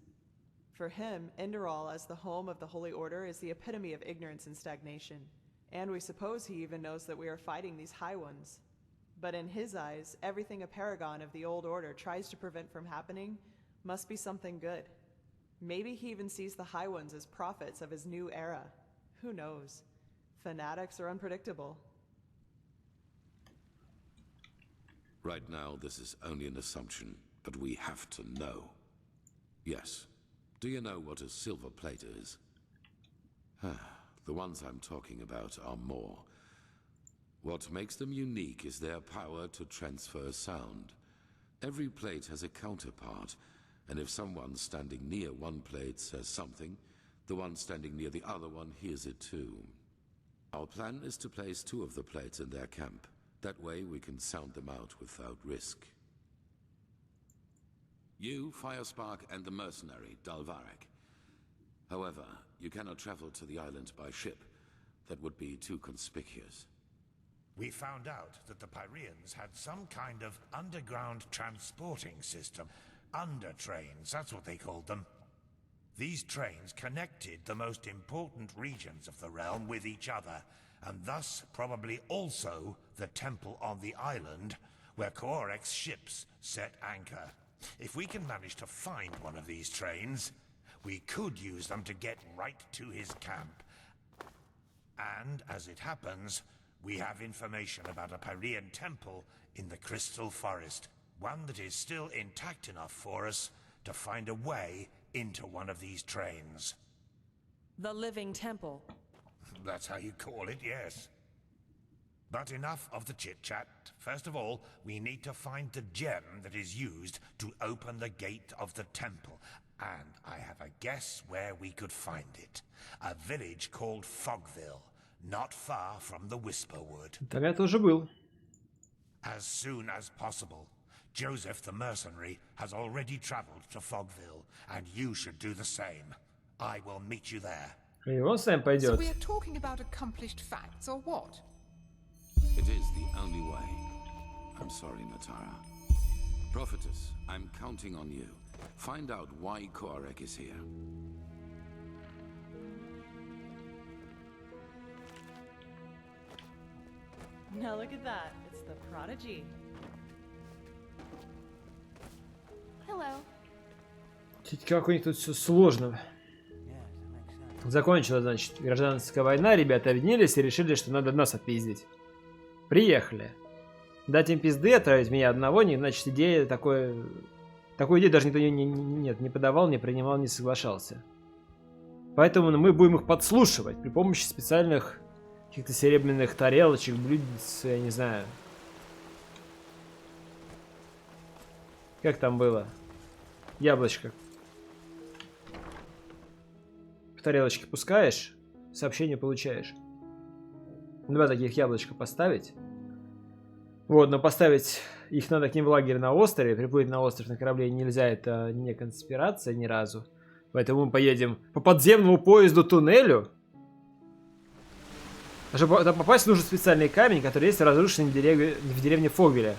For him, Enderal as the home of the Holy Order is the epitome of ignorance and stagnation. And we suppose he even knows that we are fighting these High Ones. But in his eyes, everything a paragon of the Old Order tries to prevent from happening must be something good. Maybe he even sees the High Ones as prophets of his new era. Who knows? Fanatics are unpredictable. Right now, this is only an assumption, but we have to know. Yes. Do you know what a silver plate is? The ones I'm talking about are more. What makes them unique is their power to transfer sound. Every plate has a counterpart, and if someone standing near one plate says something, the one standing near the other one hears it too. Our plan is to place 2 of the plates in their camp. That way we can sound them out without risk. You, Firespark, and the mercenary, Dalvarek. However, you cannot travel to the island by ship. That would be too conspicuous. We found out that the Pyreans had some kind of underground transporting system. Undertrains, that's what they called them. These trains connected the most important regions of the realm with each other, and thus probably also the temple on the island where Korek's ships set anchor. If we can manage to find one of these trains, we could use them to get right to his camp. And, as it happens, we have information about a Pyrean temple in the Crystal Forest. One that is still intact enough for us to find a way into one of these trains. The Living Temple. That's how you call it, yes. But enough of the chit-chat. First of all, we need to find the gem that is used to open the gate of the temple. And I have a guess where we could find it. A village called Fogville, not far from the Whisperwood. Там я тоже был. As soon as possible. Joseph the mercenary has already traveled to Fogville, and you should do the same. I will meet you there. И он сам So пойдет. we are talking about accomplished facts, or what? It is the only way. I'm sorry, Natara. Prophetess, I'm counting on you. Find out why Korek is here. Now look at that. It's the Prodigy. Hello. Как у них тут все сложно. Закончилась, значит, гражданская война. Ребята объединились и решили, что надо нас отпиздить. Приехали. Дать им пизды, отправить меня одного, не, значит, идея такой... Такую идею даже никто не подавал, не принимал, не соглашался. Поэтому мы будем их подслушивать при помощи специальных каких-то серебряных тарелочек, блюдец, я не знаю. Как там было? Яблочко. В тарелочке пускаешь, сообщение получаешь. Два таких яблочка поставить. Вот, но поставить их надо к ним в лагерь на острове. Приплыть на остров на корабле нельзя, это не конспирация ни разу. Поэтому мы поедем по подземному поезду-туннелю. А чтобы там попасть, нужен специальный камень, который есть в разрушенной деревне Фогвеля.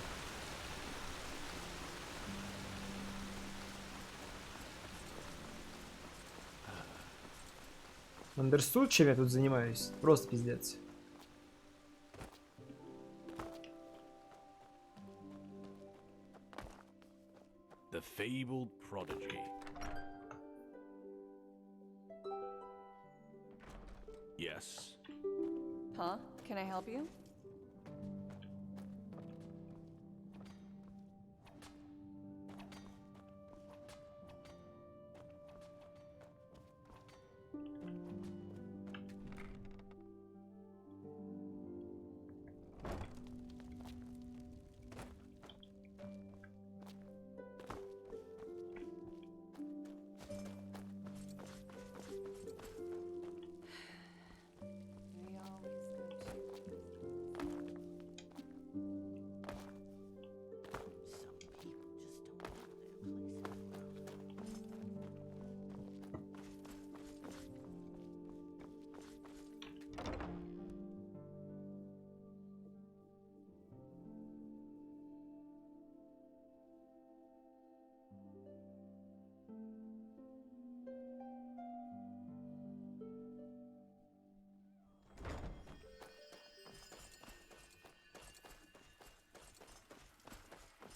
Understood, чем я тут занимаюсь? Просто пиздец. The fabled prodigy. Yes. Huh? Can I help you?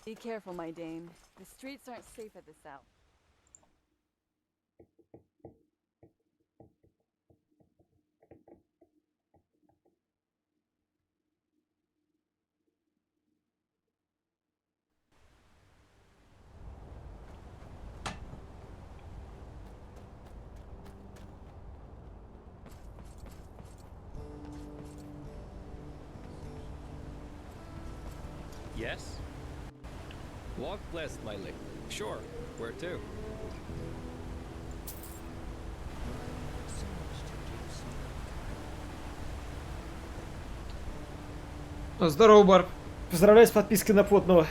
Be careful, my dame. The streets aren't safe at the south. Yes? Walk less lightly. Sure. Where to? Здорово, Бар. Поздравляю с подпиской на потного.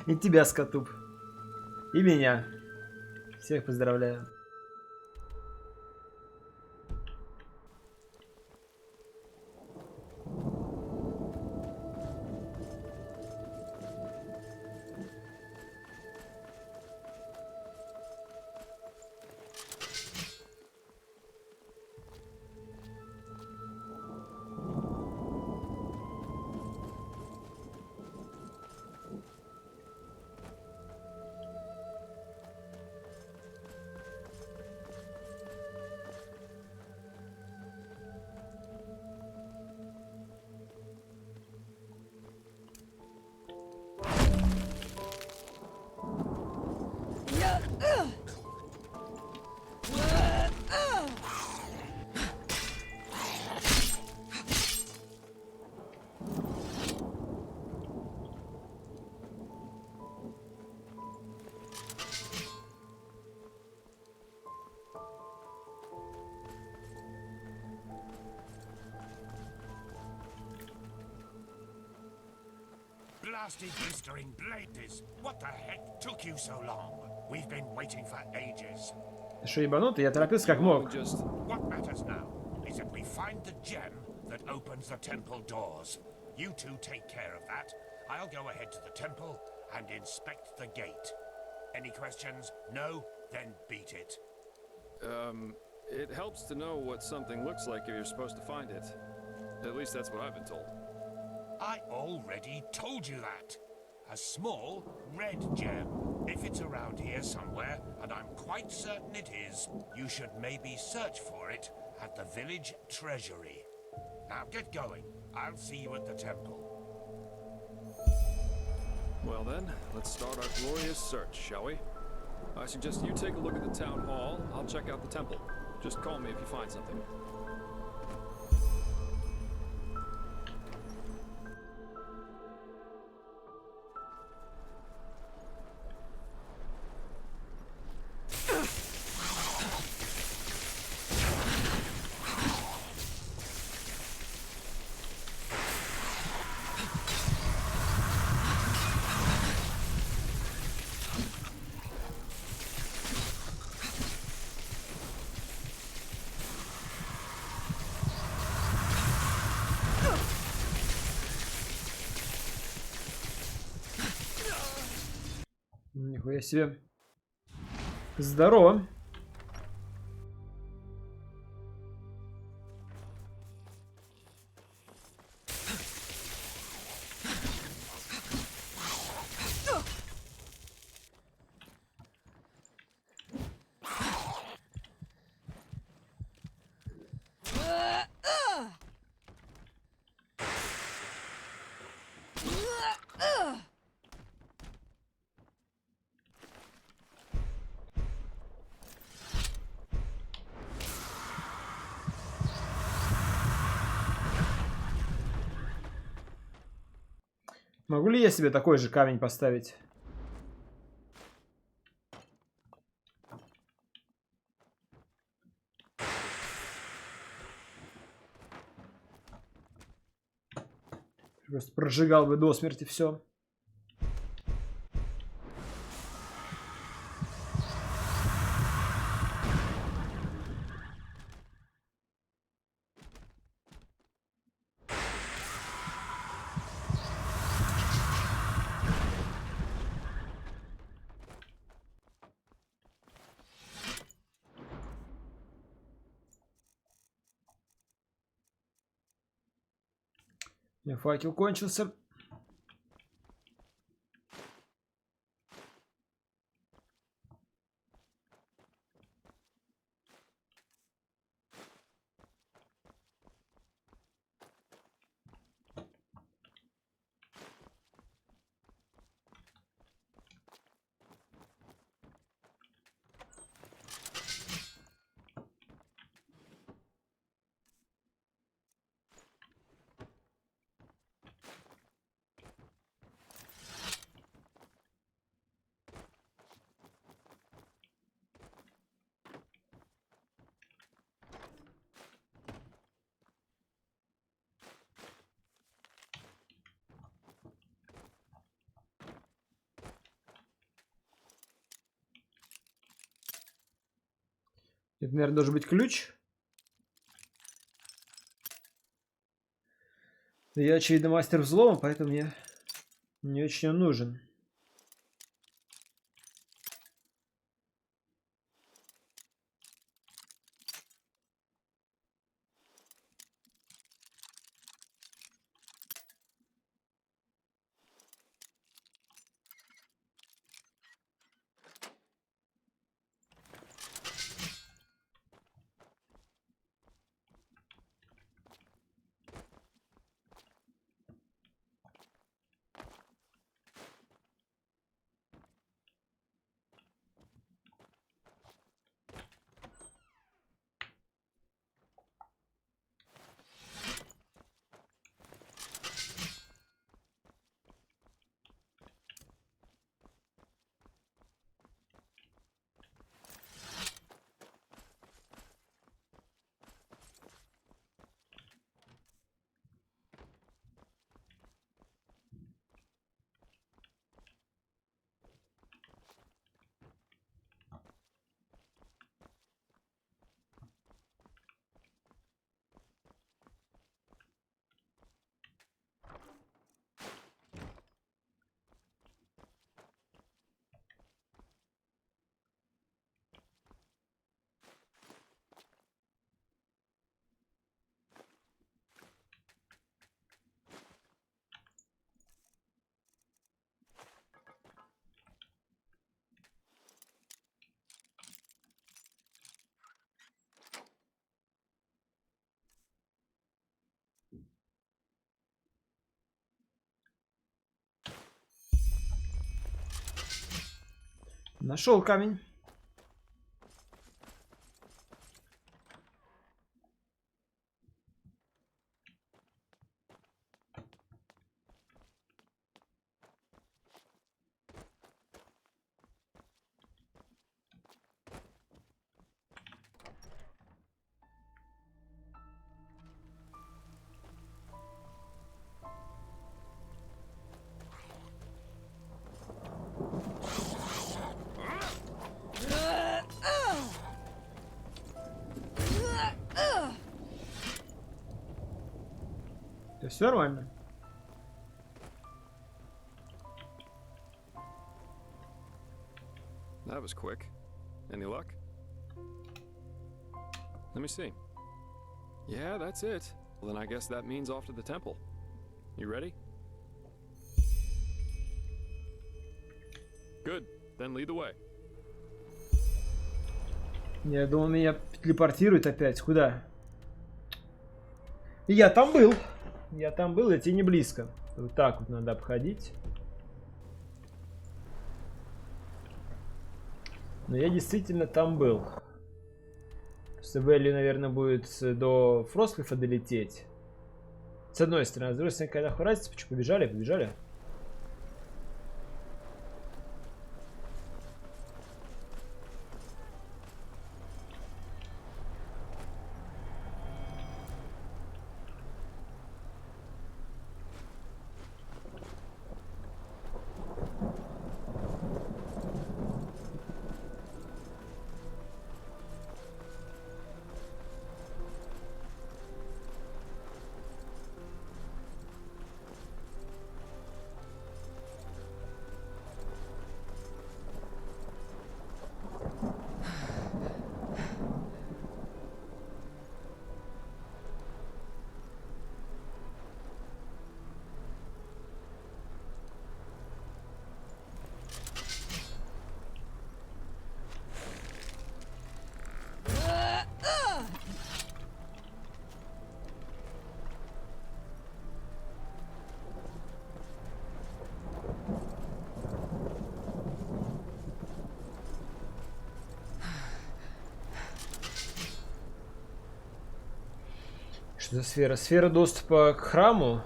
И тебя, Скотуб. И меня. Всех поздравляю. Blasted blistering blades! What the heck took you so long? We've been waiting for ages. Ты что, ебанутый? Я торопился как мог. What matters now is that we find the gem that opens the temple doors. You two take care of that. I'll go ahead to the temple and inspect the gate. Any questions? No? Then beat it. It helps to know what something looks like if you're supposed to find it. At least that's what I've been told. I already told you that. A small red gem. If it's around here somewhere, and I'm quite certain it is, you should maybe search for it at the village treasury. Now get going. I'll see you at the temple. Well then, let's start our glorious search, shall we? I suggest you take a look at the town hall. I'll check out the temple. Just call me if you find something. Нихуя себе. Здорово. Могу ли я себе такой же камень поставить? Просто прожигал бы до смерти все. У меня факел кончился. Это, наверное, должен быть ключ. Я, очевидно, мастер взлома, поэтому мне не очень он нужен. Нашел камень. Все нормально. That was quick. Any luck? Let me see. Yeah, that's it. Well, then I guess that means off to the temple. You ready? Good. Then lead the way. Я думал, меня телепортируют опять. Куда? Я там был. Я там был, идти не близко. Вот так вот надо обходить. Но я действительно там был. С Вэлли, наверное, будет до Фросклифа долететь. С одной стороны. А с другой стороны, когда хватится, почему побежали? Побежали. Что за сфера? Сфера доступа к храму.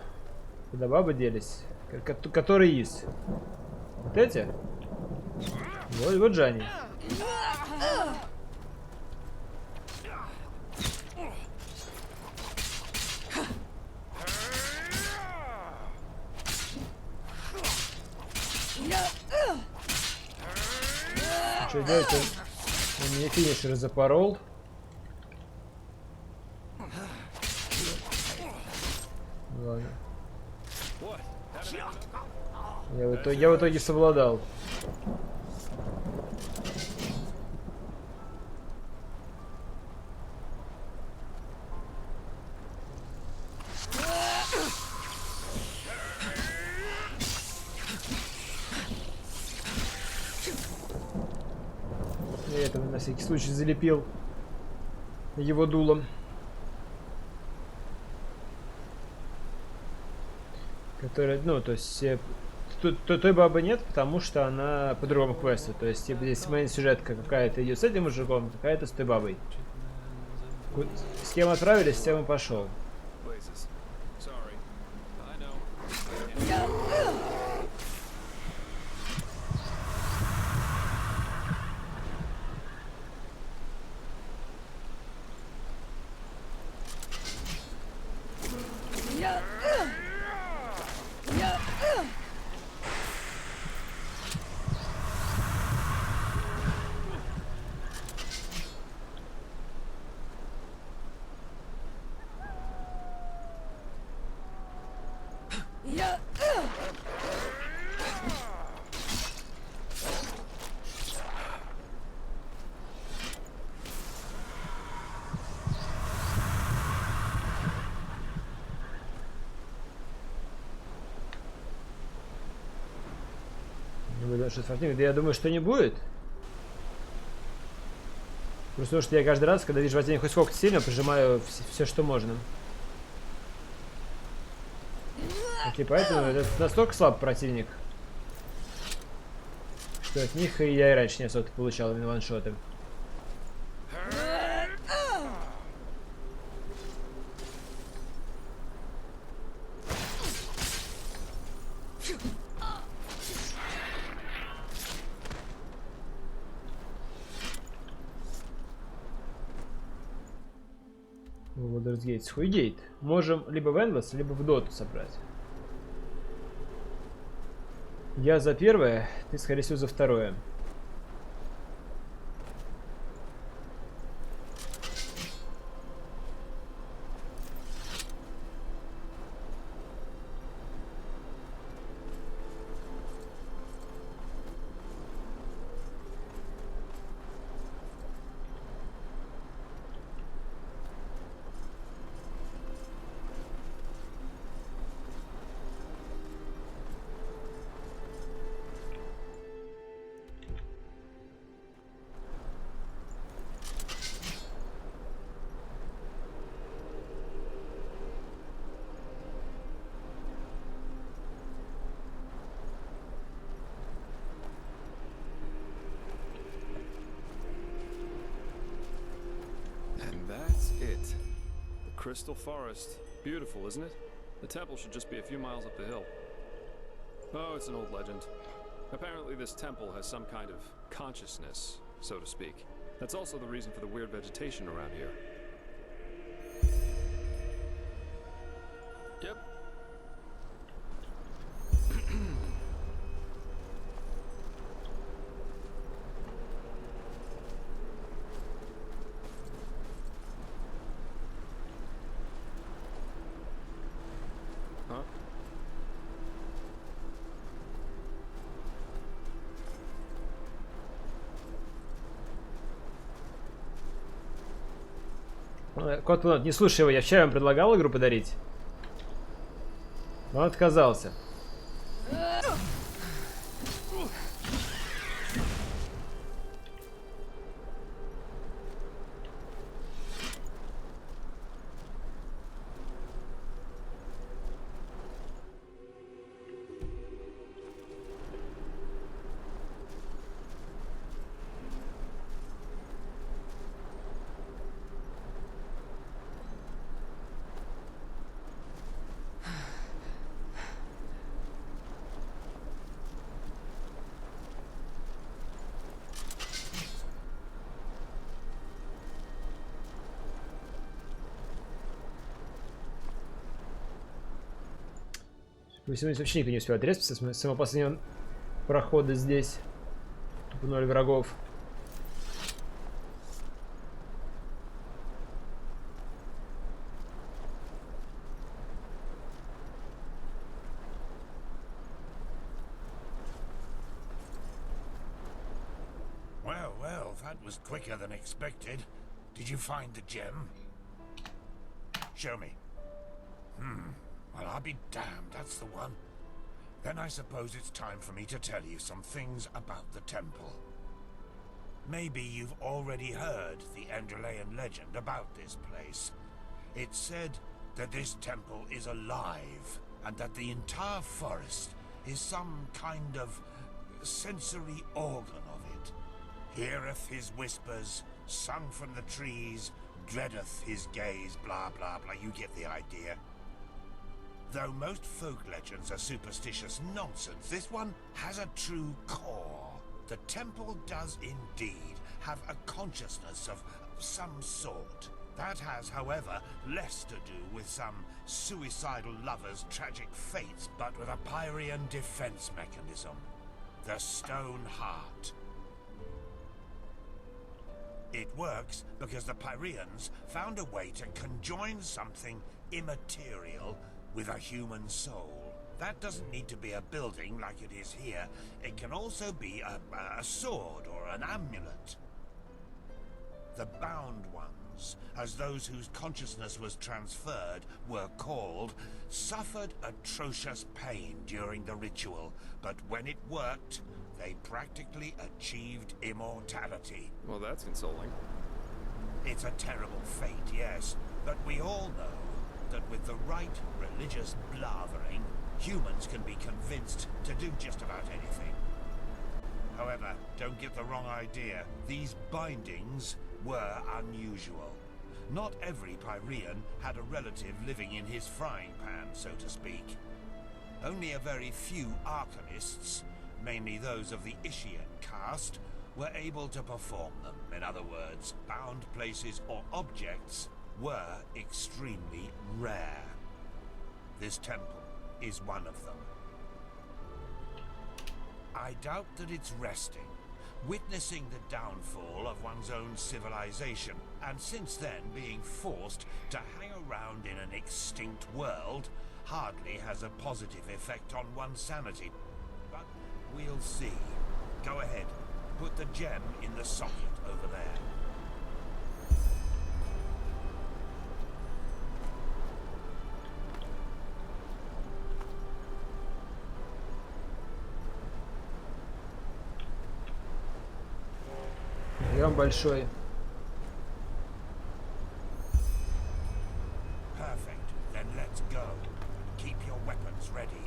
Куда бабы делись? Которые есть? Вот эти? Вот же они. Что делать? Он мне финишер запорол. Ладно. Я в итоге совладал. Я этого на всякий случай залепил его дулом. Которая, ну, то есть той бабы нет, потому что она по другому квесту. То есть здесь моя сюжетка какая-то идет с этим мужиком, какая-то с той бабой. С кем отправились, с тем и пошел. Да я думаю, что не будет. Просто потому что я каждый раз, когда вижу противника хоть сколько-то сильно, прижимаю все, что можно. Окей, поэтому это настолько слабый противник, Что от них и я и раньше не особо получал именно ваншоты. Baldur's Gate. Хуйгейт. Можем либо в Endless, либо в доту собрать. Я за первое, ты, скорее всего, за второе. That's it. The Crystal Forest. Beautiful, isn't it? The temple should just be a few miles up the hill. Oh, it's an old legend. Apparently this temple has some kind of consciousness, so to speak. That's also the reason for the weird vegetation around here. Yep. Huh? Кот, не слушай его, я вчера вам предлагал игру подарить. Но он отказался. Вы сегодня вообще никто не успел отрезвиться с самого последнего прохода здесь. Тупо 0 врагов. Well, well, that was quicker than expected. Did you find the gem? Show me. Well, I'll be damned, that's the one. Then I suppose it's time for me to tell you some things about the temple. Maybe you've already heard the Enderalian legend about this place. It's said that this temple is alive, and that the entire forest is some kind of sensory organ of it. Heareth his whispers, sung from the trees, dreadeth his gaze, blah blah blah, you get the idea. Though most folk legends are superstitious nonsense, this one has a true core. The temple does indeed have a consciousness of some sort. That has, however, less to do with some suicidal lover's tragic fates, but with a Pyrean defense mechanism. The Stone Heart. It works because the Pyreans found a way to conjoin something immaterial with a human soul. That doesn't need to be a building like it is here. It can also be a sword or an amulet. The bound ones, as those whose consciousness was transferred were called, suffered atrocious pain during the ritual, but when it worked, they practically achieved immortality. Well, that's consoling. It's a terrible fate, yes, but we all know that with the right religious blathering, humans can be convinced to do just about anything. However, don't get the wrong idea. These bindings were unusual. Not every Pyrean had a relative living in his frying pan, so to speak. Only a very few arcanists, mainly those of the Ishian caste, were able to perform them. In other words, bound places or objects were extremely rare. This temple is one of them. I doubt that it's resting, witnessing the downfall of one's own civilization, and since then being forced to hang around in an extinct world hardly has a positive effect on one's sanity. But we'll see. Go ahead, put the gem in the socket over there. Прием большой. Perfect. Then let's go. Keep your weapons ready.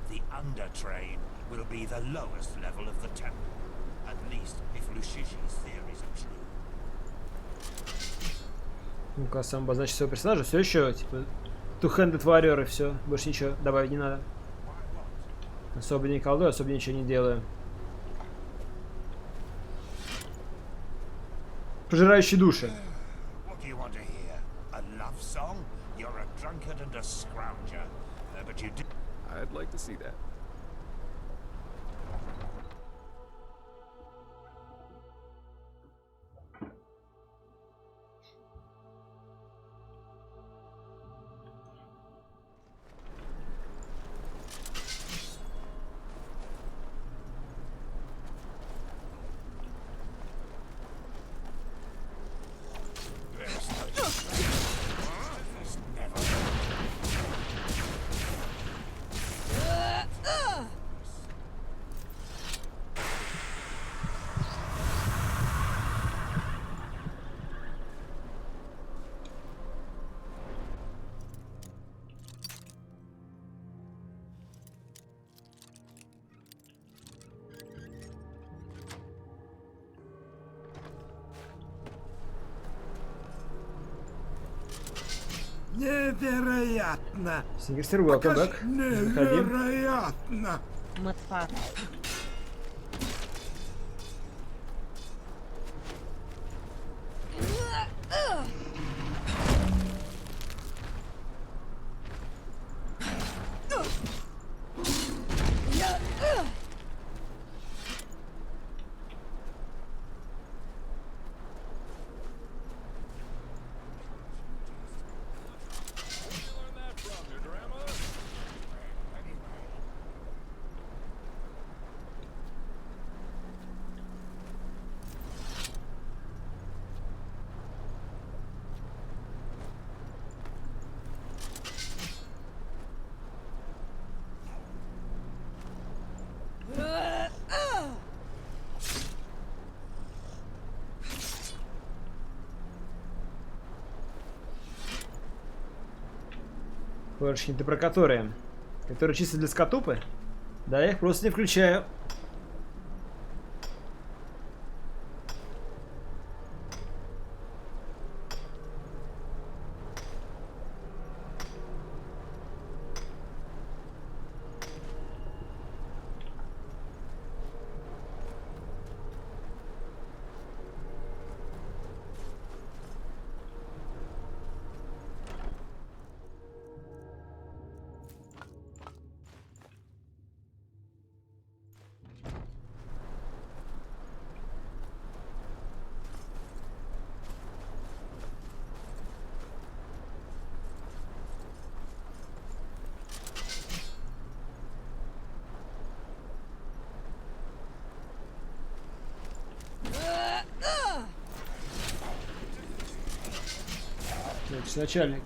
The undertrain will be the lowest level of the temple. At least if Lushishi's theories are true. Ну-ка, сам обозначить своего персонажа. Все еще, типа, two-handed warrior и все. Больше ничего добавить не надо. Особо не колдую, особо ничего не делаю. Пожирающий души. What do you want to hear? A love song? You're a drunkard and a scrounger. But you do. I'd like to see that. Невероятно! Сингерстер, welcome back. Невероятно! Флешки, ты про которые? Которые чисто для скотупы? Да, я их просто не включаю. Значит, начальник.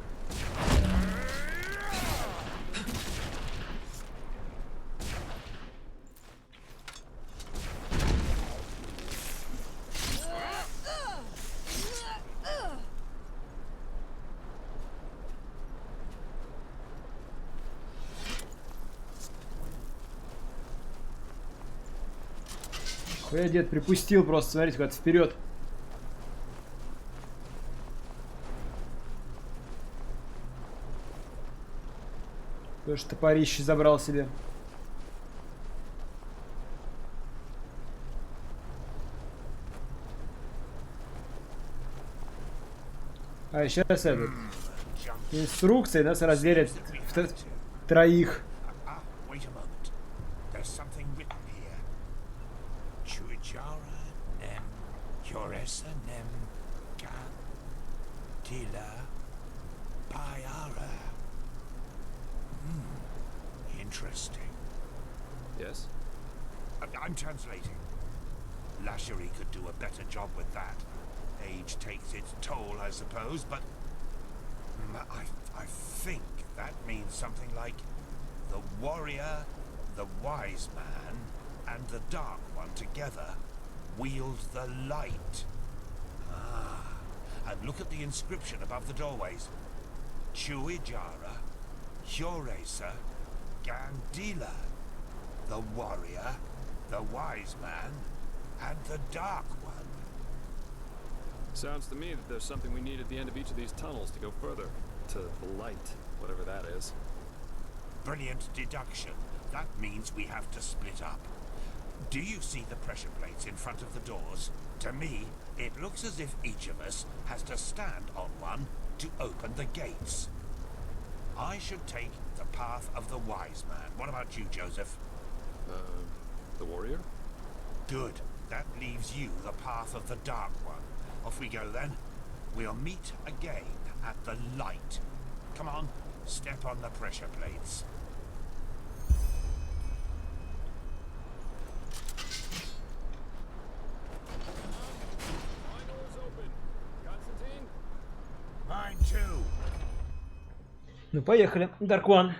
Я дед припустил просто, смотрите, куда-то вперед. Тоже топорище забрал себе. А сейчас этот инструкция нас разделят в троих. Wait a moment. There's something written here. Chuijara nem Yoresa nem Gandila Bayara. Interesting. Yes? I'm translating. Lashery could do a better job with that. Age takes its toll, I suppose, but I think that means something like the warrior, the wise man, and the dark one together wield the light. Ah, and look at the inscription above the doorways. Chuijara, Hjoresa, Gandila. The warrior, the wise man, and the dark one. Sounds to me that there's something we need at the end of each of these tunnels to go further. To the light, whatever that is. Brilliant deduction. That means we have to split up. Do you see the pressure plates in front of the doors? To me, it looks as if each of us has to stand on one to open the gates. I should take the path of the wise man. What about you, Joseph? The warrior? Good. That leaves you the path of the dark one. Off we go then. We'll meet again at the light. Come on, step on the pressure plates. Mine too. Ну, поехали. Dark One.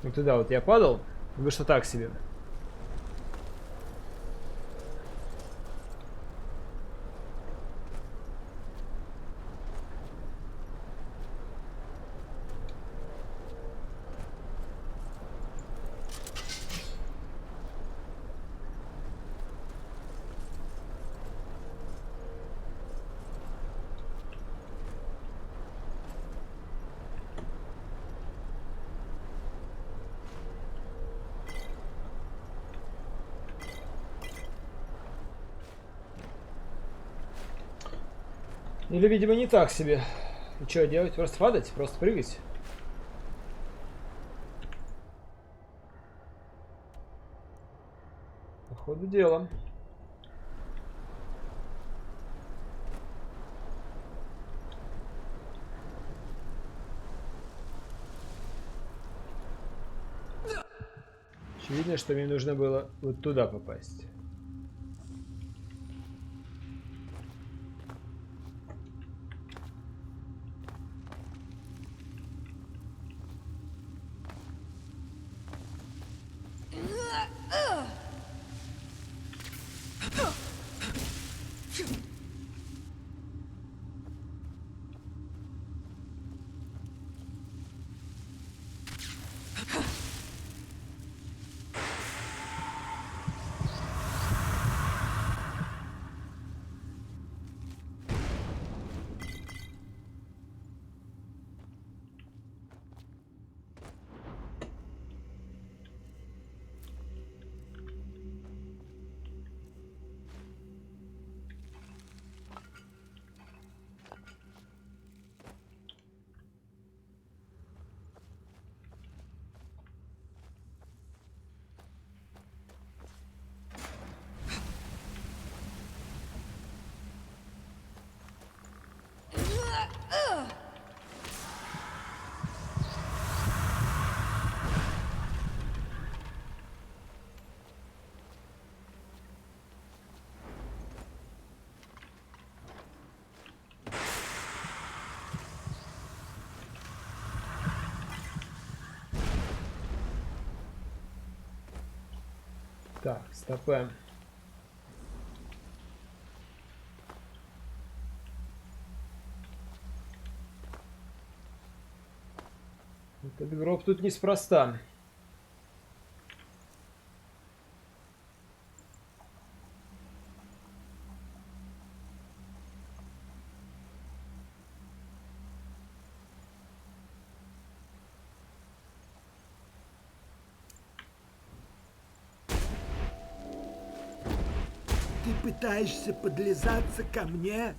Вот туда вот я падал, вышло так себе. Или, видимо, не так себе. И что делать? Просто падать? Просто прыгать? По ходу дела. Очевидно, что мне нужно было вот туда попасть. Так, стопэ. Этот гроб тут неспроста. Ты пытаешься подлизаться ко мне?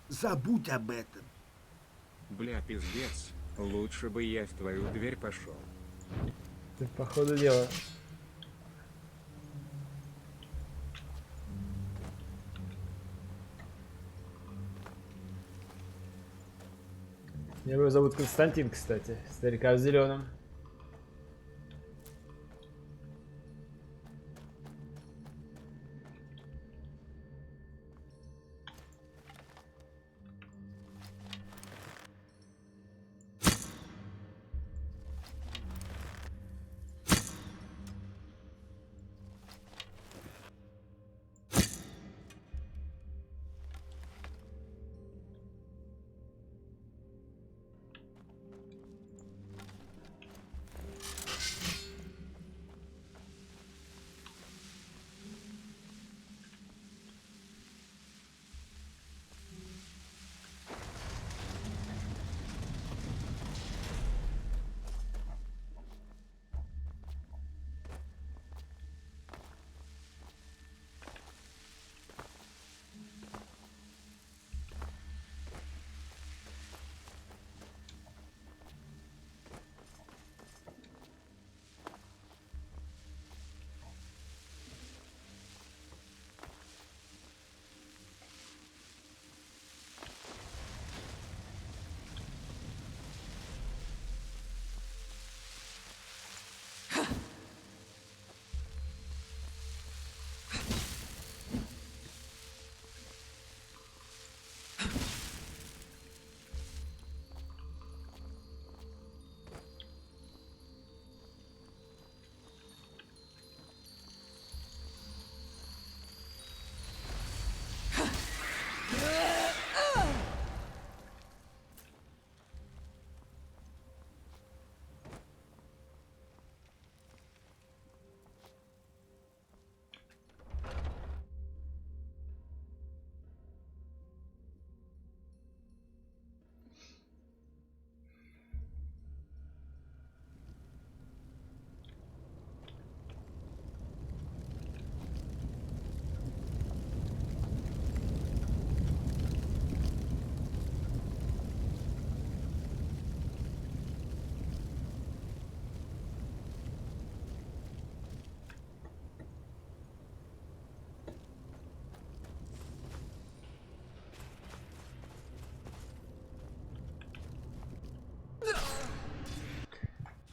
Забудь об этом. Бля, пиздец. Лучше бы я в твою дверь пошел. Ты по ходу дела. Его зовут Константин, кстати. Старика в зеленом.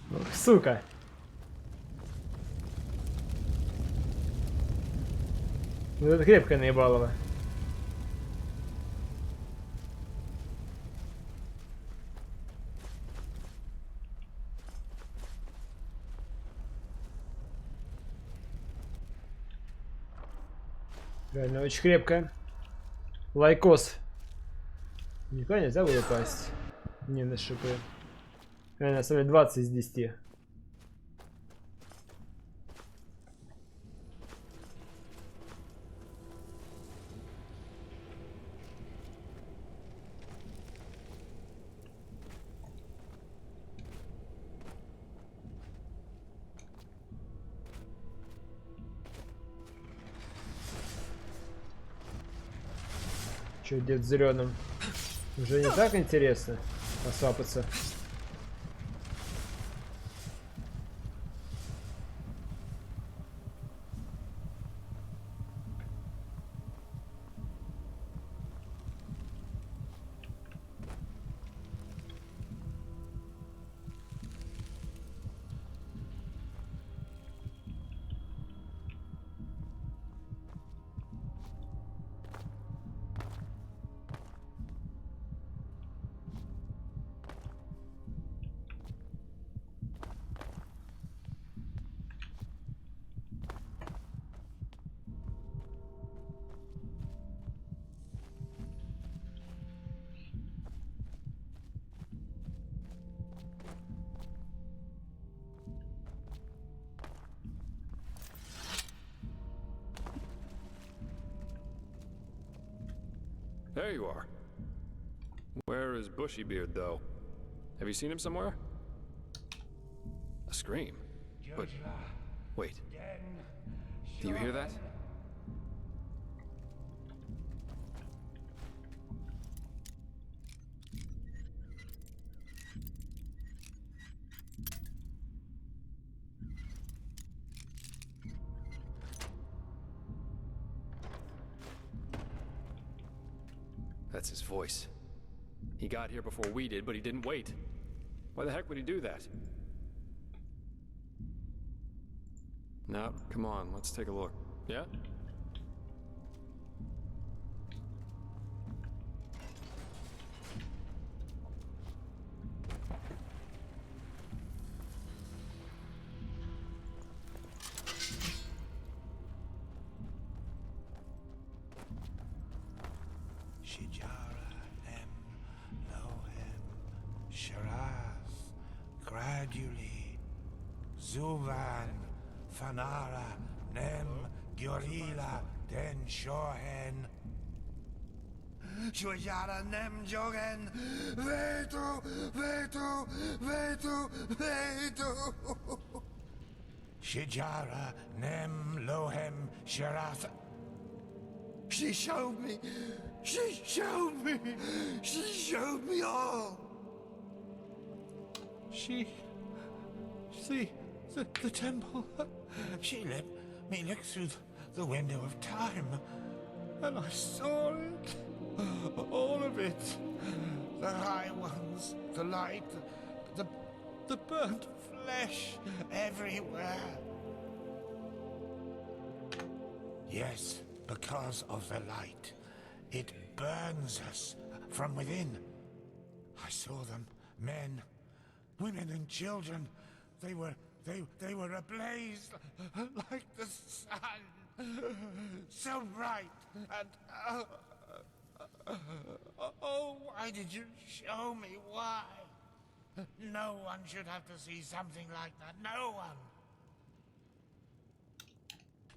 Ох, сука. Вот это крепкая наебалова. Реально очень крепкая. Лайкос. Никуда нельзя было упасть. Не на шипы. Реально, оставляет 20 из 10. Че, дед в зеленом? Уже не так интересно посвапаться. There you are. Where is Bushybeard, though? Have you seen him somewhere? A scream? But... wait. Do you hear that? That's his voice. He got here before we did, but he didn't wait. Why the heck would he do that? No, come on, let's take a look. Yeah? Gradually, Zuvan, Fanara, Nem, Gyorila, Den Shohen. Shujara Nem Jogen, Vetu, Vetu, Vetu, Vetu. Shijara Nem Lohem Sharath. She showed me. She showed me. She showed me all. The temple. She let me look through the window of time, and I saw it. All of it. The high ones, the light, the burnt flesh everywhere. Yes, because of the light. It burns us from within. I saw them, men, women and children. They were ablaze like the sun, so bright. And oh, why did you show me? Why? No one should have to see something like that. No one.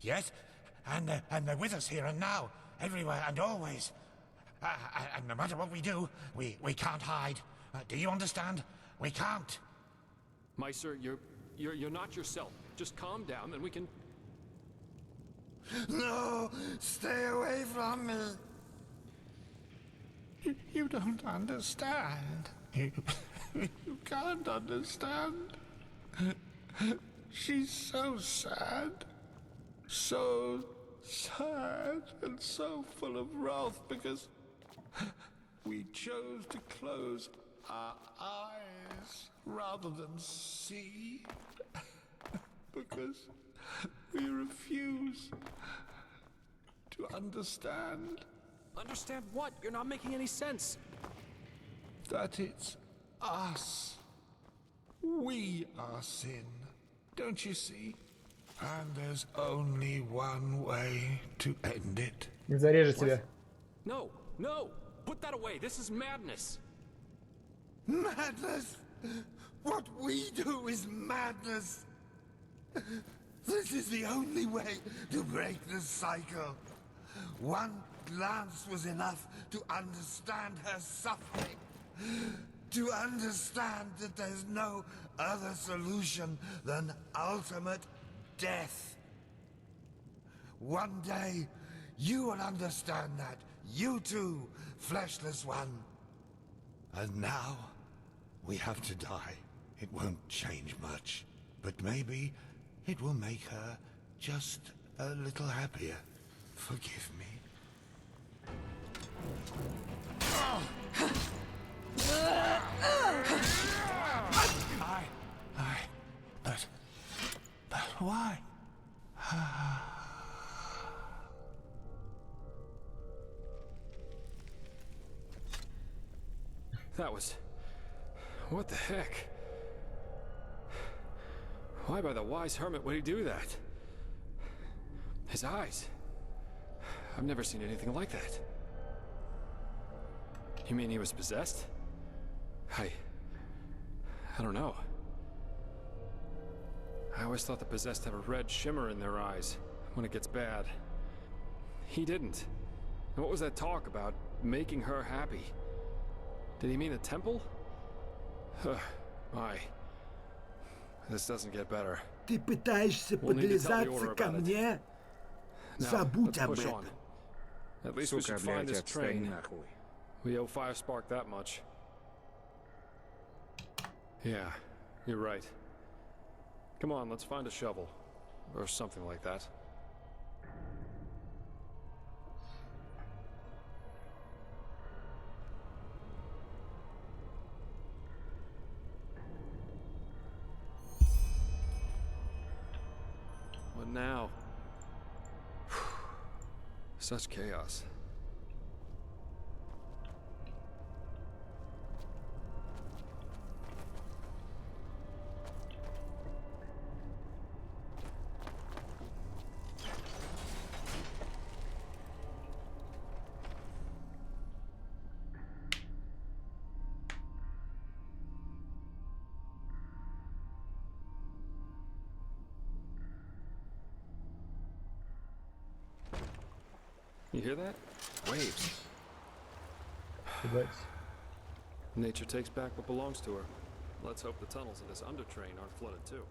Yes, and they're with us here and now, everywhere and always. And no matter what we do, we can't hide. Do you understand? We can't. Meister, you're not yourself. Just calm down and we can... No! Stay away from me! You don't understand. You can't understand. She's so sad. So sad and so full of wrath because we chose to close our eyes rather than see, because we refuse to understand. Understand what? You're not making any sense. That it's us. We are sin. Don't you see? And there's only one way to end it. Зарежет тебя. No, no! Put that away! This is madness! Madness? What we do is madness. This is the only way to break the cycle. One glance was enough to understand her suffering. To understand that there's no other solution than ultimate death. One day, you will understand that. You too, fleshless one. And now, we have to die. It won't change much. But maybe it will make her just a little happier. Forgive me. But why? That was... what the heck? Why by the wise hermit would he do that? His eyes. I've never seen anything like that. You mean he was possessed? I don't know. I always thought the possessed have a red shimmer in their eyes when it gets bad. He didn't. And what was that talk about making her happy? Did he mean a temple? My. This doesn't get better. Ты пытаешься We'll need to tell the подлизаться order ко about it. мне? Now, Забудь let's об push этом. on. At least we Сука, should find блядь, this отстань train. нахуй. We owe Firespark that much. Yeah, you're right. Come on, let's find a shovel. Or something like that. What now? Such chaos. You hear that? Waves. Nature takes back what belongs to her. Let's hope the tunnels in this undertrain aren't flooded too.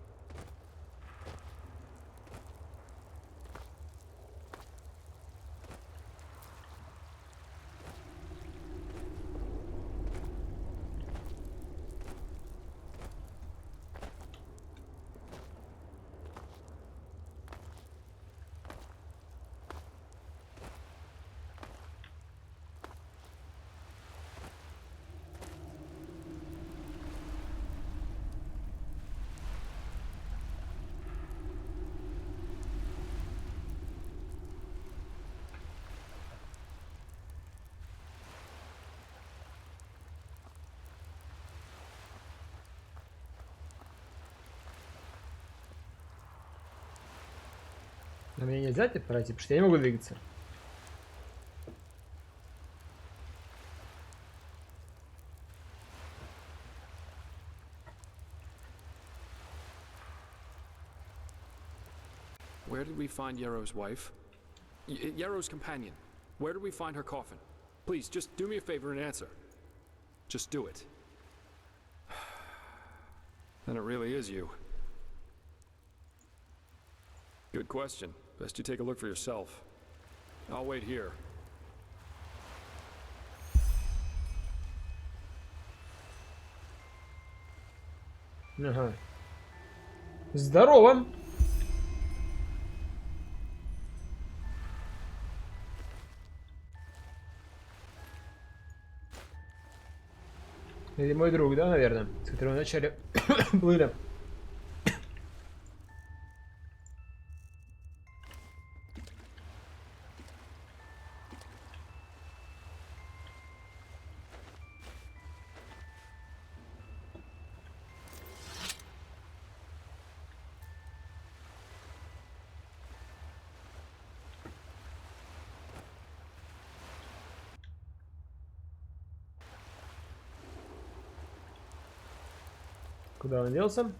На меня нельзя типа пройти, потому что я не могу двигаться. Where did we find Yarrow's wife? Yarrow's companion. Where did we find her coffin? Please, just do me a favor and answer. Just do it. Then it really is you. Good question. Best you take a look for yourself. I'll wait here. Ага. Здорово! Или мой друг, да, наверное, с которым вначале плыли. Куда он делся?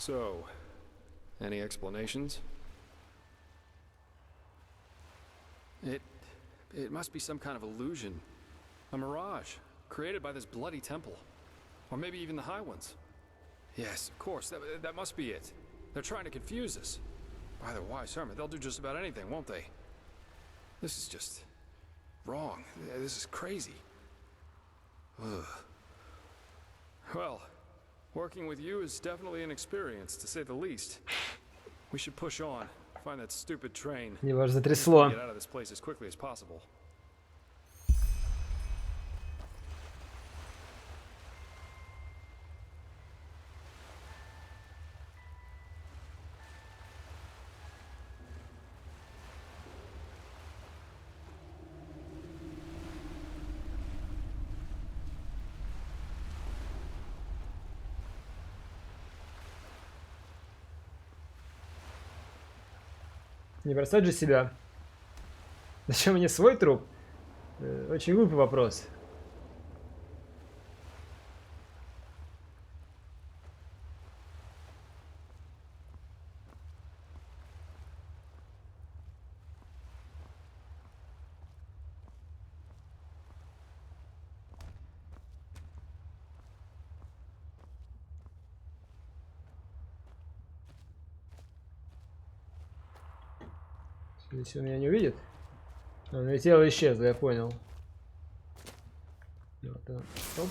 So, any explanations? It must be some kind of illusion. A mirage, created by this bloody temple. Or maybe even the High Ones. Yes, of course, that must be it. They're trying to confuse us. By their wise hermit, they'll do just about anything, won't they? This is just wrong. This is crazy. Ugh. Well, working with you is definitely an experience, to say the least. We should push on, find that stupid train. Его аж затрясло. Get out of this place as quickly as possible. Не бросать же себя. Зачем мне свой труп? Очень глупый вопрос. Если он меня не увидит. Он летел и исчез, я понял. Вот, стоп.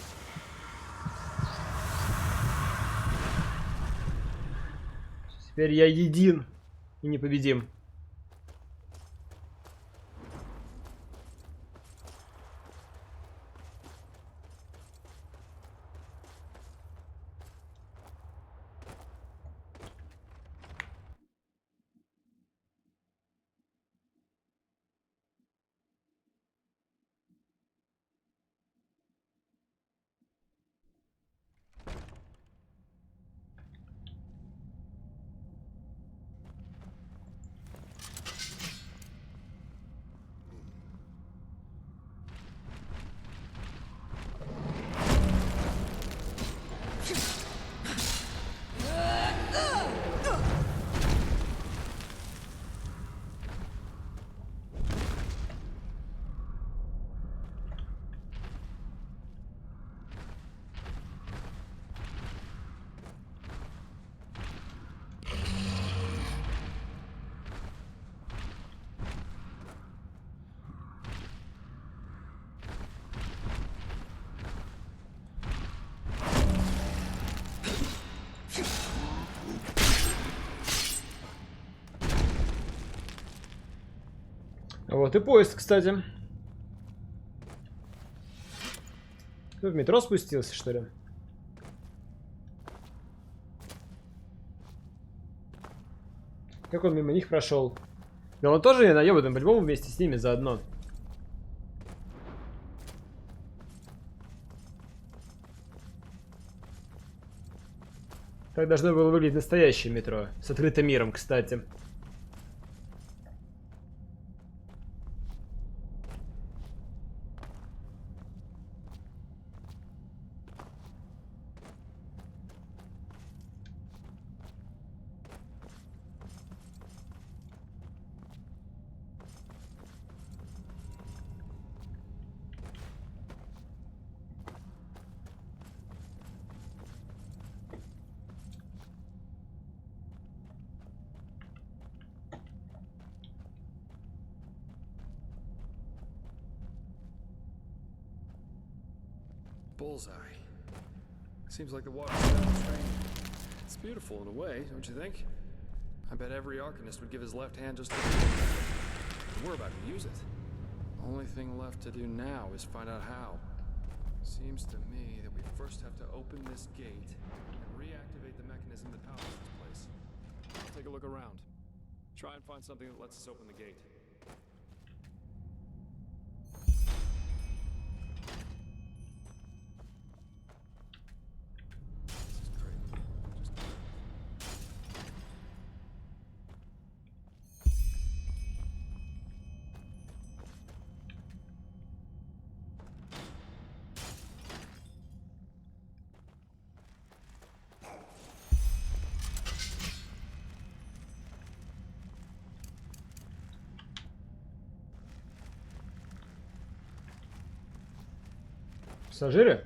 Теперь я един и непобедим. Вот и поезд, кстати. Кто в метро спустился, что ли? Как он мимо них прошел? Да он тоже наебан, по-любому вместе с ними заодно. Так должно было выглядеть настоящее метро. С открытым миром, кстати. Bullseye. Seems like the water's down the train. It's beautiful in a way, don't you think? I bet every Arcanist would give his left hand just to... We're about to use it. Only thing left to do now is find out how. Seems to me that we first have to open this gate and reactivate the mechanism that powers this place. I'll take a look around. Try and find something that lets us open the gate. Пассажиры?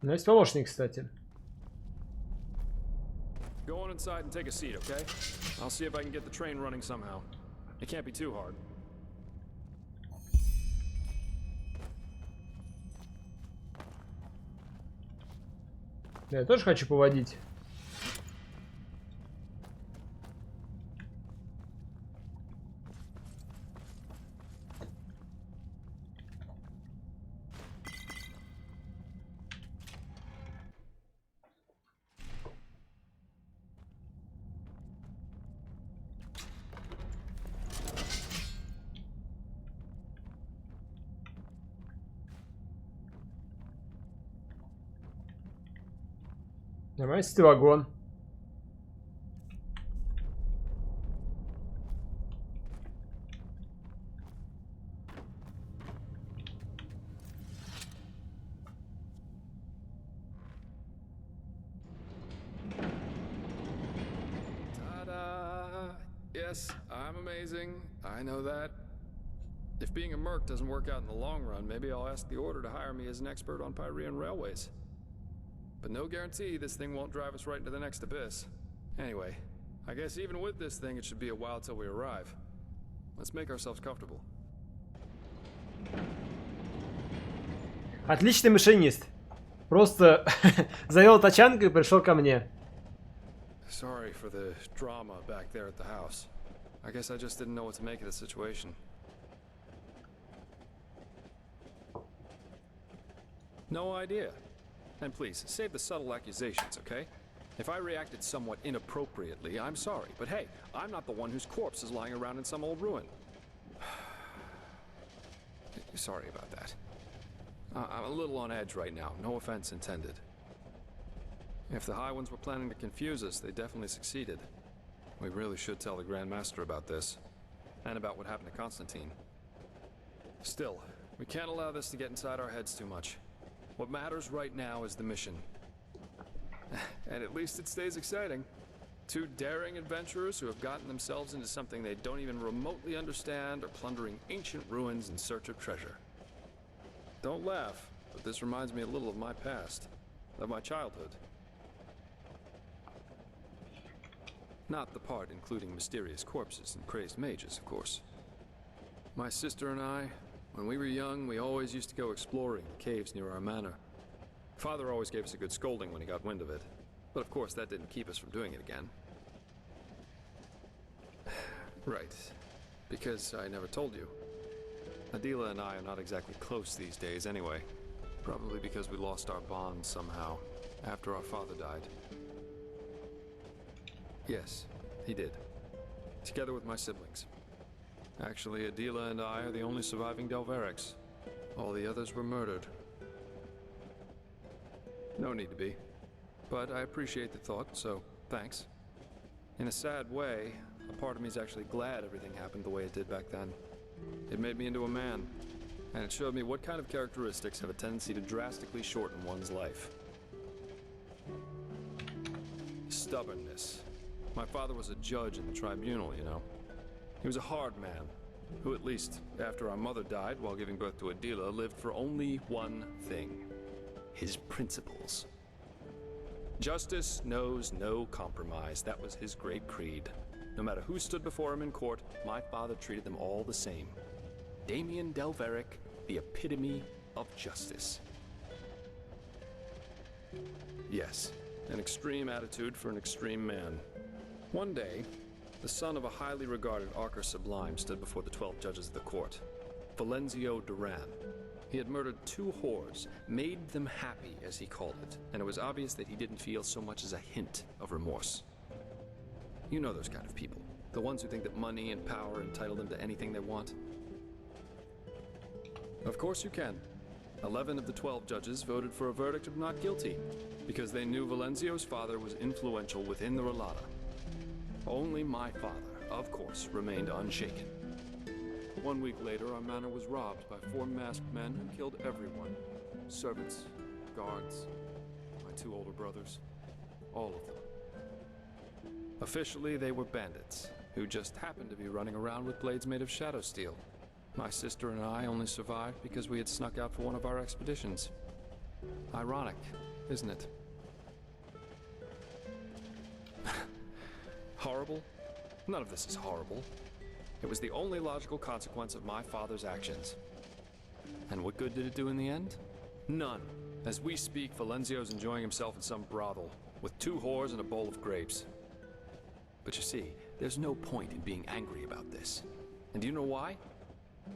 У меня есть помощник, кстати. Go on inside and take a seat, okay? I'll see if I can get the train running somehow. It can't be too hard. Да, я тоже хочу поводить. Давайте вагон. Ta-da! Yes, I'm amazing. I know that. If being a merc doesn't work out in the long run, maybe I'll ask the Order to hire me as an expert on Pyrean railways. But no guarantee this thing won't drive us right into the next abyss. Anyway, I guess even with this thing, it should be a while till we arrive. Let's make ourselves comfortable. Отличный машинист. Просто завел тачанку и пришел ко мне. Sorry for the drama back there at the house. I guess I just didn't know what to make of the situation. No idea. And please, save the subtle accusations, okay? If I reacted somewhat inappropriately, I'm sorry. But hey, I'm not the one whose corpse is lying around in some old ruin. Sorry about that. I'm a little on edge right now. No offense intended. If the High Ones were planning to confuse us, they definitely succeeded. We really should tell the Grand Master about this. And about what happened to Constantine. Still, we can't allow this to get inside our heads too much. What matters right now is the mission. And at least it stays exciting. Two daring adventurers who have gotten themselves into something they don't even remotely understand are plundering ancient ruins in search of treasure. Don't laugh, but this reminds me a little of my past, of my childhood. Not the part including mysterious corpses and crazed mages, of course. My sister and I, when we were young, we always used to go exploring the caves near our manor. Father always gave us a good scolding when he got wind of it. But of course, that didn't keep us from doing it again. Right. Because I never told you. Adila and I are not exactly close these days anyway. Probably because we lost our bond somehow, after our father died. Yes, he did. Together with my siblings. Actually, Adila and I are the only surviving Delverics. All the others were murdered. No need to be. But I appreciate the thought, so thanks. In a sad way, a part of me is actually glad everything happened the way it did back then. It made me into a man, and it showed me what kind of characteristics have a tendency to drastically shorten one's life. Stubbornness. My father was a judge in the tribunal, you know. He was a hard man, who at least, after our mother died while giving birth to Adila, lived for only one thing. his principles. Justice knows no compromise. That was his great creed. No matter who stood before him in court, my father treated them all the same. Damien Delveric, the epitome of justice. Yes, an extreme attitude for an extreme man. One day, the son of a highly regarded Archer Sublime stood before the 12 judges of the court. Valenzio Duran. He had murdered 2 whores, made them happy, as he called it, and it was obvious that he didn't feel so much as a hint of remorse. You know those kind of people. The ones who think that money and power entitle them to anything they want. Of course you can. 11 of the 12 judges voted for a verdict of not guilty, because they knew Valenzio's father was influential within the Relata. Only my father, of course, remained unshaken. 1 week later, our manor was robbed by 4 masked men who killed everyone. Servants, guards, my 2 older brothers, all of them. Officially, they were bandits, who just happened to be running around with blades made of shadow steel. My sister and I only survived because we had snuck out for one of our expeditions. Ironic, isn't it? Horrible? None of this is horrible. It was the only logical consequence of my father's actions. And what good did it do in the end? None. As we speak, Valenzio's enjoying himself in some brothel, with 2 whores and a bowl of grapes. But you see, there's no point in being angry about this. And do you know why?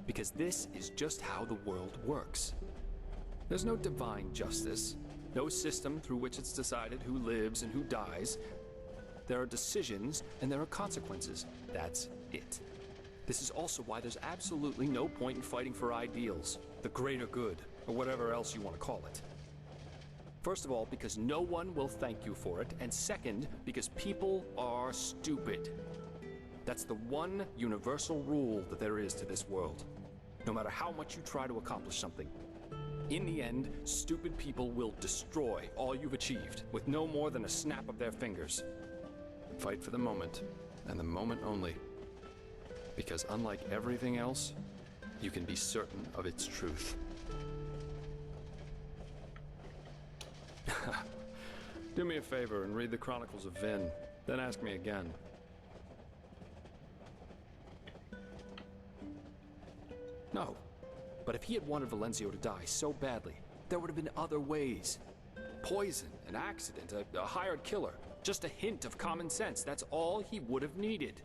Because this is just how the world works. There's no divine justice, no system through which it's decided who lives and who dies. There are decisions and there are consequences. That's it. This is also why there's absolutely no point in fighting for ideals, the greater good, or whatever else you want to call it. First of all, because no one will thank you for it, and second, because people are stupid. That's the one universal rule that there is to this world. No matter how much you try to accomplish something, in the end, stupid people will destroy all you've achieved with no more than a snap of their fingers. Fight for the moment, and the moment only. Because unlike everything else, you can be certain of its truth. Do me a favor and read the Chronicles of Vin, then ask me again. No. But if he had wanted Valenzio to die so badly, there would have been other ways. Poison, an accident, a hired killer, just a hint of common sense. That's all he would have needed.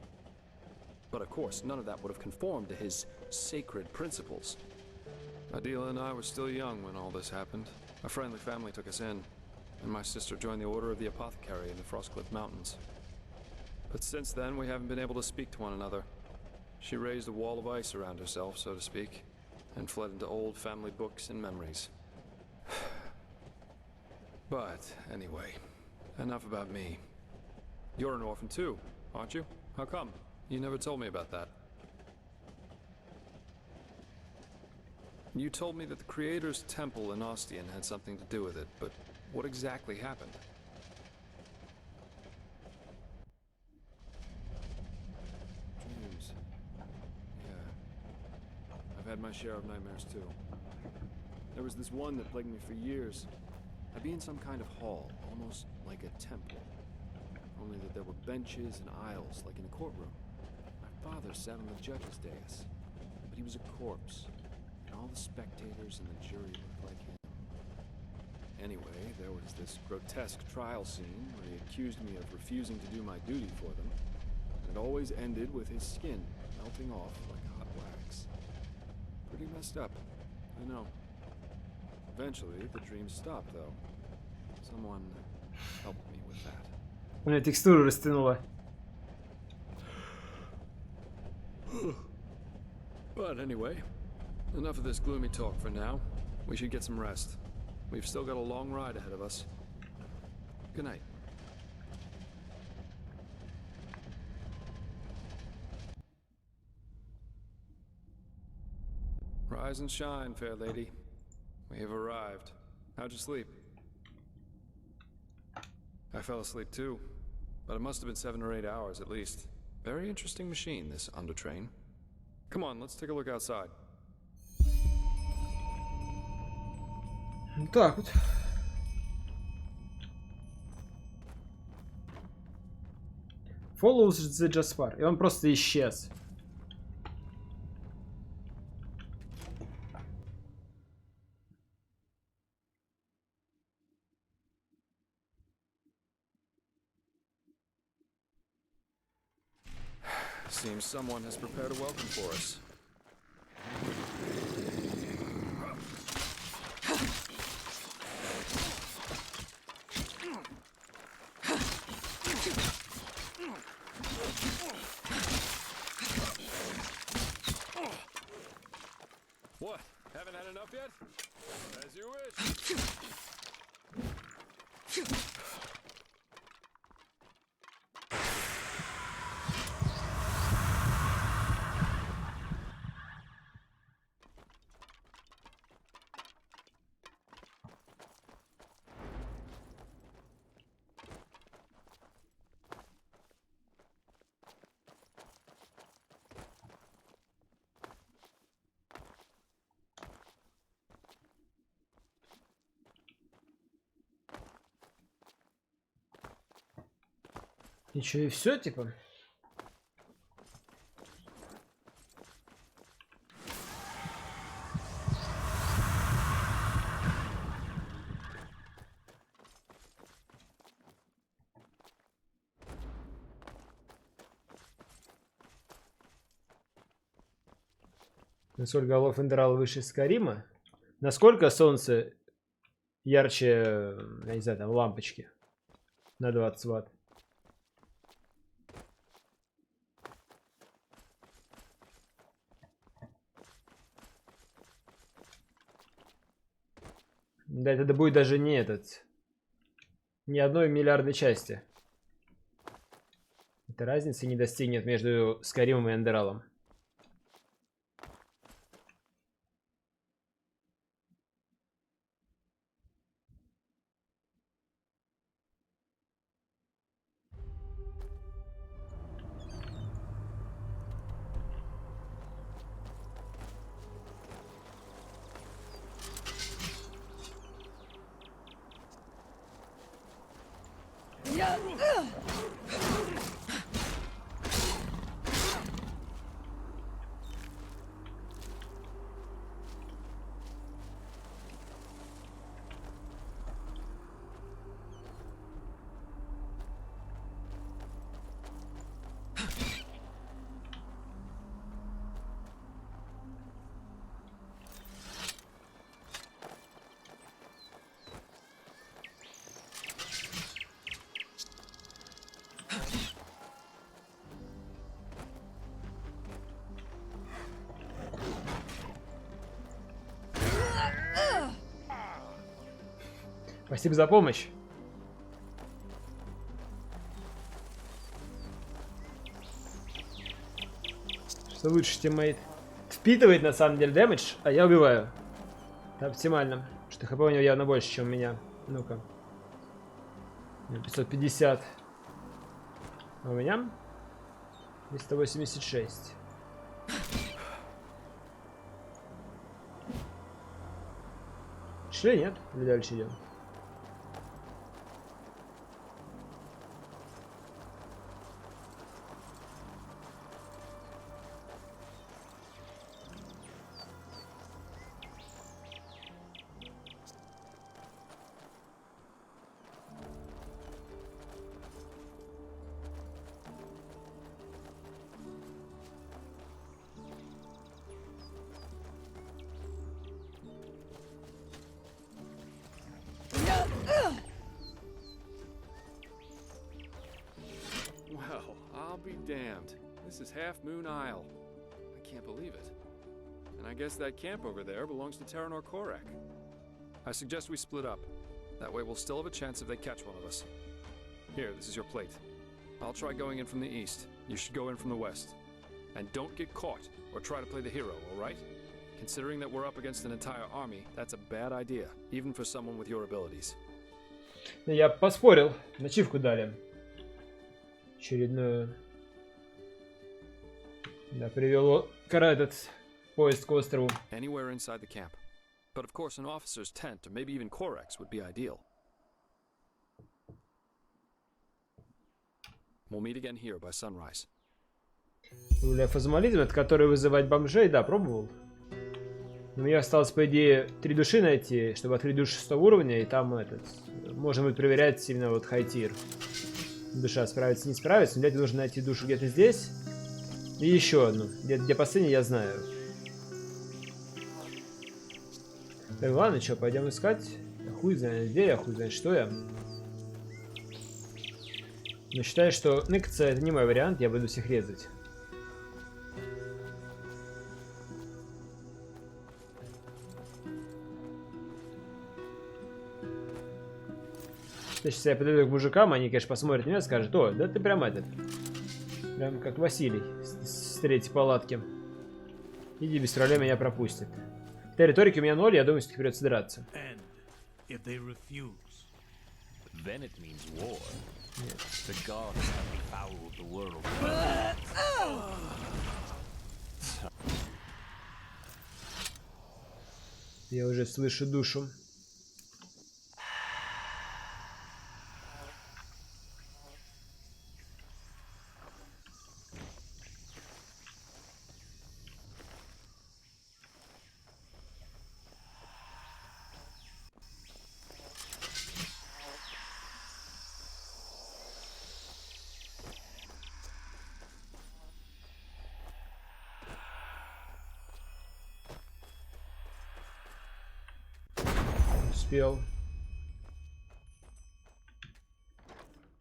But of course, none of that would have conformed to his sacred principles. Adela and I were still young when all this happened. A friendly family took us in, and my sister joined the Order of the Apothecary in the Frostcliff Mountains. But since then, we haven't been able to speak to one another. She raised a wall of ice around herself, so to speak, and fled into old family books and memories. But anyway, enough about me. You're an orphan too, aren't you? How come? You never told me about that. You told me that the Creator's Temple in Ostian had something to do with it, but what exactly happened? Dreams. Yeah. I've had my share of nightmares too. There was this one that plagued me for years. I'd be in some kind of hall, almost like a temple. Only that there were benches and aisles, like in a courtroom. My father sat on the judge's dais, but he was a corpse, and all the spectators and the jury looked like him. Anyway, there was this grotesque trial scene where he accused me of refusing to do my duty for them, and it always ended with his skin melting off like hot wax. Pretty messed up, I know. Eventually, the dreams stopped, though. Someone helped me with that. У меня текстуру растянуло. But anyway, enough of this gloomy talk for now. We should get some rest. We've still got a long ride ahead of us. Good night. Rise and shine, fair lady. We have arrived. How'd you sleep? I fell asleep too, but it must have been 7 or 8 hours at least. Very interesting machine, this undertrain. Come on, let's take a look outside. Вот так вот. Follows the Jaspar. И он просто исчез. Seems someone has prepared a welcome for us. What? Haven't had enough yet? As you wish. Ничего, и все, типа. Насколько голов Enderal выше Скарима? Насколько солнце ярче, я не знаю, там лампочки на 20 ватт? Да, это будет даже не этот, ни одной миллиардной части. Эта разница не достигнет между Скаримом и Эндералом. Спасибо за помощь. Что лучше, тиммейт? Впитывает на самом деле дэмэдж, а я убиваю. Это оптимально. Что хп у него явно больше, чем у меня. Ну-ка. 550. А у меня 386. Шли, нет? Или дальше идем? Well, I'll be damned. This is Half Moon Isle. I can't believe it. And I guess that camp over there belongs to Terranor Korak. I suggest we split up. That way we'll still have a chance if they catch one of us. Here, this is your plate. I'll try going in from the east. You should go in from the west. And don't get caught or try to play the hero, alright? Considering that we're up against an entire army, that's a bad idea, even for someone with your abilities. Я поспорил. Начивку дали. Очередную. Да, привело этот поезд к острову. Anywhere inside the camp. But of course, an officer's tent, or maybe even Corex, would be ideal. We'll meet again here by sunrise. Фазмализм, это который вызывать бомжей, да, пробовал. Но мне осталось, по идее, 3 души найти, чтобы открыть душу 6 уровня, и там можно будет проверять именно вот хай-тир. Душа справится, не справится, но для этого нужно найти душу где-то здесь. И еще одну, где последний, я знаю. Так, ладно, что, пойдем искать. Хуй знает где я, хуй знает что я. Но считаю, что ныкаться это не мой вариант, я буду всех резать. Сейчас я подойду к мужикам, они, конечно, посмотрят на меня и скажут: о, да ты прям прям как Василий с 3-й палатки. Иди, без проблем меня пропустит. Риторики у меня 0, я думаю, что придется драться. Я уже слышу душу.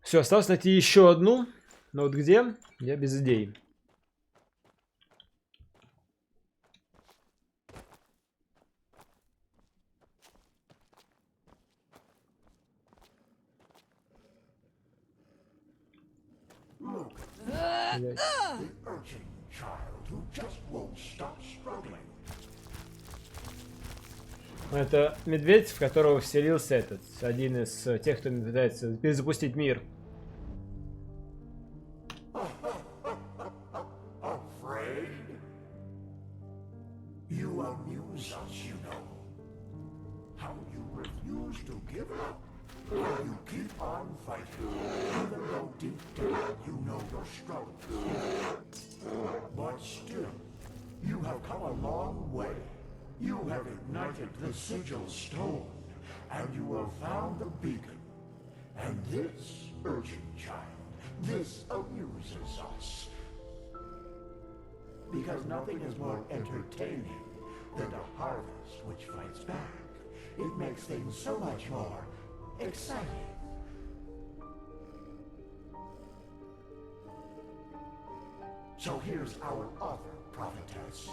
Все, осталось найти еще одну. Но вот где? Я без идей. Это медведь, в которого вселился один из тех, кто пытается перезапустить мир. You have ignited the sigil stone, and you have found the beacon. And this, urchin child, this amuses us. Because nothing is more entertaining than a harvest which fights back. It makes things so much more exciting. So here's our offer, prophetess.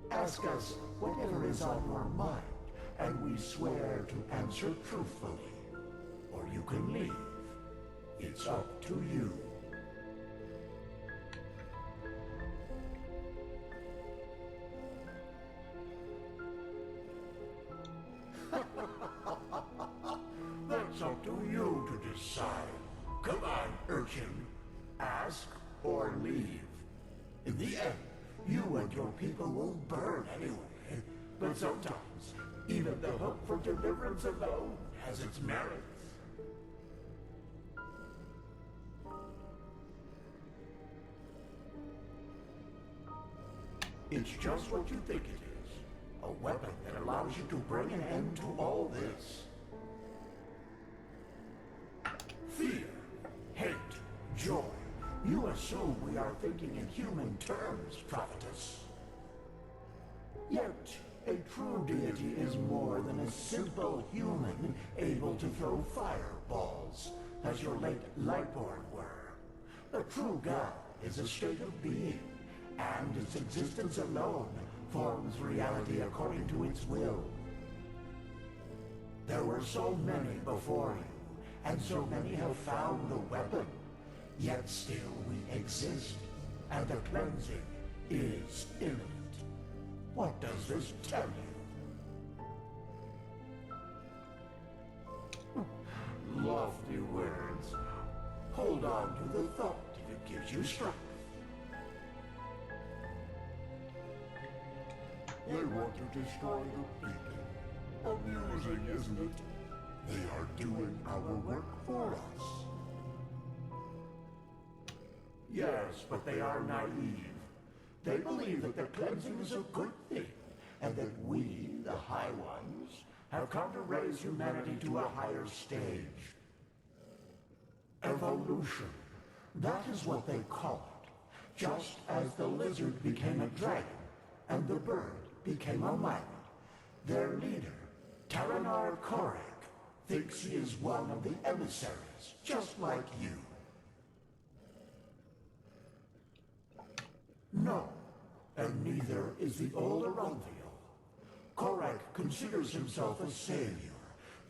Ask us whatever is on your mind, and we swear to answer truthfully. Or you can leave. It's up to you. That's up to you to decide. Come on, urchin. Ask or leave. In the end, you and your people will burn anyway. But sometimes, even the hope for deliverance alone has its merits. It's just what you think it is. A weapon that allows you to bring an end to all this. Fear, hate, joy. You assume we are thinking in human terms, prophetess. Yet, a true deity is more than a simple human able to throw fireballs, as your late Lightborn were. A true god is a state of being, and its existence alone forms reality according to its will. There were so many before you, and so many have found the weapon. Yet still we exist, and the cleansing is imminent. What does this tell you? Lofty words. Hold on to the thought if it gives you strength. They want to destroy the beacon. Amusing, isn't it? They are doing our work for us. Yes, but they are naive. They believe that the cleansing is a good thing, and that we, the High Ones, have come to raise humanity to a higher stage. Evolution. That is what they call it. Just as the lizard became a dragon, and the bird became a man. Their leader, Taranar Korek, thinks he is one of the emissaries, just like you. No, and neither is the old Aranthio. Korek considers himself a savior,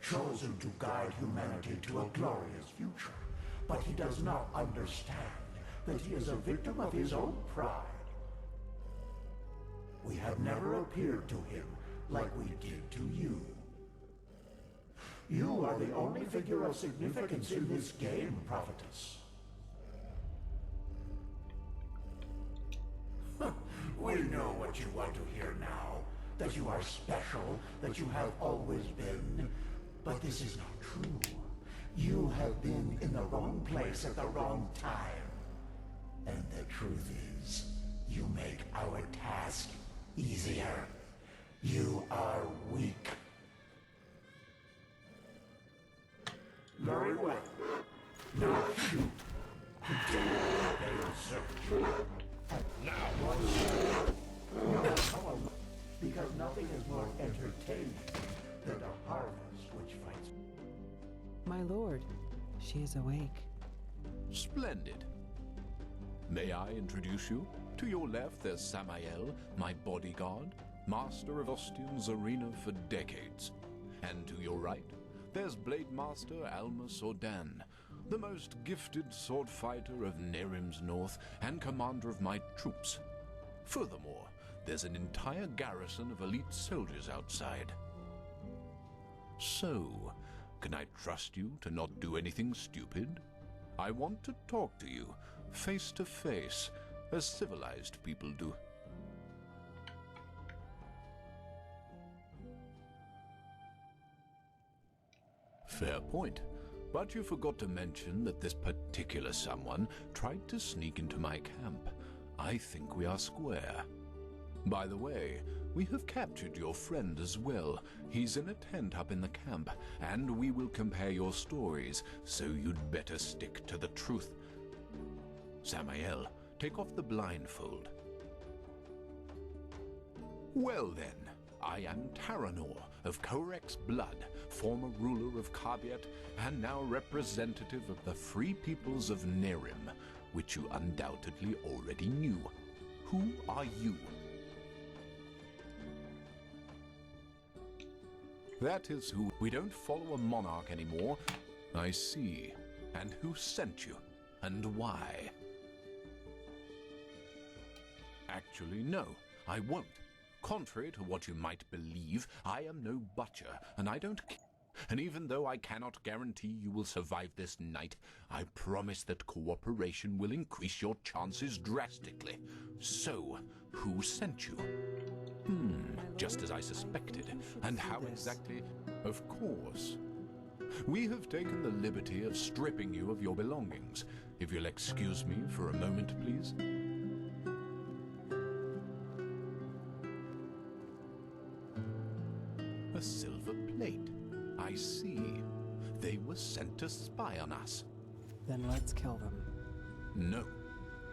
chosen to guide humanity to a glorious future. But he does not understand that he is a victim of his own pride. We have never appeared to him like we did to you. You are the only figure of significance in this game, Prophetess. We know what you want to hear now. That you are special, that you have always been. But this is not true. You have been in the wrong place at the wrong time. And the truth is, you make our task easier. You are weak. Very well. Now shoot. Continue the search. Now because nothing is more entertaining than a harvest which fights. My lord, she is awake. Splendid. May I introduce you? To your left, there's Samael, my bodyguard, master of Ostian's arena for decades. And to your right, there's Blade Master Alma Sordan, the most gifted sword fighter of Nerim's North and commander of my troops. Furthermore, there's an entire garrison of elite soldiers outside. So, can I trust you to not do anything stupid? I want to talk to you, face to face, as civilized people do. Fair point. But you forgot to mention that this particular someone tried to sneak into my camp. I think we are square. By the way, we have captured your friend as well. He's in a tent up in the camp, and we will compare your stories, so you'd better stick to the truth. Samael, take off the blindfold. Well then, I am Taranor of Korek's blood, former ruler of Kabiet, and now representative of the free peoples of Nerim, which you undoubtedly already knew. Who are you? That is who. We don't follow a monarch anymore. I see. And who sent you? And why? Actually, no, I won't. Contrary to what you might believe, I am no butcher, and I don't care. And even though I cannot guarantee you will survive this night, I promise that cooperation will increase your chances drastically. So, who sent you? Just as I suspected. And how exactly? Of course. We have taken the liberty of stripping you of your belongings. If you'll excuse me for a moment, please. A silver plate. I see. They were sent to spy on us. Then let's kill them. No.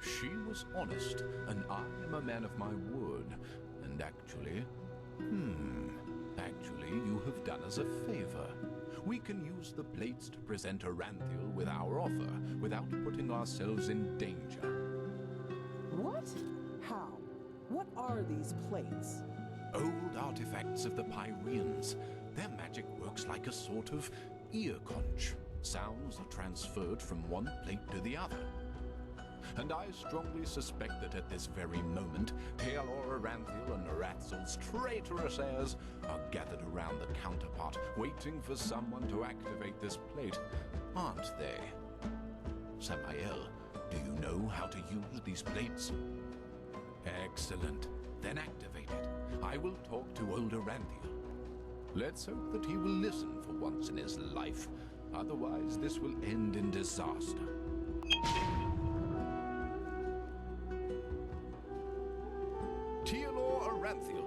She was honest, and I am a man of my word. And actually, you have done us a favor. We can use the plates to present Aranthiel with our offer, without putting ourselves in danger. What? How? What are these plates? Old artifacts of the Pyreans. Their magic works like a sort of ear conch. Sounds are transferred from one plate to the other. And I strongly suspect that at this very moment, Taelor, Aranthiel, and Naratzel's traitorous heirs are gathered around the counterpart, waiting for someone to activate this plate, aren't they? Samael, do you know how to use these plates? Excellent. then activate it. I will talk to older Ranthiel. Let's hope that he will listen for once in his life. Otherwise, this will end in disaster. Tealor Aranthiel.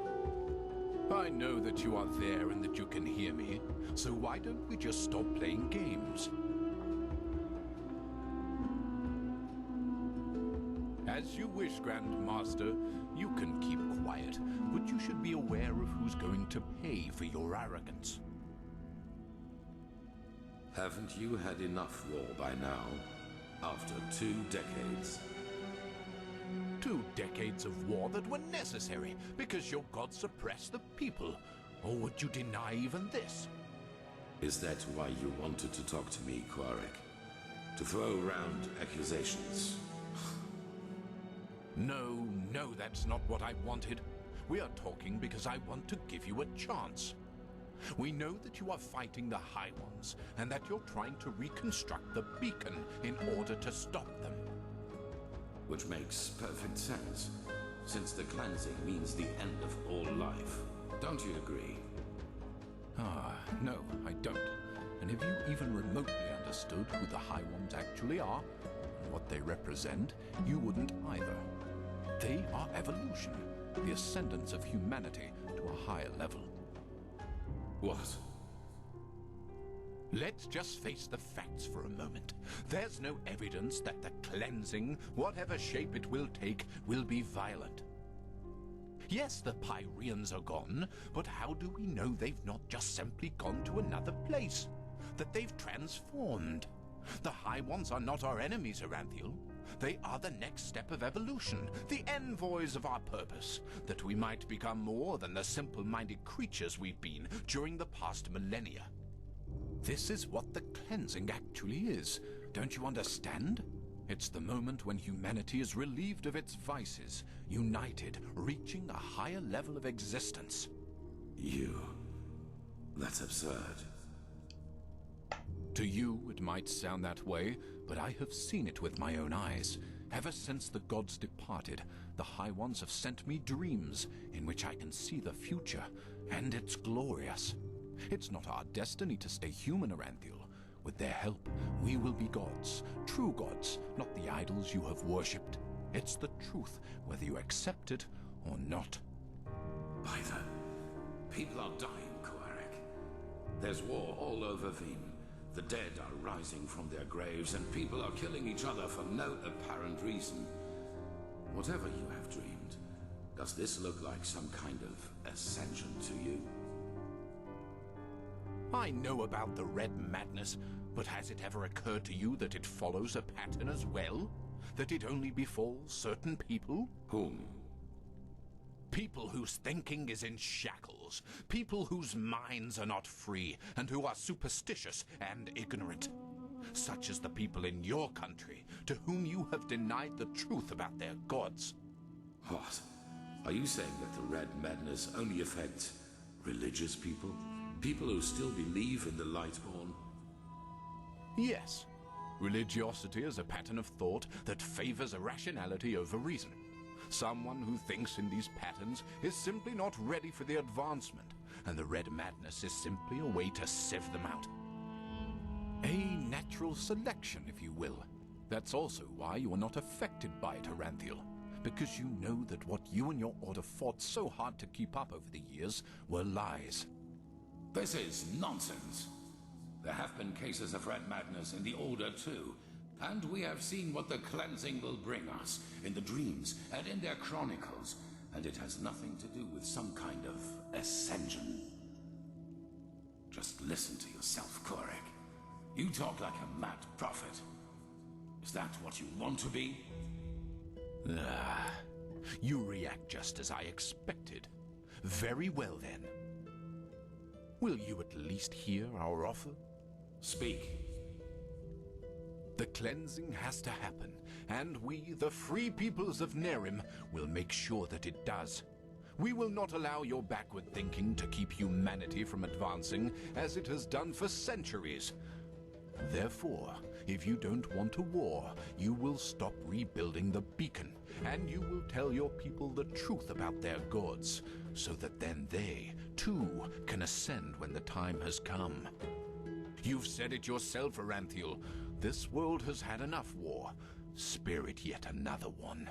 I know that you are there and that you can hear me, so why don't we just stop playing games? As you wish, Grand Master. You can keep quiet, but you should be aware of who's going to pay for your arrogance. Haven't you had enough war by now? After 2 decades? 2 decades of war that were necessary because your gods suppressed the people. Or would you deny even this? Is that why you wanted to talk to me, Quarek? To throw around accusations? No, that's not what I wanted. We are talking because I want to give you a chance. We know that you are fighting the High Ones, and that you're trying to reconstruct the beacon in order to stop them. Which makes perfect sense, since the cleansing means the end of all life. Don't you agree? No, I don't. And if you even remotely understood who the High Ones actually are, and what they represent, you wouldn't either. They are evolution, the ascendance of humanity to a higher level. What? Let's just face the facts for a moment. There's no evidence that the cleansing, whatever shape it will take, will be violent. Yes, the Pyreans are gone, but how do we know they've not just simply gone to another place? That they've transformed? The High Ones are not our enemies, Aranthiel. They are the next step of evolution, the envoys of our purpose, that we might become more than the simple-minded creatures we've been during the past millennia. This is what the cleansing actually is. Don't you understand? It's the moment when humanity is relieved of its vices, united, reaching a higher level of existence. That's absurd. To you, it might sound that way, but I have seen it with my own eyes. Ever since the gods departed, the High Ones have sent me dreams in which I can see the future, and it's glorious. It's not our destiny to stay human, Aranthiel. With their help, we will be gods, true gods, not the idols you have worshipped. It's the truth, whether you accept it or not. By the... people are dying, Quarek. There's war all over Veen. The dead are rising from their graves, and people are killing each other for no apparent reason. Whatever you have dreamed, does this look like some kind of ascension to you? I know about the Red Madness, but has it ever occurred to you that it follows a pattern as well? That it only befalls certain people? Whom? People whose thinking is in shackles. People whose minds are not free, and who are superstitious and ignorant. Such as the people in your country, to whom you have denied the truth about their gods. What? Are you saying that the Red Madness only affects religious people? People who still believe in the Lightborn? Yes. Religiosity is a pattern of thought that favors irrationality over reason. Someone who thinks in these patterns is simply not ready for the advancement, and the Red Madness is simply a way to sieve them out. A natural selection, if you will. That's also why you are not affected by it, Aranthiel, because you know that what you and your order fought so hard to keep up over the years were lies. This is nonsense. There have been cases of Red Madness in the Order too, and we have seen what the cleansing will bring us in the dreams and in their chronicles, and it has nothing to do with some kind of ascension. Just listen to yourself, Quarek. You talk like a mad prophet. Is that what you want to be? You react just as I expected. Very well then. Will you at least hear our offer? Speak. The cleansing has to happen, and we, the free peoples of Nerim, will make sure that it does. We will not allow your backward thinking to keep humanity from advancing, as it has done for centuries. Therefore, If you don't want a war, you will stop rebuilding the beacon, and you will tell your people the truth about their gods, so that then they, too, can ascend when the time has come. You've said it yourself, Aranthiel. This world has had enough war. Spare it yet another one.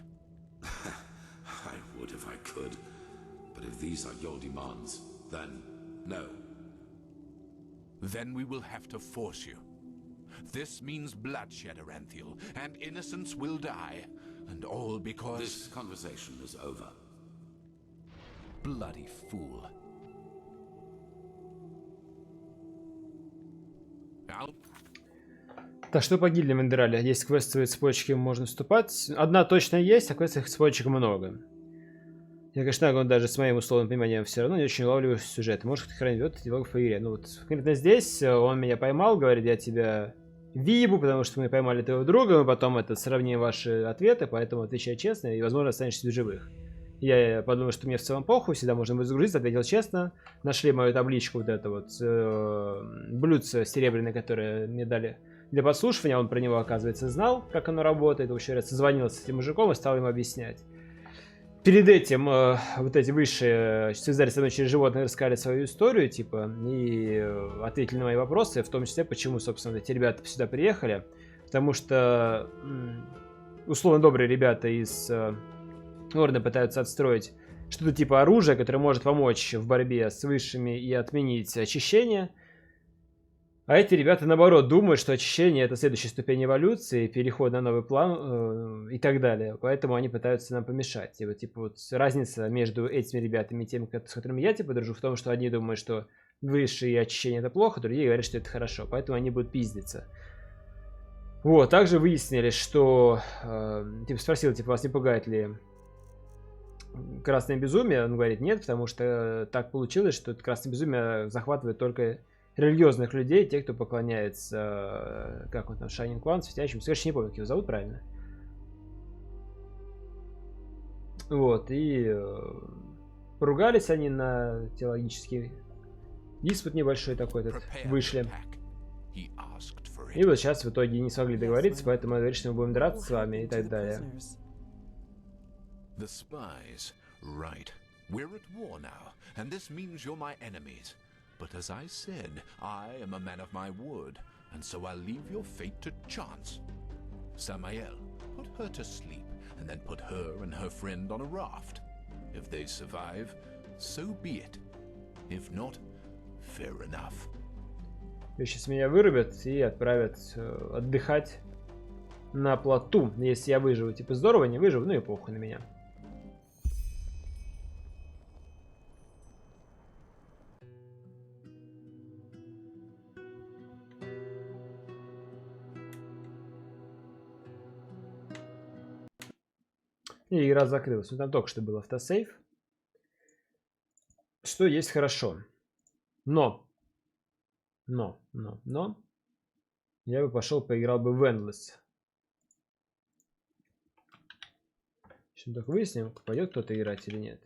I would if I could. But if these are your demands, then no. Then we will have to force you. This means bloodshed, Aranthiel, and innocents will die. And all because... This conversation is over. Bloody fool. Так, что по гильдиям в Эндерале? Есть квестовые цепочки, можно вступать. Одна точно есть, а квестовых цепочек много. Я, конечно, даже с моим условным пониманием все равно не очень улавливаю сюжет. Может, кто-то хранит диалог по игре. Ну вот, конкретно здесь он меня поймал, говорит, я тебя вибу, потому что мы поймали твоего друга, мы потом сравним ваши ответы, поэтому отвечай честно, и, возможно, останешься в живых. Я подумал, что мне в целом похуй, всегда можно будет загрузиться, ответил честно. Нашли мою табличку, вот это вот, блюдце серебряное, которое мне дали для подслушивания. Он про него, оказывается, знал, как оно работает. В общем, созвонился с этим мужиком и стал ему объяснять. Перед этим вот эти высшие связались со мной через животных, рассказали свою историю, типа, и ответили на мои вопросы, в том числе, почему, собственно, эти ребята сюда приехали. Потому что условно добрые ребята из Ордена пытаются отстроить что-то типа оружия, которое может помочь в борьбе с высшими и отменить очищение. А эти ребята, наоборот, думают, что очищение — это следующая ступень эволюции, переход на новый план и так далее. Поэтому они пытаются нам помешать. И вот, типа, вот разница между этими ребятами и теми, с которыми я, типа, дружу, в том, что одни думают, что высшее очищение — это плохо, другие говорят, что это хорошо. Поэтому они будут пиздиться. Вот, также выяснили, что... типа, спросил, типа, вас не пугает ли красное безумие? Он говорит, нет, потому что так получилось, что это красное безумие захватывает только религиозных людей, те, кто поклоняется, как он там, Shining One, светящим, конечно, не помню, как его зовут правильно. Вот, и поругались они на теологический диспут небольшой такой этот, вышли. И вот сейчас в итоге не смогли договориться, поэтому говорит, что мы будем драться с вами и так далее. The spies, right. We're at war now, and this means you're my enemies. But as I said, I am a man of my word, and so I'll leave your fate to chance. Samael, put her to sleep, and then put her and her friend on a raft. If they survive, so be it. If not, fair enough. Сейчас меня вырубят и отправят отдыхать на плоту, если я выживу. Типа здорово, не выживу, ну и похуй на меня. И игра закрылась. Ну, там только что был автосейв. Что есть хорошо. Но. Я бы пошел, поиграл бы в Endless. Сейчас только выясним, пойдет кто-то играть или нет.